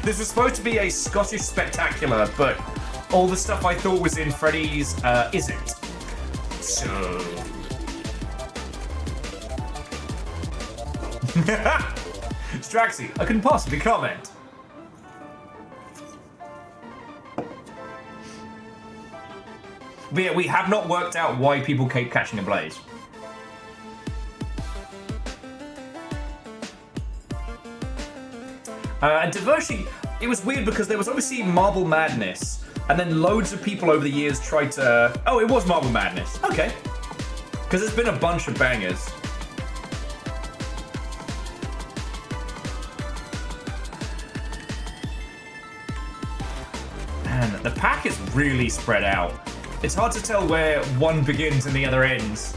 S1: This was supposed to be a Scottish spectacular, but all the stuff I thought was in Freddy's isn't. So... Straxy, I couldn't possibly comment. But yeah, we have not worked out why people keep catching a blaze. And Devershi, it was weird because there was obviously Marble Madness, and then loads of people over the years tried to... Oh, it was Marble Madness. Okay. Because there's been a bunch of bangers. Man, the pack is really spread out. It's hard to tell where one begins and the other ends.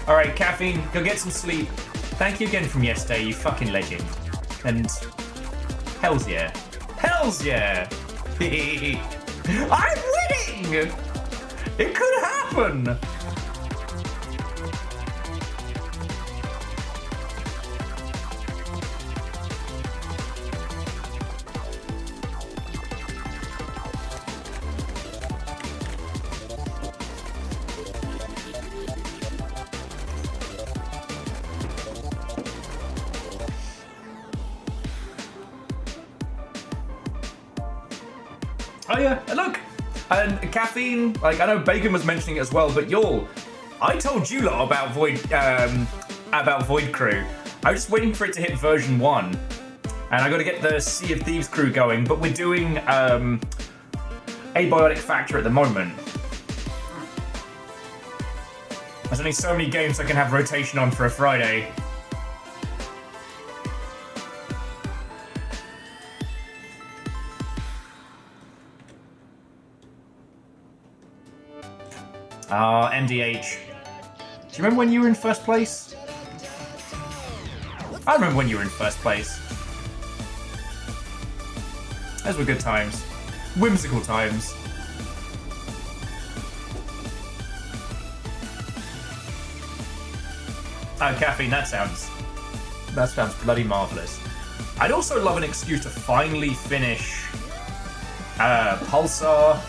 S1: Alright, Caffeine, go get some sleep. Thank you again from yesterday, you fucking legend. And... hells yeah. Hells yeah! I'm winning! It could happen! Oh yeah, look! And Caffeine, like I know Bacon was mentioning it as well, but y'all, I told you lot about Void Crew. I was just waiting for it to hit version 1. And I got to get the Sea of Thieves crew going, but we're doing Abiotic Factor at the moment. There's only so many games I can have rotation on for a Friday. MDH. Do you remember when you were in first place? I remember when you were in first place. Those were good times. Whimsical times. Oh, caffeine, that sounds bloody marvellous. I'd also love an excuse to finally finish Pulsar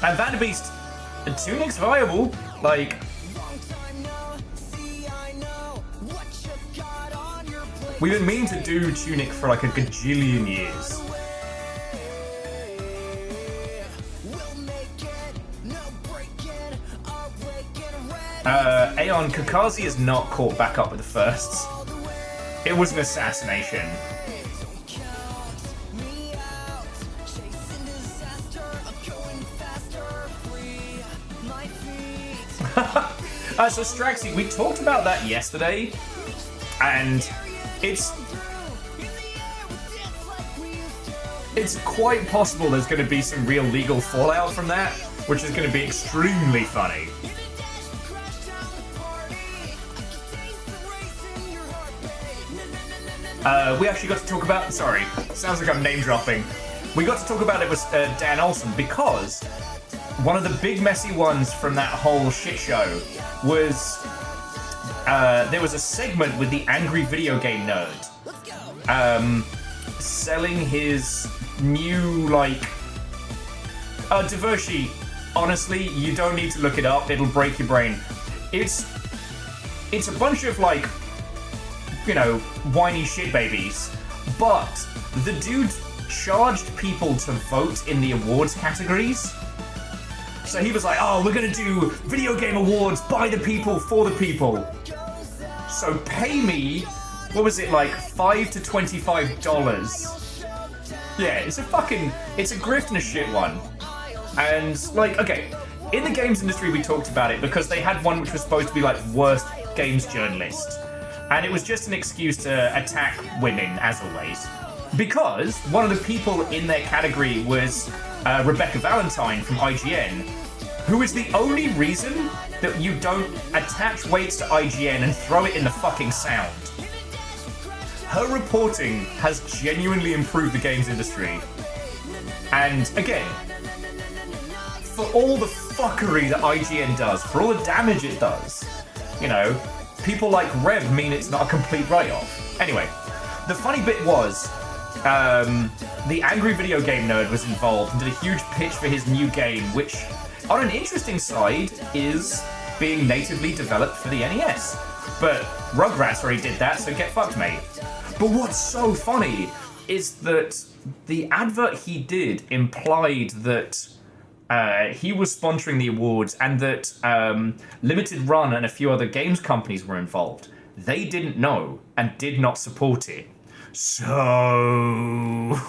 S1: and Vanderbeest. Tunic's viable, like... We've been meaning to do Tunic for like a gajillion years. Aeon Kakazi is not caught back up with the firsts. It was an assassination. So Straxy, we talked about that yesterday, and it's quite possible there's going to be some real legal fallout from that, which is going to be extremely funny. We actually got to talk about, sorry, sounds like I'm name dropping. We got to talk about it with Dan Olsen because one of the big messy ones from that whole shit show was there was a segment with the angry video game nerd selling his new, like, Devoshi, honestly, you don't need to look it up, it'll break your brain. It's a bunch of, like, you know, whiny shit babies, but the dude charged people to vote in the awards categories. So he was like, oh, we're gonna do video game awards by the people, for the people. So pay me, what was it, like $5 to $25? Yeah, it's a grift and a shit one. And, like, okay, in the games industry we talked about it because they had one which was supposed to be like worst games journalist. And it was just an excuse to attack women, as always. Because one of the people in their category was Rebecca Valentine from IGN, who is the only reason that you don't attach weights to IGN and throw it in the fucking sound. Her reporting has genuinely improved the games industry. And again, for all the fuckery that IGN does, for all the damage it does, you know, people like Rev mean it's not a complete write-off. Anyway, the funny bit was, the angry video game nerd was involved and did a huge pitch for his new game, which, on an interesting side, is being natively developed for the NES. But Rugrats already did that, so get fucked, mate. But what's so funny is that the advert he did implied that he was sponsoring the awards and that Limited Run and a few other games companies were involved. They didn't know and did not support it. So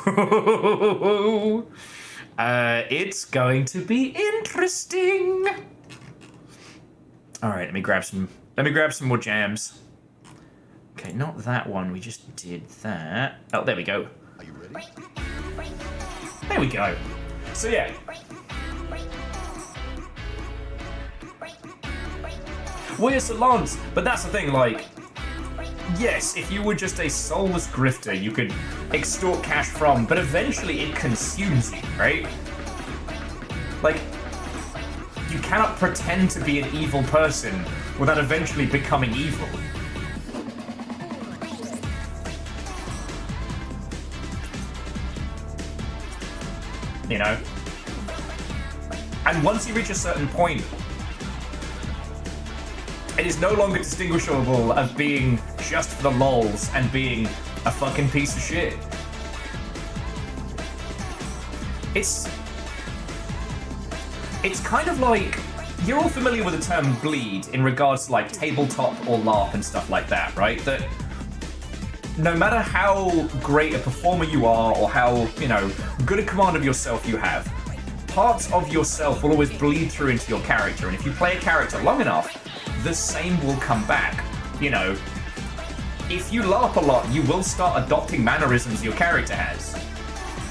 S1: it's going to be interesting. All right, let me grab some more jams. Okay, not that one. We just did that. Oh, there we go.
S5: Are you ready?
S1: There we go. So yeah. Well, yes, Lance, but that's the thing, like, yes, if you were just a soulless grifter, you could extort cash from, but eventually it consumes you, right? Like, you cannot pretend to be an evil person without eventually becoming evil. You know? And once you reach a certain point, it is no longer distinguishable of being just for the lols and being a fucking piece of shit. It's kind of like, you're all familiar with the term bleed in regards to like tabletop or LARP and stuff like that, right? That no matter how great a performer you are or how, you know, good a command of yourself you have, parts of yourself will always bleed through into your character, and if you play a character long enough, the same will come back. You know, if you LARP a lot, you will start adopting mannerisms your character has.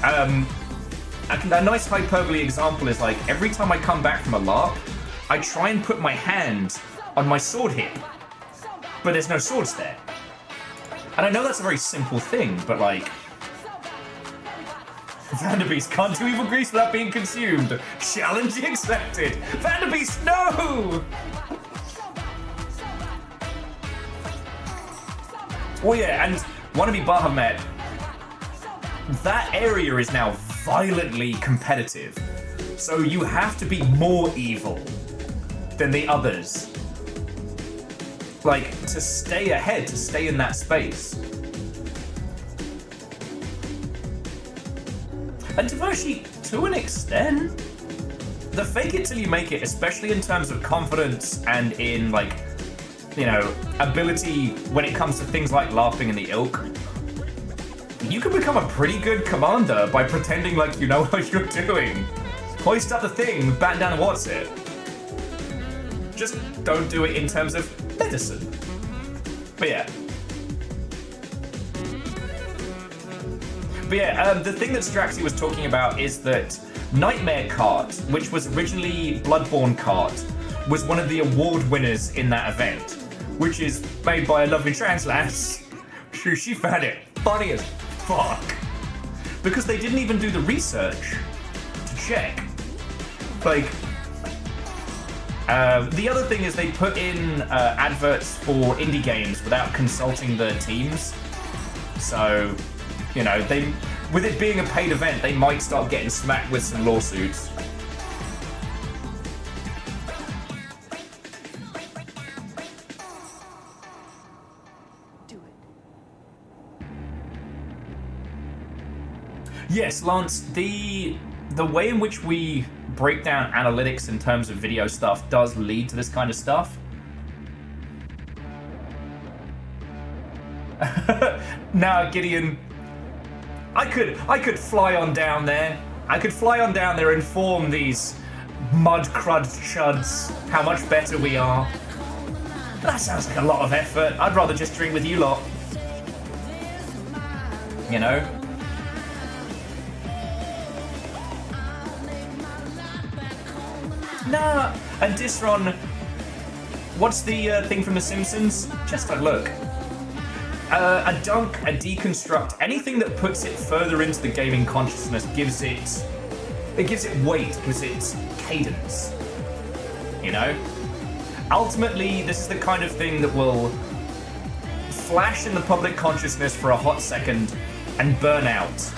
S1: A nice hyperbole example is like, every time I come back from a LARP, I try and put my hand on my sword hip, but there's no swords there. And I know that's a very simple thing, but like, Vanderbeest can't do evil grease without being consumed. Challenge accepted. Vanderbeest, no! Oh yeah, and Wannabe Bahamut, that area is now violently competitive. So you have to be more evil than the others. Like, to stay ahead, to stay in that space. And Devoshi, to an extent, the fake it till you make it, especially in terms of confidence and in, like, you know, ability when it comes to things like LARPing and the ilk, you can become a pretty good commander by pretending like you know what you're doing. Hoist up the thing, batten down and what's it. Just don't do it in terms of medicine. But yeah. The thing that Straxy was talking about is that Nightmare Cart, which was originally Bloodborne Cart, was one of the award winners in that event, which is made by a lovely trans lass. She found it funny as fuck. Because they didn't even do the research to check. Like, the other thing is they put in adverts for indie games without consulting the teams. So, you know, with it being a paid event, they might start getting smacked with some lawsuits. Yes, Lance, the way in which we break down analytics in terms of video stuff does lead to this kind of stuff. Now, Gideon, I could fly on down there. I could fly on down there and inform these mud crud chuds how much better we are. That sounds like a lot of effort. I'd rather just drink with you lot. You know? Nah, and Disron, what's the thing from The Simpsons? Just a look. A dunk, a deconstruct, anything that puts it further into the gaming consciousness gives it weight, gives it cadence. You know? Ultimately, this is the kind of thing that will flash in the public consciousness for a hot second and burn out.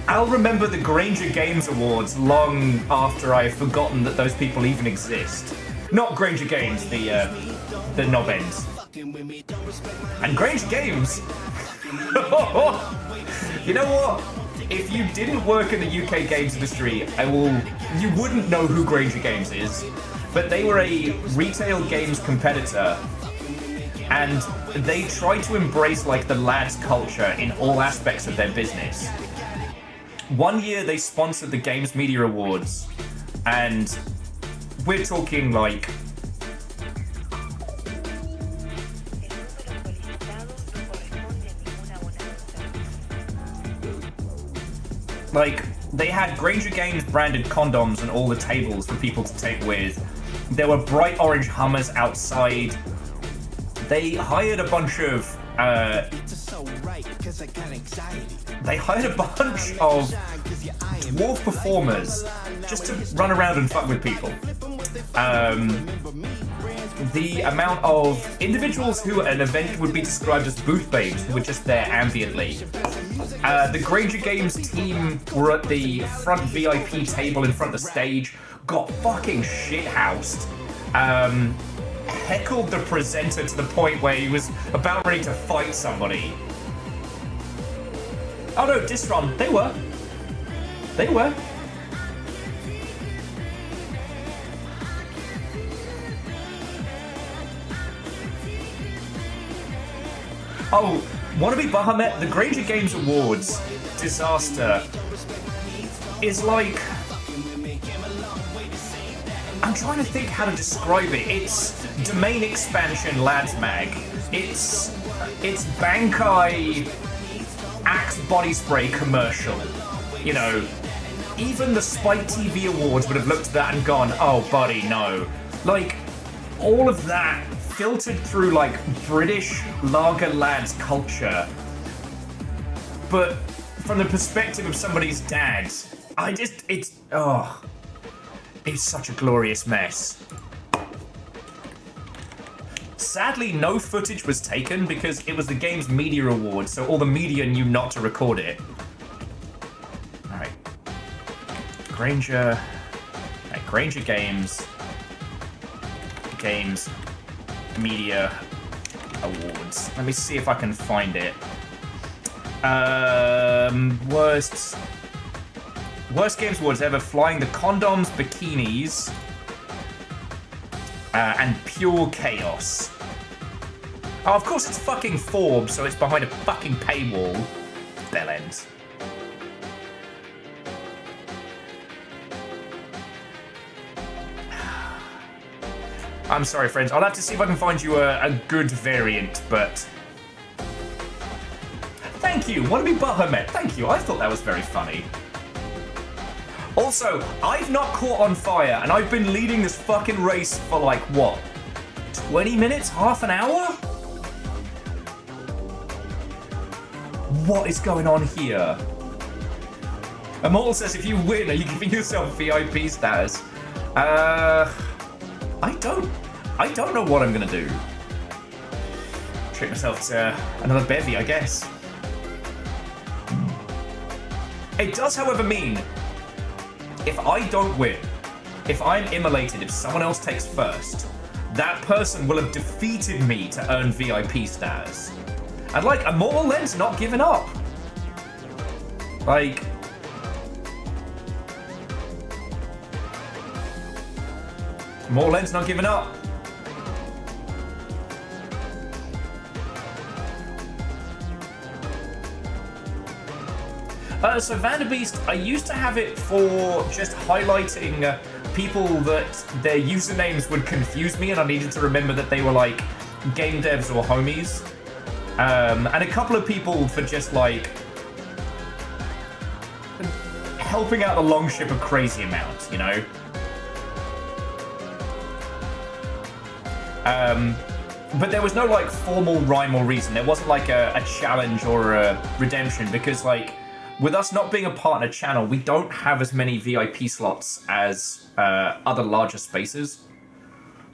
S1: I'll remember the Granger Games Awards long after I've forgotten that those people even exist. Not Granger Games, the knob ends. And Granger Games, you know what? If you didn't work in the UK games industry, you wouldn't know who Granger Games is, but they were a retail games competitor, and they tried to embrace like the lads culture in all aspects of their business. One year they sponsored the Games Media Awards, and we're talking like they had Granger Games branded condoms on all the tables for people to take with. There were bright orange Hummers outside. They hired a bunch of dwarf performers just to run around and fuck with people. The amount of individuals who at an event would be described as booth babes who were just there ambiently. The Granger Games team were at the front VIP table in front of the stage, got fucking shithoused. Heckled the presenter to the point where he was about ready to fight somebody. Oh no, Distron, they were. Oh, Wannabe Bahamut, the Granger Games Awards disaster is like... I'm trying to think how to describe it. It's domain expansion Lads Mag. It's Bankai Axe body spray commercial. You know, even the Spike TV Awards would have looked at that and gone, oh buddy, no. Like, all of that filtered through like British lager lads culture, but from the perspective of somebody's dad, it's such a glorious mess. Sadly, no footage was taken because it was the game's media award, so all the media knew not to record it. Alright. Granger Games Media Awards. Let me see if I can find it. Worst Games Awards ever: Flying the Condoms, Bikinis, and Pure Chaos. Oh, of course it's fucking Forbes, so it's behind a fucking paywall. Bellends. I'm sorry, friends. I'll have to see if I can find you a good variant, but... Thank you! Wannabe Bahamut, thank you. I thought that was very funny. Also, I've not caught on fire, and I've been leading this fucking race for like, what? 20 minutes? Half an hour? What is going on here? Immortal says, if you win, are you giving yourself VIP status? I don't know what I'm gonna do. Treat myself to another bevy, I guess. It does, however, mean if I don't win, if I'm immolated, if someone else takes first, that person will have defeated me to earn VIP status. And like, Immortal Len's not giving up. Like... Immortal Len's not giving up. So Vanderbeest, I used to have it for just highlighting people that their usernames would confuse me and I needed to remember that they were like game devs or homies. And a couple of people for just like helping out the longship a crazy amount, you know? But there was no like formal rhyme or reason. There wasn't like a challenge or a redemption because like with us not being a partner channel, we don't have as many VIP slots as other larger spaces.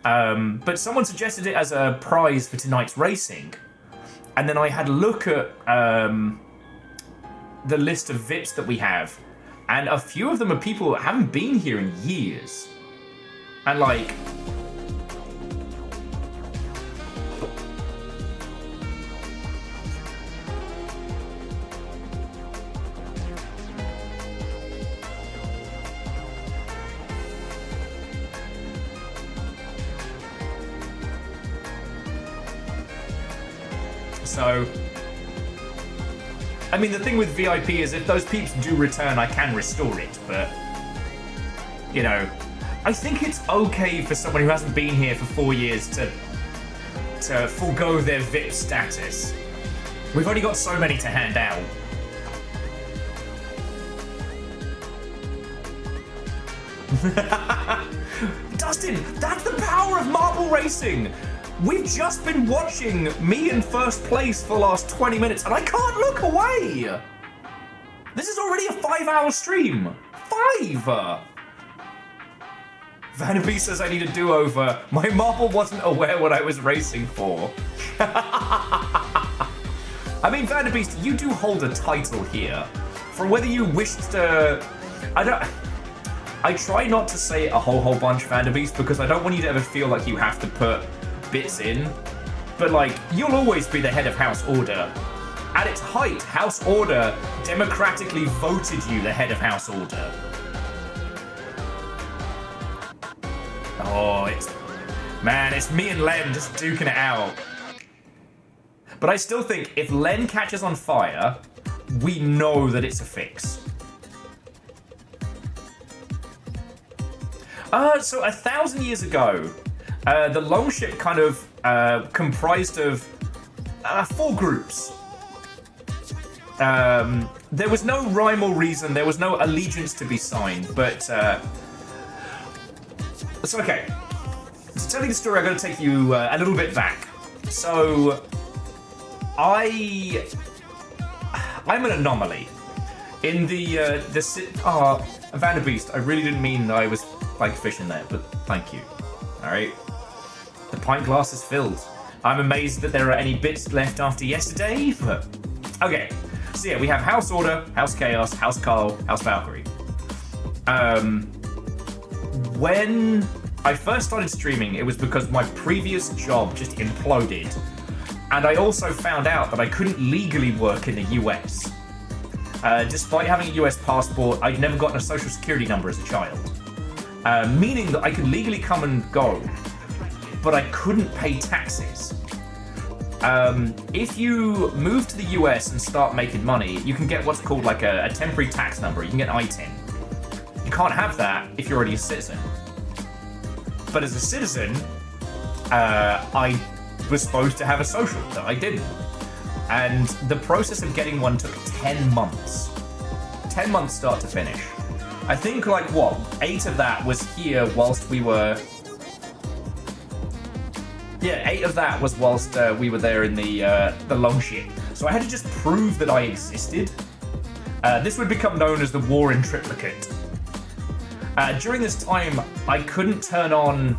S1: But someone suggested it as a prize for tonight's racing. And then I had a look at the list of VIPs that we have. And a few of them are people that haven't been here in years. And like... So, I mean, the thing with VIP is if those peeps do return, I can restore it, but, you know, I think it's okay for someone who hasn't been here for 4 years to forego their VIP status. We've only got so many to hand out. Dustin, that's the power of marble racing! We've just been watching me in first place for the last 20 minutes and I can't look away! This is already a 5-hour stream! 5! Vanderbeest says I need a do-over. My marble wasn't aware what I was racing for. I mean, Vanderbeest, you do hold a title here. For whether you wish to... I try not to say a whole bunch, Vanderbeest, because I don't want you to ever feel like you have to put bits in, but like, you'll always be the head of House Order. At its height, House Order democratically voted you the head of House Order. Oh, it's me and Len just duking it out. But I still think if Len catches on fire, we know that it's a fix. So 1,000 years ago, the Longship kind of comprised of 4 groups. There was no rhyme or reason, there was no allegiance to be signed, but so okay. To tell you the story, I'm going to take you a little bit back. So I'm an anomaly in the Vanderbeest. I really didn't mean that I was like fishing there, but thank you. All right, the pint glass is filled. I'm amazed that there are any bits left after yesterday, but okay. So yeah, we have House Order, House Chaos, House Carl, House Valkyrie. When I first started streaming, it was because my previous job just imploded. And I also found out that I couldn't legally work in the US. Despite having a US passport, I'd never gotten a social security number as a child. Meaning that I could legally come and go, but I couldn't pay taxes. If you move to the US and start making money, you can get what's called like a temporary tax number. You can get an ITIN. You can't have that if you're already a citizen. But as a citizen, I was supposed to have a social that I didn't. And the process of getting one took 10 months. 10 months start to finish. I think like what, 8 of that was here whilst we were... Yeah, 8 of that was whilst we were there in the Longship. So I had to just prove that I existed. This would become known as the War in Triplicate. During this time, I couldn't turn on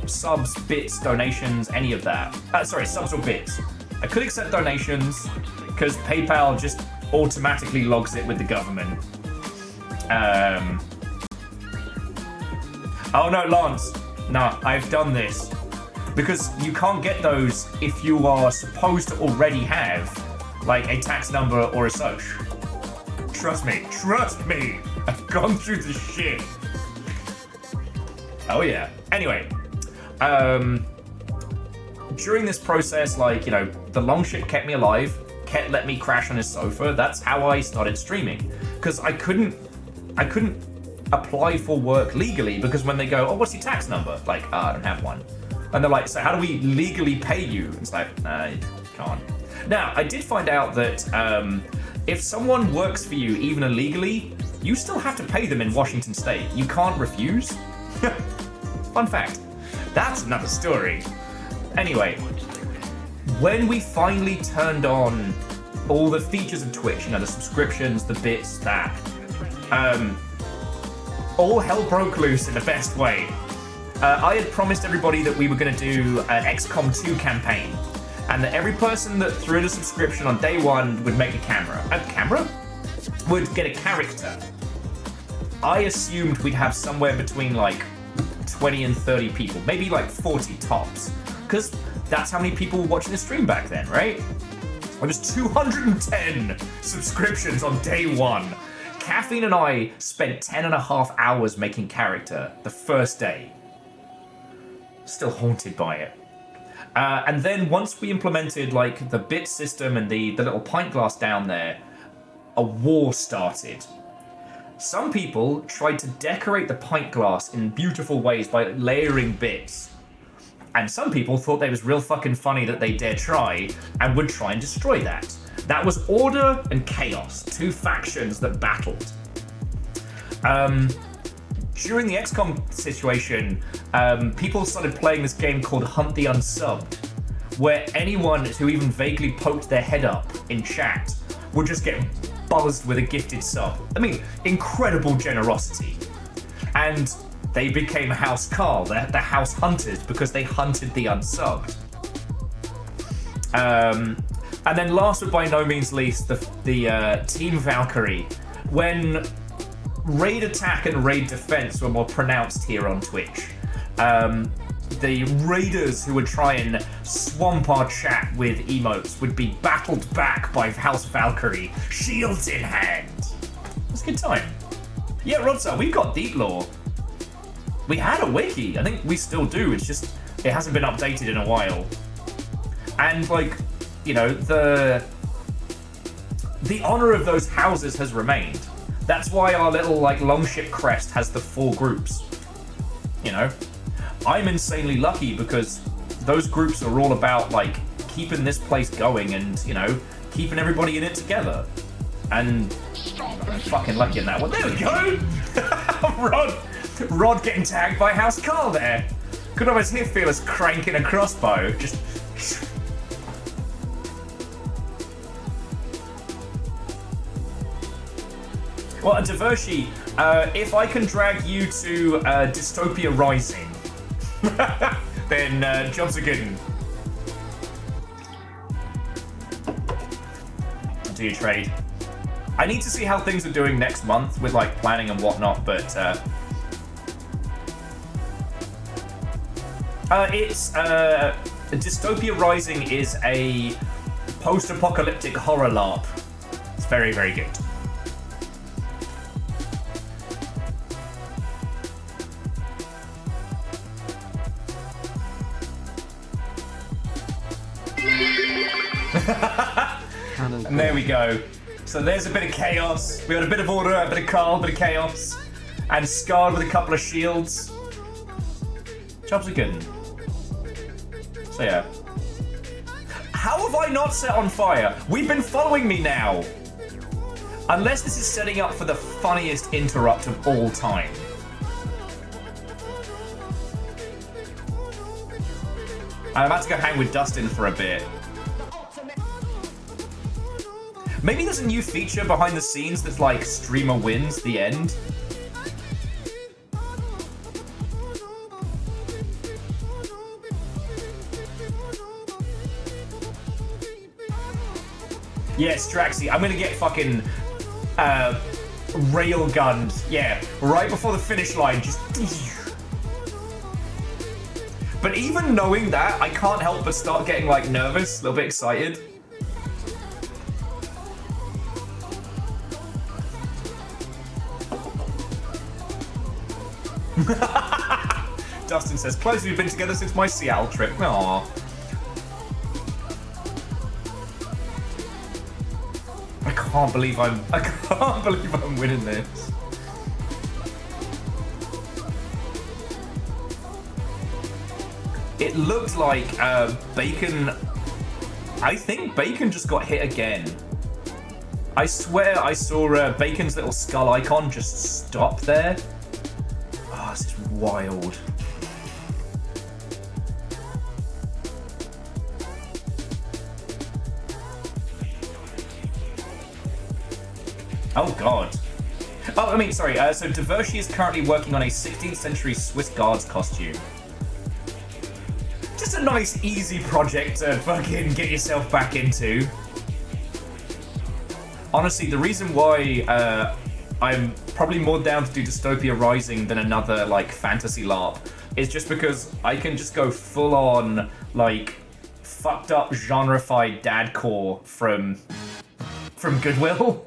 S1: subs, bits, donations, any of that. Sorry, subs or bits. I could accept donations because PayPal just automatically logs it with the government. Oh no, Lance. No, I've done this. Because you can't get those if you are supposed to already have like a tax number or a soc. Trust me, I've gone through the shit. Oh yeah. Anyway, during this process, like, you know, the Longship kept me alive, let me crash on his sofa. That's how I started streaming. Because I couldn't apply for work legally because when they go, oh, what's your tax number? Like, I don't have one. And they're like, so how do we legally pay you? It's like, you can't. Now, I did find out that if someone works for you, even illegally, you still have to pay them in Washington State. You can't refuse. Fun fact. That's another story. Anyway, when we finally turned on all the features of Twitch, you know, the subscriptions, the bits, that, all hell broke loose in the best way. I had promised everybody that we were going to do an XCOM 2 campaign, and that every person that threw in a subscription on day 1 would make a camera. Would get a character. I assumed we'd have somewhere between like 20 and 30 people, maybe like 40 tops, because that's how many people were watching the stream back then, right? It was 210 subscriptions on day 1. Caffeine and I spent 10.5 hours making character the first day. Still haunted by it. And then once we implemented like the bit system and the little pint glass down there, a war started. Some people tried to decorate the pint glass in beautiful ways by layering bits. And some people thought it was real fucking funny that they dare try and would try and destroy that. That was Order and Chaos, 2 factions that battled. During the XCOM situation, people started playing this game called Hunt the Unsubbed, where anyone who even vaguely poked their head up in chat would just get buzzed with a gifted sub. I mean, incredible generosity. And they became House Carl, the House Hunters, because they hunted the unsubbed. And then last but by no means least, the Team Valkyrie. When raid attack and raid defense were more pronounced here on Twitch, the raiders who would try and swamp our chat with emotes would be battled back by House Valkyrie, shields in hand. It's a good time. Yeah, Rodstar, we've got deep lore. We had a wiki. I think we still do. It's just, it hasn't been updated in a while. And like, you know, the honor of those houses has remained. That's why our little, like, longship crest has the 4 groups. You know? I'm insanely lucky because those groups are all about, like, keeping this place going and, you know, keeping everybody in it together. And I'm fucking lucky in that one. There we go! Rod getting tagged by House Carl there. Could almost hear Fearless cranking a crossbow. Just... Well, Divershi, if I can drag you to Dystopia Rising, then jobs are good. Do you trade? I need to see how things are doing next month with like planning and whatnot, but it's Dystopia Rising is a post-apocalyptic horror LARP. It's very, very good. And there we go. So there's a bit of chaos. We got a bit of order, a bit of Carl, a bit of chaos. And Scarred with a couple of shields. Jobs are good. So yeah. How have I not set on fire? We've been following me now. Unless this is setting up for the funniest interrupt of all time. I'm about to go hang with Dustin for a bit. Maybe there's a new feature behind the scenes that's like streamer wins the end. Yes, Draxi, I'm gonna get fucking railgunned. Yeah, right before the finish line, just... But even knowing that, I can't help but start getting like nervous, a little bit excited. Dustin says, close, we've been together since my Seattle trip. Aww. I can't believe I'm winning this. It looked like Bacon... I think Bacon just got hit again. I swear I saw Bacon's little skull icon just stop there. Oh, this is wild. Oh god. Oh, I mean, sorry, so Divershi is currently working on a 16th century Swiss Guards costume. Just a nice, easy project to fucking get yourself back into. Honestly, the reason why I'm probably more down to do Dystopia Rising than another, like, fantasy LARP is just because I can just go full-on, like, fucked up, genrefied dadcore from Goodwill.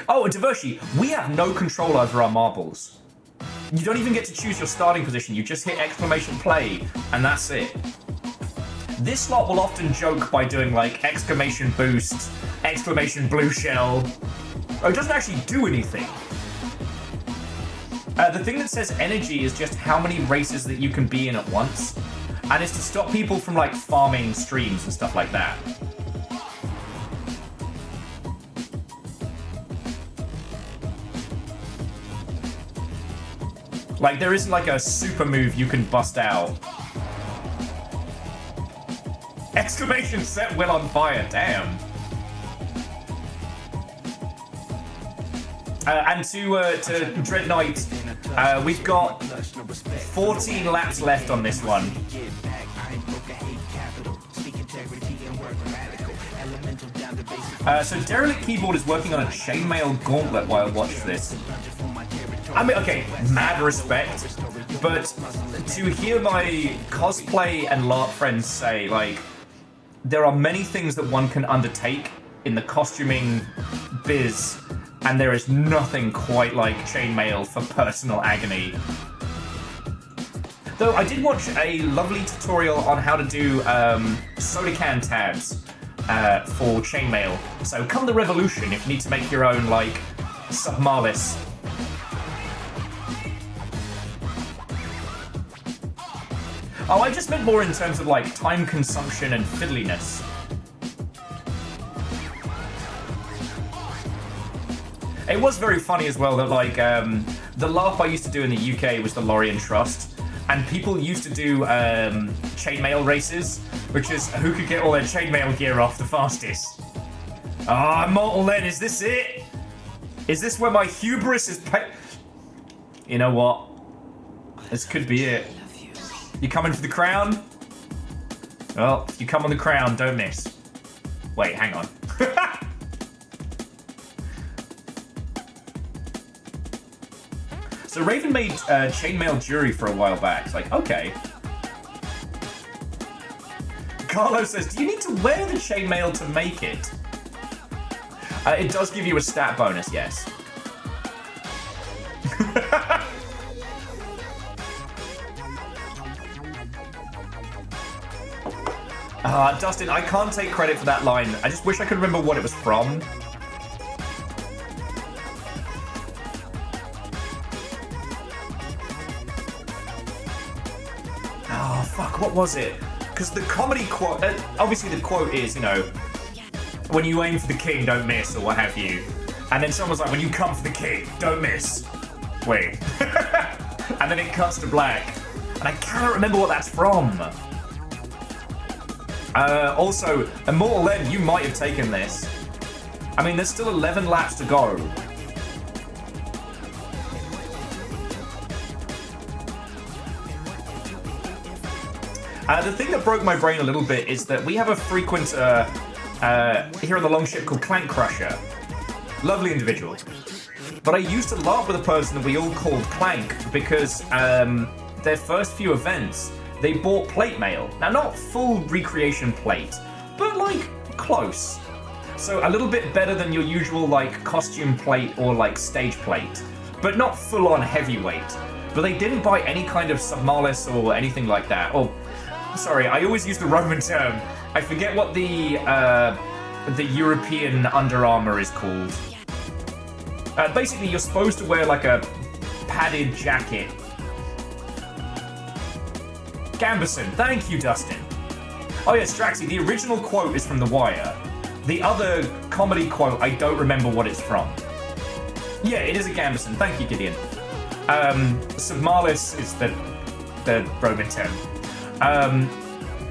S1: Oh, and Divershi, we have no control over our marbles. You don't even get to choose your starting position. You just hit exclamation play, and that's it. This lot will often joke by doing, like, exclamation boost, exclamation blue shell. Oh, it doesn't actually do anything. The thing that says energy is just how many races that you can be in at once. And it's to stop people from, like, farming streams and stuff like that. Like, there isn't, like, a super move you can bust out. Exclamation set Will on fire, damn. And to Dread Knight, we've got 14 laps left on this one. So Derelict Keyboard is working on a chainmail gauntlet while I watch this. I mean, okay, mad respect, but to hear my cosplay and LARP friends say, like, there are many things that one can undertake in the costuming biz, and there is nothing quite like chainmail for personal agony. Though I did watch a lovely tutorial on how to do soda can tabs for chainmail. So come the revolution if you need to make your own, like, submalis. Oh, I just meant more in terms of, like, time consumption and fiddliness. It was very funny as well that, like, the laugh I used to do in the UK was the Lorien Trust, and people used to do chainmail races, which is who could get all their chainmail gear off the fastest. Ah, Mortal Len, is this it? Is this where my hubris is You know what? This could be it. You coming for the crown? Well, if you come on the crown, don't miss. Wait, hang on. So Raven made chainmail jewelry for a while back. It's like, okay. Carlo says, do you need to wear the chainmail to make it? It does give you a stat bonus, yes. Dustin, I can't take credit for that line. I just wish I could remember what it was from. Oh, fuck, what was it? Because the comedy quote, obviously the quote is, you know, when you aim for the king, don't miss, or what have you. And then someone's like, when you come for the king, don't miss. Wait. And then it cuts to black. And I cannot remember what that's from. Also, Immortal Len, you might have taken this. I mean, there's still 11 laps to go. The thing that broke my brain a little bit is that we have a frequent here on the Longship called Clank Crusher. Lovely individual. But I used to laugh with a person that we all called Clank because their first few events, they bought plate mail. Now, not full recreation plate, but like close. So a little bit better than your usual like costume plate or like stage plate, but not full on heavyweight. But they didn't buy any kind of submalis or anything like that. Or, sorry, I always use the Roman term. I forget what the European Under Armour is called. Basically, you're supposed to wear like a padded jacket. Gambison, thank you, Dustin. Oh yes, Straxy, the original quote is from The Wire. The other comedy quote, I don't remember what it's from. Yeah, it is a Gambison, thank you, Gideon. Submalis is the Roman term.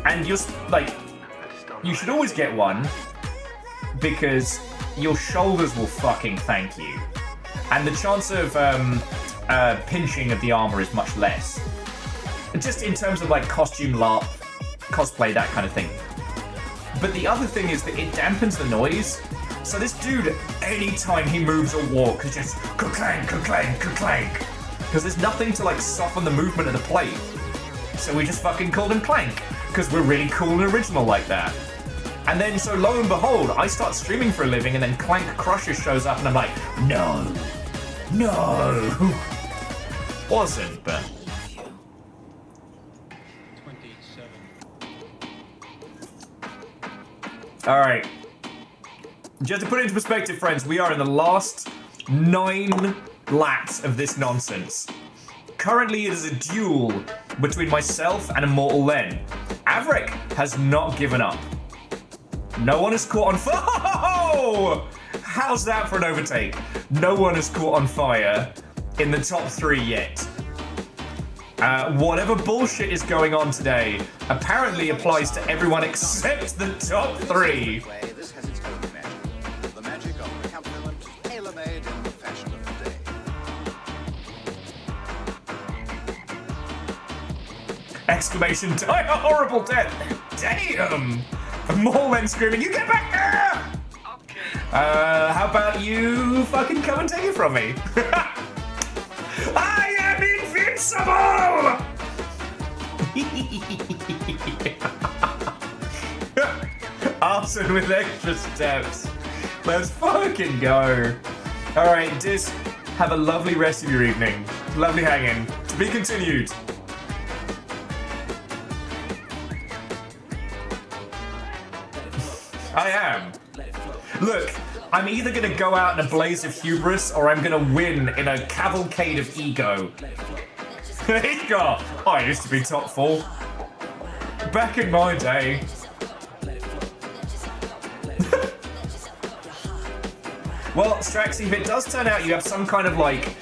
S1: And you're, like, you should always get one because your shoulders will fucking thank you. And the chance of pinching of the armor is much less. Just in terms of like costume LARP, cosplay, that kind of thing. But the other thing is that it dampens the noise. So this dude, anytime he moves or walks, is just ka-clank, ka-clank, ka-clank. Because there's nothing to like soften the movement of the plate. So we just fucking called him Clank. Because we're really cool and original like that. And then, so lo and behold, I start streaming for a living and then Clank Crusher shows up and I'm like, no. Wasn't, but... Alright. Just to put it into perspective, friends, we are in the last 9 laps of this nonsense. Currently, it is a duel between myself and Immortal Len. Averick has not given up. No one is caught on fire. Oh! How's that for an overtake? No one is caught on fire in the top 3 yet. Whatever bullshit is going on today apparently applies to everyone except the top 3.
S15: This has its own magic. The magic of the calculent, tailor-made in the fashion of the day.
S1: Exclamation, die a horrible death. Damn. More men screaming, you get back here! How about you fucking come and take it from me? I am invincible! Arson with extra steps. Let's fucking go. Alright, Dis, have a lovely rest of your evening. Lovely hanging. To be continued. I am. Look, I'm either going to go out in a blaze of hubris or I'm going to win in a cavalcade of ego. Ego! I used to be top 4. Back in my day. Well, Strax, if it does turn out you have some kind of like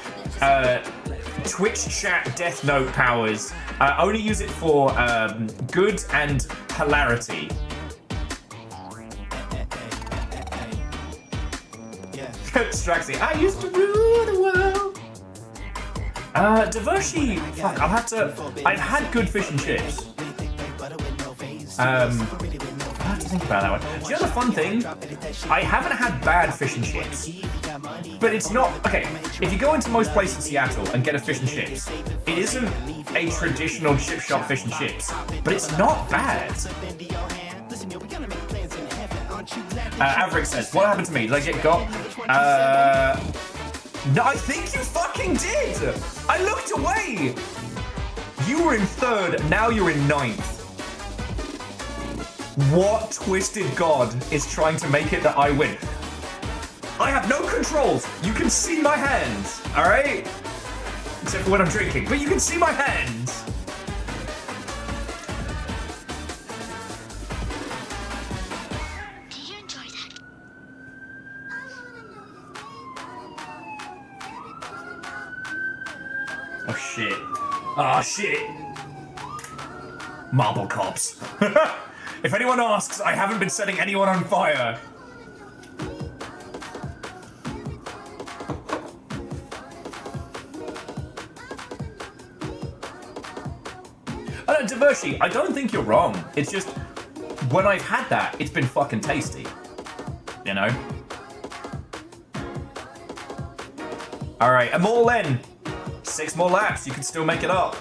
S1: Twitch chat Death Note powers, only use it for good and hilarity. Straxy, I used to rule the world. Divershi, fuck, I'll have to. I've had good fish and chips. I have to think about that one. Do you know the fun thing? I haven't had bad fish and chips. But it's not. Okay, if you go into most places in Seattle and get a fish and chips, it isn't a traditional chip shop fish and chips. But it's not bad. Averick says, what happened to me? Did I get got? No, I think you fucking did! I looked away! You were in 3rd, now you're in 9th. What twisted god is trying to make it that I win? I have no controls! You can see my hands, alright? Except for when I'm drinking, but you can see my hands! Oh shit. Oh shit. Marble cops. If anyone asks, I haven't been setting anyone on fire. Divershi, I don't think you're wrong. It's just, when I've had that, it's been fucking tasty. You know? Alright, Immortal N. 6 more laps, you can still make it up.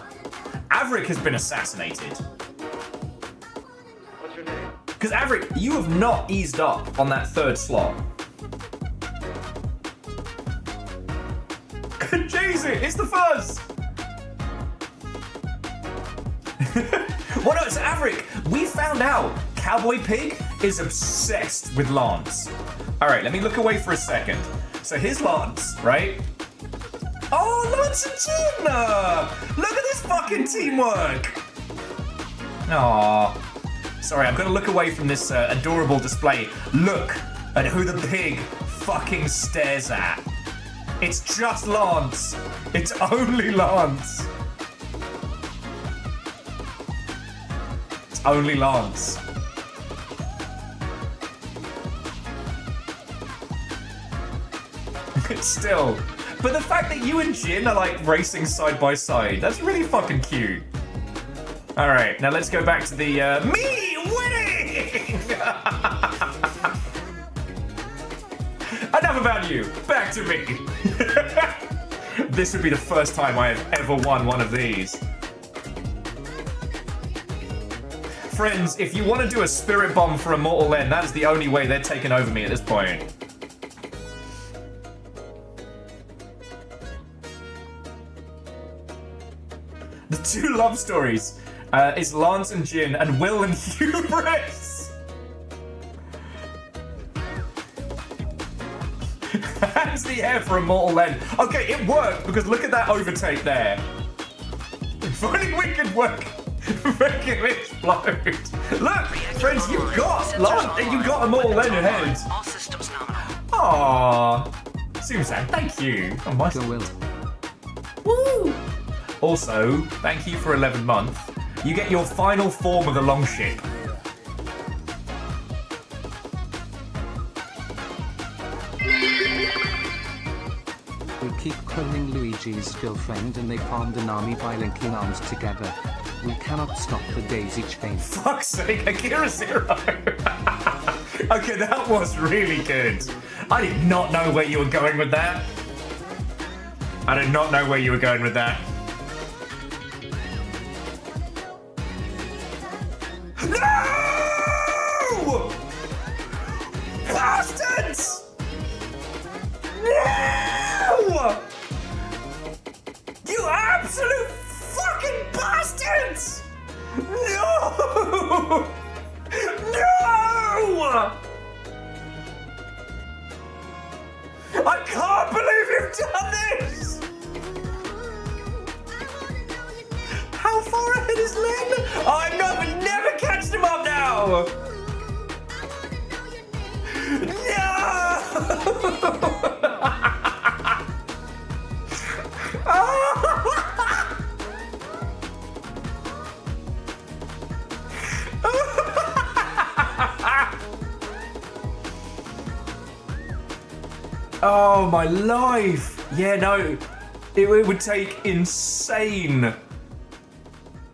S1: Averick has been assassinated.
S11: What's your name?
S1: Because Averick, you have not eased up on that 3rd slot. Jesus, it's the fuzz! Well, no, it's Averick. We found out Cowboy Pig is obsessed with Lance. Alright, let me look away for a second. So here's Lance, right? Oh, Lance and Gina! Look at this fucking teamwork! Aww. Sorry, I'm gonna look away from this adorable display. Look at who the pig fucking stares at. It's just Lance. It's only Lance. It's only Lance. Still. But the fact that you and Jin are like racing side by side, that's really fucking cute. Alright, now let's go back to the me winning! Enough about you, back to me. This would be the first time I have ever won one of these. Friends, if you want to do a spirit bomb for Immortal N, that is the only way they're taking over me at this point. The 2 love stories is Lance and Jin and Will and Hubris. Hands the air for Immortal N. Okay, it worked because look at that overtake there. If only we could work. Make it explode. Look, friends, you got Lance and you got Immortal N ahead.
S3: All systems nominal.
S1: Aww. Susan, thank you. Oh, my.
S2: Will.
S1: Woo! Also, thank you for 11 months. You get your final form of the longship.
S2: We keep cloning Luigi's girlfriend and they formed an army by linking arms together. We cannot stop the daisy chain.
S1: Fuck's sake, Akira Zero! Okay, that was really good. I did not know where you were going with that. I did not know where you were going with that. No! Bastards! No! You absolute fucking bastards! No! No! Oh, my life. Yeah, no. It would take insane.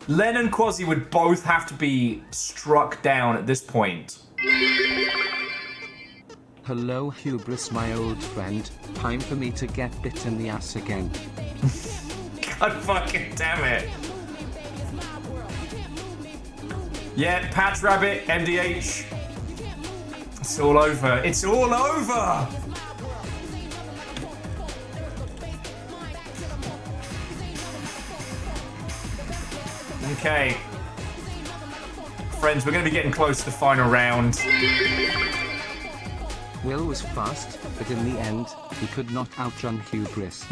S1: Len and Quasi would both have to be struck down at this point.
S2: Hello, Hubris, my old friend. Time for me to get bit in the ass again.
S1: God fucking damn it. Yeah, Patch Rabbit, MDH. It's all over. It's all over! Okay. Friends, we're going to be getting close to the final round.
S2: Will was fast, but in the end, he could not outrun Hubris.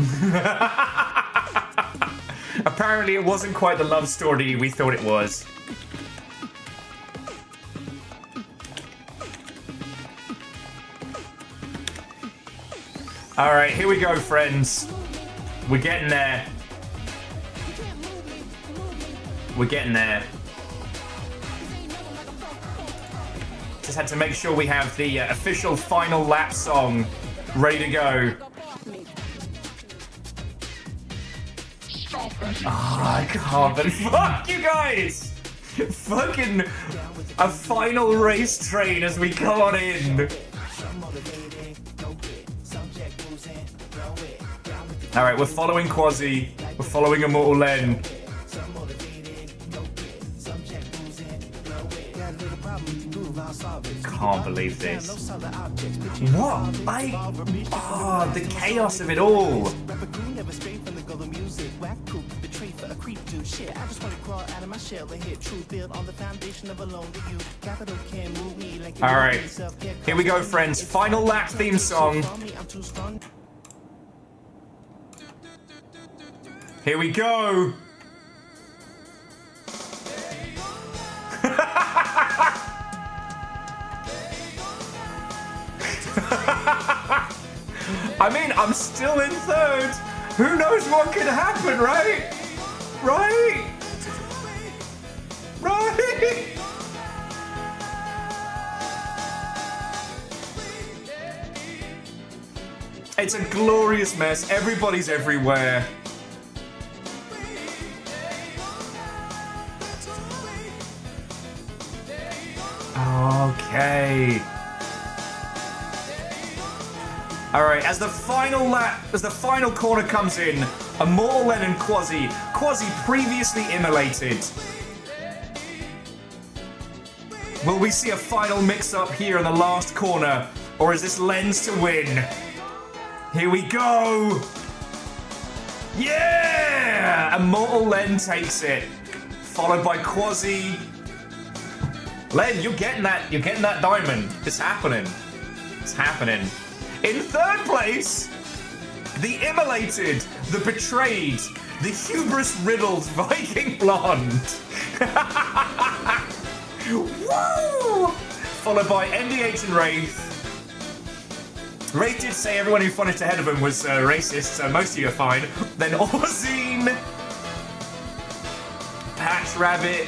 S1: Apparently, it wasn't quite the love story we thought it was. Alright, here we go, friends. We're getting there. We're getting there. Just had to make sure we have the official final lap song ready to go. Oh, I can't believe. Fuck you guys! Fucking a final race train as we come on in. Alright, we're following Quasi. We're following Immortal Len. Can't believe this. What? Oh, the chaos of it all. Alright, here we go, friends. Final lap theme song. Here we go. I mean, I'm still in third. Who knows what could happen, right? Right? Right? It's a glorious mess. Everybody's everywhere. Okay. Alright, as the final corner comes in, Immortal Len and Quasi previously immolated. Will we see a final mix-up here in the last corner, or is this Len's to win? Here we go! Yeah! Immortal Len takes it, followed by Quasi. Len, you're getting that diamond. It's happening. It's happening. In third place, the immolated, the betrayed, the hubris-riddled Viking Blonde. Woo! Followed by MDH and Wraith. Wraith did say everyone who finished ahead of him was racist, so most of you are fine. Then Orzine, Patch Rabbit.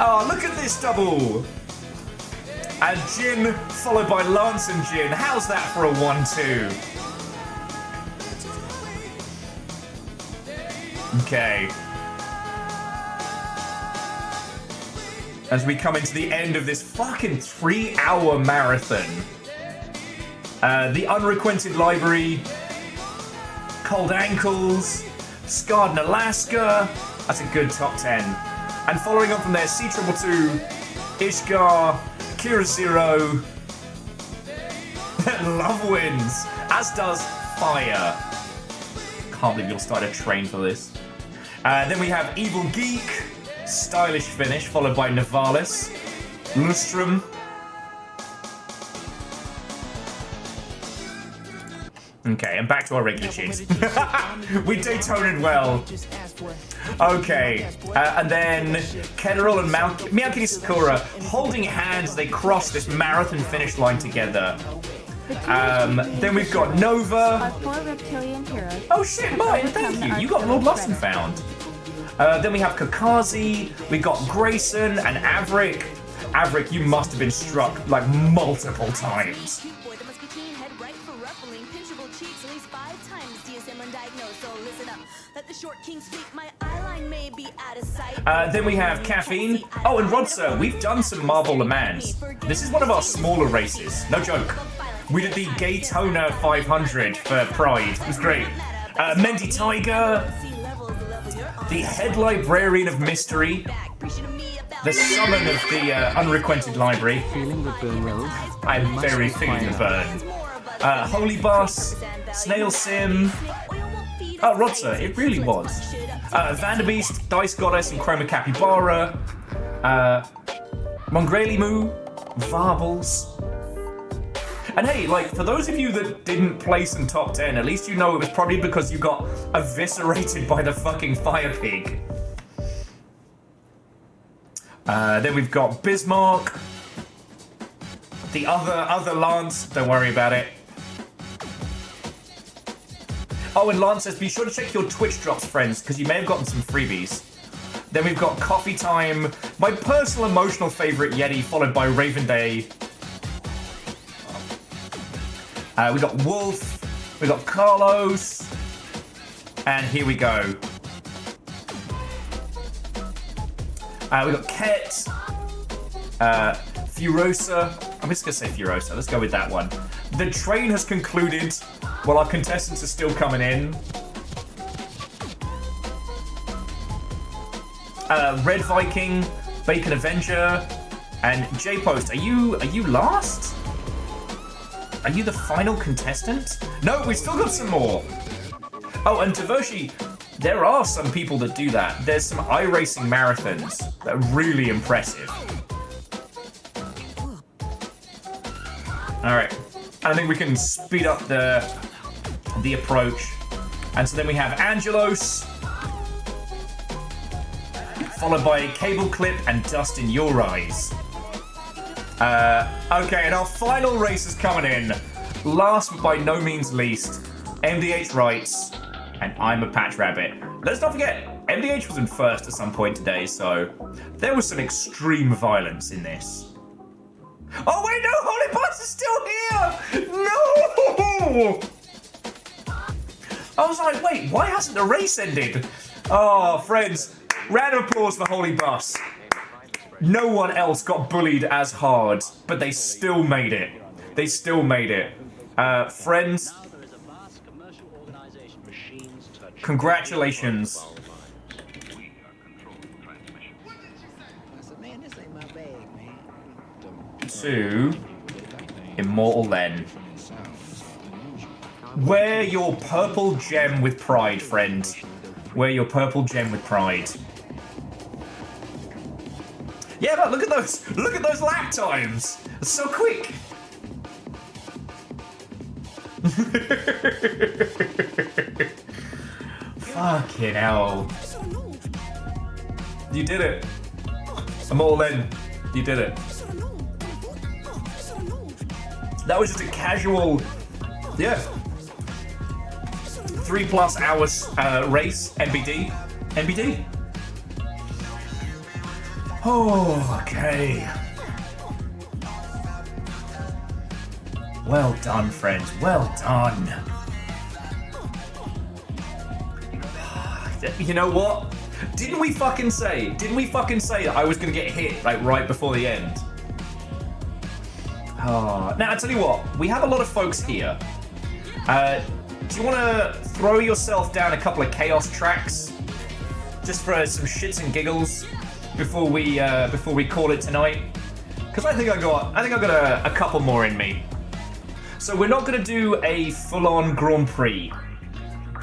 S1: Oh, look at this double. And Jin, followed by Lance and Jin. How's that for a 1-2? Okay. As we come into the end of this fucking 3-hour marathon. The Unrequited Library. Cold Ankles. Scarred in Alaska. That's a good top 10. And following on from there, C222, Ishgar, Kira Zero. Love wins, as does Fire. Can't believe you'll start a train for this. Then we have Evil Geek, stylish finish, followed by Navalis, Lustrum. Okay, and back to our regular sheets. We Daytona'd well. Okay, and then Ketterall and Miyake Sakura holding hands as they cross this marathon finish line together. Then we've got Nova.
S14: Our 4 reptilian heroes.
S1: Oh shit, Martin, thank you. You got Lord Lost and Found. Then we have Kakazi, we got Grayson and Averick. Averick, you must have been struck like multiple times. Then we have Caffeine. Oh, and Rodser, we've done some Marvel Le Mans. This is one of our smaller races, no joke. We did the Gaytona 500 for Pride, it was great. Mendy Tiger, the Head Librarian of Mystery, the Summon of the Unrequented Library.
S2: Feeling the burn road?
S1: I'm very feeling the burn. Holy Boss, Snail Sim. Oh, Rodser, it really was. Vanderbeest, Dice Goddess, and Chroma Capybara. Mongrelimu, Varbles. And hey, like, for those of you that didn't place in top 10, at least you know it was probably because you got eviscerated by the fucking fire pig. Then we've got Bismarck. The other Lance, don't worry about it. Oh, and Lance says, be sure to check your Twitch drops, friends, because you may have gotten some freebies. Then we've got Coffee Time, my personal emotional favorite Yeti, followed by Raven Day. We got Wolf, we got Carlos, and here we go. We got Ket, Furosa. I'm just gonna say Furosa. Let's go with that one. The train has concluded while our contestants are still coming in. Red Viking, Bacon Avenger, and J Post. Are you last? Are you the final contestant? No, we've still got some more. Oh, and Devoshi, there are some people that do that. There's some iRacing marathons that are really impressive. All right, I think we can speed up the approach. And so then we have Angelos, followed by Cable Clip and Dust in Your Eyes. Okay, and our final race is coming in. Last but by no means least, MDH writes, and I'm a Patch Rabbit. Let's not forget, MDH was in first at some point today, so there was some extreme violence in this. Oh wait, no, Holy Boss is still here! No! I was like, wait, why hasn't the race ended? Oh, friends, round of applause for Holy Boss. No one else got bullied as hard, but they still made it. They still made it. Friends, congratulations to Immortal Len. Wear your purple gem with pride, friend. Wear your purple gem with pride. Yeah, but look at those lap times. It's so quick. Fucking hell. You did it. I'm all in. You did it. That was just a casual, yeah, 3+ hours race, NBD. NBD. Oh, okay. Well done, friends. Well done. You know what? Didn't we fucking say that I was gonna get hit like right before the end? Oh. Now, I tell you what, we have a lot of folks here. Do you want to throw yourself down a couple of chaos tracks, just for some shits and giggles, before we call it tonight? Because I think I got a couple more in me. So we're not going to do a full-on Grand Prix,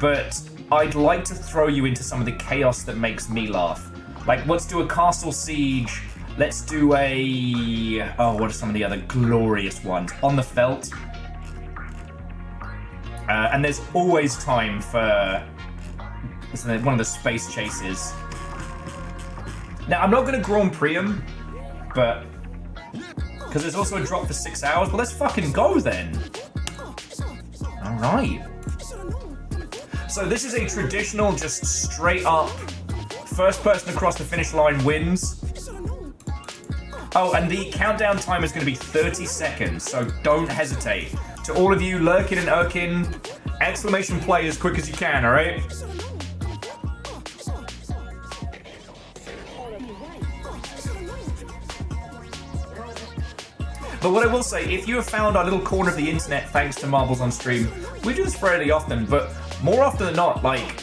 S1: but I'd like to throw you into some of the chaos that makes me laugh. Like, let's do a Castle Siege. Let's do a... Oh, what are some of the other glorious ones? On the Felt. And there's always time for one of the space chases. Now, I'm not going to Grand Prix them, but... Because there's also a drop for 6 hours. Well, let's fucking go then. Alright. So this is a traditional, just straight up First person across the finish line wins. Oh, and the countdown time is going to be 30 seconds, so don't hesitate. To all of you lurking and irking, exclamation play as quick as you can, alright? But what I will say, if you have found our little corner of the internet thanks to Marbles on Stream, we do this fairly often, but more often than not, like,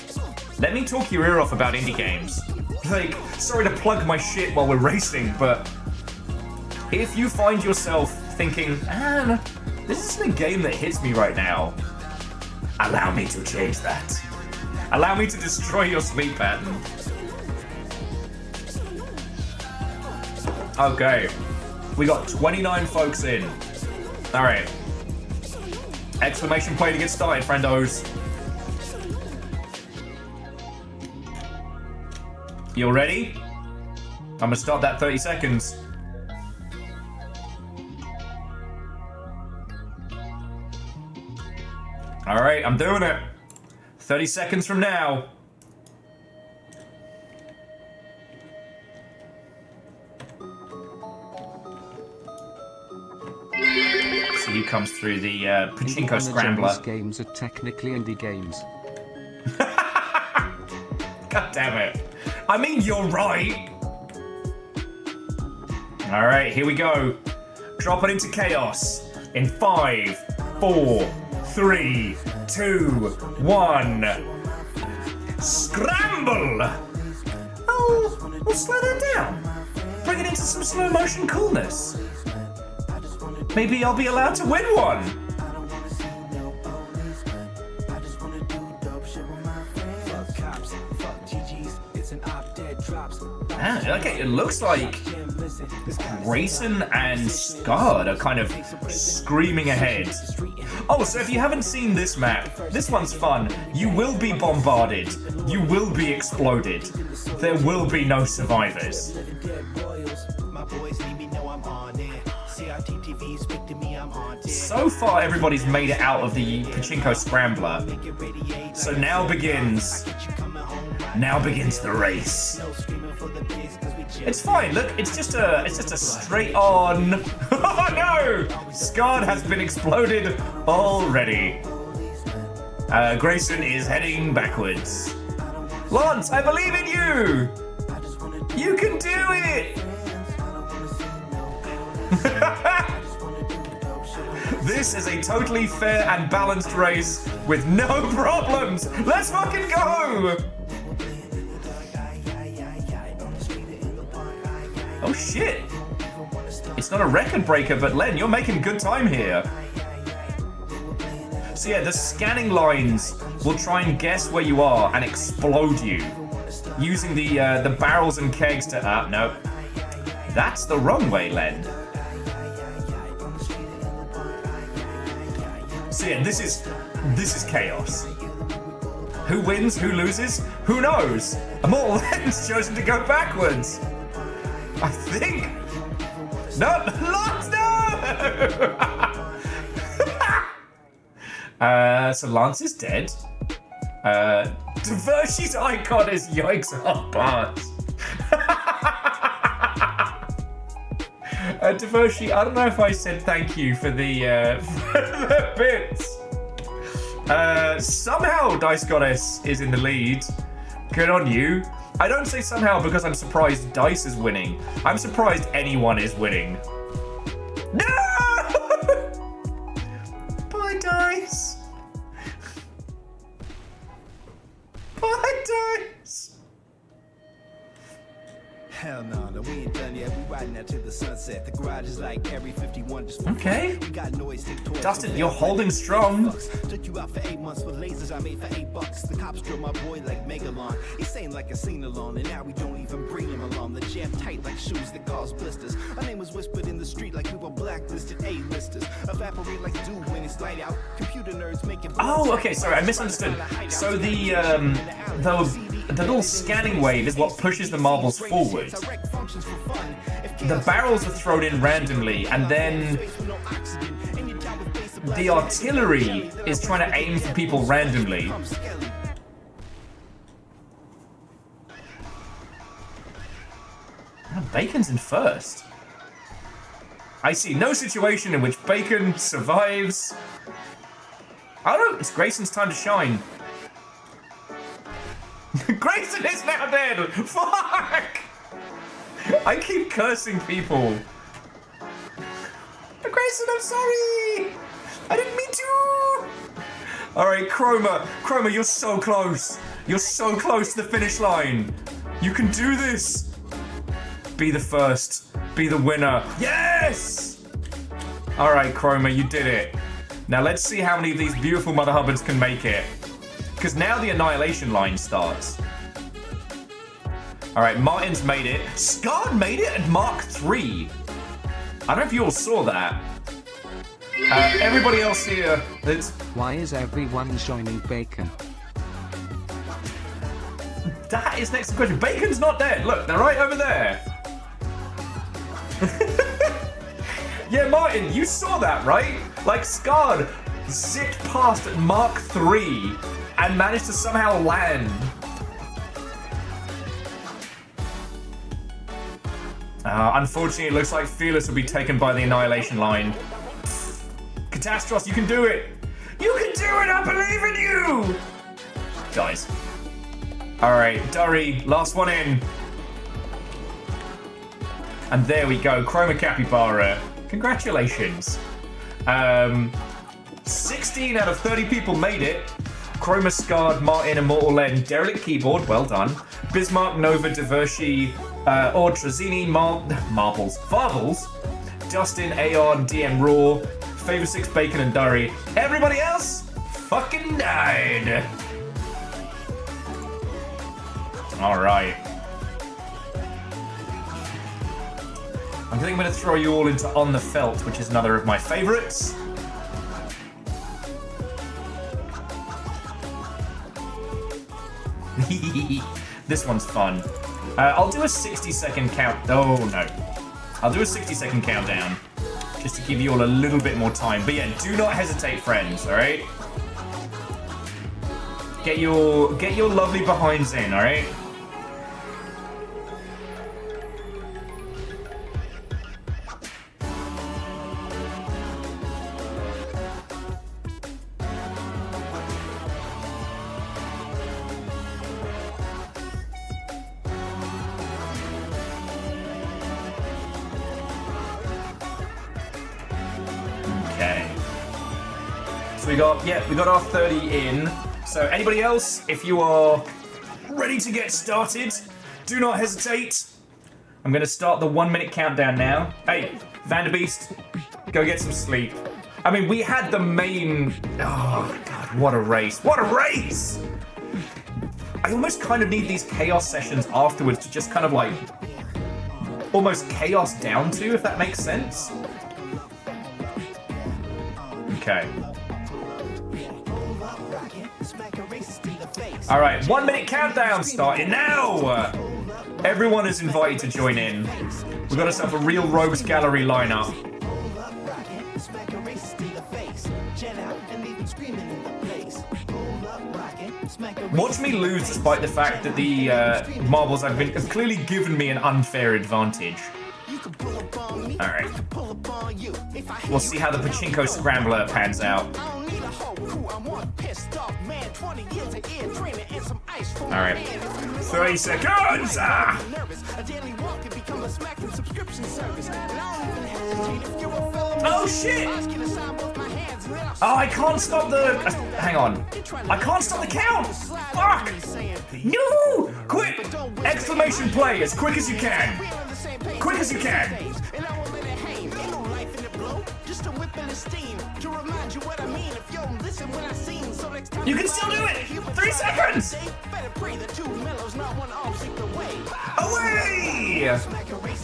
S1: let me talk your ear off about indie games. Like, sorry to plug my shit while we're racing, but if you find yourself thinking, this isn't a game that hits me right now, allow me to change that. Allow me to destroy your sleep pattern. Okay. We got 29 folks in. Alright. Exclamation play to get started, friendos. You all ready? I'm gonna start that 30 seconds. Alright, I'm doing it. 30 seconds from now. So he comes through the Pachinko Scrambler.
S2: Games are technically indie games.
S1: God damn it. I mean, you're right. Alright, here we go. Drop it into chaos. In 5, 4, 3, 2, 1. Scramble! Oh, we'll slow that down. Bring it into some slow motion coolness. Maybe I'll be allowed to win one. Okay, it looks like Grayson and Scud are kind of screaming ahead. Oh, so if you haven't seen this map, this one's fun. You will be bombarded. You will be exploded. There will be no survivors. So far, everybody's made it out of the Pachinko Scrambler. So now begins the race. It's fine. Look, it's just a straight on. Oh no! Scud has been exploded already. Grayson is heading backwards. Lance, I believe in you. You can do it. This is a totally fair and balanced race with no problems. Let's fucking go! Oh shit! It's not a record breaker, but Len, you're making good time here. So yeah, the scanning lines will try and guess where you are and explode you, using the barrels and kegs to. No, that's the wrong way, Len. So yeah, this is chaos. Who wins? Who loses? Who knows? Immortal Len's chosen to go backwards. I think. No, Lance, no! So Lance is dead. Divershi's icon is yikes off bars. Divershi, I don't know if I said thank you for the bits. Somehow Dice Goddess is in the lead. Good on you. I don't say somehow because I'm surprised Dice is winning. I'm surprised anyone is winning. No! Bye, Dice. Bye, Dice.
S10: Hell no, we ain't done yet. We riding out to the sunset. The garage is like every 51 just for
S1: okay.
S10: We got noise,
S1: Dustin, you're holding strong.
S10: Took you out for 8 months with lasers I made for $8. The cops drove my boy like Megalon. He's saying like a scene alone, and now we don't even bring him along. The jam tight like shoes that cause blisters. Our name was whispered in the street like we were blacklisted A-listers. Evaporate like dew when it's light out. Computer nerds making.
S1: Oh, okay. Sorry, I misunderstood. So the little scanning wave is what pushes the marbles forward. The barrels are thrown in randomly, and then the artillery is trying to aim for people randomly. Bacon's in first. I see no situation in which Bacon survives. Oh no, it's Grayson's time to shine. Grayson is now dead! Fuck! I keep cursing people. Grayson, I'm sorry! I didn't mean to! Alright, Chroma. Chroma, you're so close. You're so close to the finish line. You can do this. Be the first. Be the winner. Yes! Alright, Chroma, you did it. Now let's see how many of these beautiful Mother Hubbards can make it. Because now the annihilation line starts. Alright, Martin's made it. Scard made it at Mark 3. I don't know if you all saw that. Everybody else here, it's...
S2: Why is everyone joining Bacon?
S1: That is next question. Bacon's not dead. Look, they're right over there. Yeah, Martin, you saw that, right? Like, Scard zipped past at Mark 3 and managed to somehow land. Unfortunately, it looks like Fearless will be taken by the annihilation line. Catastros, you can do it! You can do it! I believe in you! Guys. Alright, Durry, last one in. And there we go, Chroma Capybara. Congratulations. 16 out of 30 people made it. Chroma, Scard, Martin, Immortal Len, Derelict Keyboard, well done. Bismarck, Nova, Divershi, Ord, Trazini, Marbles, Farbles, Dustin, Aeon, DM Raw, Favor 6, Bacon, and Durry. Everybody else fucking died. Alright. I think I'm going to throw you all into On the Felt, which is another of my favorites. This one's fun. I'll do a 60-second count. Oh no. I'll do a 60-second countdown just to give you all a little bit more time. But yeah, do not hesitate, friends. All right. Get your lovely behinds in. All right. We got our 30 in. So anybody else, if you are ready to get started, do not hesitate. I'm going to start the 1 minute countdown now. Hey, Vanderbeest, go get some sleep. I mean, we had the main... Oh, God, what a race. What a race! I almost kind of need these chaos sessions afterwards to just kind of like... almost chaos down to, if that makes sense. Okay. Alright, 1 minute countdown starting now! Everyone is invited to join in. We've got ourselves a real Rogues Gallery lineup. Watch me lose despite the fact that the marbles have clearly given me an unfair advantage. Alright. We'll see how the Pachinko Scrambler pans out. Alright. 30 seconds! Ah! Oh shit! Oh, I can't stop the... hang on. I can't stop the count! Fuck! No! Quick! Exclamation play as quick as you can! Quick as you can! You can still do it! 3 seconds! Away!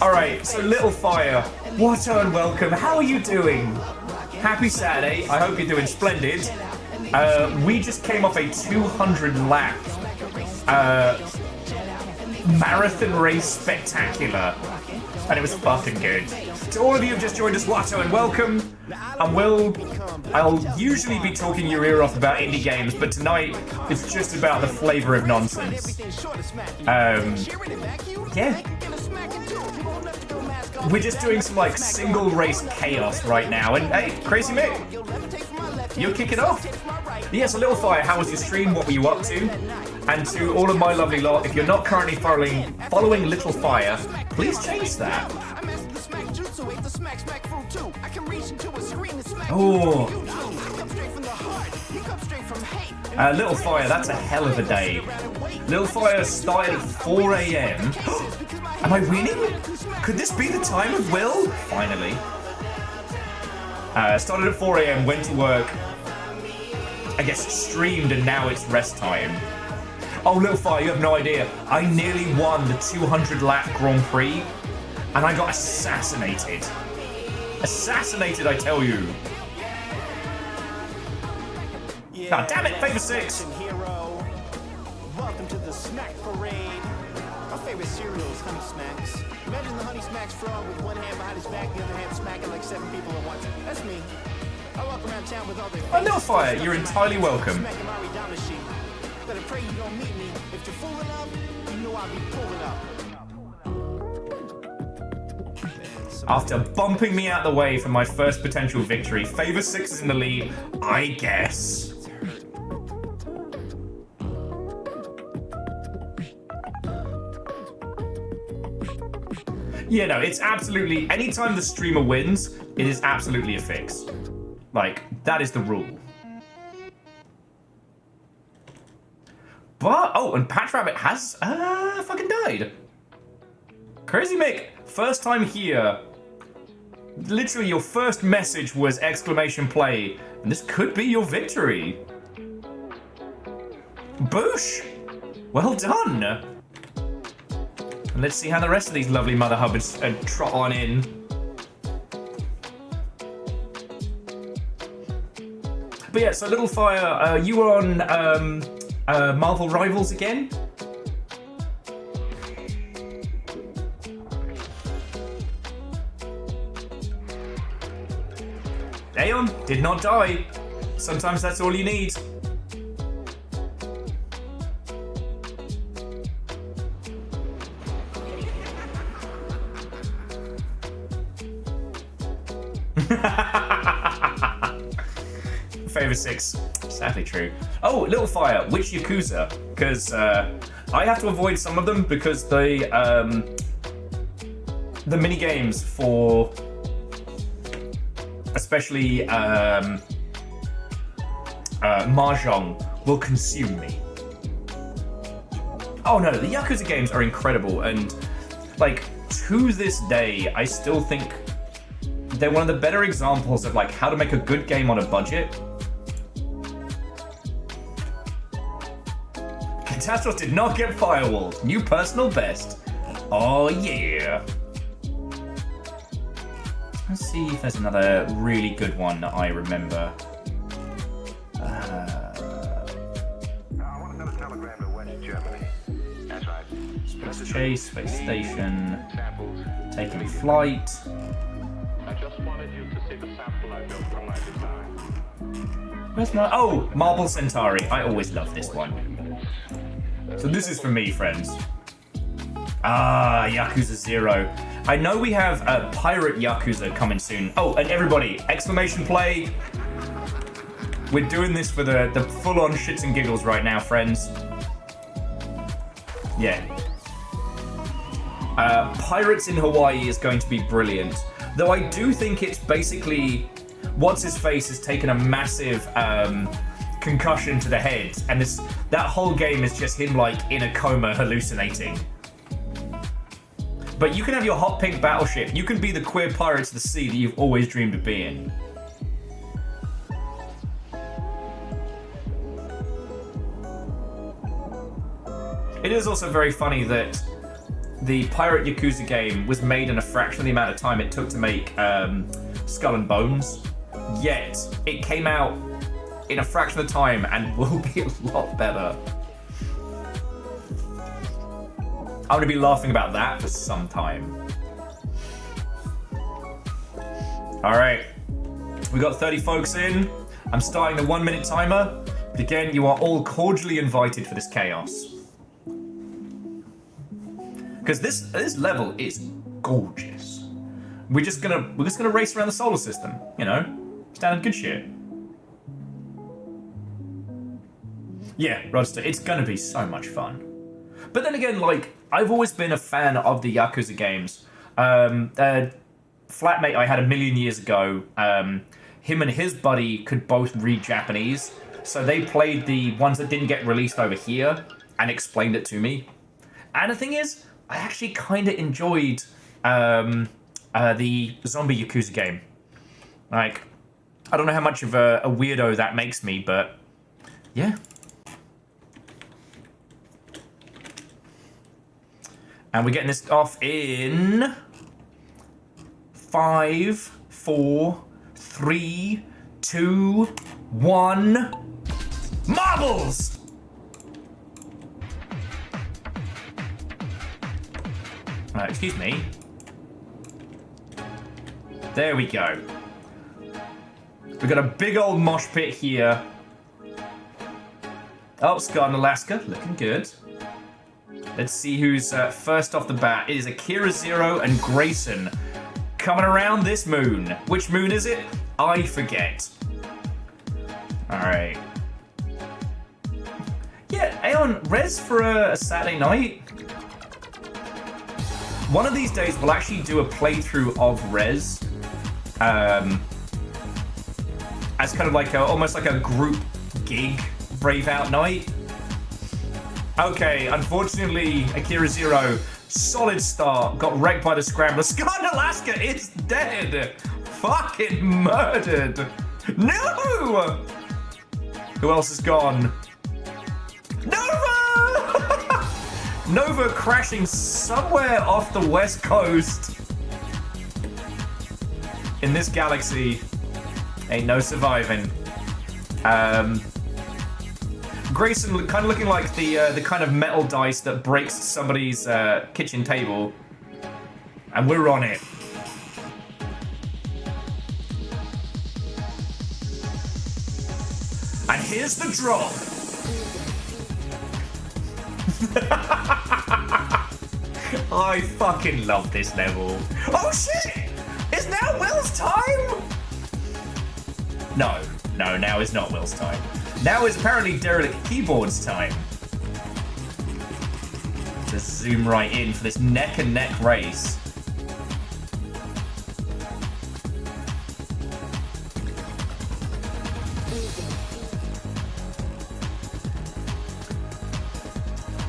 S1: Alright, so Little Fire, what and welcome. How are you doing? Happy Saturday. I hope you're doing splendid. We just came off a 200 lap marathon race spectacular. And it was fucking good. To all of you who have just joined us, Watto and welcome. And I'll usually be talking your ear off about indie games, but tonight it's just about the flavour of nonsense. Yeah. We're just doing some like single race chaos right now, and hey, Crazy Mick, you're kicking off. Yes, a Little Fire, how was your stream? What were you up to? And to all of my lovely lot, if you're not currently following Little Fire, please change that. Oh. Little Fire, that's a hell of a day. Little Fire started at 4 a.m. Am I winning? Could this be the time of Will? Finally. Started at 4 a.m, went to work, I guess streamed, and now it's rest time. Oh, Little Fire, you have no idea. I nearly won the 200 lap Grand Prix, and I got assassinated. Assassinated, I tell you. God damn it, Favor 6.
S8: Welcome to the snack parade. My favorite cereal is Honey Smacks. Imagine the Honey Smacks frog with one hand behind his back, the other hand smacking like 7 people at once. That's me. I walk around town with all their
S1: Oh, Little Fire, you're entirely welcome.
S8: Better pray you don't meet me. If you're fooling up, you know I'll be pulling up.
S1: After bumping me out the way for my first potential victory, Favor 6 is in the lead, I guess. Yeah, no, it's absolutely, anytime the streamer wins, it is absolutely a fix. Like, that is the rule. But, oh, and Patch Rabbit has, fucking died. Crazy Mick, first time here. Literally, your first message was exclamation play, and this could be your victory. Boosh! Well done! And let's see how the rest of these lovely Mother Hubbards trot on in. But yeah, so Little Fire, you were on Marvel Rivals again? Aeon did not die. Sometimes that's all you need. Favor 6, sadly true. Oh, Little Fire, which Yakuza? Because I have to avoid some of them because the mini games for especially Mahjong will consume me. Oh no, the Yakuza games are incredible, and like to this day, I still think they're one of the better examples of like how to make a good game on a budget. Catastrophe did not get firewalled. New personal best. Oh yeah. Let's see if there's another really good one that I remember. Space Chase, Space Station, Taking Flight.
S16: I just wanted you to see the sample I built from my design.
S1: Where's my... Oh, Marble Centauri. I always love this one. So this is for me, friends. Ah, Yakuza 0. I know we have a Pirate Yakuza coming soon. Oh, and everybody, exclamation play. We're doing this for the full-on shits and giggles right now, friends. Yeah. Pirates in Hawaii is going to be brilliant. Though I do think it's basically... What's-his-face has taken a massive concussion to the head. And that whole game is just him, like, in a coma hallucinating. But you can have your hot pink battleship. You can be the queer pirates of the sea that you've always dreamed of being. It is also very funny that the Pirate Yakuza game was made in a fraction of the amount of time it took to make Skull and Bones. Yet, it came out in a fraction of the time and will be a lot better. I'm going to be laughing about that for some time. Alright. We got 30 folks in. I'm starting the 1-minute timer. But again, you are all cordially invited for this chaos. Because this level is gorgeous. we're just gonna race around the solar system, you know? Standard good shit. Yeah, Rodster, it's gonna be so much fun. But then again, like, I've always been a fan of the Yakuza games. Flatmate I had a million years ago, him and his buddy could both read Japanese, so they played the ones that didn't get released over here and explained it to me. And the thing is, I actually kind of enjoyed the zombie Yakuza game. Like, I don't know how much of a weirdo that makes me, but yeah. And we're getting this off in 5, 4, 3, 2, 1. Marbles! Excuse me. There we go. We've got a big old mosh pit here. Oh, Scott in Alaska, looking good. Let's see who's first off the bat. It is Akira Zero and Grayson coming around this moon. Which moon is it? I forget. Alright. Yeah, Aeon, res for a Saturday night. One of these days we'll actually do a playthrough of Res. As kind of like almost like a group gig Brave Out night. Okay, unfortunately, Akira Zero, solid start, got wrecked by the Scrambler. Scott in Alaska is dead! Fucking murdered! No! Who else is gone? Nova! Nova crashing somewhere off the west coast. In this galaxy, ain't no surviving. Grayson kind of looking like the kind of metal dice that breaks somebody's kitchen table. And we're on it. And here's the drop. I fucking love this level. Oh shit! Is now Will's time? No, now is not Will's time. Now is apparently Derelict Keyboard's time. To zoom right in for this neck and neck race.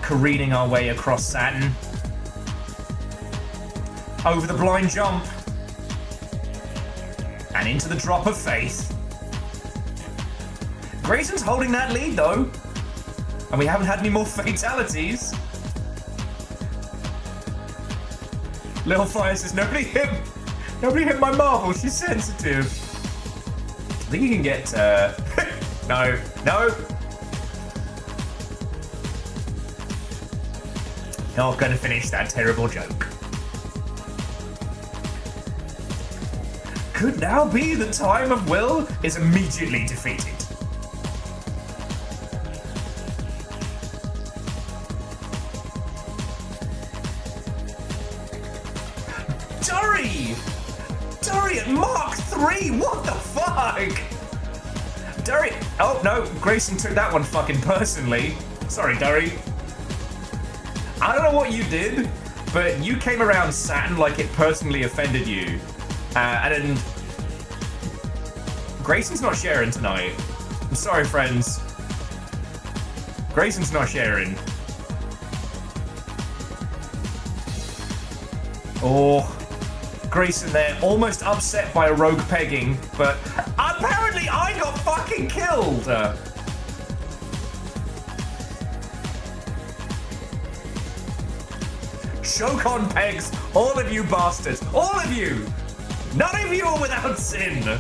S1: Careening our way across Saturn. Over the blind jump. And into the drop of faith. Grayson's holding that lead though. And we haven't had any more fatalities. Little Fire says, nobody hit my marble, she's sensitive. I think you can get, no. Not gonna finish that terrible joke. Could now be the time of Will is immediately defeated. Durry at Mark 3, what the fuck? Durry, oh no, Grayson took that one fucking personally. Sorry, Durry. I don't know what you did, but you came around Saturn like it personally offended you. And then Grayson's not sharing tonight. I'm sorry, friends. Grayson's not sharing. Oh, Grayson there, almost upset by a rogue pegging, but apparently I got fucking killed. Choke on pegs, all of you bastards, all of you. None of you are without sin.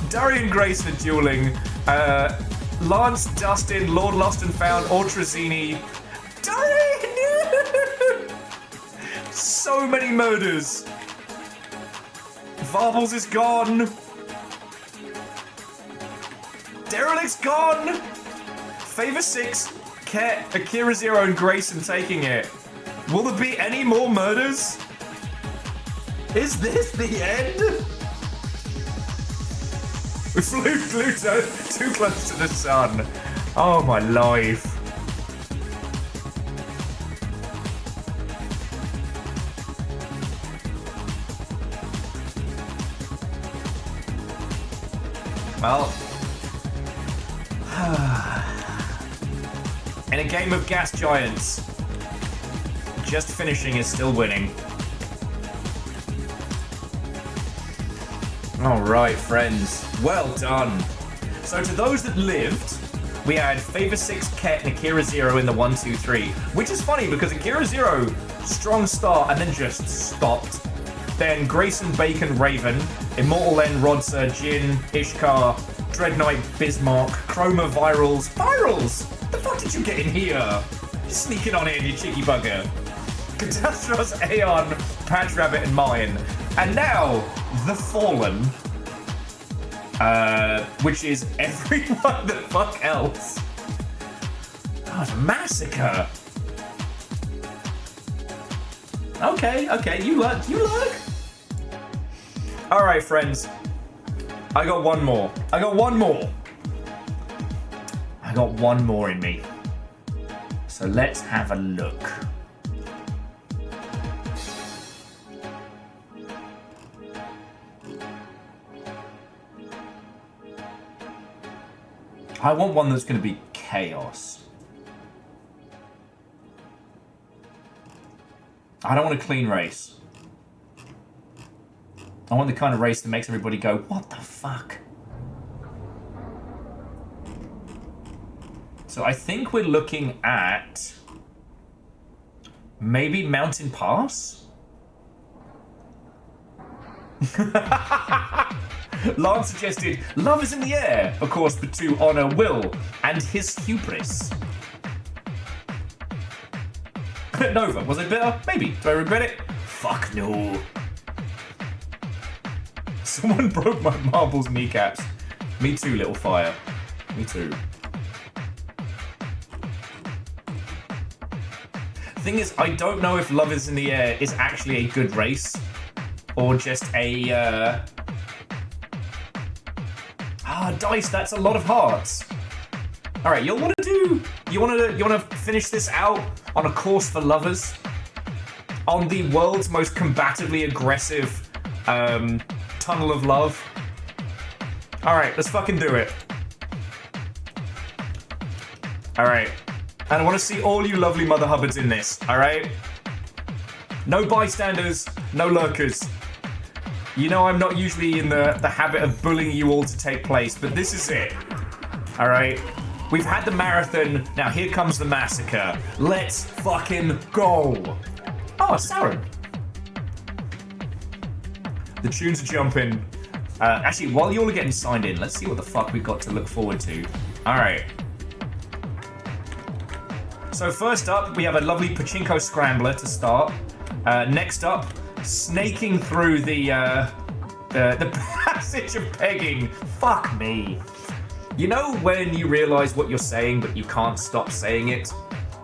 S1: Durry and Grayson are dueling. Lance, Dustin, Lord Lost and Found, Ultrazini. Durry! So many murders. Varbles is gone. Derelict's gone. Favor 6. Ket, Akira Zero and Grayson taking it. Will there be any more murders? Is this the end? We flew too close to the sun. Oh my life. Well, in a game of gas giants, just finishing is still winning. Alright, friends. Well done. So to those that lived, we had Favor 6, Ket, and Akira 0 in the 1, 2, 3. Which is funny because Akira 0, strong start and then just stopped. Then Grayson, Bacon, Raven, Immortal N, Rodser, Jin, Ishkar, Dreadnought, Bismarck, Chroma, Virals. Virals! The fuck did you get in here? You're sneaking on in, you cheeky bugger. Catastros, Aeon, Patch Rabbit, and mine. And now, The Fallen, which is everyone the fuck else. Oh, it's a massacre. Okay, you look. Alright, friends. I got one more. I got one more in me. So let's have a look. I want one that's going to be chaos. I don't want a clean race. I want the kind of race that makes everybody go, what the fuck? So I think we're looking at maybe Mountain Pass? Lance suggested Love is in the Air, of course, but to honour Will and his hubris. Nova, was it better? Maybe. Do I regret it? Fuck no. Someone broke my marbles kneecaps. Me too, little fire. Me too. Thing is, I don't know if Love is in the Air is actually a good race or just a dice, that's a lot of hearts. All right, you want to finish this out on a course for lovers on the world's most combatively aggressive tunnel of love. All right, let's fucking do it. All right. And I want to see all you lovely Mother Hubbards in this, all right? No bystanders, no lurkers. You know I'm not usually in the habit of bullying you all to take place, but this is it, all right? We've had the marathon, now here comes the massacre. Let's fucking go. Oh, Saren. The tunes are jumping. Actually, while you're all getting signed in, let's see what the fuck we've got to look forward to. All right. So first up, we have a lovely Pachinko Scrambler to start. Next up, snaking through the passage of pegging. Fuck me. You know when you realise what you're saying, but you can't stop saying it?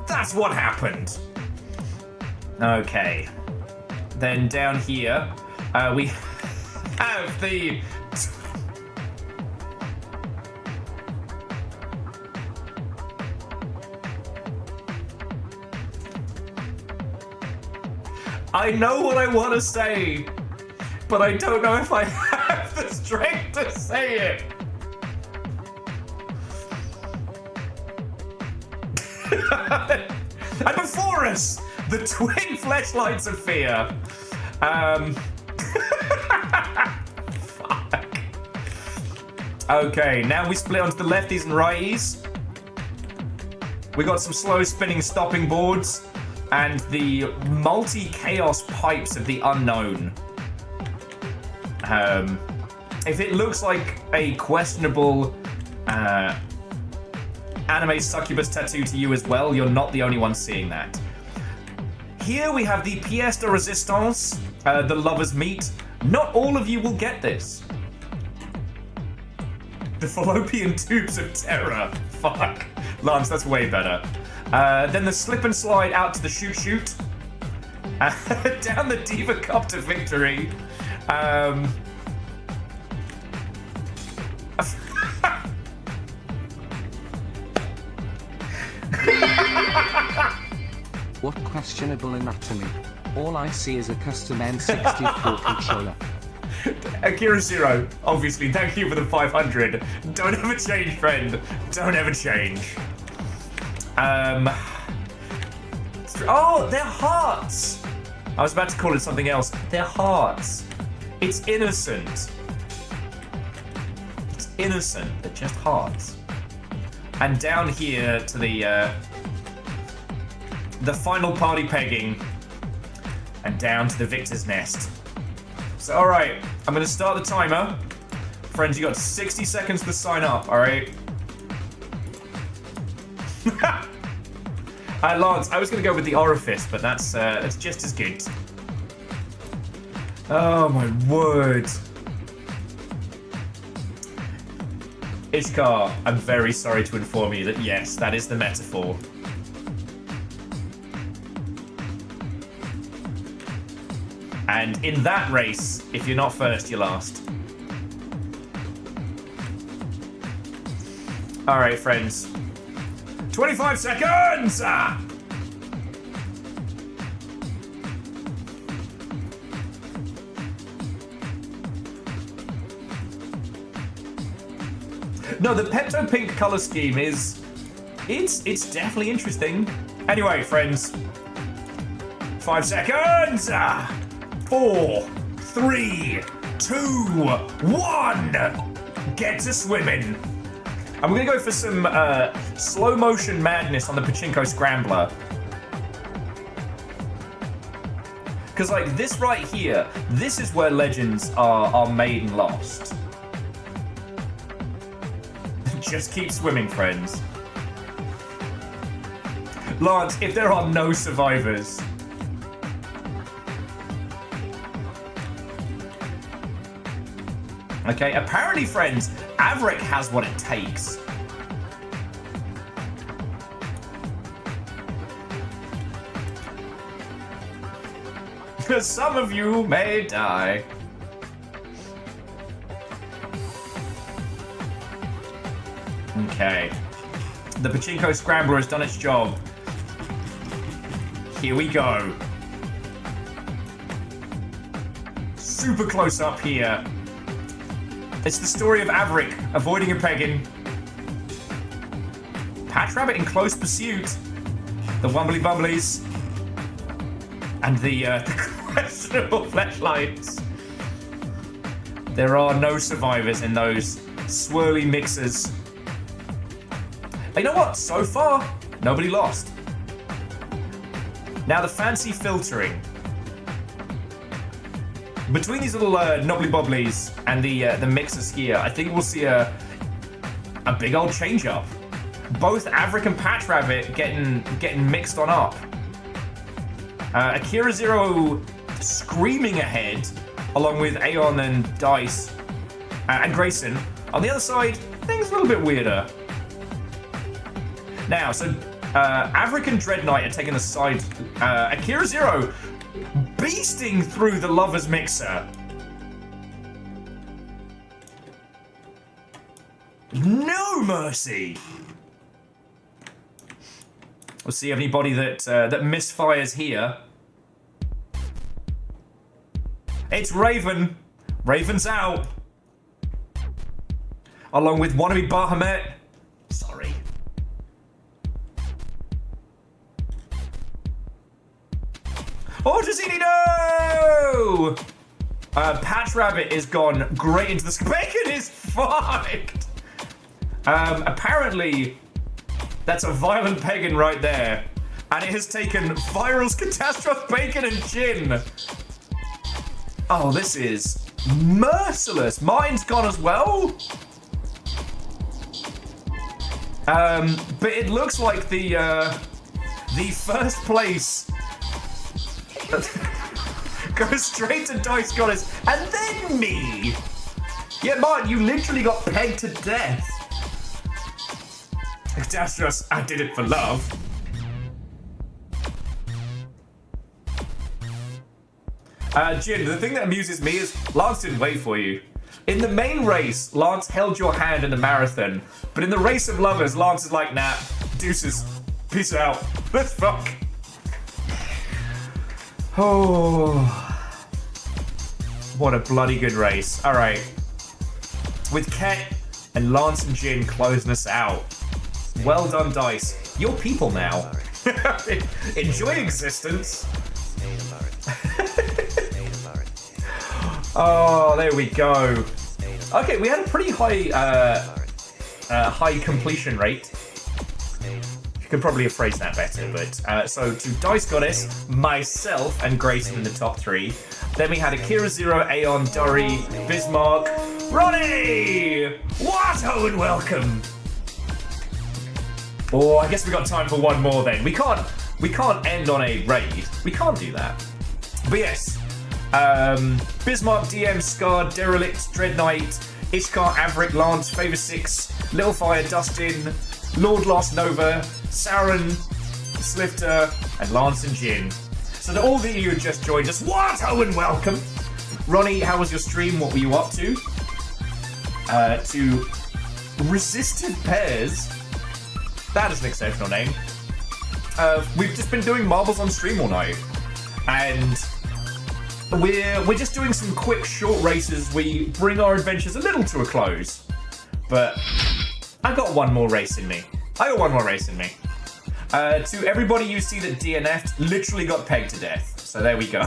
S1: That's what happened. Okay. Then down here, we have the... I know what I want to say, but I don't know if I have the strength to say it. And before us, the twin fleshlights of fear. Fuck. Okay, now we split onto the lefties and righties. We got some slow spinning stopping boards. And the multi-chaos pipes of the unknown. If it looks like a questionable anime succubus tattoo to you as well, you're not the only one seeing that. Here we have the pièce de résistance, the lovers meet. Not all of you will get this. The fallopian tubes of terror. Fuck. Lance, that's way better. Then the slip and slide out to the shoot. Down the Diva Cup to victory.
S2: What questionable anatomy? All I see is a custom N64 controller.
S1: Akira Zero, obviously, thank you for the 500. Don't ever change, friend. Don't ever change. Oh, they're hearts. I was about to call it something else. They're hearts. It's innocent. It's innocent. They're just hearts. And down here to the final party pegging, and down to the victor's nest. So, all right, I'm gonna start the timer. Friends, you got 60 seconds to sign up, all right? Lance, I was gonna go with the orifice, but that's just as good. Oh my word. Ishkar, I'm very sorry to inform you that yes, that is the metaphor. And in that race, if you're not first, you're last. All right, friends. 25 seconds! No, the Pepto Pink color scheme is... It's definitely interesting. Anyway, friends. 5 seconds! 4, 3, 2, 1! Get to swimming. And we're gonna go for some slow motion madness on the Pachinko Scrambler. Because like this right here, this is where legends are made and lost. Just keep swimming, friends. Lance, if there are no survivors... Okay, apparently, friends, Averick has what it takes. Some of you may die. Okay. The Pachinko Scrambler has done its job. Here we go. Super close up here. It's the story of Averick avoiding a pegging. Patch Rabbit in close pursuit. The Wumbly Bumblies. And the questionable fleshlights. There are no survivors in those swirly mixers. You know what? So far, nobody lost. Now the fancy filtering. Between these little knobbly bobblies and the mixers here, I think we'll see a big old change up. Both Averick and Patch Rabbit getting mixed on up. Akira Zero screaming ahead, along with Aeon and Dice and Grayson. On the other side, things a little bit weirder. Now, so Averick and Dread Knight are taking the side. Akira Zero beasting through the Lover's Mixer. No mercy. We'll see anybody that misfires here. It's Raven. Raven's out. Along with wannabe Bahamut. Sorry. Oh, Drazini, no! Patch Rabbit is gone great into the sky. Bacon is fucked! Apparently, that's a violent pagan right there. And it has taken Viral's Catastrophe, Bacon, and Jin. Oh, this is merciless. Mine's gone as well. But it looks like the first place goes straight to Dice Goddess, and then me. Yeah, Martin, you literally got pegged to death. Catastrophe, I did it for love. Jin, the thing that amuses me is Lance didn't wait for you. In the main race, Lance held your hand in the marathon, but in the race of lovers, Lance is like, nah, deuces, peace out, let's fuck. Oh, what a bloody good race. All right, with Ket and Lance and Jin closing us out. Well done, Dice. You're people now. Enjoy existence. Oh, there we go. Okay, we had a pretty high completion rate. You could probably have phrased that better, but so to Dice Goddess, myself, and Grayson in the top 3. Then we had Akira Zero, Aeon, Durry, Bismarck, Ronnie! What? Oh, and welcome. Oh, I guess we got time for one more then. We can't end on a raid. We can't do that. But yes. Bismarck, DM, Scar, Derelict, Dread Knight, Ishkar, Averick, Lance, Favor 6, Little Fire, Dustin, Lord Lost Nova, Sauron, Slifter, and Lance and Jin. So to all of you who just joined us, what? Oh, and welcome. Ronnie, how was your stream? What were you up to? To Resistant Pairs. That is an exceptional name. We've just been doing marbles on stream all night. And we're just doing some quick, short races. We bring our adventures a little to a close. But I got one more race in me. To everybody you see that DNF'd, literally got pegged to death. So there we go.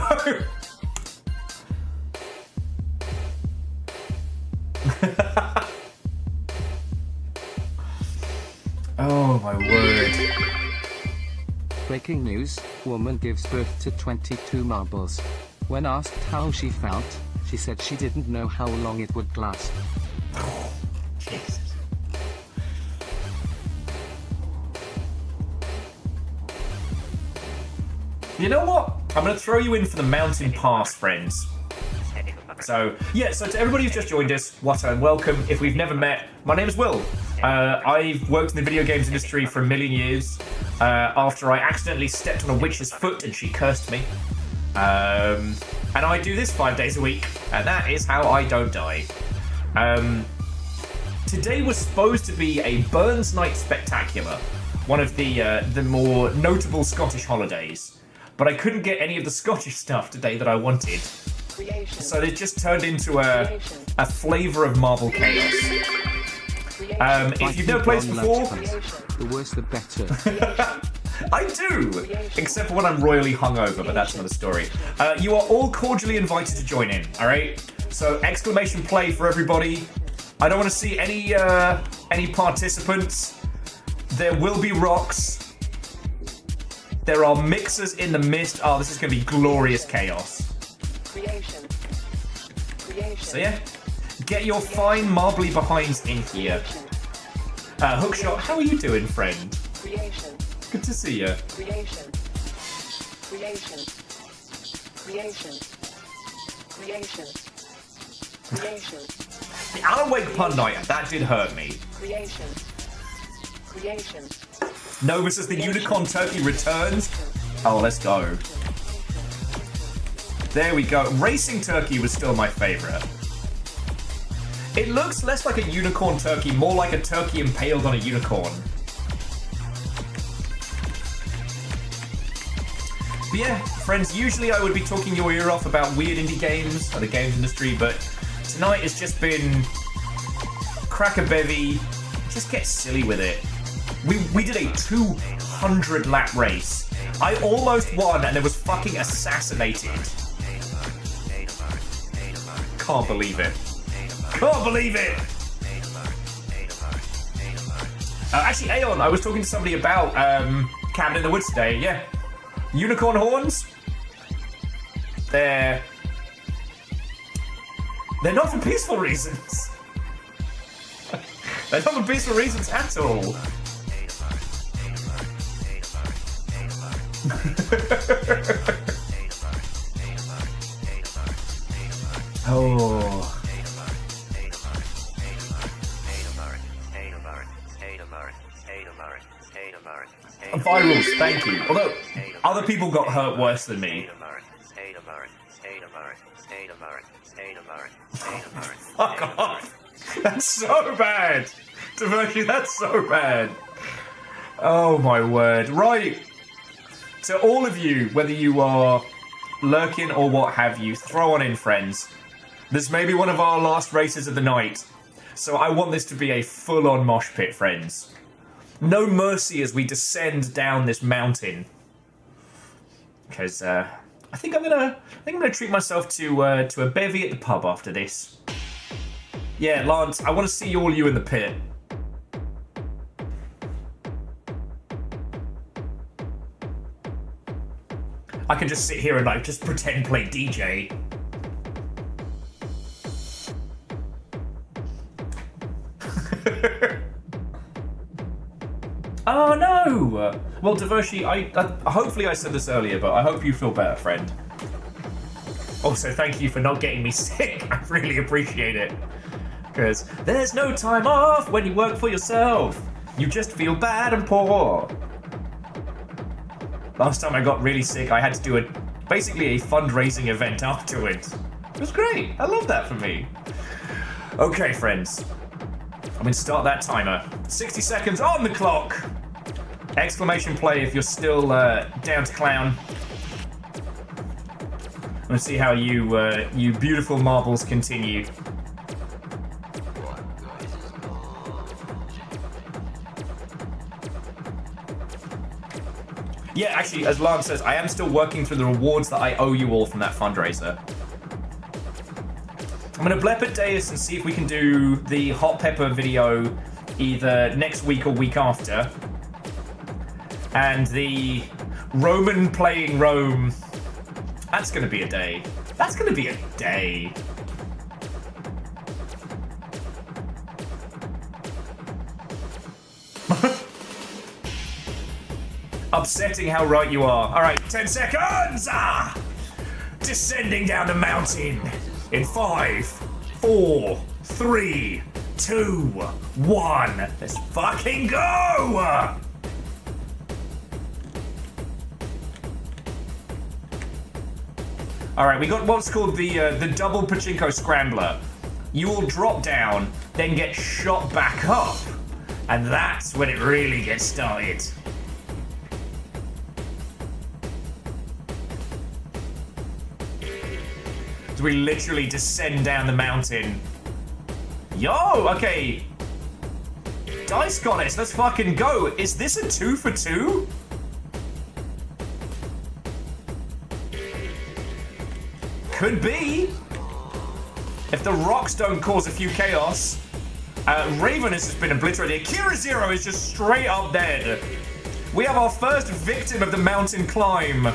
S1: Oh my word.
S2: Breaking news, woman gives birth to 22 marbles. When asked how she felt, she said she didn't know how long it would last.
S1: Jesus. You know what? I'm going to throw you in for the mountain pass, friends. So, yeah, so to everybody who's just joined us, what and welcome. If we've never met, my name is Will. I've worked in the video games industry for a million years after I accidentally stepped on a witch's foot and she cursed me. And I do this 5 days a week, and that is how I don't die. Today was supposed to be a Burns Night Spectacular, one of the more notable Scottish holidays, but I couldn't get any of the Scottish stuff today that I wanted. So it just turned into a flavour of marble chaos. If you've never played before,
S2: the worse the better.
S1: I do, except for when I'm royally hungover, but that's another story. You are all cordially invited to join in. All right. So exclamation play for everybody. I don't want to see any participants. There will be rocks. There are mixers in the mist. Oh, this is going to be glorious chaos. So yeah, get your fine marbly behinds in here. Hookshot, how are you doing, friend? Good to see you. The Alan Wake pun night, that did hurt me. Nova says the unicorn turkey returns. Oh, let's go. There we go. Racing turkey was still my favorite. It looks less like a unicorn turkey, more like a turkey impaled on a unicorn. But yeah, friends, usually I would be talking your ear off about weird indie games or the games industry, but tonight has just been crack a bevy, just get silly with it. We did a 200 lap race. I almost won and it was fucking assassinated. Can't believe it. Can't believe it! Actually, Aeon, I was talking to somebody about Cabin in the Woods today, yeah. Unicorn horns? They're not for peaceful reasons. They're not for peaceful reasons at all. Oh. Virals, thank you. Although other people got hurt worse than me. Fuck off! That's so bad! Diversion, that's so bad! Oh my word. Right! To all of you, whether you are lurking or what have you, throw on in, friends. This may be one of our last races of the night, so I want this to be a full-on mosh pit, friends. No mercy as we descend down this mountain. Because I think I'm gonna treat myself to a bevy at the pub after this. Yeah, Lance, I want to see all you in the pit. I can just sit here and like just pretend play DJ. Oh no! Well, Devershi, I hopefully I said this earlier, but I hope you feel better, friend. Also, thank you for not getting me sick. I really appreciate it. Because there's no time off when you work for yourself. You just feel bad and poor. Last time I got really sick, I had to do basically a fundraising event afterwards. It was great. I love that for me. Okay, friends. I'm going to start that timer. 60 seconds on the clock. Exclamation play if you're still down to clown. Let's see how you beautiful marbles continue. Yeah, actually, as Lance says, I am still working through the rewards that I owe you all from that fundraiser. I'm going to blep at Deus and see if we can do the hot pepper video either next week or week after. And the Roman playing Rome, that's going to be a day. That's going to be a day. Upsetting how right you are. All right, 10 seconds. Descending down the mountain in 5, 4, 3, 2, 1. Let's fucking go. All right, we got what's called the double pachinko scrambler. You will drop down, then get shot back up, and that's when it really gets started. We literally descend down the mountain. Yo, okay. Dice Goddess, let's fucking go. Is this a 2 for 2? Could be. If the rocks don't cause a few chaos. Raven has just been obliterated. Kira Zero is just straight up dead. We have our first victim of the mountain climb.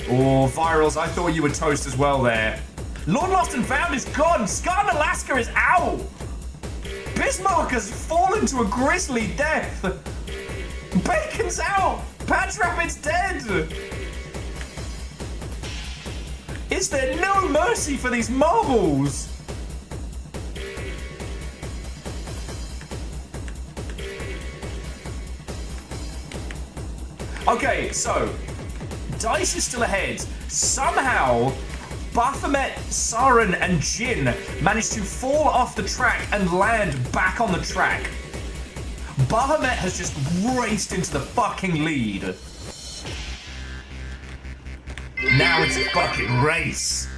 S1: Oh, Virals, I thought you were toast as well there. Lord Lost and Found is gone. Scar in Alaska is out. Bismarck has fallen to a grisly death. Bacon's out. Patch Rapid's dead. Is there no mercy for these marbles? Okay, so Dice is still ahead. Somehow, Baphomet, Saren, and Jin managed to fall off the track and land back on the track. Baphomet has just raced into the fucking lead. Now it's a fucking race.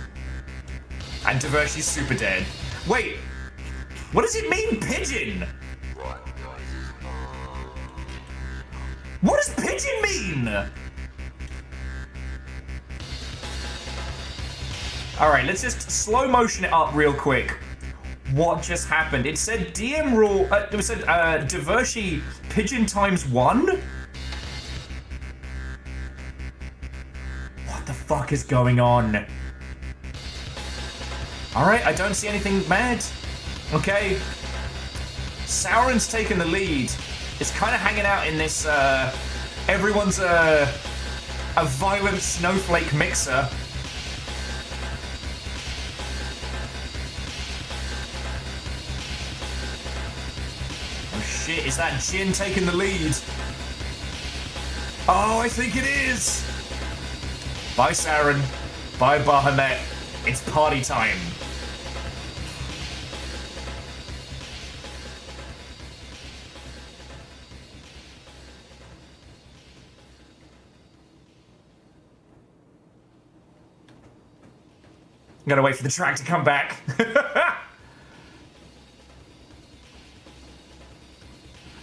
S1: And Divershi's super dead. Wait, what does it mean, pigeon? What does pigeon mean? All right, let's just slow motion it up real quick. What just happened? It said DM rule. It said Divershi pigeon ×1. What the fuck is going on? All right, I don't see anything mad. Okay, Sauron's taken the lead. It's kind of hanging out in this. Everyone's a violent snowflake mixer. Shit, is that Jin taking the lead? Oh, I think it is. Bye, Saren. Bye, Bahamut. It's party time. I'm gonna wait for the track to come back.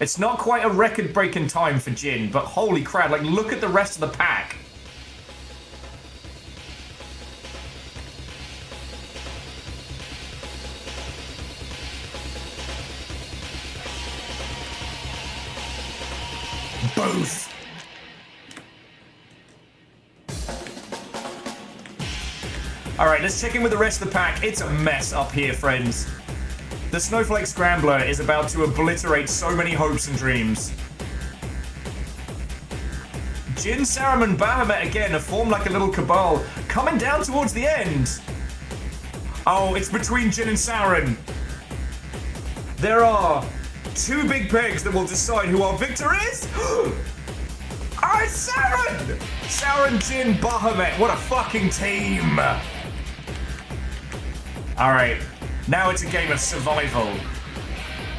S1: It's not quite a record-breaking time for Jin, but holy crap, like, look at the rest of the pack. Both. Alright, let's check in with the rest of the pack. It's a mess up here, friends. The Snowflake Scrambler is about to obliterate so many hopes and dreams. Jin, Sarum, and Bahamut again have formed like a little cabal, coming down towards the end. Oh, it's between Jin and Sarum. There are 2 big pegs that will decide who our victor is. Oh, it's Sarum! Sarum, Jin, Bahamut. What a fucking team. Alright, now it's a game of survival.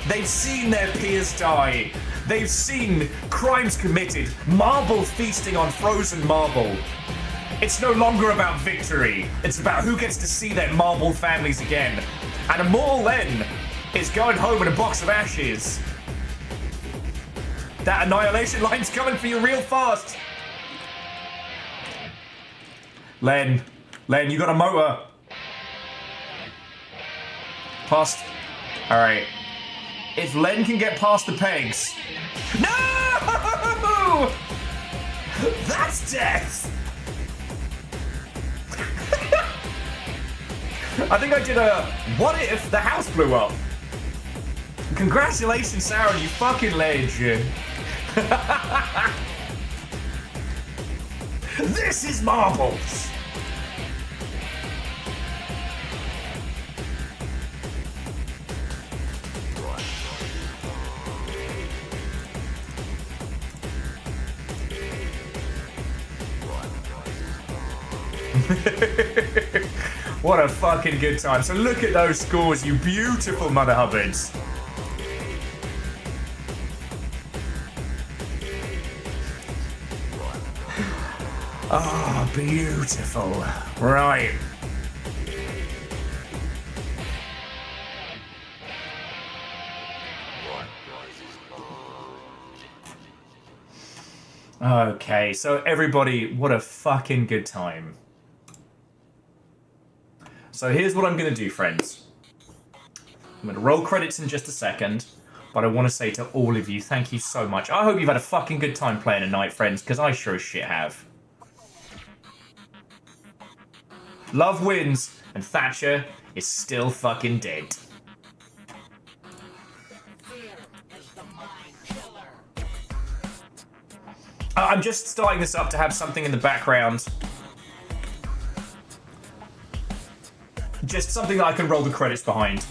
S1: They've seen their peers die. They've seen crimes committed, marble feasting on frozen marble. It's no longer about victory. It's about who gets to see their marble families again. And Immortal Len is going home in a box of ashes. That annihilation line's coming for you real fast. Len, you got a motor. Past. Alright. If Len can get past the pegs. No! That's death! I think I did a what if the house blew up? Congratulations, Sarah, you fucking legend. This is marbles! What a fucking good time. So look at those scores, you beautiful Mother Hubbards. Ah, oh, beautiful. Right. Okay, so everybody, what a fucking good time. So here's what I'm going to do, friends. I'm going to roll credits in just a second, but I want to say to all of you, thank you so much. I hope you've had a fucking good time playing tonight, friends, because I sure as shit have. Love wins, and Thatcher is still fucking dead. I'm just starting this up to have something in the background. Just something that I can roll the credits behind.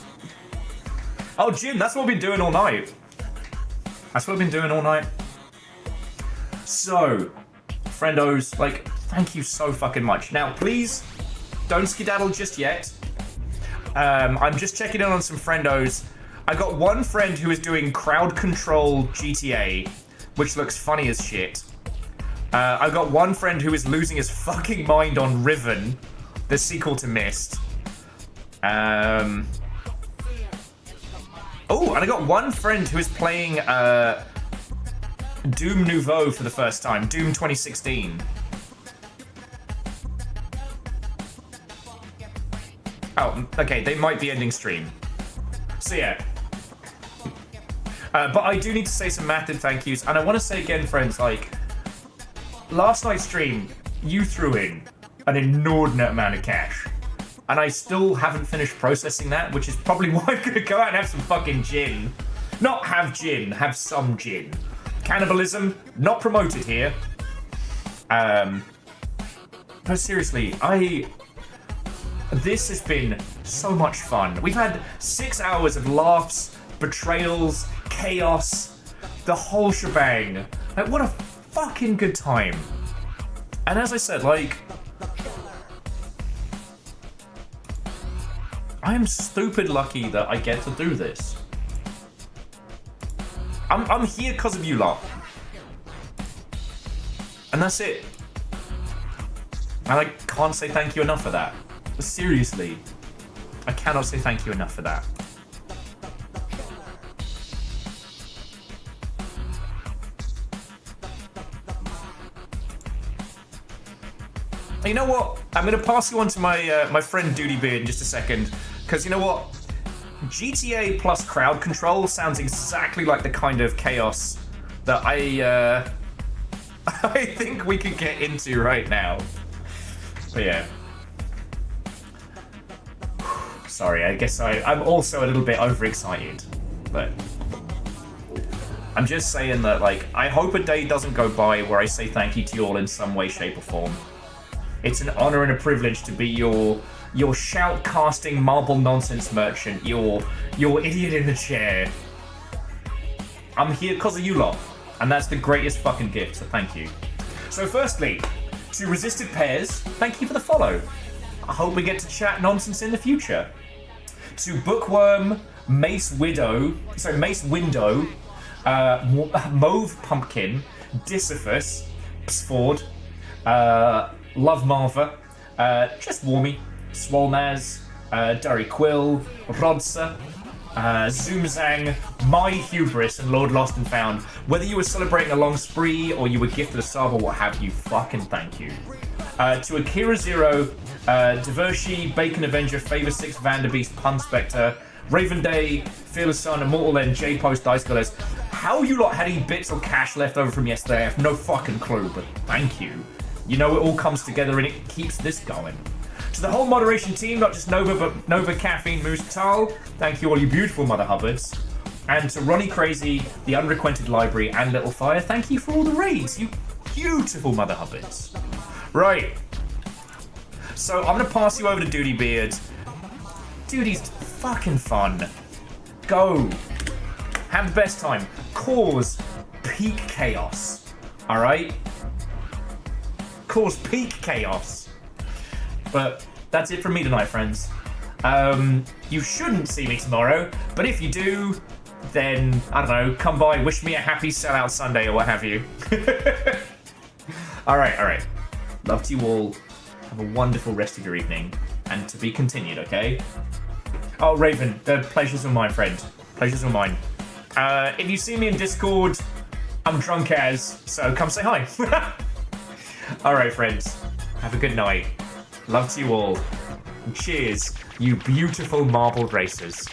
S1: Oh, Jim, that's what we've been doing all night. That's what I've been doing all night. So, friendos, like, thank you so fucking much. Now, please, don't skedaddle just yet. I'm just checking in on some friendos. I got one friend who is doing crowd control GTA, which looks funny as shit. I got one friend who is losing his fucking mind on Riven, the sequel to Myst. Oh, and I got one friend who is playing Doom Nouveau for the first time, Doom 2016. Oh, okay, they might be ending stream. So yeah. But I do need to say some massive thank yous, and I want to say again, friends, like, last night's stream, you threw in an inordinate amount of cash. And I still haven't finished processing that, which is probably why I'm going to go out and have some fucking gin. Not have gin, have some gin. Cannibalism, not promoted here. But seriously, this has been so much fun. We've had 6 hours of laughs, betrayals, chaos, the whole shebang. Like, what a fucking good time. And as I said, like, I am stupid lucky that I get to do this. I'm here because of you lot. And that's it. And I can't say thank you enough for that. Seriously. I cannot say thank you enough for that. You know what? I'm going to pass you on to my my friend Duty Beard in just a second. Because you know what? GTA plus crowd control sounds exactly like the kind of chaos that I think we could get into right now. But yeah. Sorry, I guess I'm also a little bit overexcited. But I'm just saying that, like, I hope a day doesn't go by where I say thank you to you all in some way, shape, or form. It's an honor and a privilege to be your shout-casting marble nonsense merchant, your idiot in the chair. I'm here because of you lot, and that's the greatest fucking gift, so thank you. So firstly, to Resisted Pairs, thank you for the follow. I hope we get to chat nonsense in the future. To Bookworm, Mace Window, Mauve Pumpkin, Disophus, Psford, Love Marva, Just Warmy, Swolnaz, Durry Quill, Rodsa, Zoomzang, My Hubris, and Lord Lost and Found. Whether you were celebrating a long spree or you were gifted a sub or what have you, fucking thank you. To Akira Zero, Divershi, Bacon Avenger, Favor 6, Vanderbeast, Pun Spectre, Raven Day, Fearless Sun, Immortal End, J Post, Dice Gullers. How you lot had any bits or cash left over from yesterday, I have no fucking clue, but thank you. You know, it all comes together and it keeps this going. To the whole moderation team, not just Nova, but Nova, Caffeine, Moose, Tal, thank you all, you beautiful Mother Hubbards. And to Ronnie Crazy, the Unrequented Library, and Little Fire, thank you for all the raids, you beautiful Mother Hubbards. Right. So I'm going to pass you over to Duty Beard. Duty's fucking fun. Go. Have the best time. Cause peak chaos. Alright? Cause peak chaos. But that's it from me tonight, friends. You shouldn't see me tomorrow, but if you do, then, I don't know, come by, wish me a happy sellout Sunday or what have you. Alright. Love to you all. Have a wonderful rest of your evening. And to be continued, okay? Oh, Raven, the pleasures are mine, friend. Pleasures are mine. If you see me in Discord, I'm drunk as, so come say hi. Alright, friends. Have a good night. Love to you all. And cheers, you beautiful marbled racers.